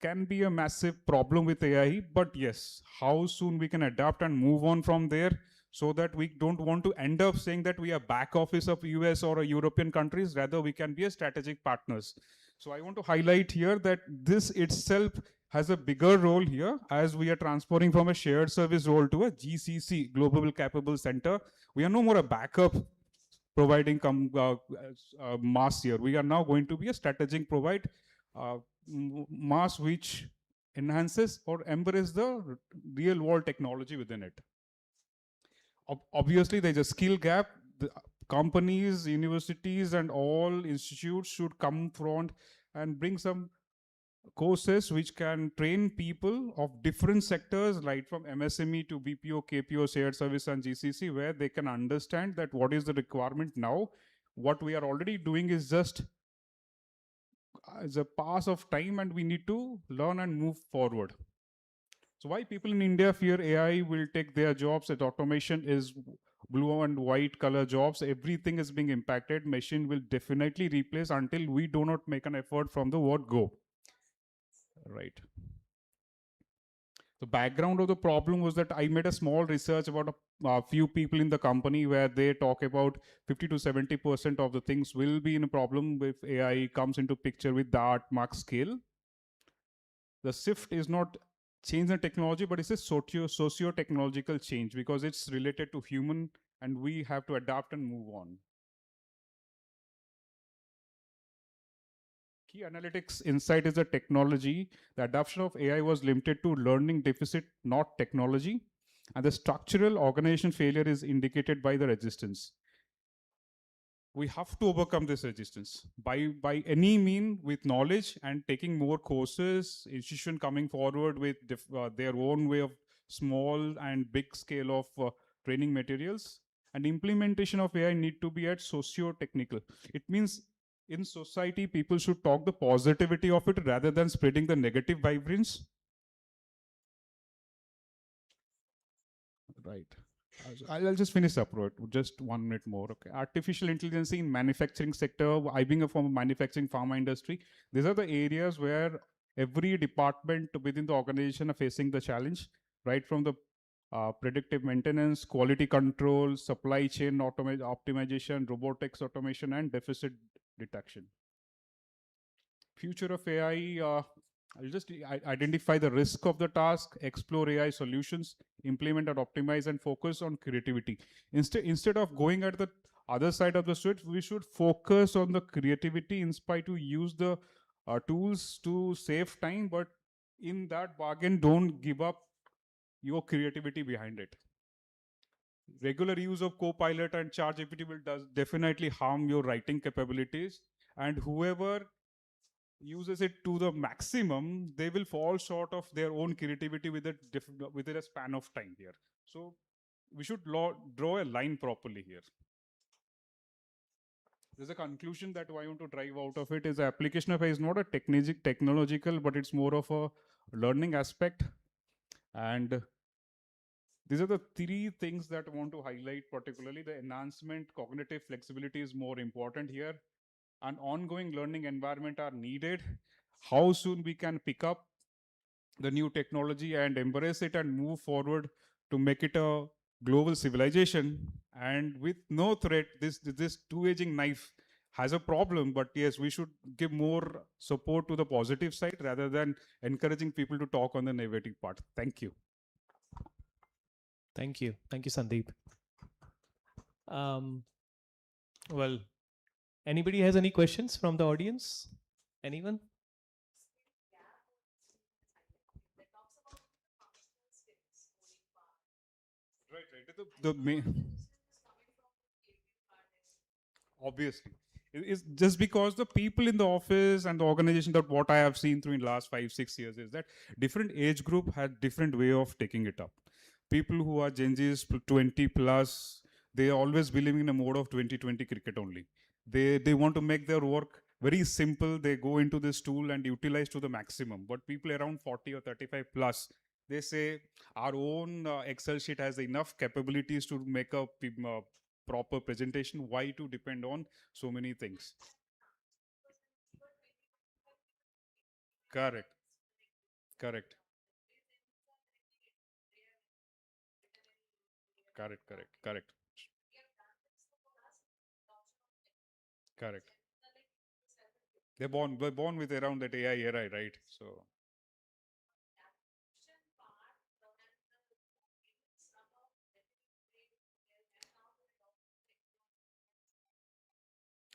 Speaker 5: can be a massive problem with AI. But yes, how soon we can adapt and move on from there, so that we don't want to end up saying that we are back office of US or European countries, rather we can be a strategic partners. So I want to highlight here that this itself has a bigger role here, as we are transferring from a shared service role to a GCC, Global Capable Center. We are no more a backup providing mass here. We are now going to be a strategic provide mass which enhances or embraces the real world technology within it. Obviously, there's a skill gap. The companies, universities, and all institutes should come front and bring some courses which can train people of different sectors, right from MSME to BPO, KPO, shared service, and GCC, where they can understand that what is the requirement now. What we are already doing is just as a pass of time, and we need to learn and move forward. So why people in India fear AI will take their jobs? That automation is blue and white color jobs. Everything is being impacted. Machine will definitely replace until we do not make an effort from the word go. Right. The background of the problem was that I made a small research about a few people in the company, where they talk about 50 to 70% of the things will be in a problem if AI comes into picture with that max scale. The shift is not change in technology, but it's a socio-technological change, because it's related to human and we have to adapt and move on. Key analytics insight is a technology. The adoption of AI was limited to learning deficit, not technology. And the structural organization failure is indicated by the resistance. We have to overcome this resistance by any mean, with knowledge and taking more courses, institution coming forward with their own way of small and big scale of training materials. And implementation of AI need to be at socio-technical. It means in society, people should talk the positivity of it rather than spreading the negative vibrance. Right. I'll just finish up, right? Just 1 minute more. Okay. Artificial intelligence in manufacturing sector, I being a former manufacturing pharma industry, these are the areas where every department within the organization are facing the challenge, right from the predictive maintenance, quality control, supply chain optimization, robotics automation, and deficit detection. Future of AI, I'll just identify the risk of the task, explore AI solutions, implement and optimize, and focus on creativity. Instead of going at the other side of the switch, we should focus on the creativity, inspire to use the tools to save time, but in that bargain, don't give up your creativity behind it. Regular use of Copilot and ChatGPT will definitely harm your writing capabilities, and whoever uses it to the maximum, they will fall short of their own creativity within a span of time here. So we should draw a line properly here. there's a conclusion that I want to drive out of it is the application of AI is not a technological, but it's more of a learning aspect. And these are the three things that I want to highlight particularly. The enhancement, cognitive flexibility is more important here. And ongoing learning environment are needed. How soon we can pick up the new technology and embrace it and move forward to make it a global civilization. And with no threat, this two-edging knife has a problem, but yes, we should give more support to the positive side rather than encouraging people to talk on the negative part. Thank you.
Speaker 16: Thank you. Thank you, Sandeep. Well, anybody has any questions from the audience? Anyone?
Speaker 5: Right. The main, obviously, it's just because the people in the office and the organization, that what I have seen through in last 5-6 years is that different age group had different way of taking it up. People who are Gen Zs 20 plus, they are always believing in a mode of 2020 cricket only. They want to make their work very simple. They go into this tool and utilize to the maximum. But people around 40 or 35 plus, they say our own Excel sheet has enough capabilities to make a proper presentation. Why to depend on so many things? Correct. Correct. Correct. Correct. Correct. Correct. They're born with around that AI era, right? So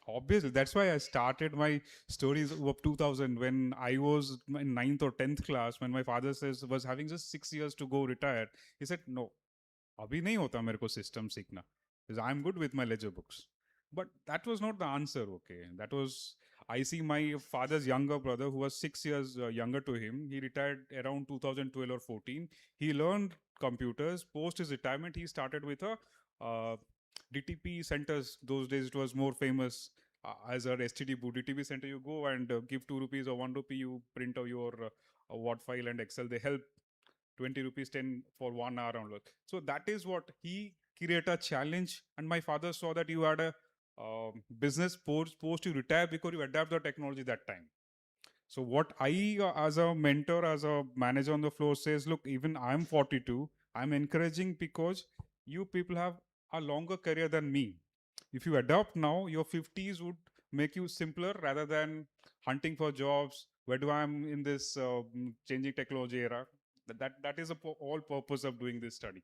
Speaker 5: obviously, that's why I started my stories of 2000 when I was in 9th or 10th class. When my father was having just 6 years to go retire, he said, "No, abhi nahi hota mere ko system seekhna, because I'm good with my ledger books." But that was not the answer. Okay, that was, I see my father's younger brother who was 6 years younger to him. He retired around 2012 or 14. He learned computers. Post his retirement, he started with a DTP centers. Those days it was more famous as a STD boot. DTP center, you go and give 2 rupees or 1 rupee, you print out your Word file and Excel. They help 20 rupees 10 for 1 hour onward. So that is what he created a challenge. And my father saw that you had a business post you retire because you adapt the technology that time. So what I as a mentor, as a manager on the floor says, look, even I'm 42, I'm encouraging because you people have a longer career than me. If you adopt now, your 50s would make you simpler rather than hunting for jobs. Where do I am in this changing technology era? That is the all purpose of doing this study.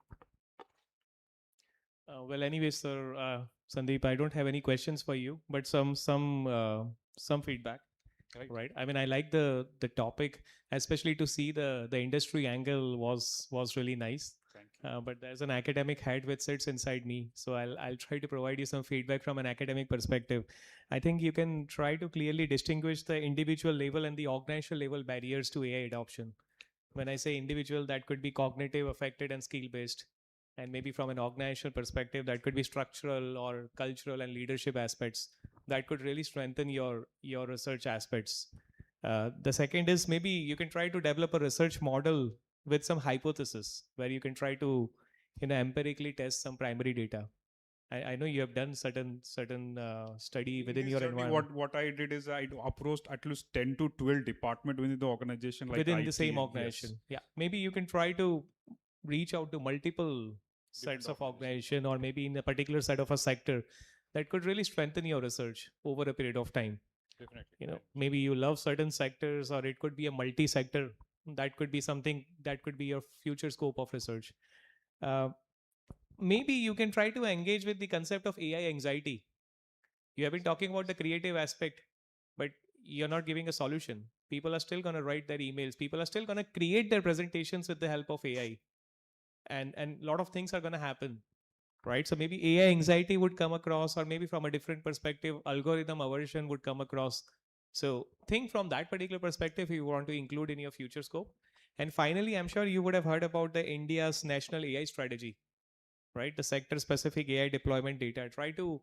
Speaker 16: Well, anyway, sir, Sandeep, I don't have any questions for you, but some feedback. Right. I mean, I like the topic, especially to see the industry angle was really nice. But there's an academic head which sits inside me, so I'll try to provide you some feedback from an academic perspective. I think you can try to clearly distinguish the individual level and the organizational level barriers to AI adoption. When I say individual, that could be cognitive, affected, and skill based. And maybe from an organizational perspective, that could be structural or cultural and leadership aspects that could really strengthen your research aspects. The second is maybe you can try to develop a research model with some hypothesis where you can try to empirically test some primary data. I know you have done certain study within your environment.
Speaker 5: What I did is I approached at least 10 to 12 department within the organization, like
Speaker 16: within
Speaker 5: IT,
Speaker 16: the same organization.
Speaker 5: yes.
Speaker 16: Yeah, maybe you can try to reach out to multiple sets of organization, or maybe in a particular set of a sector that could really strengthen your research over a period of time.
Speaker 5: Definitely.
Speaker 16: Maybe you love certain sectors, or it could be a multi-sector. That could be something that could be your future scope of research. Maybe you can try to engage with the concept of AI anxiety. You have been talking about the creative aspect, but you're not giving a solution. People are still going to write their emails. People are still going to create their presentations with the help of AI. And a lot of things are going to happen, right? So maybe AI anxiety would come across, or maybe from a different perspective, algorithm aversion would come across. So think from that particular perspective if you want to include in your future scope. And finally, I'm sure you would have heard about the India's national AI strategy, right? The sector specific AI deployment data. Try to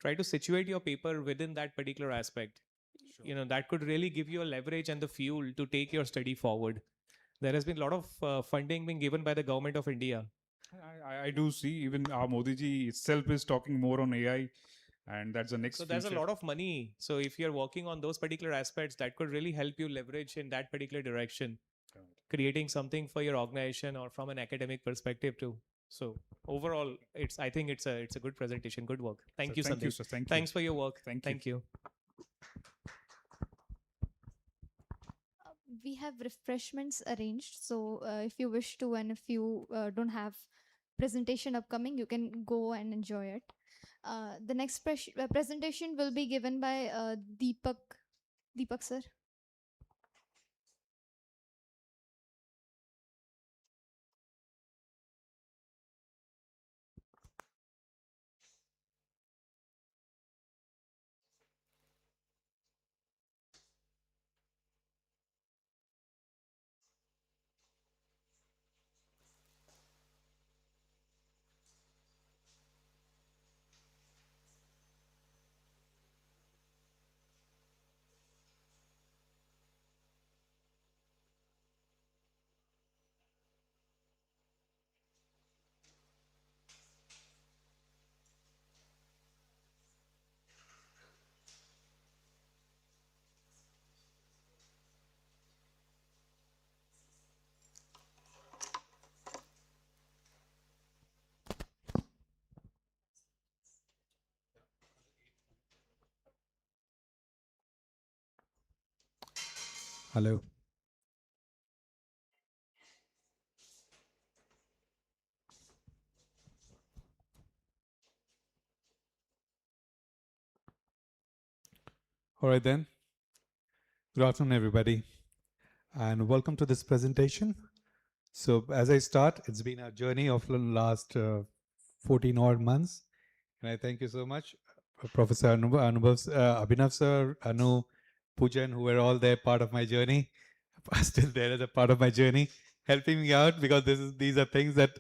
Speaker 16: try to situate your paper within that particular aspect. That could really give you a leverage and the fuel to take your study forward. There has been a lot of funding being given by the government of India.
Speaker 5: I do see even Modi ji itself is talking more on AI, and that's the next.
Speaker 16: So there's a
Speaker 5: future.
Speaker 16: lot of money. So if you're working on those particular aspects, that could really help you leverage in that particular direction, creating something for your organization or from an academic perspective too. So overall, I think it's a good presentation. Good work. Thank you,
Speaker 5: Thank you,
Speaker 16: Sandeep.
Speaker 5: sir. Thank you.
Speaker 16: Thanks for your work.
Speaker 5: Thank you.
Speaker 11: We have refreshments arranged, so if you wish to, and if you don't have presentation upcoming, you can go and enjoy it. The next presentation will be given by Deepak sir.
Speaker 7: Hello. All right then. Good afternoon, everybody, and welcome to this presentation. So as I start, it's been a journey of the last 14 odd months, and I thank you so much, Professor Abhinav sir, Anu, Pujan, who were all there part of my journey, are still there as a part of my journey, helping me out, because these are things that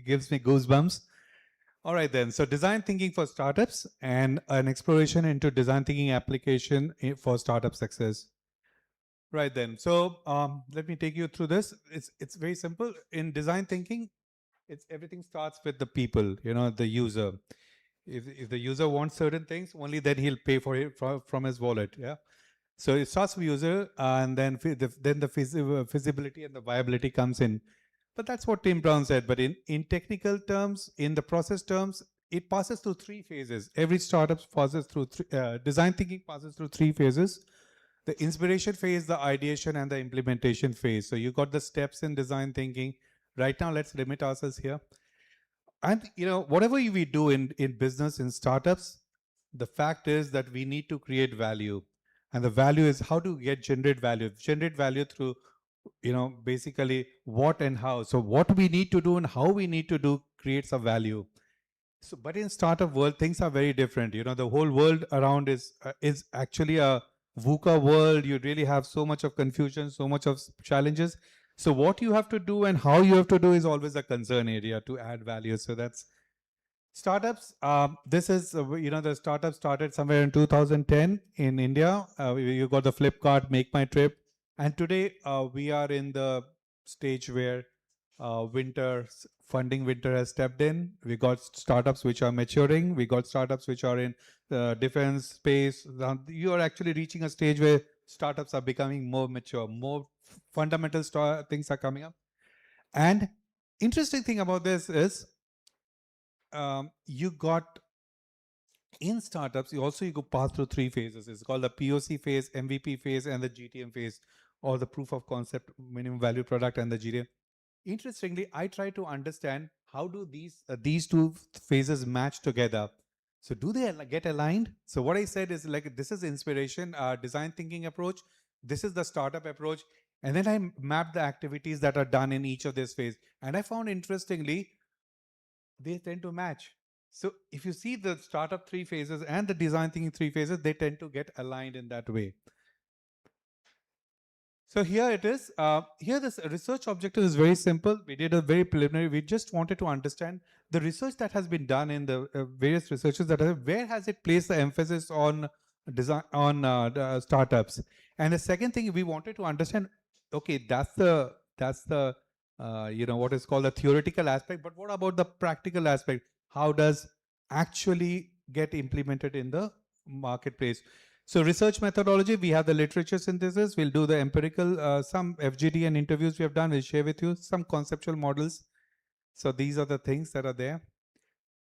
Speaker 7: gives me goosebumps. All right then, so design thinking for startups and an exploration into design thinking application for startup success. Right then, so let me take you through this. It's very simple. In design thinking, everything starts with the people, the user. If the user wants certain things, only then he'll pay for it from his wallet. Yeah. So it starts with user, and then the feasibility and the viability comes in. But that's what Tim Brown said. But in technical terms, in the process terms, it passes through three phases. Every startup passes through design thinking passes through three phases: the inspiration phase, the ideation, and the implementation phase. So you got the steps in design thinking. Right now, let's limit ourselves here. And whatever we do in business, in startups, the fact is that we need to create value. And the value is how to generate value. Generate value through basically what and how. So what we need to do and how we need to do creates a value. So, but in startup world, things are very different. The whole world around is actually a VUCA world. You really have so much of confusion, so much of challenges. So what you have to do and how you have to do is always a concern area to add value. So that's startups. This is, the startup started somewhere in 2010 in India. You got the Flipkart, Make My Trip. And today we are in the stage where funding winter has stepped in. We got startups which are maturing. We got startups which are in defense space. You are actually reaching a stage where startups are becoming more mature, more fundamental things are coming up. And interesting thing about this is you got in startups, you go pass through three phases. It's called the POC phase, MVP phase, and the GTM phase, or the proof of concept, minimum value product, and the GTM. Interestingly, I try to understand how do these two phases match together. So do they get aligned? So what I said is this is inspiration, design thinking approach. This is the startup approach. And then I mapped the activities that are done in each of this phase. And I found interestingly, they tend to match. So if you see the startup three phases and the design thinking three phases, they tend to get aligned in that way. So here it is. Here this research objective is very simple. We did a very preliminary. We just wanted to understand the research that has been done in the various researches that are, where has it placed the emphasis on design, on the startups. And the second thing we wanted to understand, okay, that's the what is called the theoretical aspect, but what about the practical aspect? How does actually get implemented in the marketplace? So research methodology, we have the literature synthesis, we'll do the empirical, some FGD and interviews we have done, we'll share with you some conceptual models. So these are the things that are there.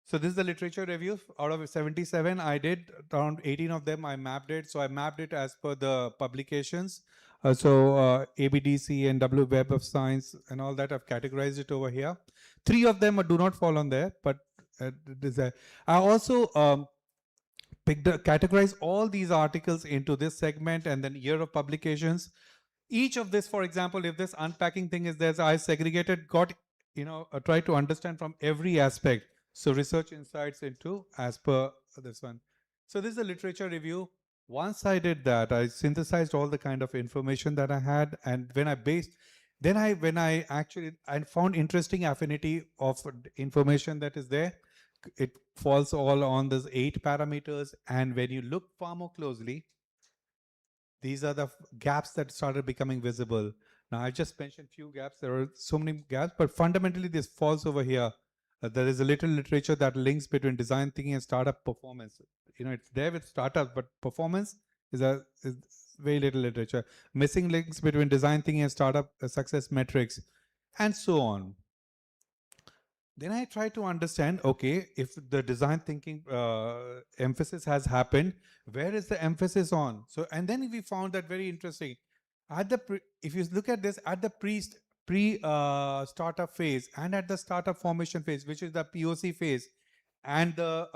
Speaker 7: So this is the literature review. Out of 77, I did around 18 of them, I mapped it. So I mapped it as per the publications. ABDC and W Web of Science and all that, I've categorized it over here. 3 of them do not fall on there, but I also categorize all these articles into this segment and then year of publications. Each of this, for example, if this unpacking thing is there, so I segregated, tried to understand from every aspect. So research insights into as per this one. So this is a literature review. Once I did that, I synthesized all the kind of information that I had, and when I found interesting affinity of information that is there. It falls all on those 8 parameters, and when you look far more closely, these are the gaps that started becoming visible. Now I just mentioned few gaps. There are so many gaps, but fundamentally this falls over here. There is a little literature that links between design thinking and startup performance. It's there with startups, but performance is very little literature. Missing links between design thinking and startup success metrics, and so on. Then I try to understand, okay, if the design thinking emphasis has happened, where is the emphasis on? So, and then we found that very interesting. If you look at this, at the pre-startup phase and at the startup formation phase, which is the POC phase, and the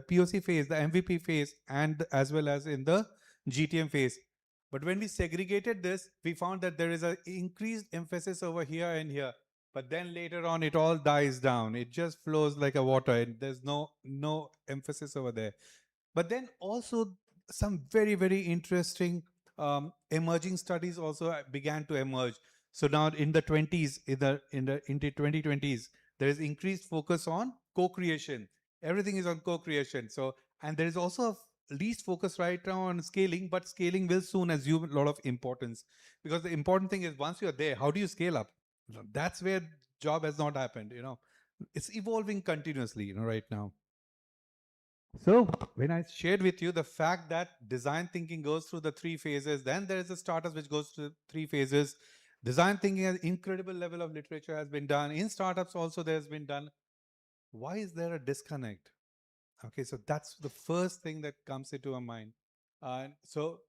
Speaker 7: POC phase, the MVP phase, and as well as in the GTM phase. But when we segregated this, we found that there is an increased emphasis over here and here. But then later on, it all dies down. It just flows like a water. And there's no emphasis over there. But then also some very, very interesting emerging studies also began to emerge. So now in the 20s, into 2020s, there is increased focus on co-creation. Everything is on co-creation. So, and there is also a least focus right now on scaling, but scaling will soon assume a lot of importance, because the important thing is once you're there, how do you scale up? That's where job has not happened. It's evolving continuously, right now. So when I shared with you the fact that design thinking goes through the 3 phases, then there is a startups which goes through 3 phases. Design thinking has incredible level of literature has been done. In startups also there has been done. Why is there a disconnect? Okay, so that's the first thing that comes into our mind. So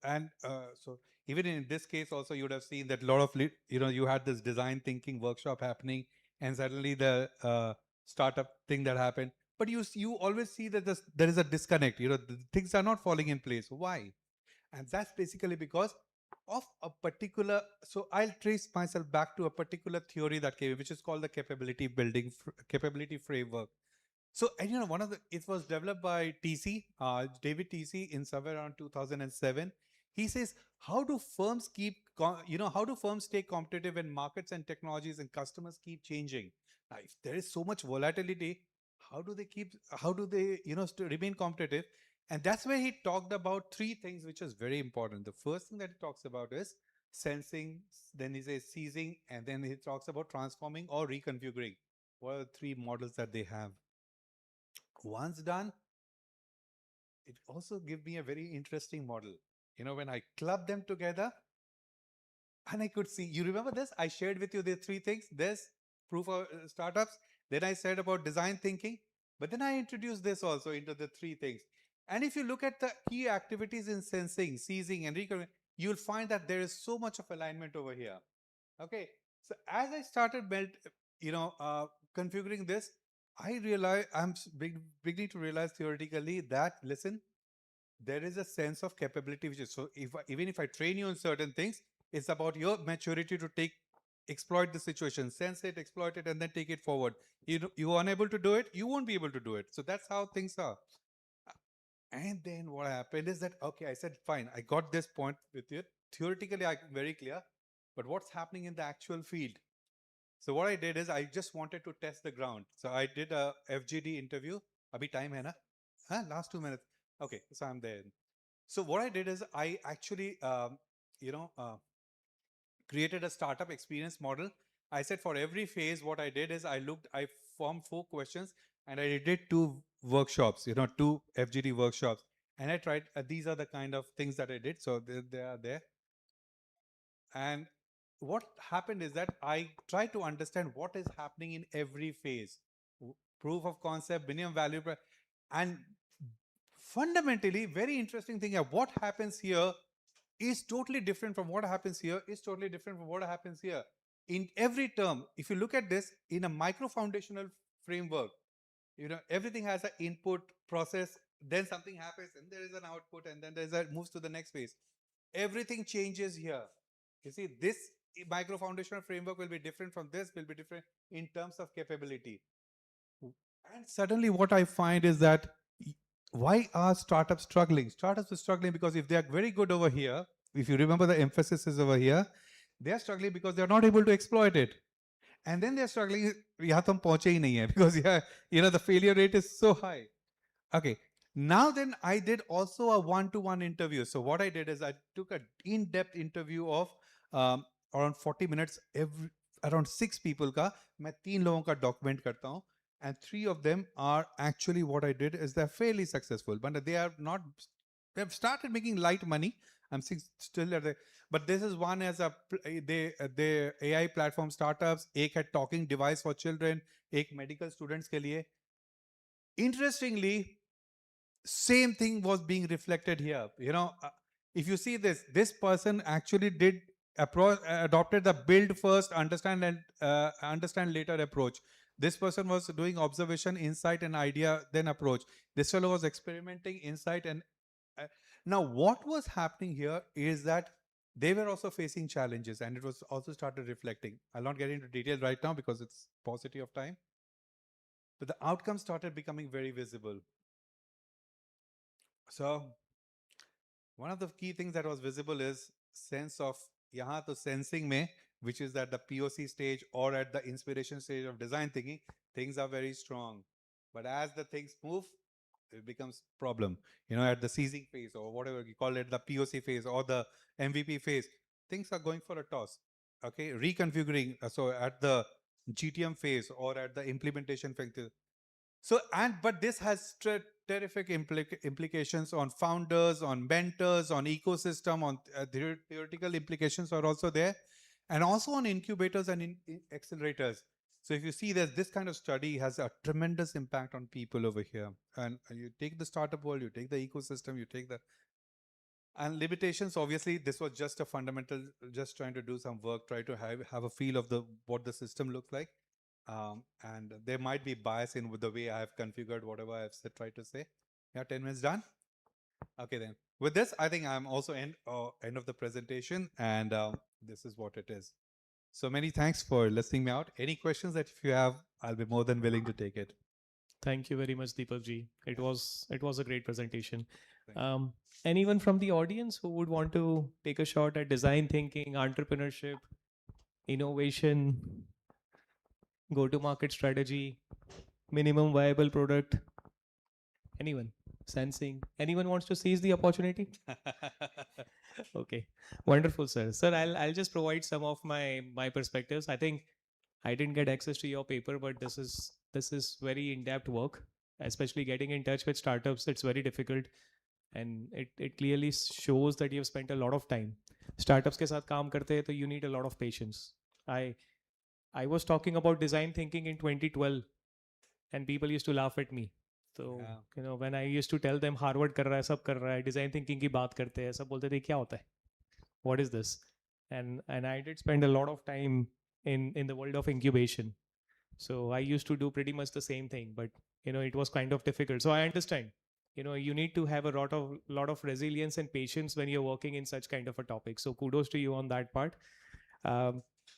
Speaker 7: even in this case also, you would have seen that a lot of, you had this design thinking workshop happening, and suddenly the startup thing that happened. But you always see that there is a disconnect. Things are not falling in place. Why? And that's basically because of a particular. So I'll trace myself back to a particular theory that came, which is called the capability building, capability framework. So, and it was developed by TC, David TC, in somewhere around 2007. He says, how do firms how do firms stay competitive when markets and technologies and customers keep changing? Now, if there is so much volatility, how do they remain competitive? And that's where he talked about 3 things, which is very important. The first thing that he talks about is sensing, then he says seizing, and then he talks about transforming or reconfiguring. What are the 3 models that they have? Once done, it also gives me a very interesting model. When I club them together, and I could see, you remember this? I shared with you the 3 things. There's proof of startups. Then I said about design thinking, but then I introduced this also into the 3 things. And if you look at the key activities in sensing, seizing, and reconfiguring, you'll find that there is so much of alignment over here. Okay, so as I started configuring this, I realize I'm beginning to realize theoretically that, listen, there is a sense of capability, which is, so even if I train you on certain things, it's about your maturity to exploit the situation, sense it, exploit it, and then take it forward. You are unable to do it, you won't be able to do it. So that's how things are. And then what happened is that, okay, I said, fine, I got this point with it. theoretically I'm very clear, but what's happening in the actual field? So what I did is I just wanted to test the ground. So I did a FGD interview. Abhi time hai na? Huh? Last 2 minutes. Okay, so I'm there. So what I did is I actually, created a startup experience model. I said for every phase, what I did is I formed 4 questions and I did 2 workshops, 2 FGD workshops. And I tried, these are the kind of things that I did. So they are there. And what happened is that I tried to understand what is happening in every phase. Proof of concept, minimum value, and fundamentally, very interesting thing here, what happens here is totally different from what happens here, is totally different from what happens here. In every term, if you look at this in a micro foundational framework, everything has an input process, then something happens, and there is an output, and then there's a moves to the next phase. Everything changes here. You see, this micro foundational framework will be different from this, will be different in terms of capability. And suddenly what I find is that why are startups struggling? Startups are struggling because if they are very good over here, if you remember the emphasis is over here, they are struggling because they are not able to exploit it. And then they are struggling, yahan tum pahunche hi nahi hai, because the failure rate is so high. Okay. Now then I did also a one-to-one interview. So what I did is I took an in-depth interview of around 40 minutes, around 6 people ka. मैं 3 लोगों का document करता हूँ. And 3 of them are actually, what I did is they're fairly successful, but they are not, they've started making light money. I'm still at the, but this is one as they AI platform startups, एक है talking device for children, एक medical students के लिए. Interestingly, same thing was being reflected here. If you see this person actually adopted the build first, understand and understand later approach. This person was doing observation, insight, and idea, then approach. This fellow was experimenting, insight, and now what was happening here is that they were also facing challenges, and it was also started reflecting. I'll not get into detail right now because it's paucity of time. But the outcomes started becoming very visible. So one of the key things that was visible is sense of yahan to sensing mein, which is at the POC stage or at the inspiration stage of design thinking, things are very strong. But as the things move, it becomes problem. At the seizing phase or whatever you call it, the POC phase or the MVP phase, things are going for a toss. Okay, reconfiguring. So at the GTM phase or at the implementation phase. So, but this has terrific implications on founders, on mentors, on ecosystem, on theoretical implications are also there, and also on incubators and accelerators. So if you see that this kind of study has a tremendous impact on people over here, and you take the startup world, you take the ecosystem, you take the, and limitations, obviously, this was just a fundamental, just trying to do some work, try to have a feel of what the system looks like. And there might be bias in with the way I have configured whatever I've tried to say. Yeah, 10 minutes done. Okay, then. With this, I think I'm also end of the presentation, and this is what it is. So many thanks for listening me out. Any questions that if you have, I'll be more than willing to take it.
Speaker 16: Thank you very much, Deepak ji. It was a great presentation. Anyone from the audience who would want to take a shot at design thinking, entrepreneurship, innovation, go-to-market strategy, minimum viable product? Anyone? Sensing? Anyone wants to seize the opportunity? Okay, wonderful, sir. Sir, I'll just provide some of my perspectives. I think I didn't get access to your paper, but this is very in-depth work. Especially getting in touch with startups, it's very difficult, and it clearly shows that you've spent a lot of time. Startups के साथ काम करते हैं तो you need a lot of patience. I was talking about design thinking in 2012, and people used to laugh at me. So when I used to tell them Harvard कर रहा है, सब कर रहा है, design thinking की बात करते हैं, सब बोलते थे क्या होता है? What is this? And I did spend a lot of time in the world of incubation. So I used to do pretty much the same thing, but it was kind of difficult. So I understand. You need to have a lot of resilience and patience when you're working in such kind of a topic. So kudos to you on that part.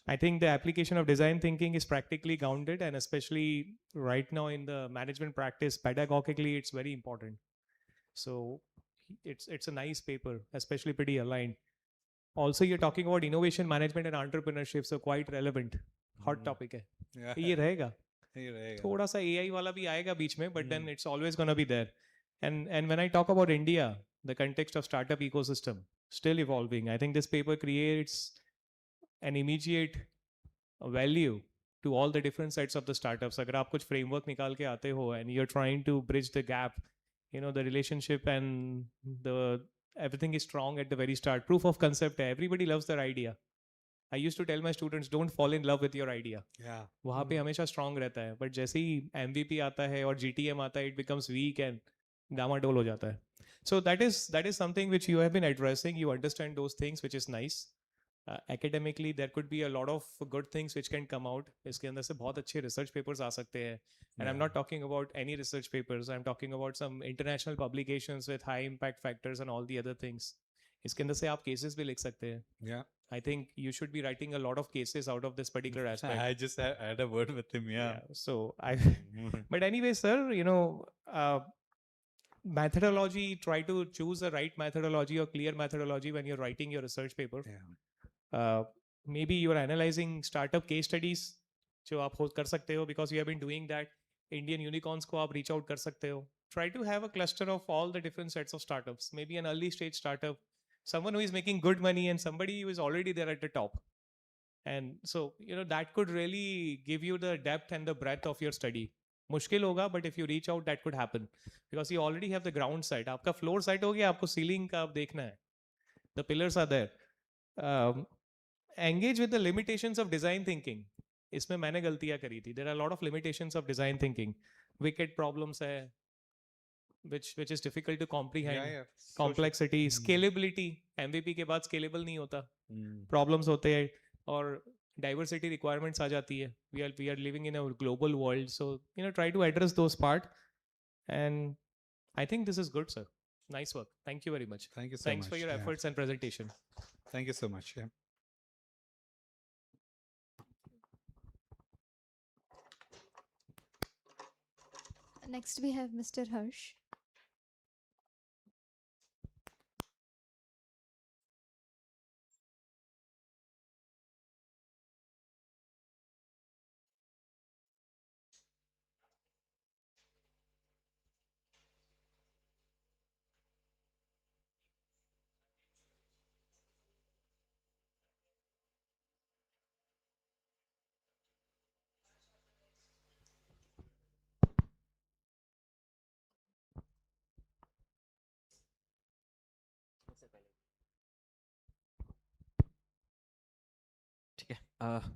Speaker 16: I think the application of design thinking is practically grounded, and especially right now in the management practice, pedagogically, it's very important. So it's a nice paper, especially pretty aligned. Also, you're talking about innovation management and entrepreneurship, so quite relevant. Hot topic है. ये रहेगा. थोड़ा सा AI वाला भी आएगा बीच में, but then it's always gonna be there. And when I talk about India, the context of startup ecosystem still evolving. I think this paper creates an immediate value to all the different sets of the startups. अगर आप कुछ framework निकाल के आते हो and you're trying to bridge the gap, you know, the relationship and the everything is strong at the very start. Proof of concept है. Everybody loves their idea. I used to tell my students, don't fall in love with your idea.
Speaker 7: Yeah.
Speaker 16: वहाँ पे हमेशा strong रहता है. But जैसे ही MVP आता है और GTM आता है, it becomes weak and डामाडोल हो जाता है. So that is something which you have been addressing. You understand those things, which is nice. Academically, there could be a lot of good things which can come out. इसके अंदर से बहुत अच्छे research papers आ सकते हैं. And I'm not talking about any research papers. I'm talking about some international publications with high impact factors and all the other things. इसके अंदर से आप cases भी लिख सकते हैं.
Speaker 7: Yeah.
Speaker 16: I think you should be writing a lot of cases out of this particular aspect.
Speaker 7: I just had a word with him. Yeah.
Speaker 16: So but anyway, sir, you know, methodology, try to choose a right methodology or clear methodology when you're writing your research paper. Maybe you're analyzing startup case studies, जो आप कर सकते हो, because you have been doing that. Indian unicorns को आप reach out कर सकते हो. Try to have a cluster of all the different sets of startups. Maybe an early stage startup, someone who is making good money and somebody who is already there at the top. And so, you know, that could really give you the depth and the breadth of your study. मुश्किल होगा, but if you reach out, that could happen. Because you already have the ground site. आपका floor site हो गया, आपको ceiling का आप देखना है. The pillars are there. Engage with the limitations of design thinking. इसमें मैंने गलतियाँ करी थी. There are a lot of limitations of design thinking. Wicked problems है, which is difficult to comprehend.
Speaker 7: Yeah.
Speaker 16: Complexity, scalability. MVP के बाद scalable नहीं होता. Problems होते हैं और diversity requirements आ जाती है. We are living in a global world, so you know, try to address those part. And I think this is good, sir. Nice work. Thank you very much.
Speaker 7: Thank you so
Speaker 16: Thanks
Speaker 7: much.
Speaker 16: for your efforts and presentation.
Speaker 7: Thank you so much. Yeah.
Speaker 11: Next, we have Mr. Harsh.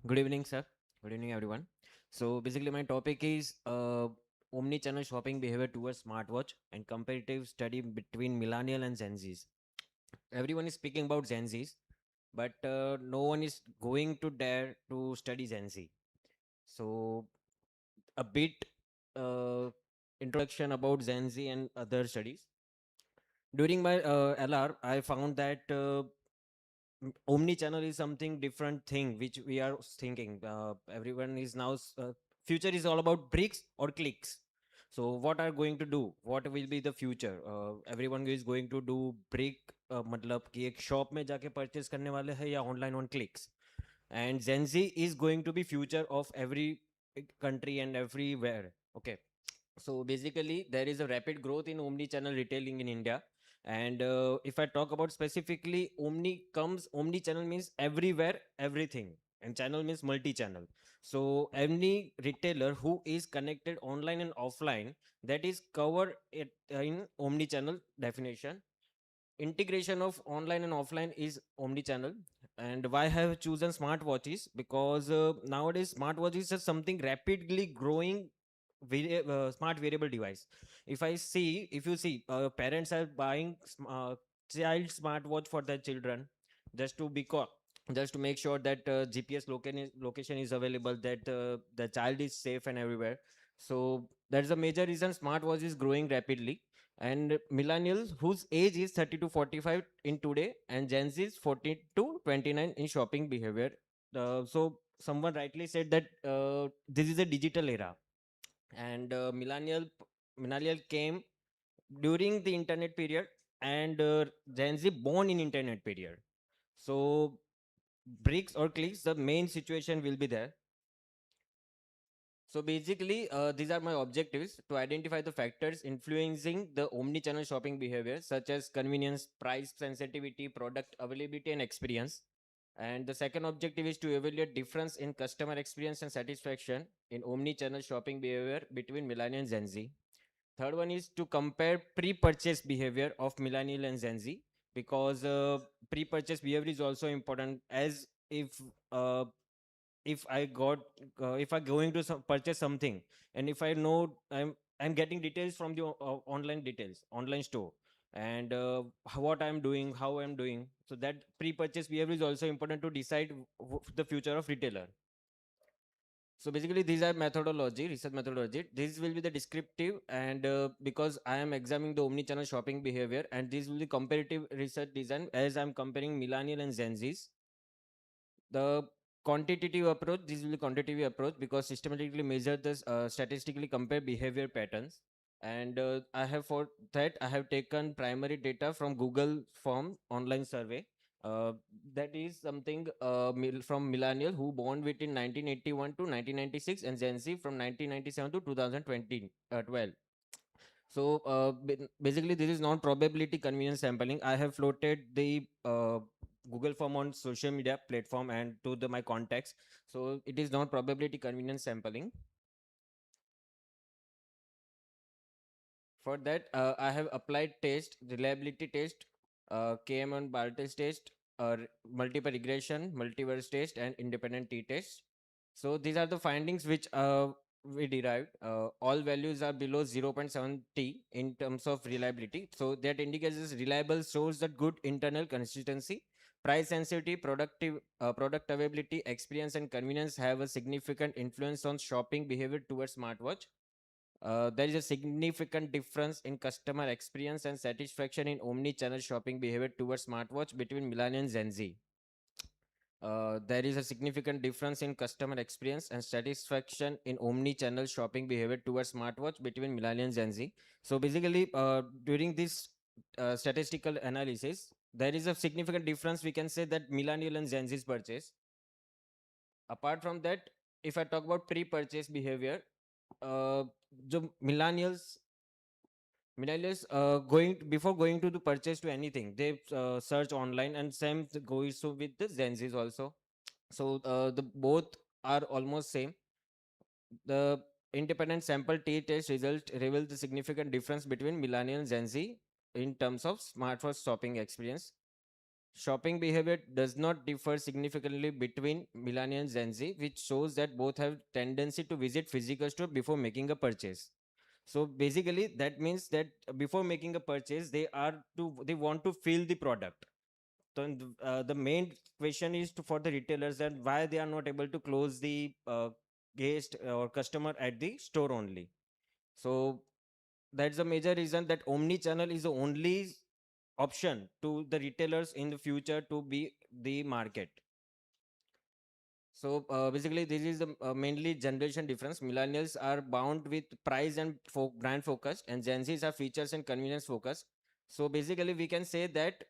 Speaker 8: Good evening, sir. Good evening, everyone. So basically, my topic is omni-channel shopping behavior towards smartwatch and comparative study between millennial and Gen Zs. Everyone is speaking about Gen Zs, but no one is going to dare to study Gen Z. So a bit introduction about Gen Z and other studies. During my LR, I found that omni-channel is something different thing which we are thinking. Everyone is now future is all about bricks or clicks. So what are going to do? What will be the future? Everyone is going to do brick, मतलब कि एक shop में जाके purchase करने वाले हैं या online on clicks. And Gen Z is going to be future of every country and everywhere. Okay. So basically, there is a rapid growth in omni-channel retailing in India. And if I talk about specifically, omni-channel means everywhere, everything. And channel means multi-channel. So any retailer who is connected online and offline, that is covered in omni-channel definition. Integration of online and offline is omni-channel. And why I have chosen smartwatches? Because nowadays smartwatches is just something rapidly growing smart wearable device. If you see parents are buying child smartwatch for their children just to make sure that GPS location is available, that the child is safe and everywhere. So that's a major reason smartwatch is growing rapidly. And millennials whose age is 30 to 45 in today, and Gen Z is 40 to 29 in shopping behavior. So someone rightly said that this is a digital era, and millennial came during the internet period, and Gen Z born in internet period. So bricks or clicks, the main situation will be there. So basically, these are my objectives: to identify the factors influencing the omni-channel shopping behavior, such as convenience, price sensitivity, product availability, and experience. And the second objective is to evaluate difference in customer experience and satisfaction in omni-channel shopping behavior between millennial and Gen Z. Third one is to compare pre-purchase behavior of millennial and Gen Z, because pre-purchase behavior is also important, as uh, if I got if I going to purchase something, and if I know I'm getting details from the online details, online store, and what I'm doing, how I'm doing, so that pre-purchase behavior is also important to decide the future of retailer. So basically, these are research methodology. This will be the descriptive, and because I am examining the omni-channel shopping behavior, and this will be comparative research design, as I'm comparing millennial and Gen Zs. The quantitative approach, this will be quantitative approach, because systematically measure this, statistically compare behavior patterns. And for that, I have taken primary data from Google Form online survey. That is something from millennial who born between 1981 to 1996, and Gen Z from 1997 to 2012. So basically, this is non-probability convenience sampling. I have floated the Google form on social media platform and to my contacts. So it is not probability convenience sampling. For that, I have applied test, reliability test, KM and Bartels test, multiple regression, multiverse test, and independent t-test. So these are the findings which we derived. All values are below 0.7 t in terms of reliability. So that indicates is reliable, shows that good internal consistency. Price sensitivity, product availability, experience, and convenience have a significant influence on shopping behavior towards smartwatch. There is a significant difference in customer experience and satisfaction in omni-channel shopping behavior towards smartwatch between millennial and Gen Z. There is a significant difference in customer experience and satisfaction in omni-channel shopping behavior towards smartwatch between millennial and Gen Z. So basically, during this statistical analysis, there is a significant difference. We can say that millennial and Gen Z's purchase. Apart from that, if I talk about pre-purchase behavior, the millennials going before going to the purchase to anything, they search online, and same goes so with the Gen Zs also. So the both are almost same. The independent sample t-test result reveals the significant difference between millennial and Gen Z in terms of smartphone shopping experience. Shopping behavior does not differ significantly between millennial and Gen Z, which shows that both have tendency to visit physical store before making a purchase. So basically, that means that before making a purchase, they want to feel the product. So the main question is for the retailers, that why they are not able to close the guest or customer at the store only. So that's a major reason that omni-channel is the only option to the retailers in the future to be the market. So basically, this is the mainly generation difference. Millennials are bound with price and brand focused, and Gen Zs are features and convenience focused. So basically, we can say that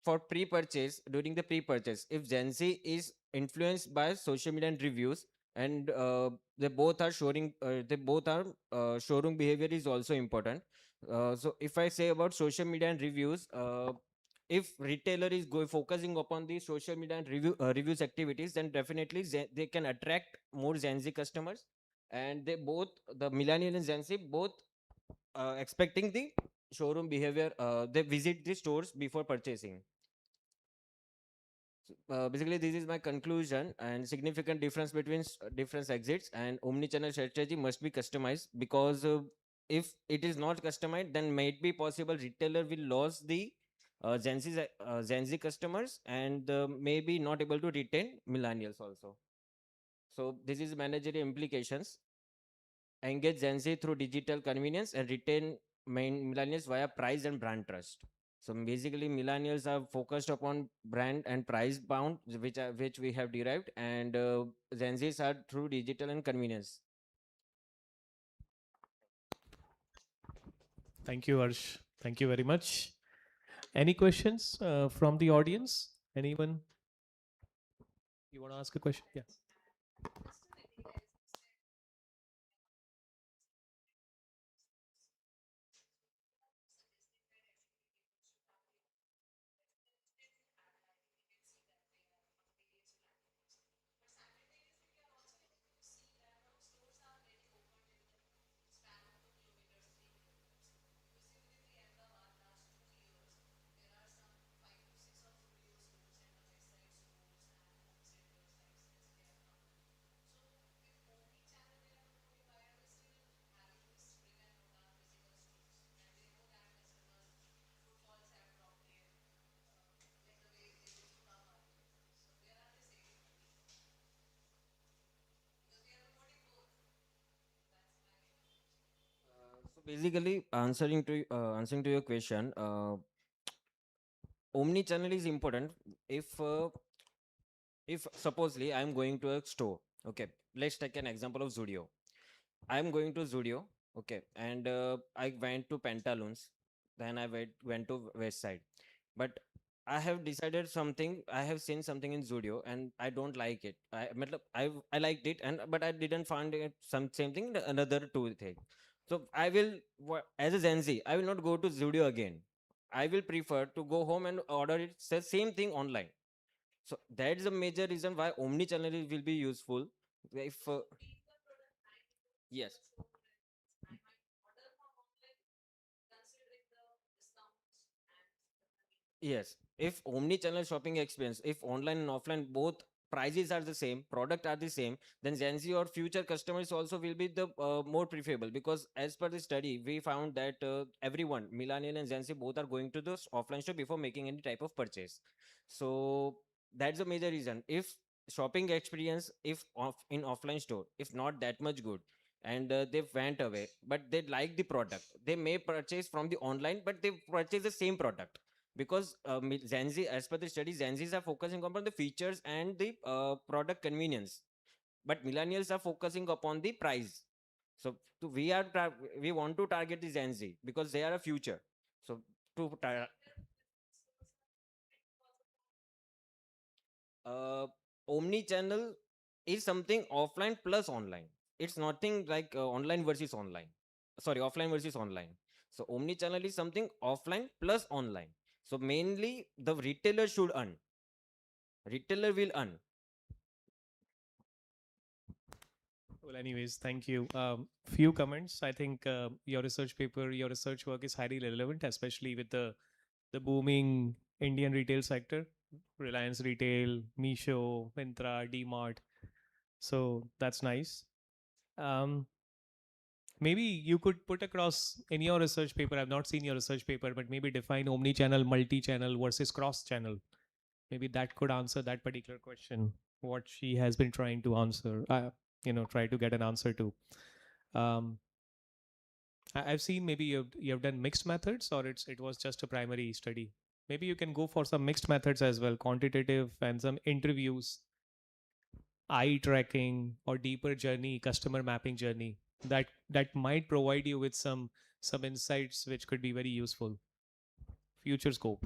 Speaker 8: for pre-purchase, during the pre-purchase, if Gen Z is influenced by social media and reviews, and they both are showroom behavior is also important. So if I say about social media and reviews, if retailer is focusing upon the social media and reviews activities, then definitely they can attract more Gen Z customers, and they both, the millennial and Gen Z, both expecting the showroom behavior. They visit the stores before purchasing. Basically, this is my conclusion, and significant difference between different exits, and omni-channel strategy must be customized, because if it is not customized, then might be possible retailer will lose the Gen Z customers, and maybe not able to retain millennials also. So this is managerial implications. Engage Gen Z through digital convenience and retain millennials via price and brand trust. So basically, millennials are focused upon brand and price bound, which we have derived, and Gen Zs are through digital and convenience.
Speaker 16: Thank you, Arsh. Thank you very much. Any questions from the audience? Anyone? You want to ask a question? Yeah.
Speaker 8: So basically, answering to your question, omni-channel is important. If supposedly I'm going to a store, okay, let's take an example of Zudio. I'm going to Zudio, okay, and I went to Pantaloons, then I went to West Side, but I have decided something. I have seen something in Zudio, and I don't like it. I liked it, and but I didn't find it same thing in another two thing. So I will, as a Gen Z, I will not go to Zudio again. I will prefer to go home and order it the same thing online. So that's the major reason why omni-channel will be useful. If yes, yes. If omni-channel shopping experience, if online and offline both prices are the same, product are the same, then Gen Z or future customers also will be the more preferable, because as per the study, we found that everyone, millennial and Gen Z, both are going to the offline store before making any type of purchase. So that's the major reason. If shopping experience, if in offline store, if not that much good, and they went away, but they like the product, they may purchase from the online, but they purchase the same product, because Gen Z, as per the study, Gen Zs are focusing upon the features and the product convenience, but millennials are focusing upon the price. So we want to target the Gen Z because they are a future. So to uh, omni-channel is something offline plus online. It's nothing like online versus online. Sorry, offline versus online. So omni-channel is something offline plus online. So mainly the retailer should earn. Retailer will earn.
Speaker 16: Well, anyways, thank you. Few comments. I think your research paper, your research work is highly relevant, especially with the booming Indian retail sector, Reliance Retail, Meesho, Myntra, DMart. So that's nice. Um, Maybe you could put across in your research paper. I've not seen your research paper, but maybe define omni-channel, multi-channel versus cross-channel. Maybe that could answer that particular question. What she has been trying to answer, try to get an answer to. I've seen maybe you've done mixed methods, or it was just a primary study. Maybe you can go for some mixed methods as well, quantitative and some interviews, eye tracking, or deeper journey, customer mapping journey. That might provide you with some insights which could be very useful. Future scope,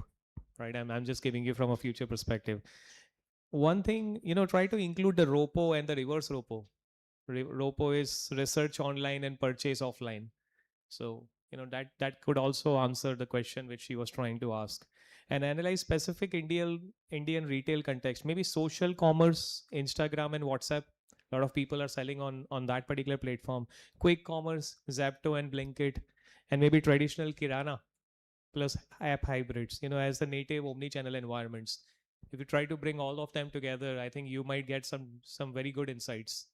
Speaker 16: right? I'm just giving you from a future perspective. One thing, try to include the ROPO and the reverse ROPO. ROPO is research online and purchase offline. So that could also answer the question which she was trying to ask, and analyze specific Indian retail context. Maybe social commerce, Instagram and WhatsApp. A lot of people are selling on that particular platform. Quick commerce, Zapto and Blinkit, and maybe traditional Kirana plus app hybrids. As the native omni-channel environments. If you try to bring all of them together, I think you might get some very good insights.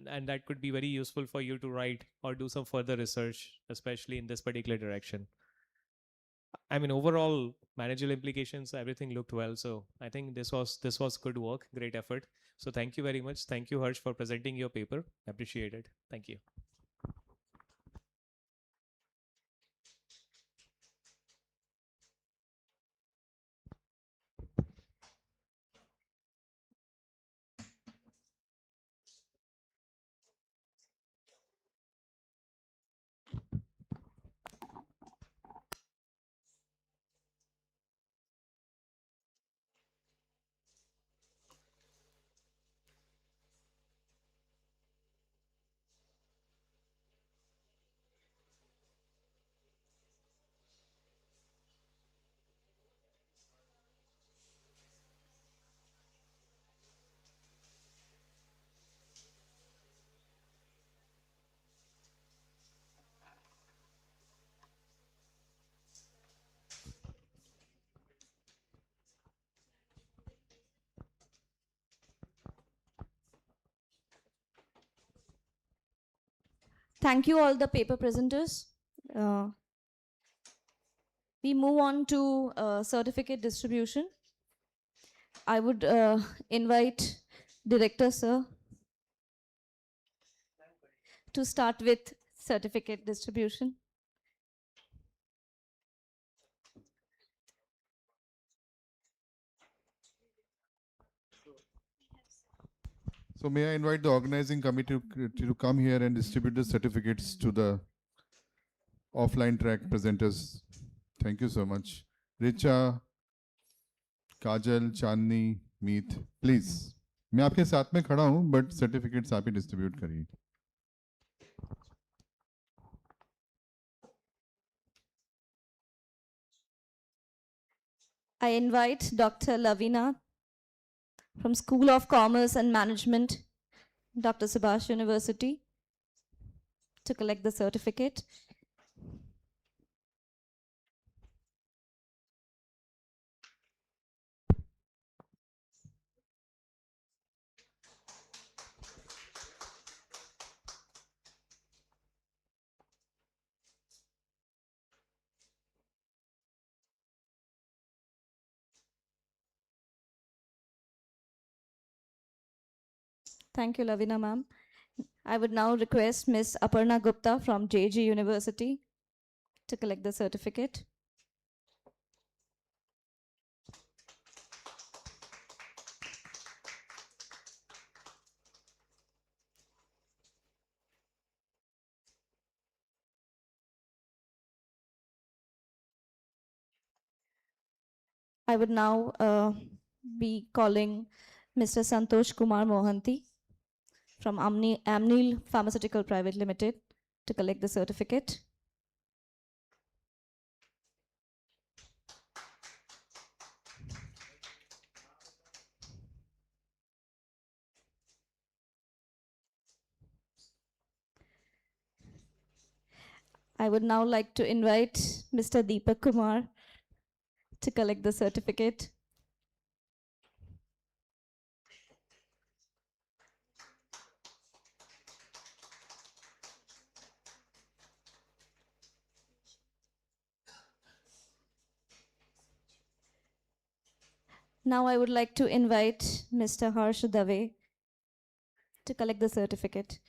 Speaker 16: And that could be very useful for you to write or do some further research, especially in this particular direction. I mean, overall managerial implications, everything looked well. So I think this was good work, great effort. So thank you very much. Thank you, Harsh, for presenting your paper. Appreciate it. Thank you.
Speaker 2: Thank you all the paper presenters. We move on to certificate distribution. I would invite Director Sir to start with certificate distribution.
Speaker 9: So may I invite the organizing committee to come here and distribute the certificates to the offline track presenters. Thank you so much. Richa, Kajal, Chandni, Meet, please. मैं आपके साथ में खड़ा हूँ, but certificates आप ही distribute करिए.
Speaker 2: I invite Dr. Lavina from School of Commerce and Management, Dr. Subhash University, to collect the certificate. Thank you, Lavina ma'am. I would now request Ms. Aparna Gupta from JG University to collect the certificate. I would now be calling Mr. Santosh Kumar Mohanty from Amneal Pharmaceutical Private Limited to collect the certificate. I would now like to invite Mr. Deepak Kumar to collect the certificate. Now I would like to invite Mr. Harsh Dave to collect the certificate.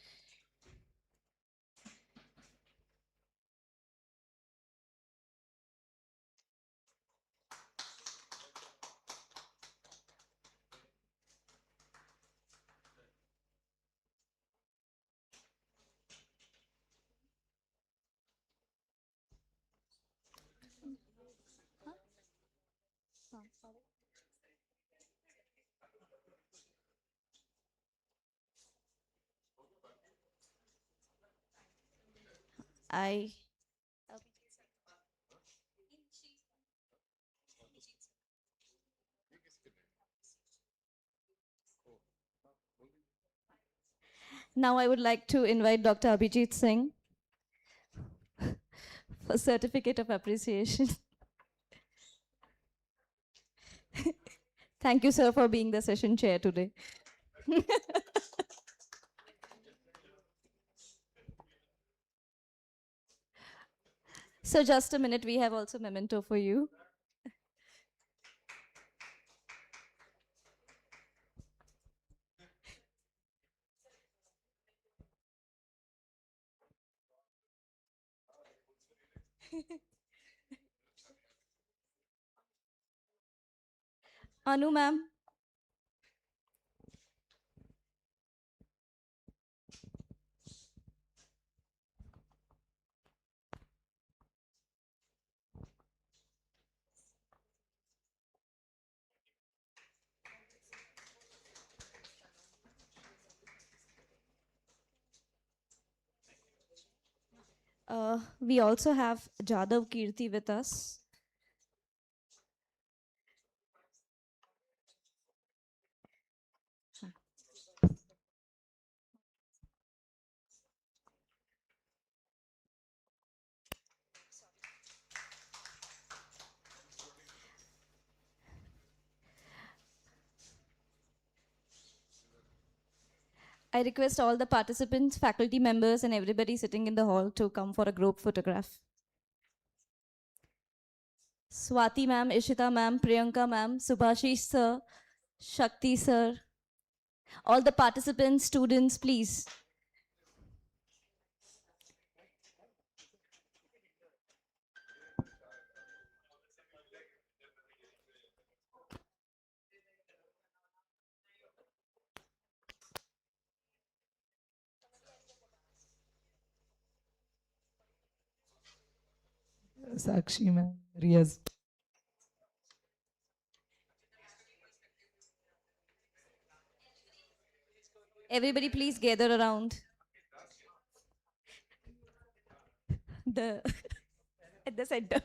Speaker 2: I Now I would like to invite Dr. Abhijit Singh for certificate of appreciation. Thank you, sir, for being the session chair today. So just a minute, we have also Memento for you. Anu ma'am. We also have Jadav Kirti with us. I request all the participants, faculty members, and everybody sitting in the hall to come for a group photograph. Swati ma'am, Ishita ma'am, Priyanka ma'am, Subhashish sir, Shakti sir, all the participants, students, please.
Speaker 6: Sakshi ma'am, Riyaz.
Speaker 2: Everybody please gather around the at the center.